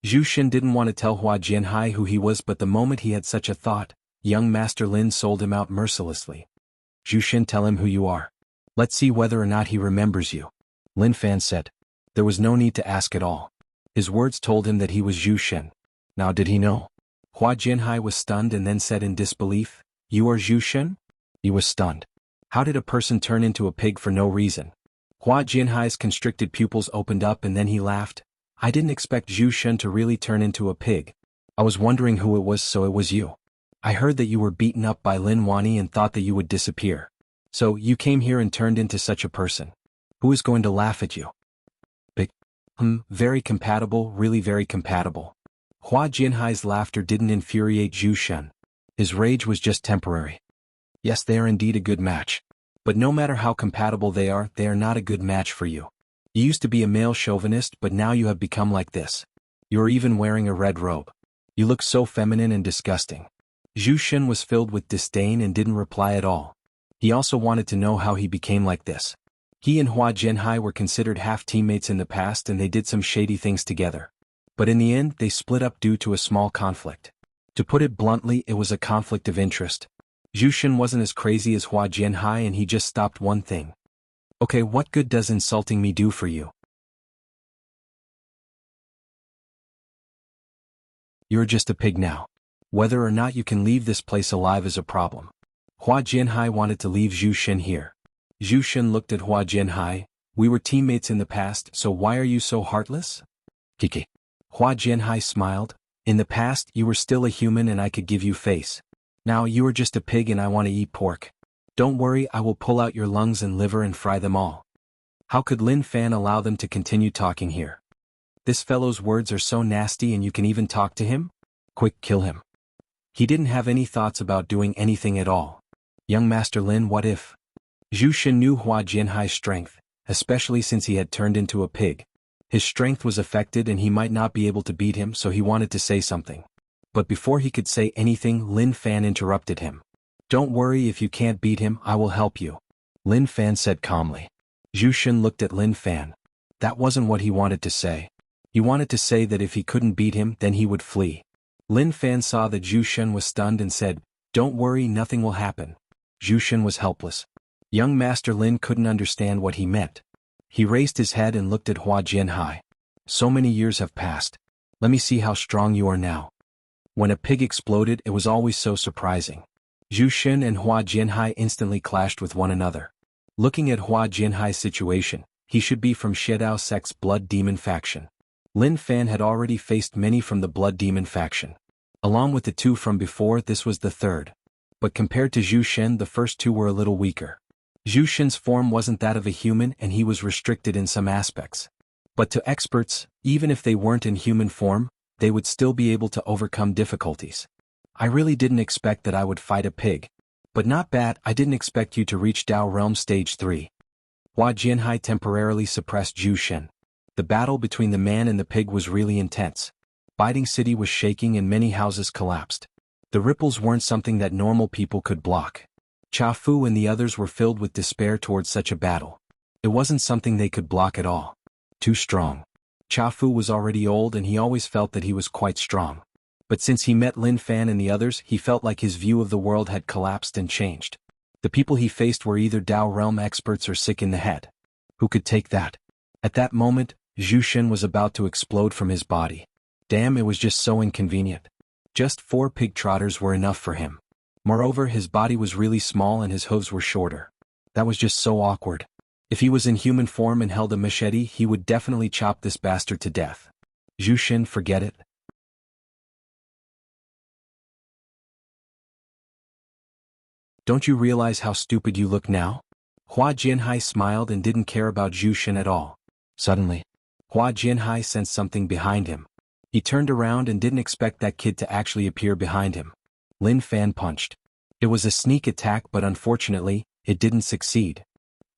Zhu Shen didn't want to tell Hua Jianhai who he was, but the moment he had such a thought, young Master Lin sold him out mercilessly. Zhu Shen, tell him who you are. Let's see whether or not he remembers you. Lin Fan said. There was no need to ask at all. His words told him that he was Zhu Shen. Now did he know? Hua Jianhai was stunned and then said in disbelief, You are Zhu Shen? He was stunned. How did a person turn into a pig for no reason? Hua Jianhai's constricted pupils opened up and then he laughed. I didn't expect Zhu Shen to really turn into a pig. I was wondering who it was, so it was you. I heard that you were beaten up by Lin Wani and thought that you would disappear. So you came here and turned into such a person. Who is going to laugh at you? Big. Very compatible, really very compatible. Hua Jianhai's laughter didn't infuriate Zhu Shen. His rage was just temporary. Yes, they are indeed a good match. But no matter how compatible they are not a good match for you. You used to be a male chauvinist, but now you have become like this. You are even wearing a red robe. You look so feminine and disgusting. Zhu Shen was filled with disdain and didn't reply at all. He also wanted to know how he became like this. He and Hua Jianhai were considered half-teammates in the past and they did some shady things together. But in the end, they split up due to a small conflict. To put it bluntly, it was a conflict of interest. Zhu Shen wasn't as crazy as Hua Jianhai and he just stopped one thing. Okay, what good does insulting me do for you? You're just a pig now. Whether or not you can leave this place alive is a problem. Hua Jianhai wanted to leave Zhu Shen here. Zhu Shen looked at Hua Jianhai. We were teammates in the past, so why are you so heartless? Kiki. Hua Jianhai smiled. In the past, you were still a human and I could give you face. Now you are just a pig and I want to eat pork. Don't worry, I will pull out your lungs and liver and fry them all. How could Lin Fan allow them to continue talking here? This fellow's words are so nasty and you can even talk to him? Quick, kill him. He didn't have any thoughts about doing anything at all. Young Master Lin, what if? Zhu Shen knew Hua Jianhai's strength, especially since he had turned into a pig. His strength was affected and he might not be able to beat him, so he wanted to say something. But before he could say anything, Lin Fan interrupted him. Don't worry, if you can't beat him, I will help you. Lin Fan said calmly. Zhu Shen looked at Lin Fan. That wasn't what he wanted to say. He wanted to say that if he couldn't beat him, then he would flee. Lin Fan saw that Zhu Shen was stunned and said, Don't worry, nothing will happen. Zhu Shen was helpless. Young Master Lin couldn't understand what he meant. He raised his head and looked at Hua Jianhai. So many years have passed. Let me see how strong you are now. When a pig exploded, it was always so surprising. Zhu Shen and Hua Jianhai instantly clashed with one another. Looking at Hua Jianhai's situation, he should be from Xiedao sect's Blood Demon faction. Lin Fan had already faced many from the Blood Demon faction. Along with the two from before, this was the third. But compared to Zhu Shen, the first two were a little weaker. Zhu Shen's form wasn't that of a human and he was restricted in some aspects. But to experts, even if they weren't in human form, they would still be able to overcome difficulties. I really didn't expect that I would fight a pig. But not bad, I didn't expect you to reach Dao Realm Stage 3. Hua Jianhai temporarily suppressed Zhu Shen. The battle between the man and the pig was really intense. Biting City was shaking and many houses collapsed. The ripples weren't something that normal people could block. Cha Fu and the others were filled with despair towards such a battle. It wasn't something they could block at all. Too strong. Cha Fu was already old and he always felt that he was quite strong. But since he met Lin Fan and the others, he felt like his view of the world had collapsed and changed. The people he faced were either Dao Realm experts or sick in the head. Who could take that? At that moment, Zhu Shen was about to explode from his body. Damn, it was just so inconvenient. Just 4 pig trotters were enough for him. Moreover, his body was really small and his hooves were shorter. That was just so awkward. If he was in human form and held a machete, he would definitely chop this bastard to death. Zhu Shen, forget it. Don't you realize how stupid you look now? Hua Jianhai smiled and didn't care about Zhu Shen at all. Suddenly, Hua Jianhai sensed something behind him. He turned around and didn't expect that kid to actually appear behind him. Lin Fan punched. It was a sneak attack, but unfortunately, it didn't succeed.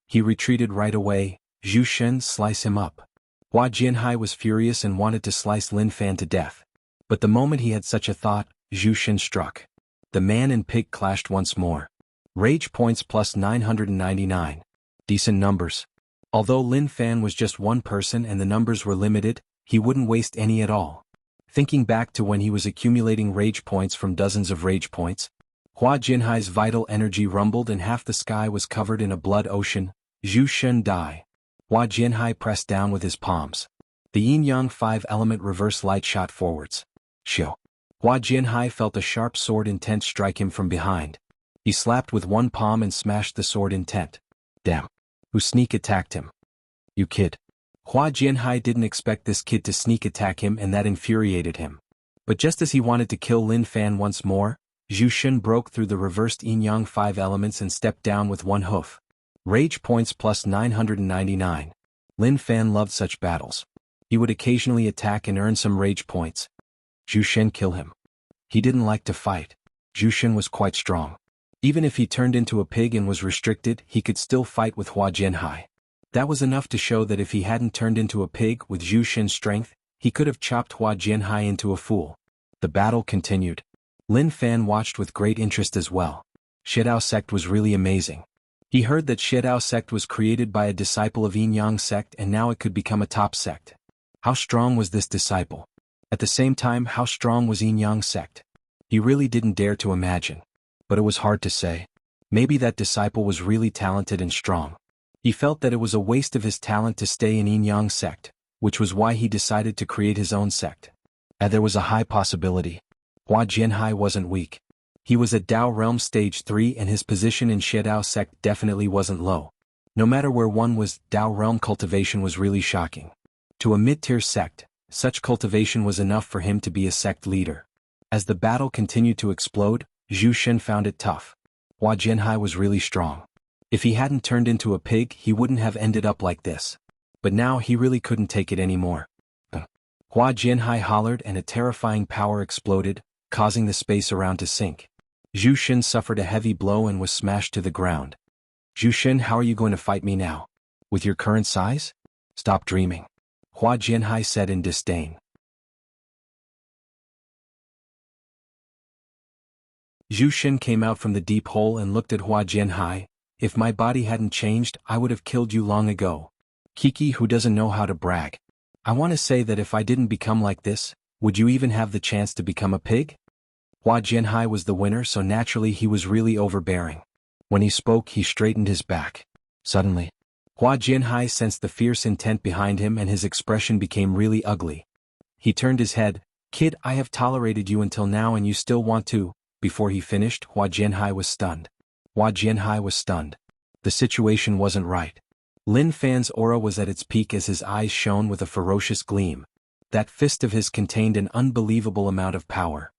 He retreated right away. Zhu Shen, slice him up. Hua Jianhai was furious and wanted to slice Lin Fan to death. But the moment he had such a thought, Zhu Shen struck. The man and pig clashed once more. Rage points plus 999. Decent numbers. Although Lin Fan was just one person and the numbers were limited, he wouldn't waste any at all. Thinking back to when he was accumulating rage points from dozens of rage points, Hua Jianhai's vital energy rumbled and half the sky was covered in a blood ocean. Zhu Shen die. Hua Jianhai pressed down with his palms. The yin-yang 5-element reverse light shot forwards. Shio. Hua Jianhai felt a sharp sword intent strike him from behind. He slapped with one palm and smashed the sword intent. Damn. Who sneak attacked him? You kid. Hua Jianhai didn't expect this kid to sneak attack him, and that infuriated him. But just as he wanted to kill Lin Fan once more, Zhu Xun broke through the reversed yin-yang 5 elements and stepped down with one hoof. Rage points plus 999. Lin Fan loved such battles. He would occasionally attack and earn some rage points. Zhu Xun kill him. He didn't like to fight. Zhu Xun was quite strong. Even if he turned into a pig and was restricted, he could still fight with Hua Jianhai. That was enough to show that if he hadn't turned into a pig with Zhu Xun's strength, he could have chopped Hua Jianhai into a fool. The battle continued. Lin Fan watched with great interest as well. Shidao sect was really amazing. He heard that Shidao sect was created by a disciple of Yin-Yang sect, and now it could become a top sect. How strong was this disciple? At the same time, how strong was Yin-Yang sect? He really didn't dare to imagine. But it was hard to say. Maybe that disciple was really talented and strong. He felt that it was a waste of his talent to stay in Yin-Yang sect, which was why he decided to create his own sect. And there was a high possibility. Hua Jianhai wasn't weak. He was at Dao Realm Stage 3, and his position in Shidao sect definitely wasn't low. No matter where one was, Dao Realm cultivation was really shocking. To a mid-tier sect, such cultivation was enough for him to be a sect leader. As the battle continued to explode, Zhu Xun found it tough. Hua Jianhai was really strong. If he hadn't turned into a pig, he wouldn't have ended up like this. But now he really couldn't take it anymore. Hua Jianhai hollered, and a terrifying power exploded, causing the space around to sink. Zhu Xun suffered a heavy blow and was smashed to the ground. Zhu Xun, how are you going to fight me now? With your current size? Stop dreaming. Hua Jianhai said in disdain. Zhu Xun came out from the deep hole and looked at Hua Jianhai. If my body hadn't changed, I would have killed you long ago. Kiki, who doesn't know how to brag. I want to say that if I didn't become like this, would you even have the chance to become a pig? Hua Jianhai was the winner, so naturally he was really overbearing. When he spoke, he straightened his back. Suddenly, Hua Jianhai sensed the fierce intent behind him, and his expression became really ugly. He turned his head. Kid, I have tolerated you until now and you still want to. Before he finished, Hua Jianhai was stunned. Hua Jianhai was stunned. The situation wasn't right. Lin Fan's aura was at its peak as his eyes shone with a ferocious gleam. That fist of his contained an unbelievable amount of power.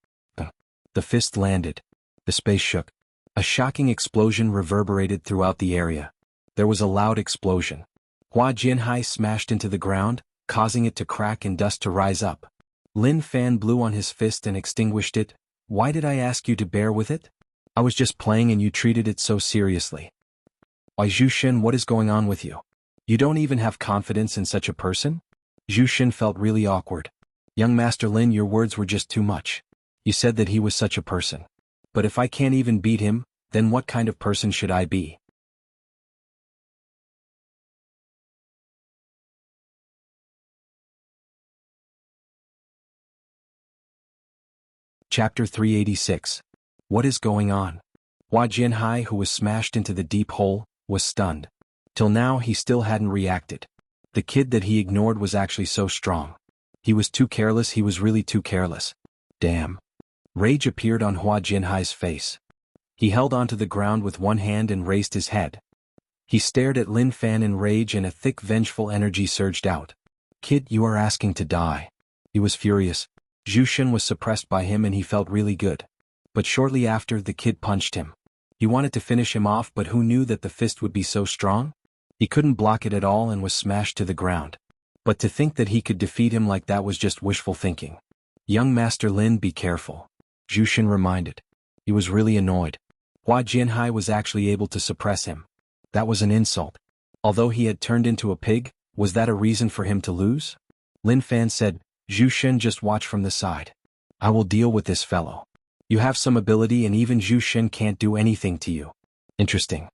The fist landed. The space shook. A shocking explosion reverberated throughout the area. There was a loud explosion. Hua Jianhai smashed into the ground, causing it to crack and dust to rise up. Lin Fan blew on his fist and extinguished it. Why did I ask you to bear with it? I was just playing and you treated it so seriously. Why, Zhu Xun, what is going on with you? You don't even have confidence in such a person? Zhu Xun felt really awkward. Young Master Lin, your words were just too much. You said that he was such a person. But if I can't even beat him, then what kind of person should I be? Chapter 386. What is going on? Hua Jianhai, who was smashed into the deep hole, was stunned. Till now he still hadn't reacted. The kid that he ignored was actually so strong. He was too careless, he was really too careless. Damn. Rage appeared on Hua Jianhai's face. He held onto the ground with one hand and raised his head. He stared at Lin Fan in rage, and a thick vengeful energy surged out. Kid, you are asking to die. He was furious. Zhu Xun was suppressed by him and he felt really good. But shortly after, the kid punched him. He wanted to finish him off, but who knew that the fist would be so strong? He couldn't block it at all and was smashed to the ground. But to think that he could defeat him like that was just wishful thinking. Young Master Lin, be careful. Zhu Xun reminded. He was really annoyed. Hua Jianhai was actually able to suppress him. That was an insult. Although he had turned into a pig, was that a reason for him to lose? Lin Fan said, Zhu Xun, just watch from the side. I will deal with this fellow. You have some ability and even Zhu Xun can't do anything to you. Interesting.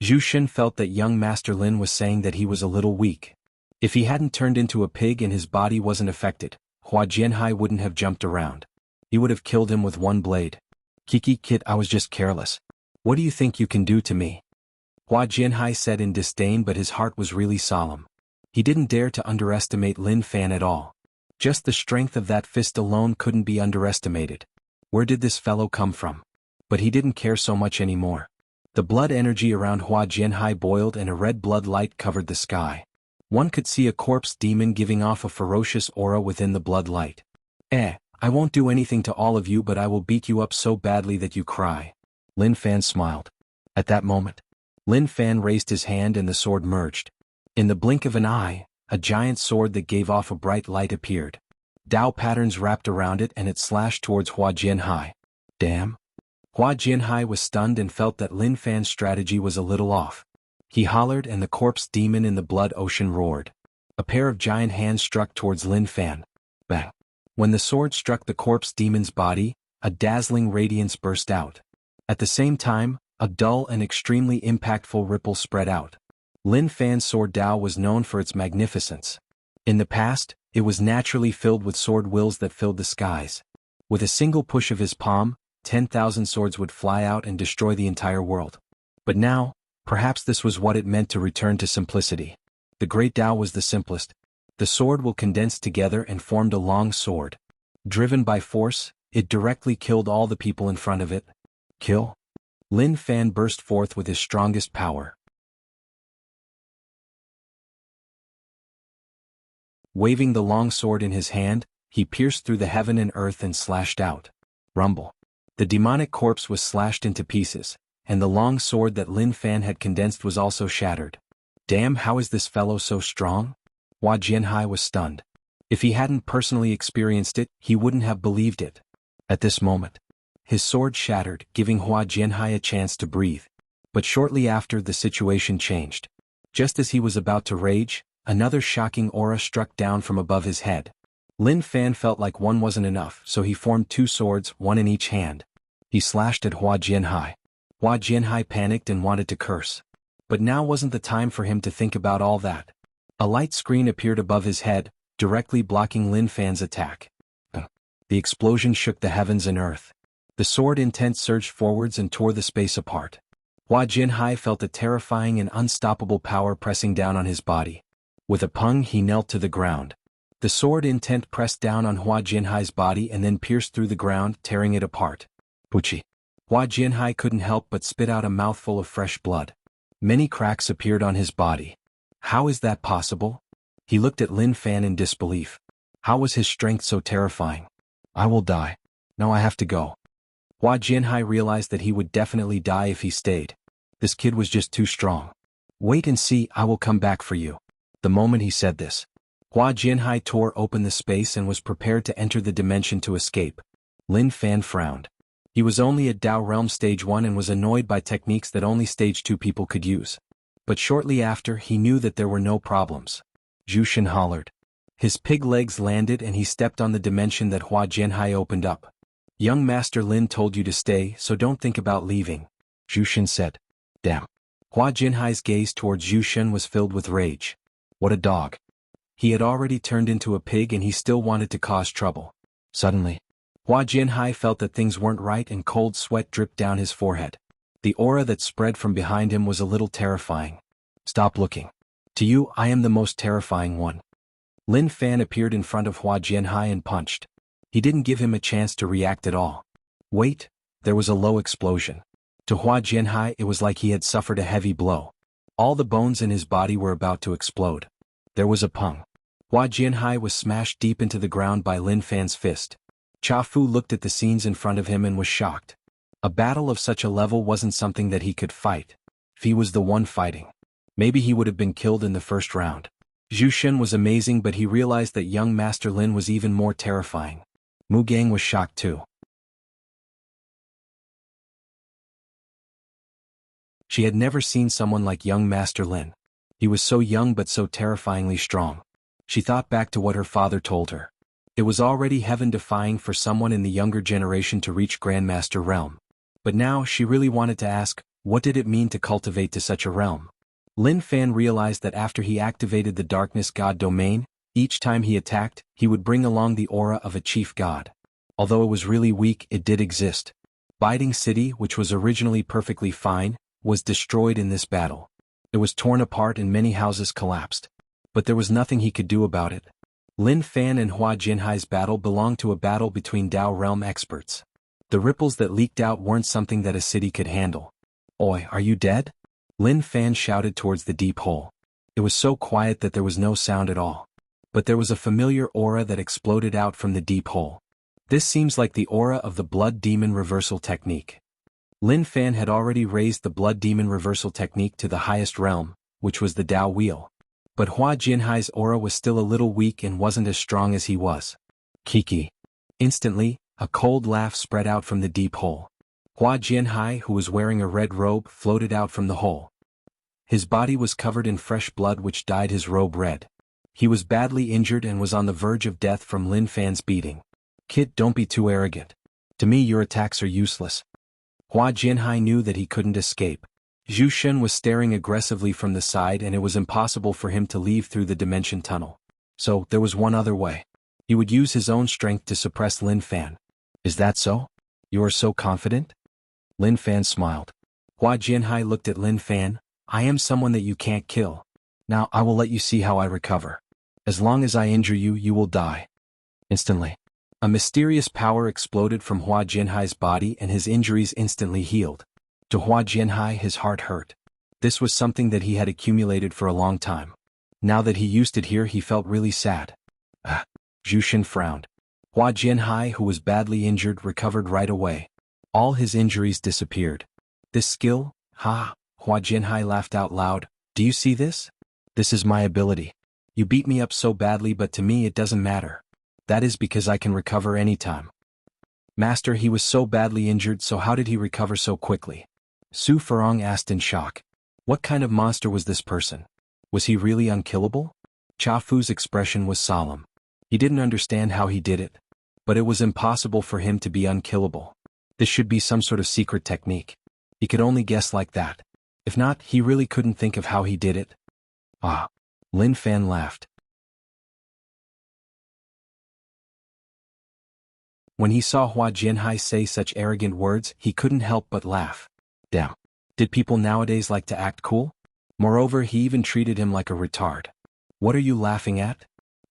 Zhu Xun felt that young Master Lin was saying that he was a little weak. If he hadn't turned into a pig and his body wasn't affected, Hua Jianhai wouldn't have jumped around. He would have killed him with one blade. Kiki, kid, I was just careless. What do you think you can do to me? Hua Jianhai said in disdain, but his heart was really solemn. He didn't dare to underestimate Lin Fan at all. Just the strength of that fist alone couldn't be underestimated. Where did this fellow come from? But he didn't care so much anymore. The blood energy around Hua Jianhai boiled and a red blood light covered the sky. One could see a corpse demon giving off a ferocious aura within the blood light. I won't do anything to all of you, but I will beat you up so badly that you cry. Lin Fan smiled. At that moment, Lin Fan raised his hand and the sword merged. In the blink of an eye, a giant sword that gave off a bright light appeared. Dao patterns wrapped around it and it slashed towards Hua Jianhai. Damn. Hua Jianhai was stunned and felt that Lin Fan's strategy was a little off. He hollered and the corpse demon in the blood ocean roared. A pair of giant hands struck towards Lin Fan. Bang. When the sword struck the corpse demon's body, a dazzling radiance burst out. At the same time, a dull and extremely impactful ripple spread out. Lin Fan's sword Dao was known for its magnificence. In the past, it was naturally filled with sword wills that filled the skies. With a single push of his palm, 10,000 swords would fly out and destroy the entire world. But now, perhaps this was what it meant to return to simplicity. The great Dao was the simplest. The sword will condense together and formed a long sword. Driven by force, it directly killed all the people in front of it. Kill? Lin Fan burst forth with his strongest power. Waving the long sword in his hand, he pierced through the heaven and earth and slashed out. Rumble. The demonic corpse was slashed into pieces, and the long sword that Lin Fan had condensed was also shattered. Damn, how is this fellow so strong? Hua Jianhai was stunned. If he hadn't personally experienced it, he wouldn't have believed it. At this moment, his sword shattered, giving Hua Jianhai a chance to breathe. But shortly after, the situation changed. Just as he was about to rage, another shocking aura struck down from above his head. Lin Fan felt like one wasn't enough, so he formed two swords, one in each hand. He slashed at Hua Jianhai. Hua Jianhai panicked and wanted to curse. But now wasn't the time for him to think about all that. A light screen appeared above his head, directly blocking Lin Fan's attack. The explosion shook the heavens and earth. The sword intent surged forwards and tore the space apart. Hua Jianhai felt a terrifying and unstoppable power pressing down on his body. With a pung, he knelt to the ground. The sword intent pressed down on Hua Jianhai's body and then pierced through the ground, tearing it apart. Puchi. Hua Jianhai couldn't help but spit out a mouthful of fresh blood. Many cracks appeared on his body. How is that possible? He looked at Lin Fan in disbelief. How was his strength so terrifying? I will die. Now I have to go. Hua Jianhai realized that he would definitely die if he stayed. This kid was just too strong. Wait and see, I will come back for you. The moment he said this, Hua Jianhai tore open the space and was prepared to enter the dimension to escape. Lin Fan frowned. He was only at Dao Realm Stage 1 and was annoyed by techniques that only Stage 2 people could use. But shortly after, he knew that there were no problems. Jushin hollered. His pig legs landed and he stepped on the dimension that Hua Jianhai opened up. Young Master Lin told you to stay, so don't think about leaving, Jushin said. Damn. Hua Jianhai's gaze towards Jushin was filled with rage. What a dog. He had already turned into a pig and he still wanted to cause trouble. Suddenly, Hua Jianhai felt that things weren't right and cold sweat dripped down his forehead. The aura that spread from behind him was a little terrifying. Stop looking. To you, I am the most terrifying one. Lin Fan appeared in front of Hua Jianhai and punched. He didn't give him a chance to react at all. Wait, there was a low explosion. To Hua Jianhai, it was like he had suffered a heavy blow. All the bones in his body were about to explode. There was a pung. Hua Jianhai was smashed deep into the ground by Lin Fan's fist. Cha Fu looked at the scenes in front of him and was shocked. A battle of such a level wasn't something that he could fight. If he was the one fighting, maybe he would have been killed in the first round. Zhu Shen was amazing, but he realized that young Master Lin was even more terrifying. Mu Gang was shocked too. She had never seen someone like young Master Lin. He was so young but so terrifyingly strong. She thought back to what her father told her. It was already heaven-defying for someone in the younger generation to reach Grandmaster realm. But now she really wanted to ask, what did it mean to cultivate to such a realm? Lin Fan realized that after he activated the Darkness God domain, each time he attacked, he would bring along the aura of a chief god. Although it was really weak, it did exist. Biding City, which was originally perfectly fine, was destroyed in this battle. It was torn apart and many houses collapsed. But there was nothing he could do about it. Lin Fan and Hua Jianhai's battle belonged to a battle between Dao realm experts. The ripples that leaked out weren't something that a city could handle. Oi, are you dead? Lin Fan shouted towards the deep hole. It was so quiet that there was no sound at all. But there was a familiar aura that exploded out from the deep hole. This seems like the aura of the Blood Demon Reversal Technique. Lin Fan had already raised the Blood Demon Reversal Technique to the highest realm, which was the Dao Wheel. But Hua Jinhai's aura was still a little weak and wasn't as strong as he was. Kiki. Instantly, a cold laugh spread out from the deep hole. Hua Jinhai, who was wearing a red robe, floated out from the hole. His body was covered in fresh blood which dyed his robe red. He was badly injured and was on the verge of death from Lin Fan's beating. Kid, don't be too arrogant. To me your attacks are useless. Hua Jinhai knew that he couldn't escape. Zhu Shen was staring aggressively from the side and it was impossible for him to leave through the dimension tunnel. So, there was one other way. He would use his own strength to suppress Lin Fan. Is that so? You are so confident? Lin Fan smiled. Hua Jinhai looked at Lin Fan. I am someone that you can't kill. Now I will let you see how I recover. As long as I injure you, you will die. Instantly. A mysterious power exploded from Hua Jinhai's body and his injuries instantly healed. To Hua Jinhai his heart hurt. This was something that he had accumulated for a long time. Now that he used it here he felt really sad. Zhu Shen frowned. Hua Jinhai, who was badly injured, recovered right away. All his injuries disappeared. This skill? Ha! Hua Jinhai laughed out loud. Do you see this? This is my ability. You beat me up so badly but to me it doesn't matter. That is because I can recover anytime. Master, he was so badly injured, so how did he recover so quickly? Su Farong asked in shock. What kind of monster was this person? Was he really unkillable? Cha Fu's expression was solemn. He didn't understand how he did it. But it was impossible for him to be unkillable. This should be some sort of secret technique. He could only guess like that. If not, he really couldn't think of how he did it. Ah. Lin Fan laughed. When he saw Hua Jinhai say such arrogant words, he couldn't help but laugh. Damn. Did people nowadays like to act cool? Moreover, he even treated him like a retard. What are you laughing at?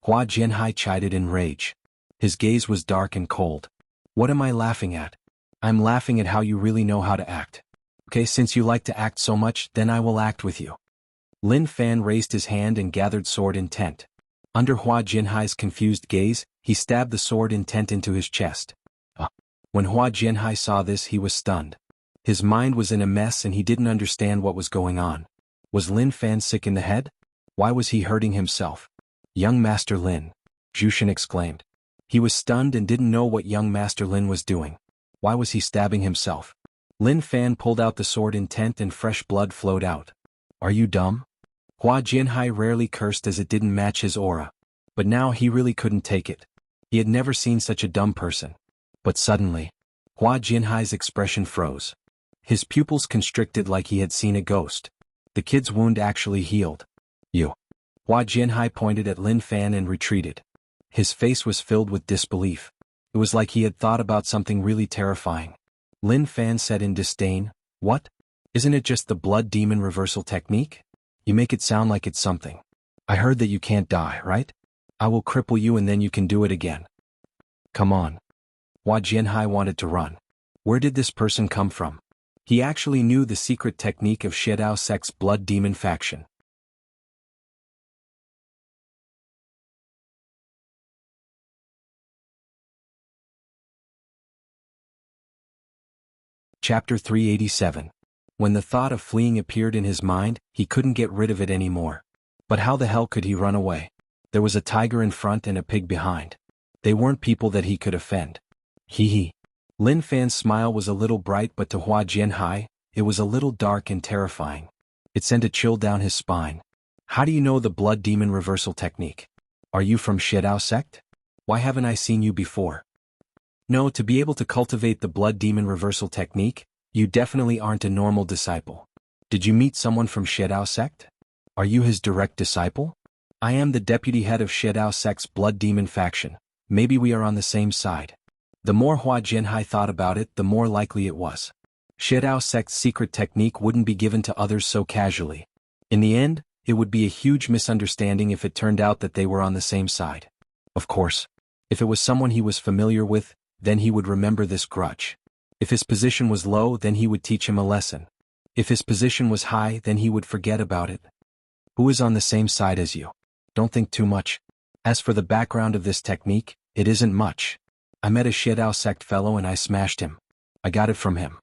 Hua Jinhai chided in rage. His gaze was dark and cold. What am I laughing at? I'm laughing at how you really know how to act. Okay, since you like to act so much, then I will act with you. Lin Fan raised his hand and gathered sword intent. Under Hua Jinhai's confused gaze, he stabbed the sword intent into his chest. When Hua Jinhai saw this, he was stunned. His mind was in a mess and he didn't understand what was going on. Was Lin Fan sick in the head? Why was he hurting himself? Young Master Lin, Zhu Shen exclaimed. He was stunned and didn't know what young Master Lin was doing. Why was he stabbing himself? Lin Fan pulled out the sword intent and fresh blood flowed out. Are you dumb? Hua Jinhai rarely cursed as it didn't match his aura. But now he really couldn't take it. He had never seen such a dumb person. But suddenly, Hua Jinhai's expression froze. His pupils constricted like he had seen a ghost. The kid's wound actually healed. You. Hua Jinhai pointed at Lin Fan and retreated. His face was filled with disbelief. It was like he had thought about something really terrifying. Lin Fan said in disdain, What? Isn't it just the Blood Demon Reversal Technique? You make it sound like it's something. I heard that you can't die, right? I will cripple you and then you can do it again. Come on. Hua Jinhai wanted to run. Where did this person come from? He actually knew the secret technique of Shedao Sect's Blood Demon faction. Chapter 387. When the thought of fleeing appeared in his mind, he couldn't get rid of it anymore. But how the hell could he run away? There was a tiger in front and a pig behind. They weren't people that he could offend. Hee hee. Lin Fan's smile was a little bright, but to Hua Jinhai, it was a little dark and terrifying. It sent a chill down his spine. How do you know the Blood Demon Reversal Technique? Are you from Shedao Sect? Why haven't I seen you before? No, to be able to cultivate the Blood Demon Reversal Technique, you definitely aren't a normal disciple. Did you meet someone from Shedao Sect? Are you his direct disciple? I am the deputy head of Shedao Sect's Blood Demon faction. Maybe we are on the same side. The more Hua Jinhai thought about it, the more likely it was. Shedao Sect's secret technique wouldn't be given to others so casually. In the end, it would be a huge misunderstanding if it turned out that they were on the same side. Of course, if it was someone he was familiar with, then he would remember this grudge. If his position was low, then he would teach him a lesson. If his position was high, then he would forget about it. Who is on the same side as you? Don't think too much. As for the background of this technique, it isn't much. I met a Shiedao sect fellow and I smashed him. I got it from him.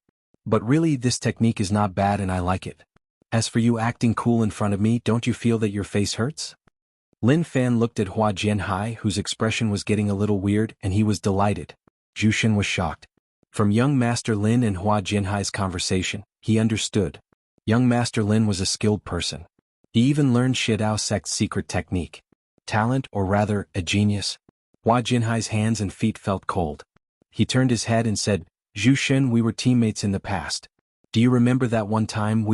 But really, this technique is not bad and I like it. As for you acting cool in front of me, don't you feel that your face hurts? Lin Fan looked at Hua Jianhai, whose expression was getting a little weird, and he was delighted. Zhu Shen was shocked. From young Master Lin and Hua Jianhai's conversation, he understood. Young Master Lin was a skilled person. He even learned Shiedao sect's secret technique. Talent, or rather, a genius. Hua Jianhai's hands and feet felt cold. He turned his head and said, Zhu Shen, we were teammates in the past. Do you remember that one time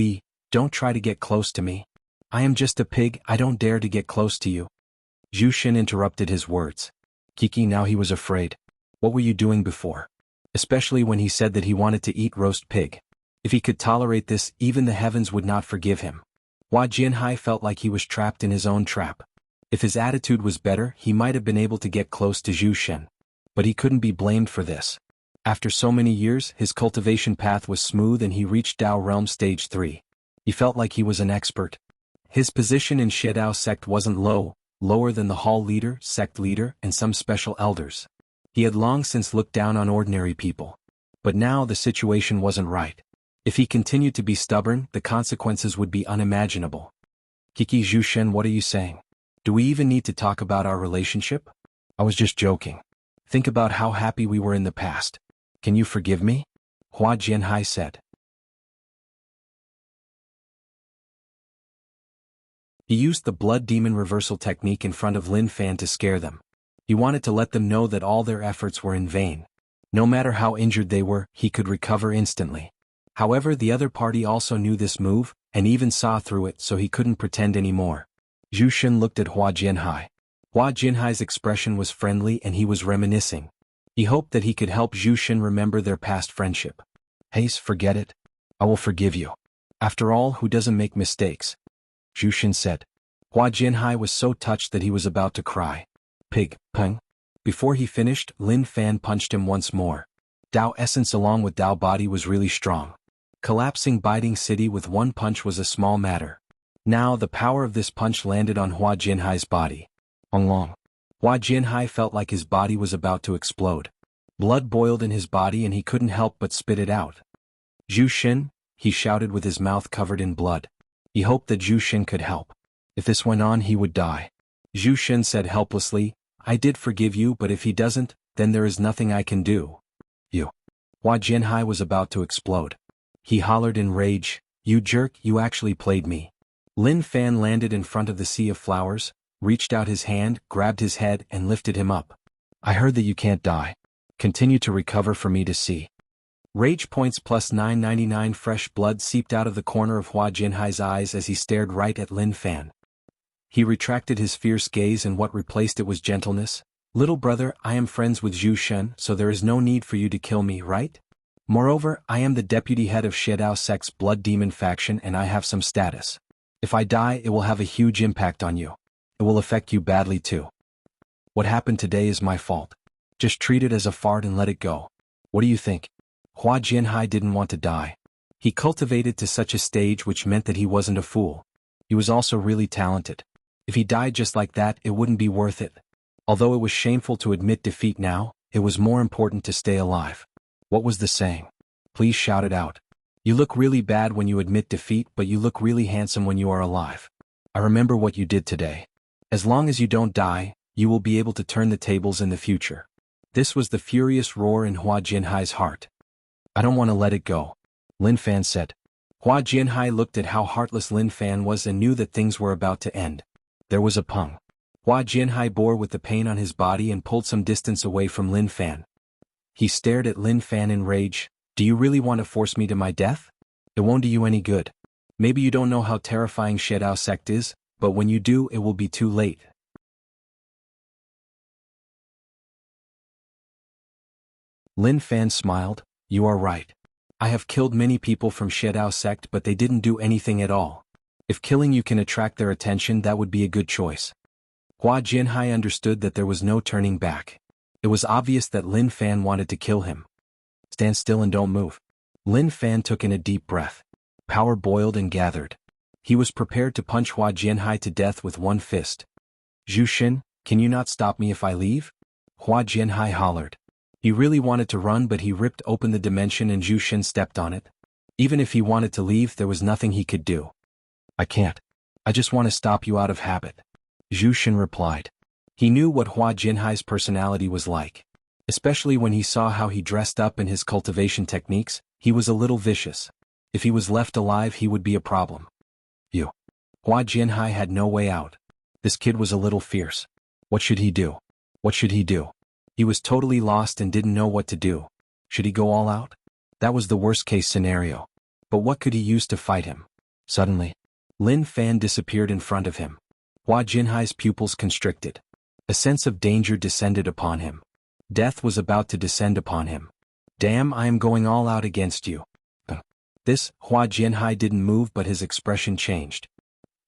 Don't try to get close to me. I am just a pig, I don't dare to get close to you. Zhu Shen interrupted his words. Kiki, now he was afraid. What were you doing before? Especially when he said that he wanted to eat roast pig. If he could tolerate this, even the heavens would not forgive him. Hua Jianhai felt like he was trapped in his own trap. If his attitude was better, he might have been able to get close to Zhu Shen. But he couldn't be blamed for this. After so many years, his cultivation path was smooth and he reached Dao Realm Stage 3. He felt like he was an expert. His position in Shiedao sect wasn't lower than the hall leader, sect leader, and some special elders. He had long since looked down on ordinary people. But now the situation wasn't right. If he continued to be stubborn, the consequences would be unimaginable. Kiki, Zhu Shen, what are you saying? Do we even need to talk about our relationship? I was just joking. Think about how happy we were in the past. Can you forgive me? Hua Jianhai said. He used the blood demon reversal technique in front of Lin Fan to scare them. He wanted to let them know that all their efforts were in vain. No matter how injured they were, he could recover instantly. However, the other party also knew this move, and even saw through it, so he couldn't pretend anymore. Zhu Shen looked at Hua Jianhai. Hua Jianhai's expression was friendly and he was reminiscing. He hoped that he could help Zhu Shen remember their past friendship. Hey, forget it. I will forgive you. After all, who doesn't make mistakes? Zhu Shen said. Hua Jianhai was so touched that he was about to cry. Pig, peng. Before he finished, Lin Fan punched him once more. Dao essence along with Dao body was really strong. Collapsing Biting City with one punch was a small matter. Now the power of this punch landed on Hua Jianhai's body. Long. Hua Jianhai felt like his body was about to explode. Blood boiled in his body and he couldn't help but spit it out. Zhu Shen, he shouted with his mouth covered in blood. He hoped that Zhu Shen could help. If this went on, he would die. Zhu Shen said helplessly, I did forgive you, but if he doesn't, then there is nothing I can do. You. Hua Jianhai was about to explode. He hollered in rage, you jerk, you actually played me. Lin Fan landed in front of the sea of flowers, reached out his hand, grabbed his head, and lifted him up. I heard that you can't die. Continue to recover for me to see. Rage points plus 999 fresh blood seeped out of the corner of Hua Jianhai's eyes as he stared right at Lin Fan. He retracted his fierce gaze and what replaced it was gentleness. Little brother, I am friends with Zhu Shen, so there is no need for you to kill me, right? Moreover, I am the deputy head of Shiedao sect's blood demon faction and I have some status. If I die, it will have a huge impact on you. It will affect you badly too. What happened today is my fault. Just treat it as a fart and let it go. What do you think? Hua Jianhai didn't want to die. He cultivated to such a stage which meant that he wasn't a fool. He was also really talented. If he died just like that, it wouldn't be worth it. Although it was shameful to admit defeat now, it was more important to stay alive. What was the saying? Please shout it out. You look really bad when you admit defeat, but you look really handsome when you are alive. I remember what you did today. As long as you don't die, you will be able to turn the tables in the future. This was the furious roar in Hua Jianhai's heart. I don't want to let it go, Lin Fan said. Hua Jianhai looked at how heartless Lin Fan was and knew that things were about to end. There was a pung. Hua Jianhai bore with the pain on his body and pulled some distance away from Lin Fan. He stared at Lin Fan in rage. Do you really want to force me to my death? It won't do you any good. Maybe you don't know how terrifying Shiedao sect is, but when you do, it will be too late. Lin Fan smiled. You are right. I have killed many people from Shiedao sect, but they didn't do anything at all. If killing you can attract their attention, that would be a good choice. Hua Jianhai understood that there was no turning back. It was obvious that Lin Fan wanted to kill him. Stand still and don't move. Lin Fan took in a deep breath. Power boiled and gathered. He was prepared to punch Hua Jianhai to death with one fist. "Zhu Shen, can you not stop me if I leave?" Hua Jianhai hollered. He really wanted to run, but he ripped open the dimension and Zhu Shen stepped on it. Even if he wanted to leave, there was nothing he could do. "I can't. I just want to stop you out of habit," Zhu Shen replied. He knew what Hua Jianhai's personality was like. Especially when he saw how he dressed up and his cultivation techniques, he was a little vicious. If he was left alive, he would be a problem. Hua Jianhai had no way out. This kid was a little fierce. What should he do? What should he do? He was totally lost and didn't know what to do. Should he go all out? That was the worst-case scenario. But what could he use to fight him? Suddenly, Lin Fan disappeared in front of him. Hua Jinhai's pupils constricted. A sense of danger descended upon him. Death was about to descend upon him. "Damn, I am going all out against you." This, Hua Jianhai didn't move, but his expression changed.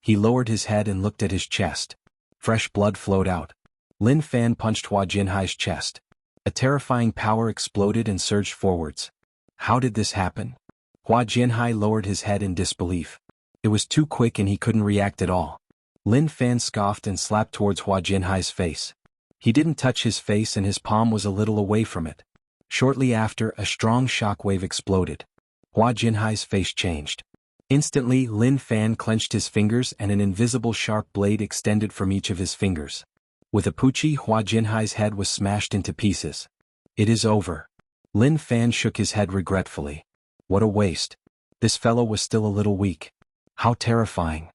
He lowered his head and looked at his chest. Fresh blood flowed out. Lin Fan punched Hua Jinhai's chest. A terrifying power exploded and surged forwards. How did this happen? Hua Jianhai lowered his head in disbelief. It was too quick and he couldn't react at all. Lin Fan scoffed and slapped towards Hua Jianhai's face. He didn't touch his face and his palm was a little away from it. Shortly after, a strong shockwave exploded. Hua Jinhai's face changed. Instantly, Lin Fan clenched his fingers and an invisible sharp blade extended from each of his fingers. With a puchi, Hua Jinhai's head was smashed into pieces. "It is over." Lin Fan shook his head regretfully. What a waste. This fellow was still a little weak. How terrifying.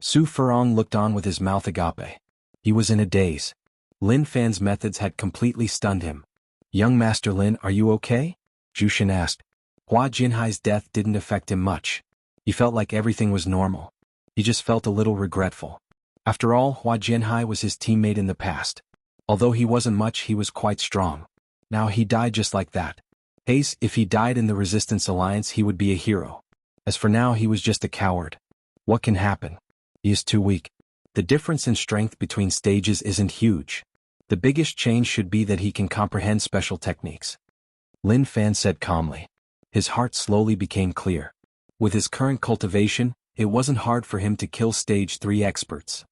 Su Furong looked on with his mouth agape. He was in a daze. Lin Fan's methods had completely stunned him. "Young Master Lin, are you okay?" Zhu Shen asked. Hua Jinhai's death didn't affect him much. He felt like everything was normal. He just felt a little regretful. After all, Hua Jianhai was his teammate in the past. Although he wasn't much, he was quite strong. Now he died just like that. If he died in the Resistance Alliance, he would be a hero. As for now, he was just a coward. What can happen? He is too weak. The difference in strength between stages isn't huge. The biggest change should be that he can comprehend special techniques. Lin Fan said calmly. His heart slowly became clear. With his current cultivation, it wasn't hard for him to kill Stage 3 experts.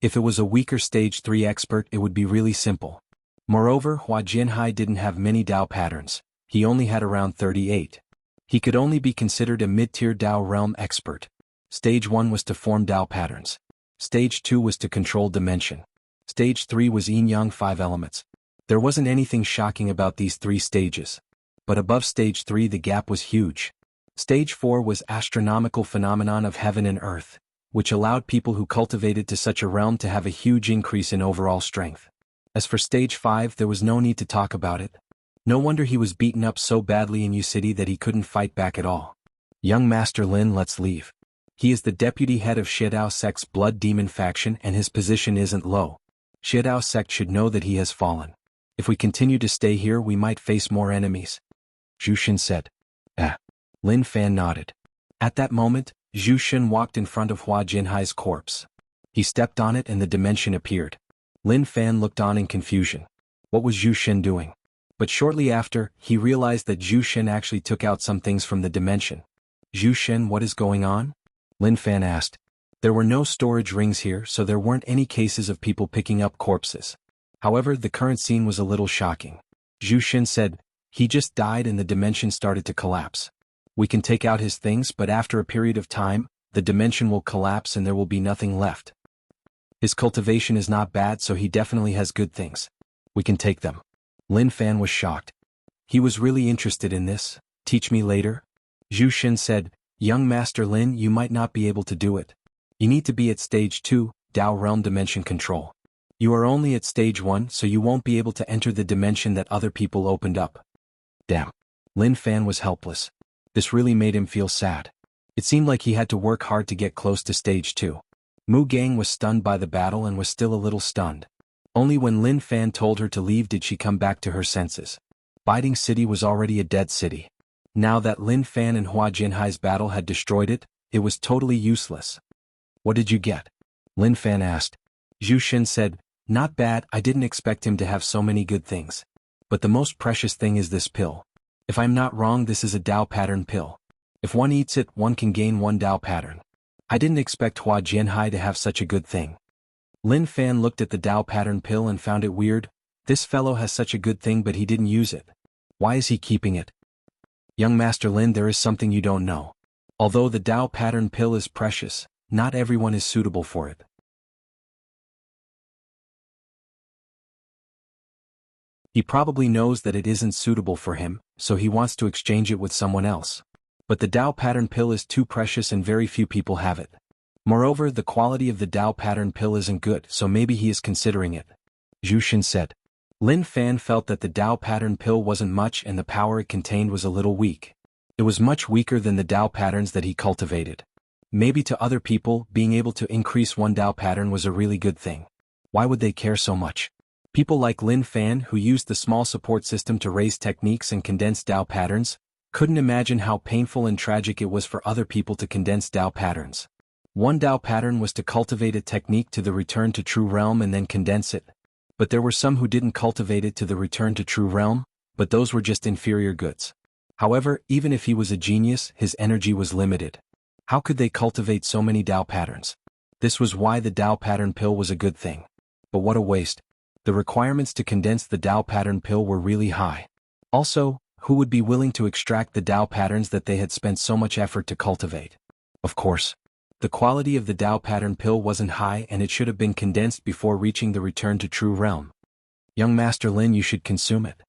If it was a weaker Stage 3 expert, it would be really simple. Moreover, Hua Jianhai didn't have many Dao patterns. He only had around 38. He could only be considered a mid-tier Dao realm expert. Stage 1 was to form Dao patterns. Stage 2 was to control dimension. Stage 3 was yin-yang 5 elements. There wasn't anything shocking about these 3 stages. But above Stage 3 the gap was huge. Stage 4 was astronomical phenomenon of heaven and earth, which allowed people who cultivated to such a realm to have a huge increase in overall strength. As for Stage 5, there was no need to talk about it. No wonder he was beaten up so badly in U City that he couldn't fight back at all. "Young Master Lin, let's leave. He is the deputy head of Shiedao Sect's Blood Demon faction and his position isn't low. Shiedao Sect should know that he has fallen. If we continue to stay here, we might face more enemies," Zhu Shen said. Lin Fan nodded. At that moment, Zhu Shen walked in front of Hua Jinhai's corpse. He stepped on it and the dimension appeared. Lin Fan looked on in confusion. What was Zhu Shen doing? But shortly after, he realized that Zhu Shen actually took out some things from the dimension. "Zhu Shen, what is going on?" Lin Fan asked. There were no storage rings here, so there weren't any cases of people picking up corpses. However, the current scene was a little shocking. Zhu Shen said, "He just died and the dimension started to collapse. We can take out his things, but after a period of time, the dimension will collapse and there will be nothing left. His cultivation is not bad, so he definitely has good things. We can take them." Lin Fan was shocked. He was really interested in this. "Teach me later?" Zhu Shen said, "Young Master Lin, you might not be able to do it. You need to be at Stage 2, Dao Realm Dimension Control. You are only at Stage 1, so you won't be able to enter the dimension that other people opened up." Damn. Lin Fan was helpless. This really made him feel sad. It seemed like he had to work hard to get close to Stage 2. Mu Gang was stunned by the battle and was still a little stunned. Only when Lin Fan told her to leave did she come back to her senses. Biding City was already a dead city. Now that Lin Fan and Hua Jinhai's battle had destroyed it, it was totally useless. "What did you get?" Lin Fan asked. Zhu Shen said, "Not bad, I didn't expect him to have so many good things. But the most precious thing is this pill. If I'm not wrong, this is a Dao pattern pill. If one eats it, one can gain one Dao pattern. I didn't expect Hua Jianhai to have such a good thing. Lin Fan looked at the Dao pattern pill and found it weird. This fellow has such a good thing but he didn't use it. Why is he keeping it? Young Master Lin, there is something you don't know. Although the Dao pattern pill is precious, not everyone is suitable for it. He probably knows that it isn't suitable for him, so he wants to exchange it with someone else. But the Dao pattern pill is too precious and very few people have it. Moreover, the quality of the Dao pattern pill isn't good, so maybe he is considering it. Zhu Xin said. Lin Fan felt that the Dao pattern pill wasn't much and the power it contained was a little weak. It was much weaker than the Dao patterns that he cultivated. Maybe to other people, being able to increase one Dao pattern was a really good thing. Why would they care so much? People like Lin Fan, who used the small support system to raise techniques and condense Dao patterns, couldn't imagine how painful and tragic it was for other people to condense Dao patterns. One Dao pattern was to cultivate a technique to the return to true realm and then condense it. But there were some who didn't cultivate it to the return to true realm, but those were just inferior goods. However, even if he was a genius, his energy was limited. How could they cultivate so many Dao patterns? This was why the Dao pattern pill was a good thing. But what a waste. The requirements to condense the Dao pattern pill were really high. Also, who would be willing to extract the Dao patterns that they had spent so much effort to cultivate? Of course. The quality of the Dao pattern pill wasn't high and it should have been condensed before reaching the return to true realm. Young Master Lin, you should consume it.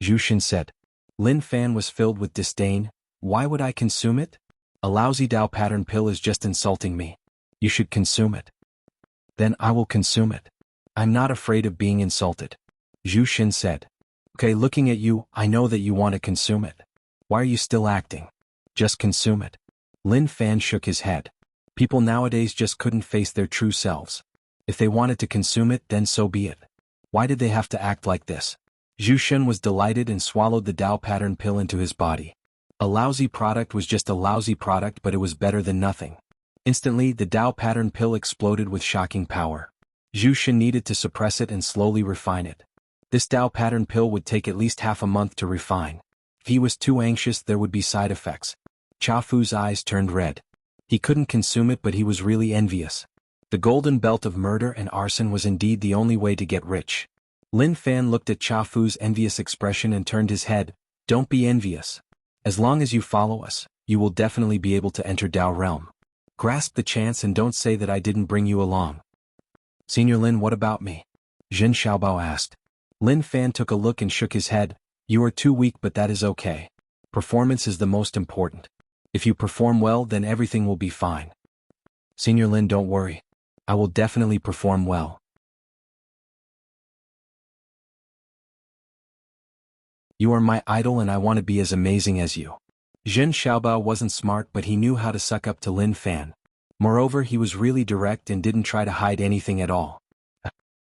Zhu Xin said. Lin Fan was filled with disdain. Why would I consume it? A lousy Dao pattern pill is just insulting me. You should consume it. Then I will consume it. I'm not afraid of being insulted. Zhu Xin said. Okay, looking at you, I know that you want to consume it. Why are you still acting? Just consume it. Lin Fan shook his head. People nowadays just couldn't face their true selves. If they wanted to consume it, then so be it. Why did they have to act like this? Zhu Xin was delighted and swallowed the Dao pattern pill into his body. A lousy product was just a lousy product, but it was better than nothing. Instantly, the Dao pattern pill exploded with shocking power. Zhu Xin needed to suppress it and slowly refine it. This Dao pattern pill would take at least half a month to refine. If he was too anxious, there would be side effects. Cha Fu's eyes turned red. He couldn't consume it, but he was really envious. The golden belt of murder and arson was indeed the only way to get rich. Lin Fan looked at Cha Fu's envious expression and turned his head. Don't be envious. As long as you follow us, you will definitely be able to enter Dao realm. Grasp the chance and don't say that I didn't bring you along. Senior Lin, what about me? Jin Xiaobao asked. Lin Fan took a look and shook his head. You are too weak, but that is okay. Performance is the most important. If you perform well, then everything will be fine. Senior Lin, don't worry. I will definitely perform well. You are my idol and I want to be as amazing as you. Jin Xiaobao wasn't smart, but he knew how to suck up to Lin Fan. Moreover, he was really direct and didn't try to hide anything at all.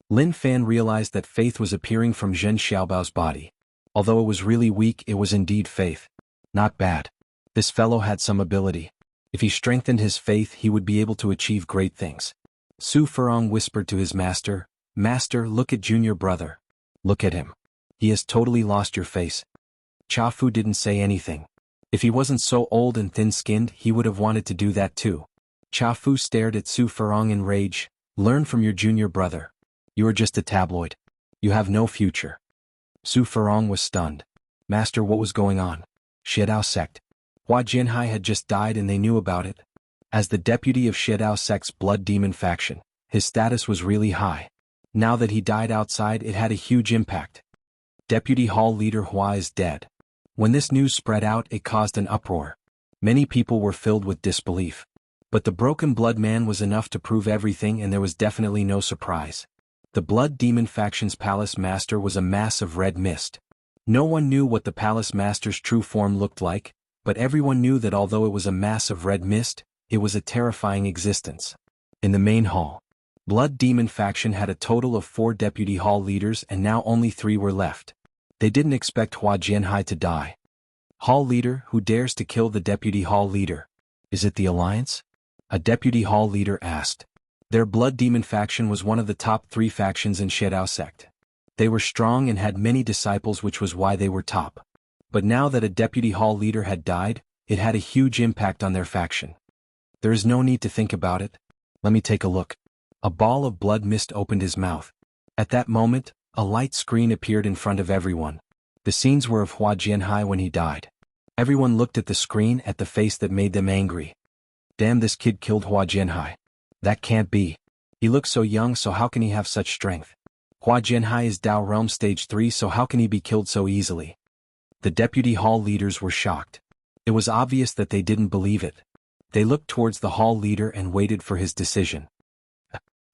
Lin Fan realized that faith was appearing from Zhen Xiaobao's body. Although it was really weak, it was indeed faith. Not bad. This fellow had some ability. If he strengthened his faith, he would be able to achieve great things. Su Furong whispered to his master, Master, look at junior brother. Look at him. He has totally lost your face. Cha Fu didn't say anything. If he wasn't so old and thin-skinned, he would have wanted to do that too. Cha Fu stared at Su Furong in rage. Learn from your junior brother. You are just a tabloid. You have no future. Su Furong was stunned. Master, what was going on? Xiedao sect. Hua Jianhai had just died and they knew about it. As the deputy of Xiedao sect's blood demon faction, his status was really high. Now that he died outside, it had a huge impact. Deputy Hall Leader Hua is dead. When this news spread out, it caused an uproar. Many people were filled with disbelief. But the broken blood man was enough to prove everything and there was definitely no surprise. The blood demon faction's palace master was a mass of red mist. No one knew what the palace master's true form looked like, but everyone knew that although it was a mass of red mist, it was a terrifying existence. In the main hall, blood demon faction had a total of 4 deputy hall leaders and now only 3 were left. They didn't expect Hua Jianhai to die. Hall leader, who dares to kill the deputy hall leader? Is it the alliance? A deputy hall leader asked. Their blood demon faction was one of the top 3 factions in Xiedao sect. They were strong and had many disciples, which was why they were top. But now that a deputy hall leader had died, it had a huge impact on their faction. There is no need to think about it. Let me take a look. A ball of blood mist opened his mouth. At that moment, a light screen appeared in front of everyone. The scenes were of Hua Jianhai when he died. Everyone looked at the screen at the face that made them angry. Damn, this kid killed Hua Jianhai. That can't be. He looks so young, so how can he have such strength? Hua Jianhai is Dao Realm Stage 3, so how can he be killed so easily? The deputy hall leaders were shocked. It was obvious that they didn't believe it. They looked towards the hall leader and waited for his decision.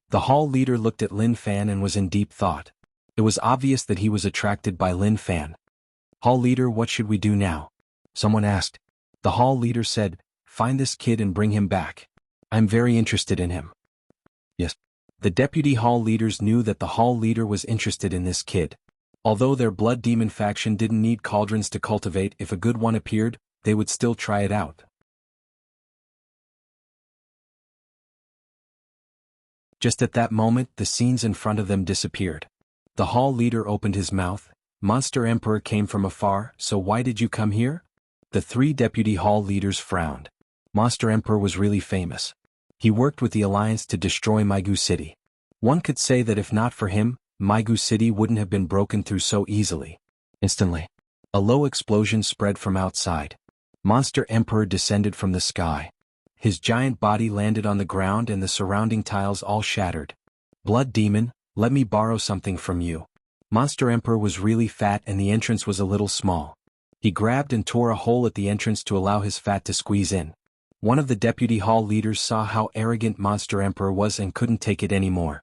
The hall leader looked at Lin Fan and was in deep thought. It was obvious that he was attracted by Lin Fan. Hall leader, what should we do now? Someone asked. The hall leader said, find this kid and bring him back. I'm very interested in him. Yes. The deputy hall leaders knew that the hall leader was interested in this kid. Although their blood demon faction didn't need cauldrons to cultivate, if a good one appeared, they would still try it out. Just at that moment, the scenes in front of them disappeared. The hall leader opened his mouth. Monster Emperor came from afar, so why did you come here? The three deputy hall leaders frowned. Monster Emperor was really famous. He worked with the Alliance to destroy Jianghu City. One could say that if not for him, Jianghu City wouldn't have been broken through so easily. Instantly, a low explosion spread from outside. Monster Emperor descended from the sky. His giant body landed on the ground and the surrounding tiles all shattered. Blood demon, let me borrow something from you. Monster Emperor was really fat and the entrance was a little small. He grabbed and tore a hole at the entrance to allow his fat to squeeze in. One of the deputy hall leaders saw how arrogant Monster Emperor was and couldn't take it anymore.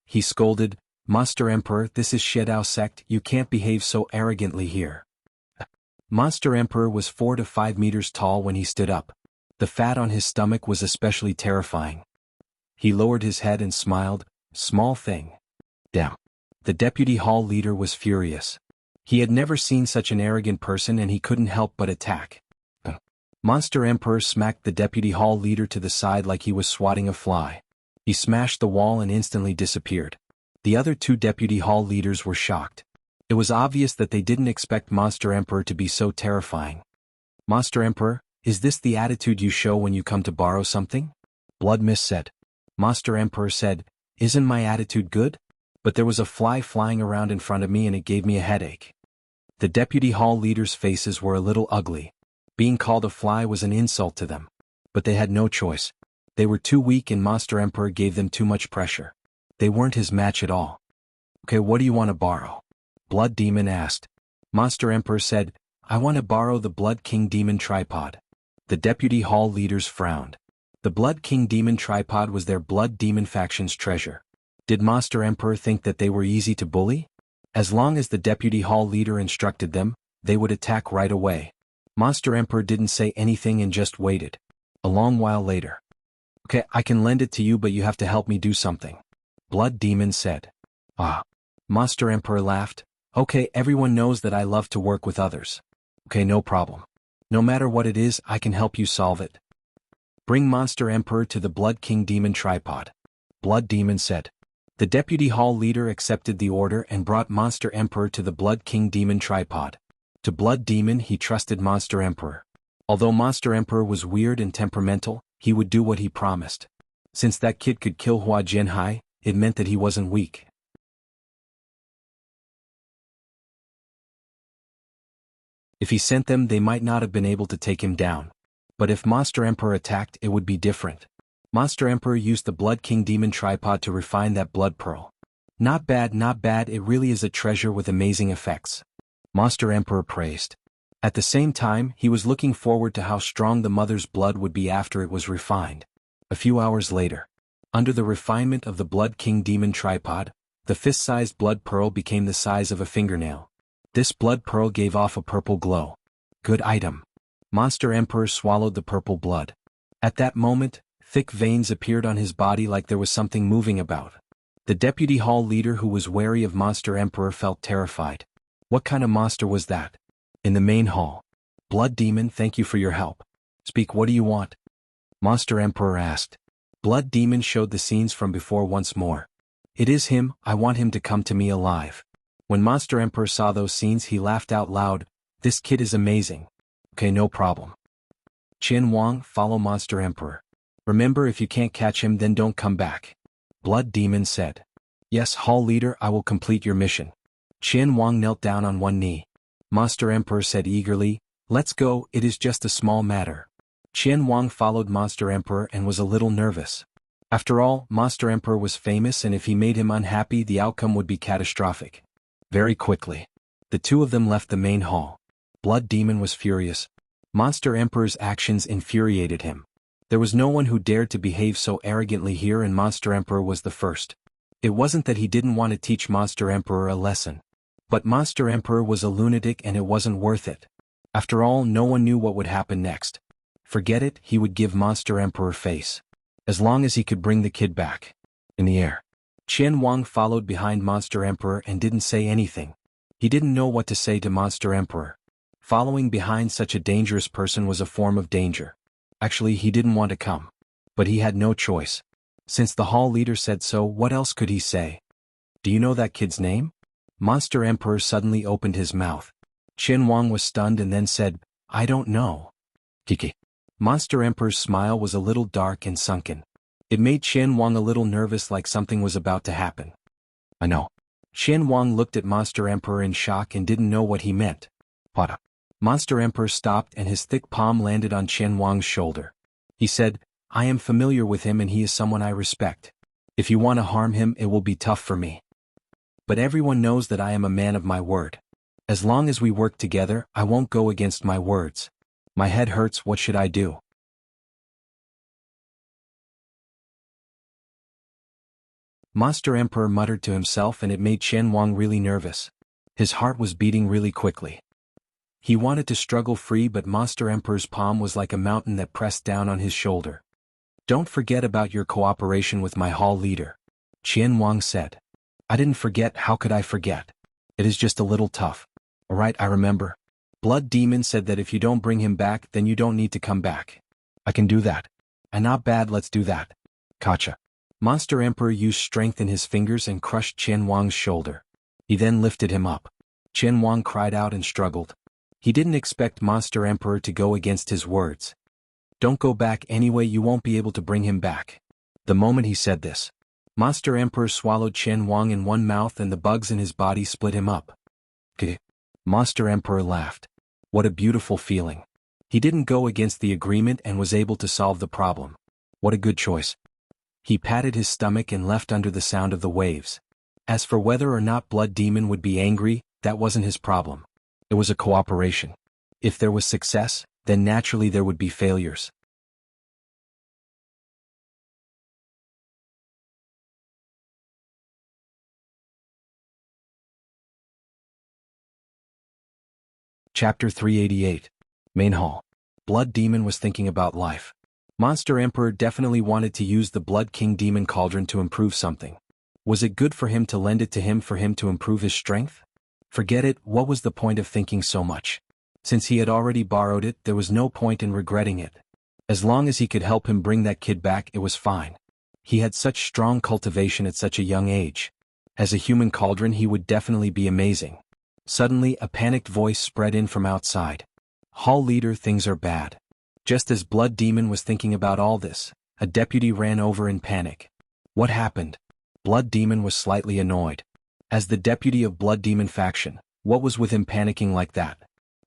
He scolded, Monster Emperor, this is Shedao sect, you can't behave so arrogantly here. Monster Emperor was 4 to 5 meters tall when he stood up. The fat on his stomach was especially terrifying. He lowered his head and smiled, small thing. Damn. The deputy hall leader was furious. He had never seen such an arrogant person and he couldn't help but attack. Monster Emperor smacked the deputy hall leader to the side like he was swatting a fly. He smashed the wall and instantly disappeared. The other two deputy hall leaders were shocked. It was obvious that they didn't expect Monster Emperor to be so terrifying. Monster Emperor, is this the attitude you show when you come to borrow something? Blood Mist said. Monster Emperor said, isn't my attitude good? But there was a fly flying around in front of me and it gave me a headache. The deputy hall leaders' faces were a little ugly. Being called a fly was an insult to them. But they had no choice. They were too weak and Monster Emperor gave them too much pressure. They weren't his match at all. Okay, what do you want to borrow? Blood Demon asked. Monster Emperor said, I want to borrow the Blood King Demon tripod. The deputy hall leaders frowned. The Blood King Demon tripod was their Blood Demon faction's treasure. Did Monster Emperor think that they were easy to bully? As long as the deputy hall leader instructed them, they would attack right away. Monster Emperor didn't say anything and just waited. A long while later. Okay, I can lend it to you but you have to help me do something. Blood Demon said. Ah. Monster Emperor laughed. Okay, everyone knows that I love to work with others. Okay, no problem. No matter what it is, I can help you solve it. Bring Monster Emperor to the Blood King Demon tripod. Blood Demon said. The deputy hall leader accepted the order and brought Monster Emperor to the Blood King Demon tripod. To Blood Demon he trusted Monster Emperor. Although Monster Emperor was weird and temperamental, he would do what he promised. Since that kid could kill Hua Jianhai, it meant that he wasn't weak. If he sent them, they might not have been able to take him down. But if Monster Emperor attacked, it would be different. Monster Emperor used the Blood King Demon tripod to refine that blood pearl. Not bad, it really is a treasure with amazing effects. Monster Emperor praised. At the same time, he was looking forward to how strong the mother's blood would be after it was refined. A few hours later, under the refinement of the Blood King Demon tripod, the fist-sized blood pearl became the size of a fingernail. This blood pearl gave off a purple glow. Good item. Monster Emperor swallowed the purple blood. At that moment, thick veins appeared on his body like there was something moving about. The deputy hall leader who was wary of Monster Emperor felt terrified. What kind of monster was that? In the main hall. Blood Demon, thank you for your help. Speak, what do you want? Monster Emperor asked. Blood Demon showed the scenes from before once more. It is him, I want him to come to me alive. When Monster Emperor saw those scenes he laughed out loud. This kid is amazing. Okay, no problem. Qian Wang, follow Monster Emperor. Remember, if you can't catch him, then don't come back. Blood Demon said. Yes, Hall Leader, I will complete your mission. Qian Wang knelt down on one knee. Monster Emperor said eagerly, let's go, it is just a small matter. Qian Wang followed Monster Emperor and was a little nervous. After all, Monster Emperor was famous, and if he made him unhappy, the outcome would be catastrophic. Very quickly, the two of them left the main hall. Blood Demon was furious. Monster Emperor's actions infuriated him. There was no one who dared to behave so arrogantly here, and Monster Emperor was the first. It wasn't that he didn't want to teach Monster Emperor a lesson. But Monster Emperor was a lunatic and it wasn't worth it. After all, no one knew what would happen next. Forget it, he would give Monster Emperor face. As long as he could bring the kid back. In the air. Qian Wang followed behind Monster Emperor and didn't say anything. He didn't know what to say to Monster Emperor. Following behind such a dangerous person was a form of danger. Actually, he didn't want to come. But he had no choice. Since the hall leader said so, what else could he say? Do you know that kid's name? Monster Emperor suddenly opened his mouth. Qian Wang was stunned and then said, I don't know. Kiki. Monster Emperor's smile was a little dark and sunken. It made Qian Wang a little nervous, like something was about to happen. I know. Qian Wang looked at Monster Emperor in shock and didn't know what he meant. What? Monster Emperor stopped and his thick palm landed on Qian Wang's shoulder. He said, I am familiar with him and he is someone I respect. If you want to harm him, it will be tough for me. But everyone knows that I am a man of my word. As long as we work together, I won't go against my words. My head hurts, what should I do? Monster Emperor muttered to himself, and it made Qian Wang really nervous. His heart was beating really quickly. He wanted to struggle free, but Monster Emperor's palm was like a mountain that pressed down on his shoulder. Don't forget about your cooperation with my hall leader. Qian Wang said. I didn't forget, how could I forget? It is just a little tough. Alright, I remember. Blood Demon said that if you don't bring him back, then you don't need to come back. I can do that. And not bad, let's do that. Gotcha. Monster Emperor used strength in his fingers and crushed Qian Wang's shoulder. He then lifted him up. Qian Wang cried out and struggled. He didn't expect Monster Emperor to go against his words. Don't go back anyway, you won't be able to bring him back. The moment he said this, Monster Emperor swallowed Qian Wang in one mouth and the bugs in his body split him up. Gah. Monster Emperor laughed. What a beautiful feeling. He didn't go against the agreement and was able to solve the problem. What a good choice. He patted his stomach and left under the sound of the waves. As for whether or not Blood Demon would be angry, that wasn't his problem. It was a cooperation. If there was success, then naturally there would be failures. Chapter 388. Main Hall. Blood Demon was thinking about life. Monster Emperor definitely wanted to use the Blood King Demon Cauldron to improve something. Was it good for him to lend it to him for him to improve his strength? Forget it, what was the point of thinking so much? Since he had already borrowed it, there was no point in regretting it. As long as he could help him bring that kid back, it was fine. He had such strong cultivation at such a young age. As a human cauldron, he would definitely be amazing. Suddenly, a panicked voice spread in from outside. Hall leader, things are bad. Just as Blood Demon was thinking about all this, a deputy ran over in panic. What happened? Blood Demon was slightly annoyed. As the deputy of Blood Demon faction, what was with him panicking like that?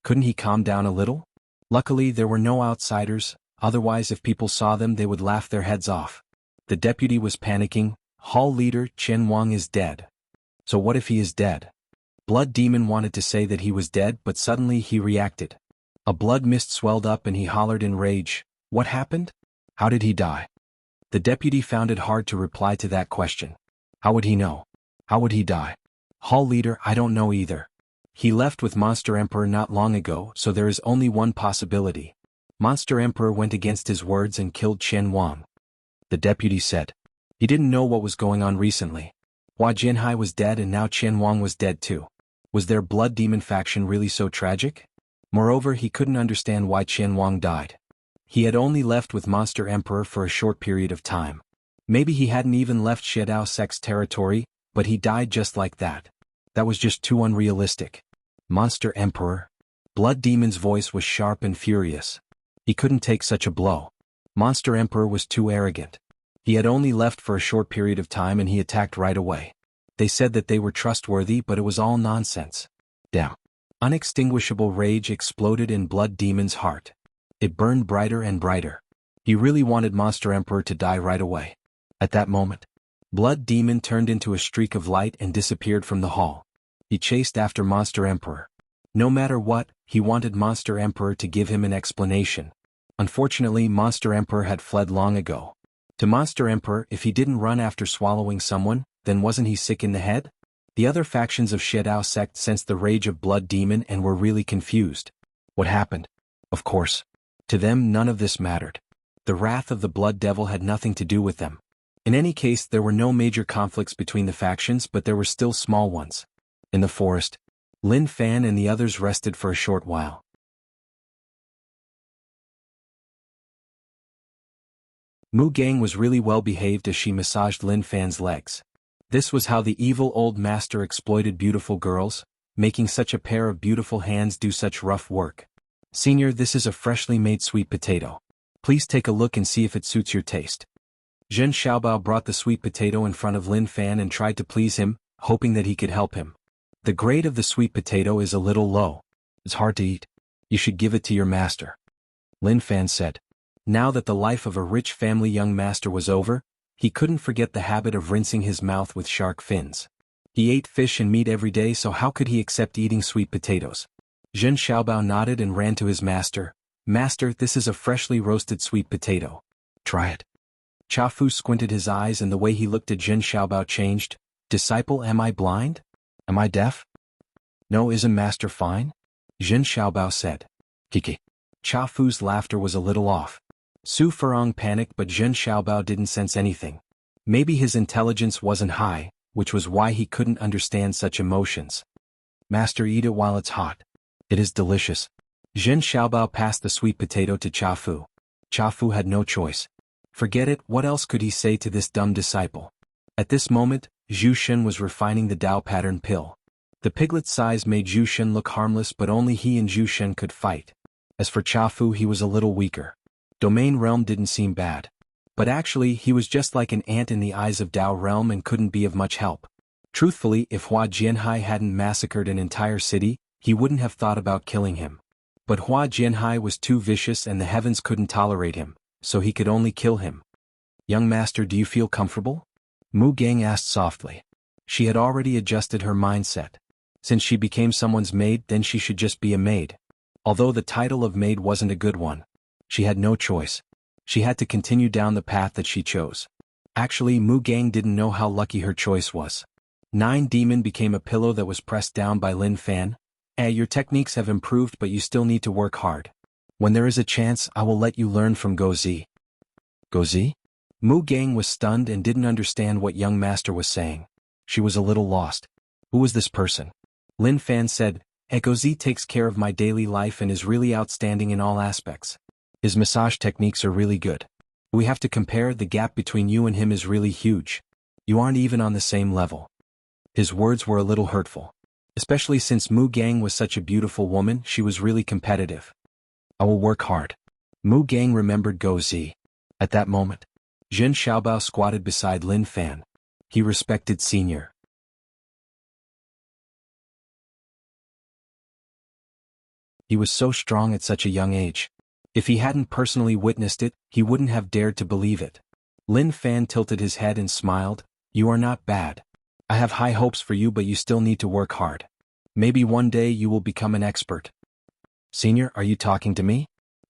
Couldn't he calm down a little? Luckily, there were no outsiders, otherwise if people saw them they would laugh their heads off. The deputy was panicking. Hall leader Qian Wang is dead. So what if he is dead? Blood Demon wanted to say that he was dead, but suddenly he reacted. A blood mist swelled up and he hollered in rage. What happened? How did he die? The deputy found it hard to reply to that question. How would he know? How would he die? Hall leader, I don't know either. He left with Monster Emperor not long ago, so there is only one possibility. Monster Emperor went against his words and killed Qian Wang. The deputy said. He didn't know what was going on recently. Hua Jinhai was dead and now Qian Wang was dead too. Was their Blood Demon faction really so tragic? Moreover, he couldn't understand why Qian Wang died. He had only left with Monster Emperor for a short period of time. Maybe he hadn't even left Shedao Sect's territory, but he died just like that. That was just too unrealistic. Monster Emperor? Blood Demon's voice was sharp and furious. He couldn't take such a blow. Monster Emperor was too arrogant. He had only left for a short period of time and he attacked right away. They said that they were trustworthy, but it was all nonsense. Damn. Unextinguishable rage exploded in Blood Demon's heart. It burned brighter and brighter. He really wanted Monster Emperor to die right away. At that moment, Blood Demon turned into a streak of light and disappeared from the hall. He chased after Monster Emperor. No matter what, he wanted Monster Emperor to give him an explanation. Unfortunately, Monster Emperor had fled long ago. To Monster Emperor, if he didn't run after swallowing someone, then wasn't he sick in the head? The other factions of Shedao sect sensed the rage of Blood Demon and were really confused. What happened? Of course. To them none of this mattered. The wrath of the Blood Devil had nothing to do with them. In any case, there were no major conflicts between the factions, but there were still small ones. In the forest, Lin Fan and the others rested for a short while. Mu Gang was really well behaved as she massaged Lin Fan's legs. This was how the evil old master exploited beautiful girls, making such a pair of beautiful hands do such rough work. Senior, this is a freshly made sweet potato. Please take a look and see if it suits your taste. Zhen Xiaobao brought the sweet potato in front of Lin Fan and tried to please him, hoping that he could help him. The grade of the sweet potato is a little low. It's hard to eat. You should give it to your master. Lin Fan said. Now that the life of a rich family young master was over, he couldn't forget the habit of rinsing his mouth with shark fins. He ate fish and meat every day, so how could he accept eating sweet potatoes? Zhen Xiaobao nodded and ran to his master. Master, this is a freshly roasted sweet potato. Try it. Chafu squinted his eyes and the way he looked at Zhen Xiaobao changed. Disciple, am I blind? Am I deaf? No, isn't master fine? Zhen Xiaobao said. Kiki. Chafu's laughter was a little off. Su Furong panicked, but Zhen Xiaobao didn't sense anything. Maybe his intelligence wasn't high, which was why he couldn't understand such emotions. Master, eat it while it's hot. It is delicious. Zhen Xiaobao passed the sweet potato to Chafu. Chafu had no choice. Forget it, what else could he say to this dumb disciple? At this moment, Zhu Shen was refining the Dao pattern pill. The piglet's size made Zhu Shen look harmless, but only he and Zhu Shen could fight. As for Chafu, he was a little weaker. Domain Realm didn't seem bad. But actually, he was just like an ant in the eyes of Dao Realm and couldn't be of much help. Truthfully, if Hua Jianhai hadn't massacred an entire city, he wouldn't have thought about killing him. But Hua Jianhai was too vicious and the heavens couldn't tolerate him, so he could only kill him. Young master, do you feel comfortable? Mu Gang asked softly. She had already adjusted her mindset. Since she became someone's maid, then she should just be a maid. Although the title of maid wasn't a good one. She had no choice. She had to continue down the path that she chose. Actually, Mu Gang didn't know how lucky her choice was. 9 Demon became a pillow that was pressed down by Lin Fan. Your techniques have improved, but you still need to work hard. When there is a chance, I will let you learn from Gozi. Gozi? Mu Gang was stunned and didn't understand what young master was saying. She was a little lost. Who was this person? Lin Fan said, Gozi takes care of my daily life and is really outstanding in all aspects. His massage techniques are really good. We have to compare, the gap between you and him is really huge. You aren't even on the same level. His words were a little hurtful. Especially since Mu Gang was such a beautiful woman, she was really competitive. I will work hard. Mu Gang remembered Gozi. At that moment, Zhen Xiaobao squatted beside Lin Fan. He respected Senior. He was so strong at such a young age. If he hadn't personally witnessed it, he wouldn't have dared to believe it. Lin Fan tilted his head and smiled. You are not bad. I have high hopes for you, but you still need to work hard. Maybe one day you will become an expert. Senior, are you talking to me?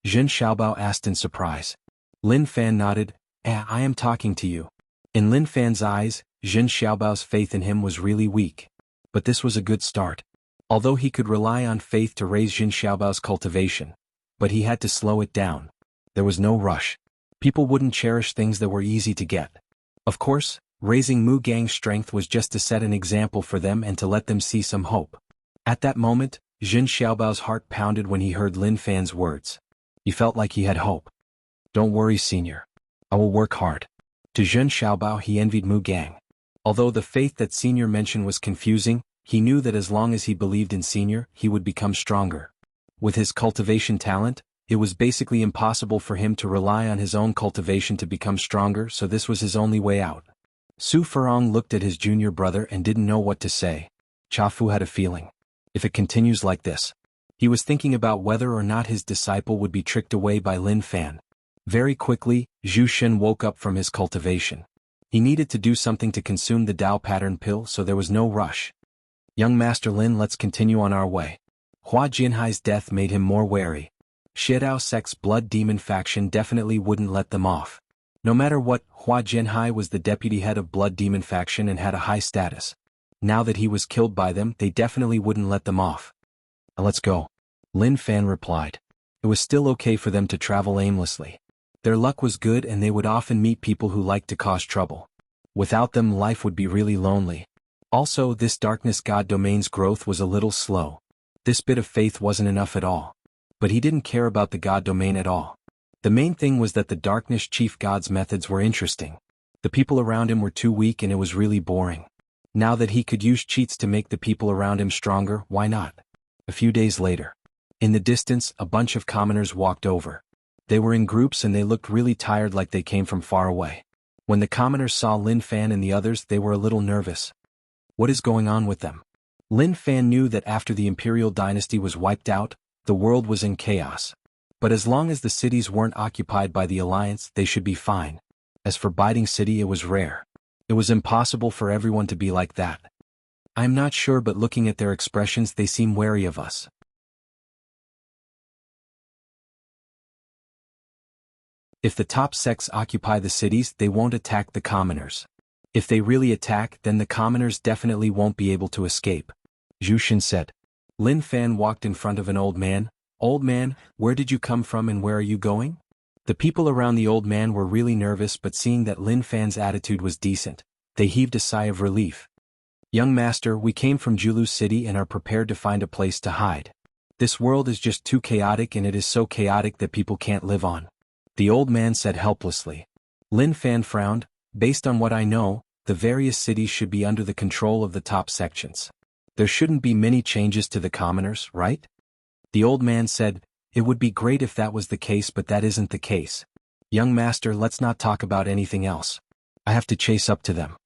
Zhen Xiaobao asked in surprise. Lin Fan nodded. I am talking to you. In Lin Fan's eyes, Zhen Xiaobao's faith in him was really weak. But this was a good start. Although he could rely on faith to raise Zhen Xiaobao's cultivation. But he had to slow it down. There was no rush. People wouldn't cherish things that were easy to get. Of course, raising Mu Gang's strength was just to set an example for them and to let them see some hope. At that moment, Zhen Xiaobao's heart pounded when he heard Lin Fan's words. He felt like he had hope. Don't worry, Senior. I will work hard. To Zhen Xiaobao, he envied Mu Gang. Although the faith that Senior mentioned was confusing, he knew that as long as he believed in Senior, he would become stronger. With his cultivation talent, it was basically impossible for him to rely on his own cultivation to become stronger, so this was his only way out. Su Furong looked at his junior brother and didn't know what to say. Chafu had a feeling. If it continues like this. He was thinking about whether or not his disciple would be tricked away by Lin Fan. Very quickly, Zhu Shen woke up from his cultivation. He needed to do something to consume the Dao pattern pill, so there was no rush. Young Master Lin, let's continue on our way. Hua Jinhai's death made him more wary. Shidao Sect's blood demon faction definitely wouldn't let them off. No matter what, Hua Jinhai was the deputy head of blood demon faction and had a high status. Now that he was killed by them, they definitely wouldn't let them off. Let's go. Lin Fan replied. It was still okay for them to travel aimlessly. Their luck was good and they would often meet people who liked to cause trouble. Without them, life would be really lonely. Also, this darkness god domain's growth was a little slow. This bit of faith wasn't enough at all. But he didn't care about the god domain at all. The main thing was that the darkness chief god's methods were interesting. The people around him were too weak and it was really boring. Now that he could use cheats to make the people around him stronger, why not? A few days later. In the distance, a bunch of commoners walked over. They were in groups and they looked really tired, like they came from far away. When the commoners saw Lin Fan and the others, they were a little nervous. What is going on with them? Lin Fan knew that after the imperial dynasty was wiped out, the world was in chaos. But as long as the cities weren't occupied by the alliance, they should be fine. As for Biding City, it was rare. It was impossible for everyone to be like that. I'm not sure, but looking at their expressions, they seem wary of us. If the top sects occupy the cities, they won't attack the commoners. If they really attack, then the commoners definitely won't be able to escape. Zhu Shen said. Lin Fan walked in front of an old man. Old man, where did you come from and where are you going? The people around the old man were really nervous, but seeing that Lin Fan's attitude was decent, they heaved a sigh of relief. Young master, we came from Jianghu City and are prepared to find a place to hide. This world is just too chaotic, and it is so chaotic that people can't live on. The old man said helplessly. Lin Fan frowned. Based on what I know, the various cities should be under the control of the top sections. There shouldn't be many changes to the commoners, right? The old man said, it would be great if that was the case, but that isn't the case. Young master, let's not talk about anything else. I have to chase up to them.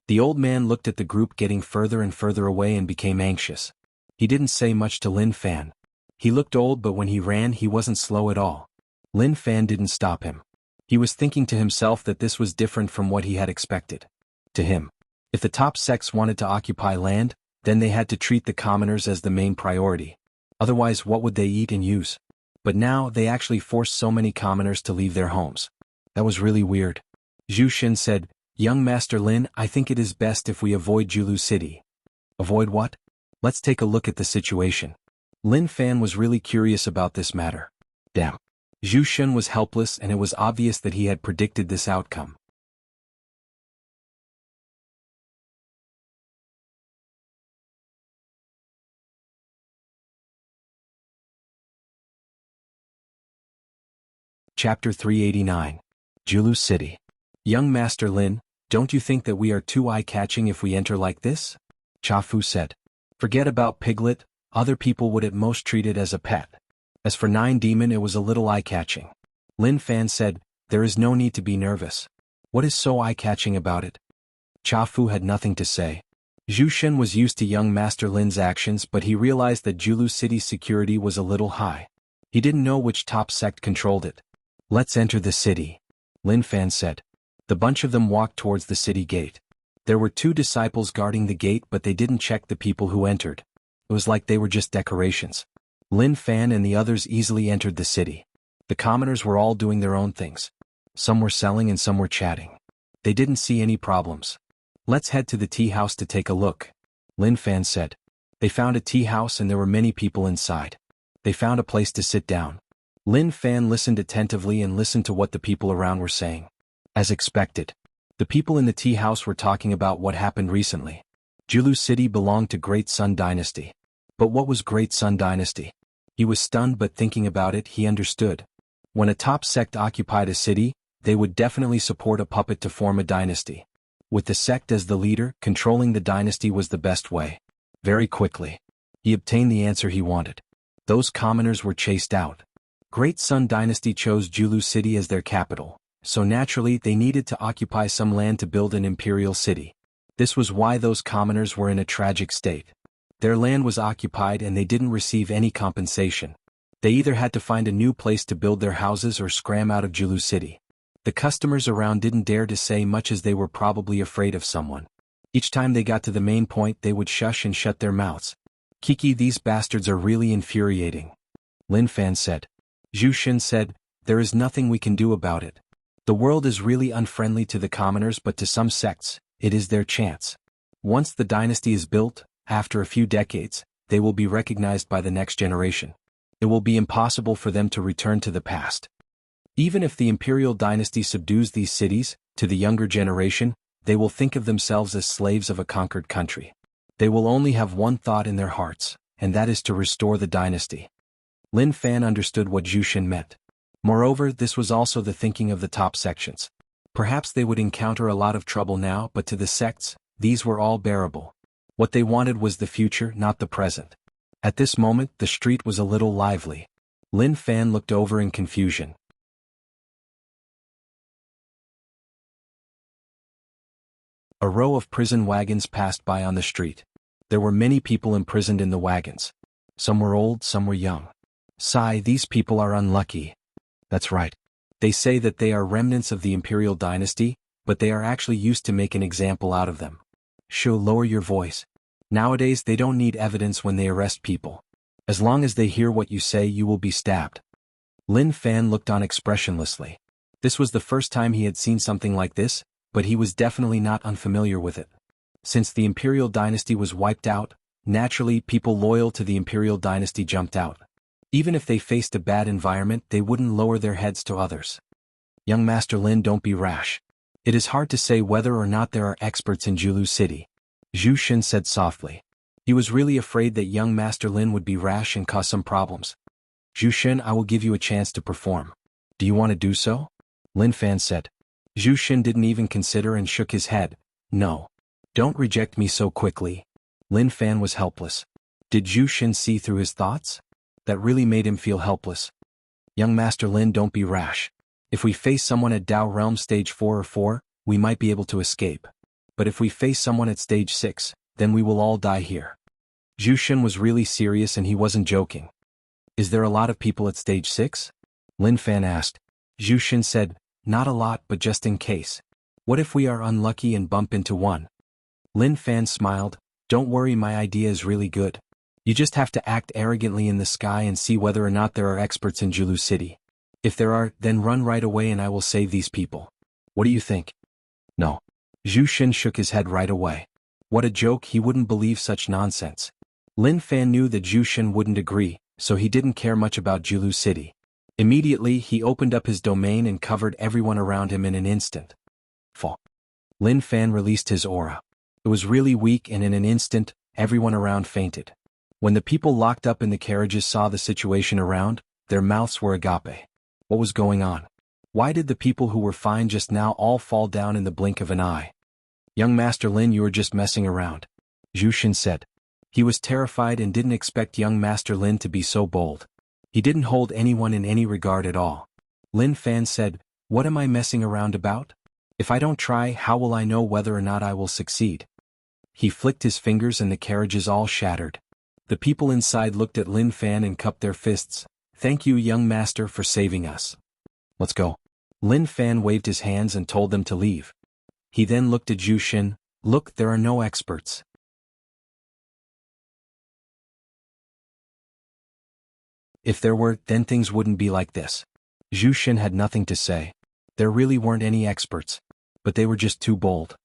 The old man looked at the group getting further and further away and became anxious. He didn't say much to Lin Fan. He looked old, but when he ran, he wasn't slow at all. Lin Fan didn't stop him. He was thinking to himself that this was different from what he had expected. To him, if the top sects wanted to occupy land, then they had to treat the commoners as the main priority. Otherwise, what would they eat and use? But now, they actually forced so many commoners to leave their homes. That was really weird. Zhu Shen said, Young Master Lin, I think it is best if we avoid Jianghu City. Avoid what? Let's take a look at the situation. Lin Fan was really curious about this matter. Damn. Zhu Shen was helpless, and it was obvious that he had predicted this outcome. Chapter 389. Jianghu City. Young Master Lin, don't you think that we are too eye-catching if we enter like this? Chafu said. Forget about Piglet, other people would at most treat it as a pet. As for Nine Demon, it was a little eye-catching. Lin Fan said, there is no need to be nervous. What is so eye-catching about it? Chafu had nothing to say. Zhu Shen was used to young Master Lin's actions, but he realized that Jianghu City's security was a little high. He didn't know which top sect controlled it. Let's enter the city, Lin Fan said. The bunch of them walked towards the city gate. There were 2 disciples guarding the gate, but they didn't check the people who entered. It was like they were just decorations. Lin Fan and the others easily entered the city. The commoners were all doing their own things. Some were selling and some were chatting. They didn't see any problems. Let's head to the tea house to take a look, Lin Fan said. They found a tea house and there were many people inside. They found a place to sit down. Lin Fan listened attentively and listened to what the people around were saying. As expected, the people in the tea house were talking about what happened recently. Jianghu City belonged to Great Sun Dynasty. But what was Great Sun Dynasty? He was stunned, but thinking about it, he understood. When a top sect occupied a city, they would definitely support a puppet to form a dynasty. With the sect as the leader, controlling the dynasty was the best way. Very quickly, he obtained the answer he wanted. Those commoners were chased out. Great Sun Dynasty chose Jianghu City as their capital, so naturally they needed to occupy some land to build an imperial city. This was why those commoners were in a tragic state. Their land was occupied and they didn't receive any compensation. They either had to find a new place to build their houses or scram out of Jianghu City. The customers around didn't dare to say much as they were probably afraid of someone. Each time they got to the main point they would shush and shut their mouths. "Kiki, these bastards are really infuriating," Lin Fan said. Zhu Xin said, "There is nothing we can do about it. The world is really unfriendly to the commoners, but to some sects, it is their chance. Once the dynasty is built, after a few decades, they will be recognized by the next generation. It will be impossible for them to return to the past. Even if the imperial dynasty subdues these cities, to the younger generation, they will think of themselves as slaves of a conquered country. They will only have one thought in their hearts, and that is to restore the dynasty." Lin Fan understood what Zhu Xin meant. Moreover, this was also the thinking of the top sections. Perhaps they would encounter a lot of trouble now, but to the sects, these were all bearable. What they wanted was the future, not the present. At this moment, the street was a little lively. Lin Fan looked over in confusion. A row of prison wagons passed by on the street. There were many people imprisoned in the wagons. Some were old, some were young. "Sigh, these people are unlucky." "That's right. They say that they are remnants of the imperial dynasty, but they are actually used to make an example out of them." "Shoo, lower your voice. Nowadays they don't need evidence when they arrest people. As long as they hear what you say, you will be stabbed." Lin Fan looked on expressionlessly. This was the first time he had seen something like this, but he was definitely not unfamiliar with it. Since the imperial dynasty was wiped out, naturally people loyal to the imperial dynasty jumped out. Even if they faced a bad environment, they wouldn't lower their heads to others. "Young Master Lin, don't be rash. It is hard to say whether or not there are experts in Jianghu City," Zhu Xin said softly. He was really afraid that young Master Lin would be rash and cause some problems. "Zhu Xin, I will give you a chance to perform. Do you want to do so?" Lin Fan said. Zhu Xin didn't even consider and shook his head. "No. Don't reject me so quickly." Lin Fan was helpless. Did Zhu Xin see through his thoughts? That really made him feel helpless. "Young Master Lin, don't be rash. If we face someone at Dao Realm stage 4 or 4, we might be able to escape. But if we face someone at stage 6, then we will all die here." Zhu Xin was really serious and he wasn't joking. "Is there a lot of people at stage 6? Lin Fan asked. Zhu Xin said, "Not a lot, but just in case. What if we are unlucky and bump into one?" Lin Fan smiled. "Don't worry, my idea is really good. You just have to act arrogantly in the sky and see whether or not there are experts in Jianghu City. If there are, then run right away and I will save these people. What do you think?" "No." Zhu Xin shook his head right away. What a joke, he wouldn't believe such nonsense. Lin Fan knew that Zhu Xin wouldn't agree, so he didn't care much about Jianghu City. Immediately, he opened up his domain and covered everyone around him in an instant. Fall. Lin Fan released his aura. It was really weak and in an instant, everyone around fainted. When the people locked up in the carriages saw the situation around, their mouths were agape. What was going on? Why did the people who were fine just now all fall down in the blink of an eye? "Young Master Lin, you are just messing around," Zhu Xin said. He was terrified and didn't expect young Master Lin to be so bold. He didn't hold anyone in any regard at all. Lin Fan said, "What am I messing around about? If I don't try, how will I know whether or not I will succeed?" He flicked his fingers and the carriages all shattered. The people inside looked at Lin Fan and cupped their fists. "Thank you, young master, for saving us. Let's go." Lin Fan waved his hands and told them to leave. He then looked at Zhu Xin. "Look, there are no experts. If there were, then things wouldn't be like this." Zhu Xin had nothing to say. There really weren't any experts. But they were just too bold.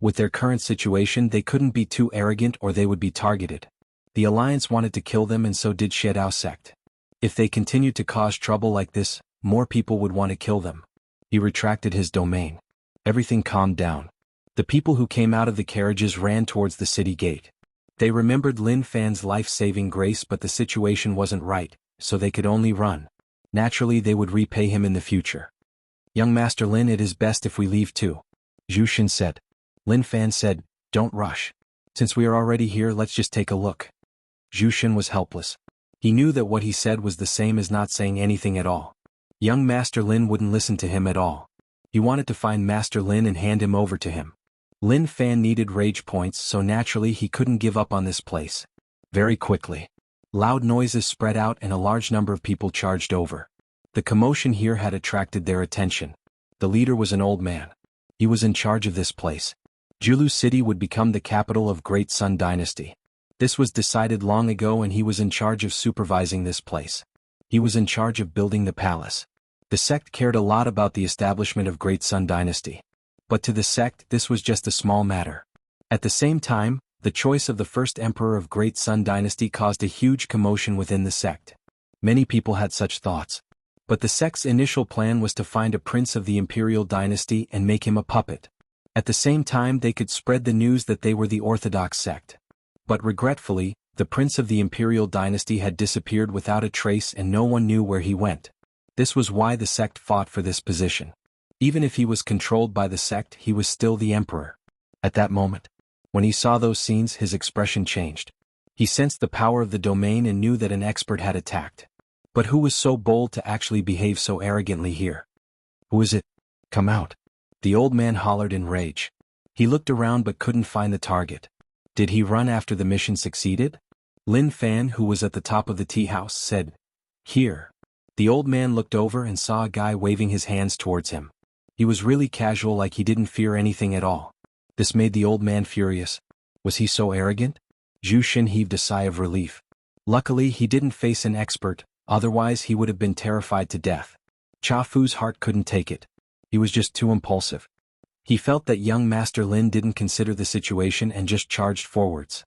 With their current situation, they couldn't be too arrogant or they would be targeted. The Alliance wanted to kill them and so did Shedao sect. If they continued to cause trouble like this, more people would want to kill them. He retracted his domain. Everything calmed down. The people who came out of the carriages ran towards the city gate. They remembered Lin Fan's life-saving grace, but the situation wasn't right, so they could only run. Naturally, they would repay him in the future. "Young Master Lin, it is best if we leave too," Zhu Xin said. Lin Fan said, "Don't rush. Since we are already here, let's just take a look." Zhu Xin was helpless. He knew that what he said was the same as not saying anything at all. Young Master Lin wouldn't listen to him at all. He wanted to find Master Lin and hand him over to him. Lin Fan needed rage points, so naturally he couldn't give up on this place. Very quickly, loud noises spread out and a large number of people charged over. The commotion here had attracted their attention. The leader was an old man. He was in charge of this place. Jianghu City would become the capital of Great Sun Dynasty. This was decided long ago and he was in charge of supervising this place. He was in charge of building the palace. The sect cared a lot about the establishment of Great Sun Dynasty. But to the sect this was just a small matter. At the same time, the choice of the first emperor of Great Sun Dynasty caused a huge commotion within the sect. Many people had such thoughts. But the sect's initial plan was to find a prince of the imperial dynasty and make him a puppet. At the same time they could spread the news that they were the orthodox sect. But regretfully, the prince of the imperial dynasty had disappeared without a trace and no one knew where he went. This was why the sect fought for this position. Even if he was controlled by the sect, he was still the emperor. At that moment, when he saw those scenes, his expression changed. He sensed the power of the domain and knew that an expert had attacked. But who was so bold to actually behave so arrogantly here? Who is it? Come out. The old man hollered in rage. He looked around but couldn't find the target. Did he run after the mission succeeded? Lin Fan, who was at the top of the tea house, said, "Here." The old man looked over and saw a guy waving his hands towards him. He was really casual, like he didn't fear anything at all. This made the old man furious. Was he so arrogant? Zhu Xin heaved a sigh of relief. Luckily he didn't face an expert, otherwise he would have been terrified to death. Cha Fu's heart couldn't take it. He was just too impulsive. He felt that young Master Lin didn't consider the situation and just charged forwards.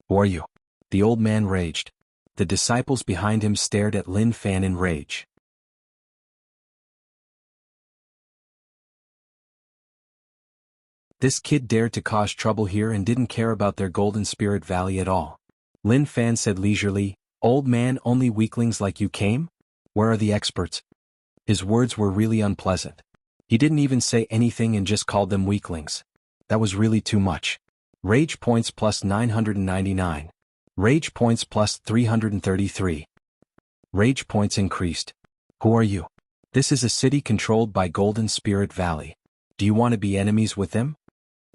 "Who are you?" The old man raged. The disciples behind him stared at Lin Fan in rage. This kid dared to cause trouble here and didn't care about their Golden Spirit Valley at all. Lin Fan said leisurely, "Old man, only weaklings like you came? Where are the experts?" His words were really unpleasant. He didn't even say anything and just called them weaklings. That was really too much. Rage points plus 999. Rage points plus 333. Rage points increased. "Who are you? This is a city controlled by Golden Spirit Valley. Do you want to be enemies with them?"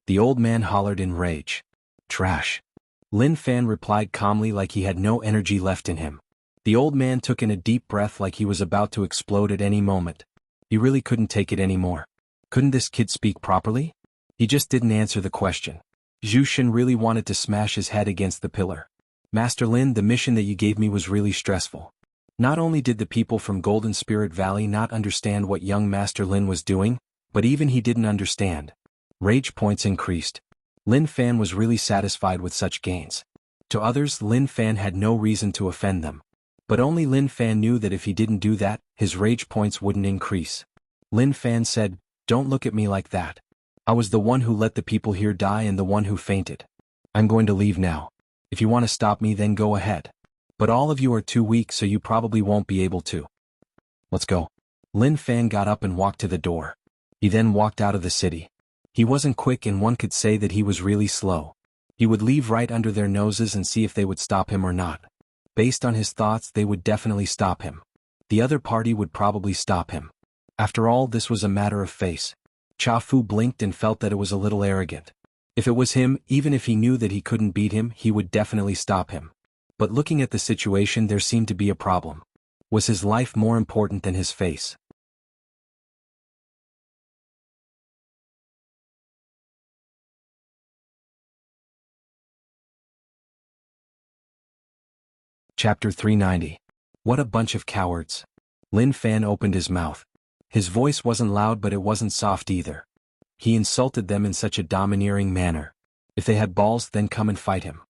The old man hollered in rage. "Trash." Lin Fan replied calmly, like he had no energy left in him. The old man took in a deep breath, like he was about to explode at any moment. He really couldn't take it anymore. Couldn't this kid speak properly? He just didn't answer the question. Zhu Xin really wanted to smash his head against the pillar. "Master Lin, the mission that you gave me was really stressful." Not only did the people from Golden Spirit Valley not understand what young Master Lin was doing, but even he didn't understand. Rage points increased. Lin Fan was really satisfied with such gains. To others, Lin Fan had no reason to offend them. But only Lin Fan knew that if he didn't do that, his rage points wouldn't increase. Lin Fan said, "Don't look at me like that. I was the one who let the people here die and the one who fainted. I'm going to leave now. If you want to stop me, then go ahead. But all of you are too weak, so you probably won't be able to. Let's go." Lin Fan got up and walked to the door. He then walked out of the city. He wasn't quick and one could say that he was really slow. He would leave right under their noses and see if they would stop him or not. Based on his thoughts, they would definitely stop him. The other party would probably stop him. After all, this was a matter of face. Cha Fu blinked and felt that it was a little arrogant. If it was him, even if he knew that he couldn't beat him, he would definitely stop him. But looking at the situation, there seemed to be a problem. Was his life more important than his face? Chapter 390. What a bunch of cowards. Lin Fan opened his mouth. His voice wasn't loud, but it wasn't soft either. He insulted them in such a domineering manner. If they had balls, then come and fight him.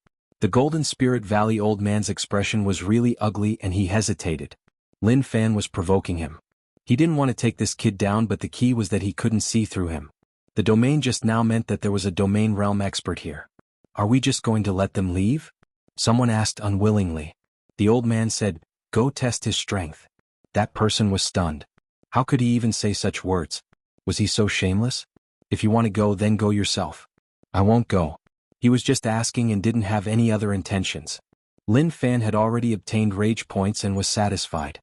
The Golden Spirit Valley old man's expression was really ugly and he hesitated. Lin Fan was provoking him. He didn't want to take this kid down, but the key was that he couldn't see through him. The domain just now meant that there was a domain realm expert here. "Are we just going to let them leave?" Someone asked unwillingly. The old man said, "Go test his strength." That person was stunned. How could he even say such words? Was he so shameless? "If you want to go, then go yourself." "I won't go." He was just asking and didn't have any other intentions. Lin Fan had already obtained rage points and was satisfied.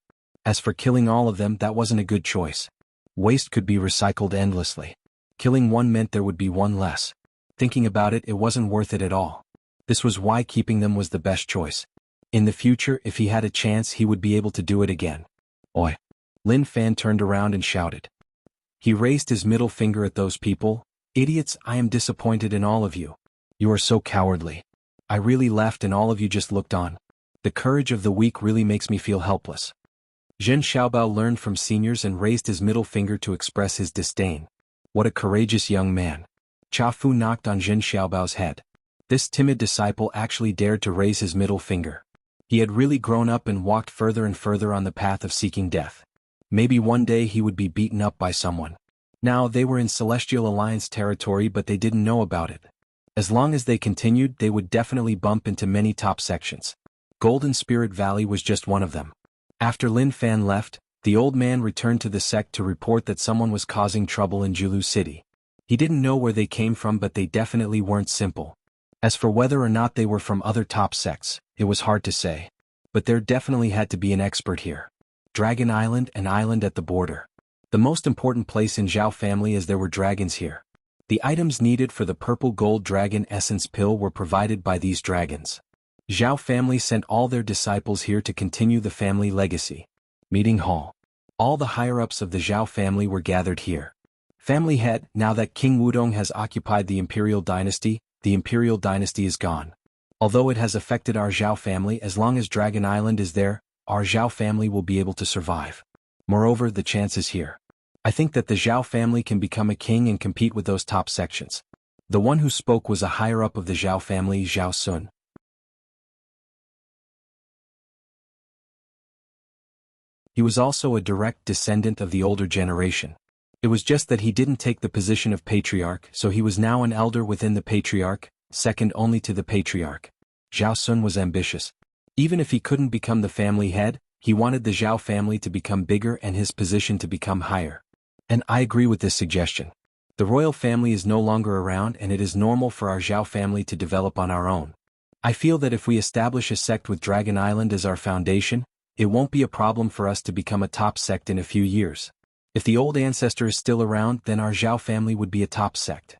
As for killing all of them, that wasn't a good choice. Waste could be recycled endlessly. Killing one meant there would be one less. Thinking about it, it wasn't worth it at all. This was why keeping them was the best choice. In the future, if he had a chance, he would be able to do it again. Oi! Lin Fan turned around and shouted. He raised his middle finger at those people. Idiots, I am disappointed in all of you. You are so cowardly. I really left and all of you just looked on. The courage of the weak really makes me feel helpless. Zhen Xiaobao learned from seniors and raised his middle finger to express his disdain. What a courageous young man. Cha Fu knocked on Zhen Xiaobao's head. This timid disciple actually dared to raise his middle finger. He had really grown up and walked further and further on the path of seeking death. Maybe one day he would be beaten up by someone. Now they were in Celestial Alliance territory, but they didn't know about it. As long as they continued, they would definitely bump into many top sections. Golden Spirit Valley was just one of them. After Lin Fan left, the old man returned to the sect to report that someone was causing trouble in Jianghu City. He didn't know where they came from, but they definitely weren't simple. As for whether or not they were from other top sects, it was hard to say. But there definitely had to be an expert here. Dragon Island, an island at the border. The most important place in Zhao family, as there were dragons here. The items needed for the purple gold dragon essence pill were provided by these dragons. Zhao family sent all their disciples here to continue the family legacy. Meeting hall. All the higher-ups of the Zhao family were gathered here. Family head, now that King Wudong has occupied the Imperial Dynasty is gone. Although it has affected our Zhao family, as long as Dragon Island is there, our Zhao family will be able to survive. Moreover, the chance is here. I think that the Zhao family can become a king and compete with those top sections. The one who spoke was a higher-up of the Zhao family, Zhao Sun. He was also a direct descendant of the older generation. It was just that he didn't take the position of patriarch, so he was now an elder within the patriarch, second only to the patriarch. Zhao Sun was ambitious. Even if he couldn't become the family head, he wanted the Zhao family to become bigger and his position to become higher. And I agree with this suggestion. The royal family is no longer around, and it is normal for our Zhao family to develop on our own. I feel that if we establish a sect with Dragon Island as our foundation, it won't be a problem for us to become a top sect in a few years. If the old ancestor is still around, then our Zhao family would be a top sect.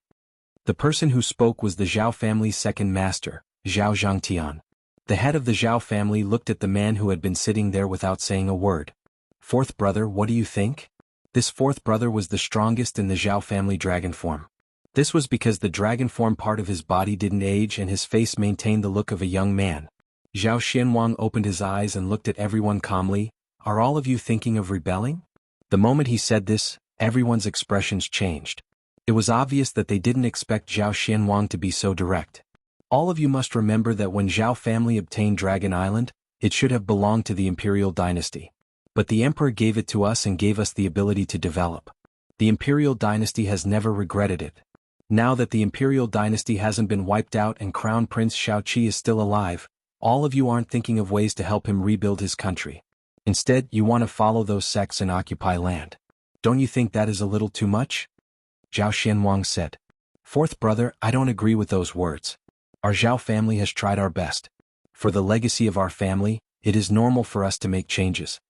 The person who spoke was the Zhao family's second master, Zhao Zhangtian. The head of the Zhao family looked at the man who had been sitting there without saying a word. Fourth brother, what do you think? This fourth brother was the strongest in the Zhao family dragon form. This was because the dragon form part of his body didn't age and his face maintained the look of a young man. Zhao Xianwang opened his eyes and looked at everyone calmly. Are all of you thinking of rebelling? The moment he said this, everyone's expressions changed. It was obvious that they didn't expect Zhao Xianwang to be so direct. All of you must remember that when Zhao family obtained Dragon Island, it should have belonged to the Imperial Dynasty. But the Emperor gave it to us and gave us the ability to develop. The Imperial Dynasty has never regretted it. Now that the Imperial Dynasty hasn't been wiped out and Crown Prince Shaoqi is still alive, all of you aren't thinking of ways to help him rebuild his country. Instead, you want to follow those sects and occupy land. Don't you think that is a little too much? Zhao Xianwang said. Fourth brother, I don't agree with those words. Our Zhao family has tried our best. For the legacy of our family, it is normal for us to make changes.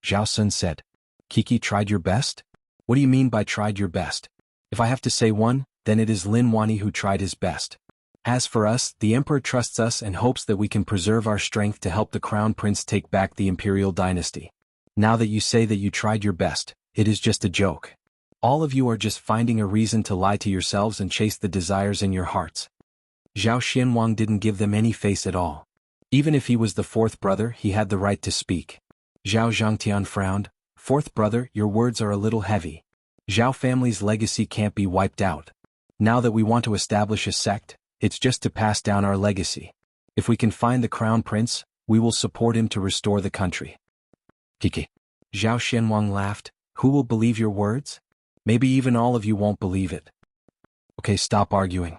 Zhao Sun said. Kiki tried your best? What do you mean by tried your best? If I have to say one, then it is Lin Wani who tried his best. As for us, the Emperor trusts us and hopes that we can preserve our strength to help the Crown Prince take back the Imperial Dynasty. Now that you say that you tried your best, it is just a joke. All of you are just finding a reason to lie to yourselves and chase the desires in your hearts. Zhao Xianwang didn't give them any face at all. Even if he was the fourth brother, he had the right to speak. Zhao Zhangtian frowned. Fourth brother, your words are a little heavy. Zhao family's legacy can't be wiped out. Now that we want to establish a sect, it's just to pass down our legacy. If we can find the Crown Prince, we will support him to restore the country. Kiki. Zhao Xianwang laughed. Who will believe your words? Maybe even all of you won't believe it. Okay, stop arguing.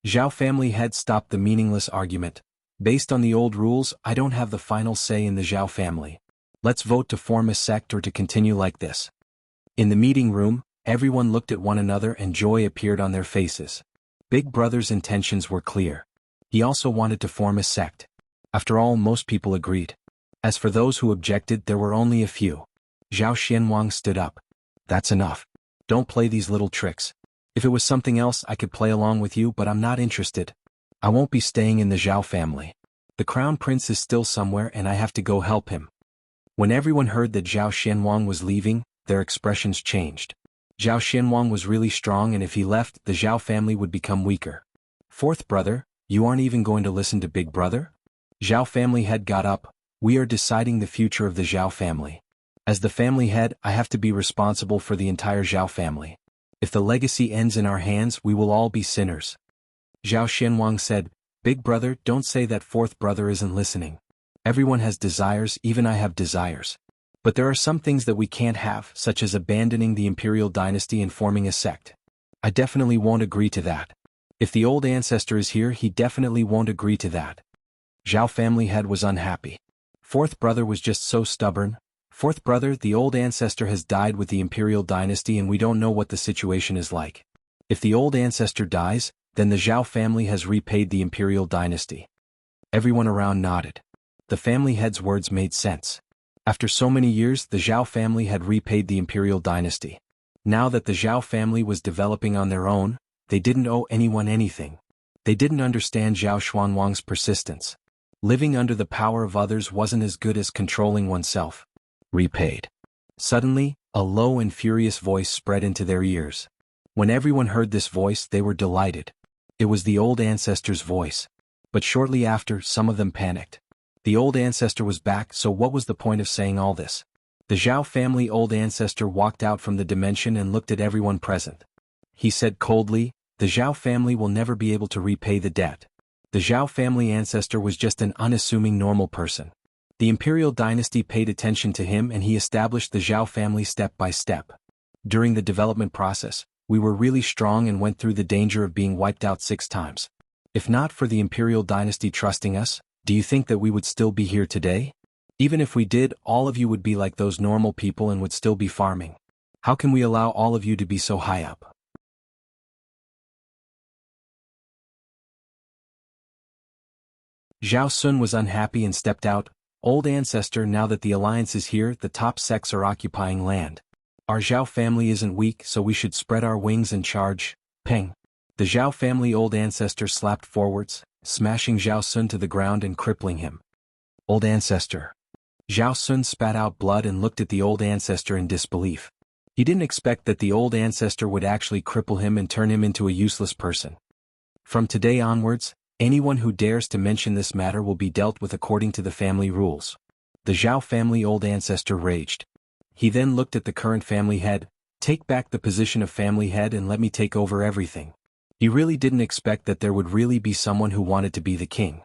Zhao family head stopped the meaningless argument. Based on the old rules, I don't have the final say in the Zhao family. Let's vote to form a sect or to continue like this. In the meeting room, everyone looked at one another and joy appeared on their faces. Big Brother's intentions were clear. He also wanted to form a sect. After all, most people agreed. As for those who objected, there were only a few. Zhao Xianwang stood up. That's enough. Don't play these little tricks. If it was something else, I could play along with you, but I'm not interested. I won't be staying in the Zhao family. The crown prince is still somewhere and I have to go help him. When everyone heard that Zhao Xianwang was leaving, their expressions changed. Zhao Xianwang was really strong, and if he left, the Zhao family would become weaker. Fourth brother, you aren't even going to listen to Big Brother? Zhao family head got up. We are deciding the future of the Zhao family. As the family head, I have to be responsible for the entire Zhao family. If the legacy ends in our hands, we will all be sinners. Zhao Xianwang said, Big Brother, don't say that fourth brother isn't listening. Everyone has desires, even I have desires. But there are some things that we can't have, such as abandoning the imperial dynasty and forming a sect. I definitely won't agree to that. If the old ancestor is here, he definitely won't agree to that. Zhao family head was unhappy. Fourth brother was just so stubborn. Fourth brother, the old ancestor has died with the imperial dynasty and we don't know what the situation is like. If the old ancestor dies, then the Zhao family has repaid the imperial dynasty. Everyone around nodded. The family head's words made sense. After so many years, the Zhao family had repaid the imperial dynasty. Now that the Zhao family was developing on their own, they didn't owe anyone anything. They didn't understand Zhao Xuanwang's persistence. Living under the power of others wasn't as good as controlling oneself. Repaid. Suddenly, a low and furious voice spread into their ears. When everyone heard this voice, they were delighted. It was the old ancestor's voice. But shortly after, some of them panicked. The old ancestor was back, so what was the point of saying all this? The Zhao family old ancestor walked out from the dimension and looked at everyone present. He said coldly, the Zhao family will never be able to repay the debt. The Zhao family ancestor was just an unassuming normal person. The imperial dynasty paid attention to him and he established the Zhao family step by step. During the development process, we were really strong and went through the danger of being wiped out 6 times. If not for the imperial dynasty trusting us, do you think that we would still be here today? Even if we did, all of you would be like those normal people and would still be farming. How can we allow all of you to be so high up? Zhao Sun was unhappy and stepped out. Old ancestor, now that the alliance is here, the top sects are occupying land. Our Zhao family isn't weak, so we should spread our wings and charge. Peng. The Zhao family old ancestor slapped forwards, smashing Zhao Sun to the ground and crippling him. Old ancestor. Zhao Sun spat out blood and looked at the old ancestor in disbelief. He didn't expect that the old ancestor would actually cripple him and turn him into a useless person. From today onwards, anyone who dares to mention this matter will be dealt with according to the family rules. The Zhao family old ancestor raged. He then looked at the current family head. Take back the position of family head and let me take over everything. He really didn't expect that there would really be someone who wanted to be the king.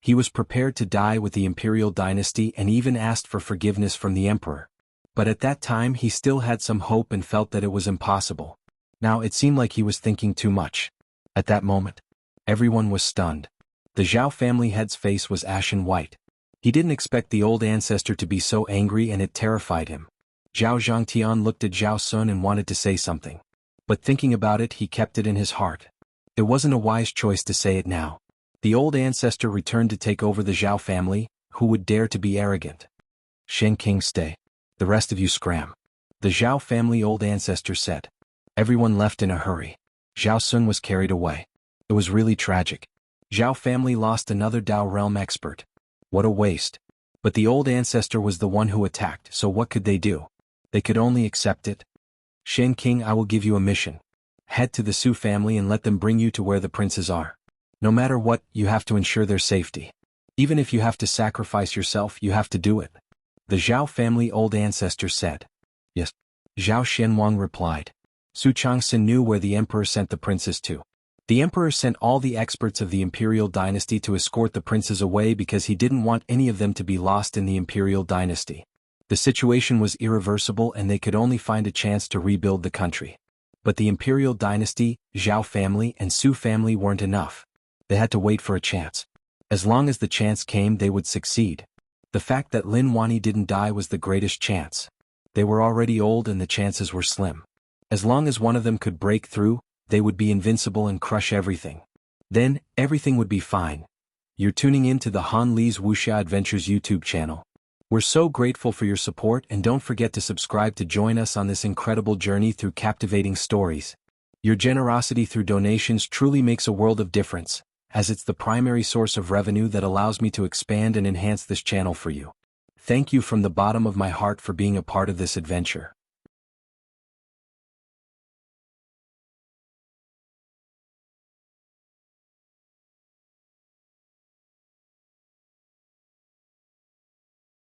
He was prepared to die with the imperial dynasty and even asked for forgiveness from the emperor. But at that time he still had some hope and felt that it was impossible. Now it seemed like he was thinking too much. At that moment, everyone was stunned. The Zhao family head's face was ashen white. He didn't expect the old ancestor to be so angry and it terrified him. Zhao Zhangtian looked at Zhao Sun and wanted to say something. But thinking about it, he kept it in his heart. It wasn't a wise choice to say it now. The old ancestor returned to take over the Zhao family. Who would dare to be arrogant? Shen King, stay. The rest of you scram. The Zhao family old ancestor said. Everyone left in a hurry. Zhao Sun was carried away. It was really tragic. Zhao family lost another Dao realm expert. What a waste. But the old ancestor was the one who attacked, so what could they do? They could only accept it. Shen King, I will give you a mission. Head to the Su family and let them bring you to where the princes are. No matter what, you have to ensure their safety. Even if you have to sacrifice yourself, you have to do it. The Zhao family old ancestor said. Yes. Zhao Xianwang replied. Su Changxin knew where the emperor sent the princes to. The emperor sent all the experts of the imperial dynasty to escort the princes away because he didn't want any of them to be lost in the imperial dynasty. The situation was irreversible and they could only find a chance to rebuild the country. But the imperial dynasty, Zhao family and Su family weren't enough. They had to wait for a chance. As long as the chance came, they would succeed. The fact that Lin Wani didn't die was the greatest chance. They were already old and the chances were slim. As long as one of them could break through, they would be invincible and crush everything. Then, everything would be fine. You're tuning in to the Han Li's Wuxia Adventures YouTube channel. We're so grateful for your support, and don't forget to subscribe to join us on this incredible journey through captivating stories. Your generosity through donations truly makes a world of difference, as it's the primary source of revenue that allows me to expand and enhance this channel for you. Thank you from the bottom of my heart for being a part of this adventure.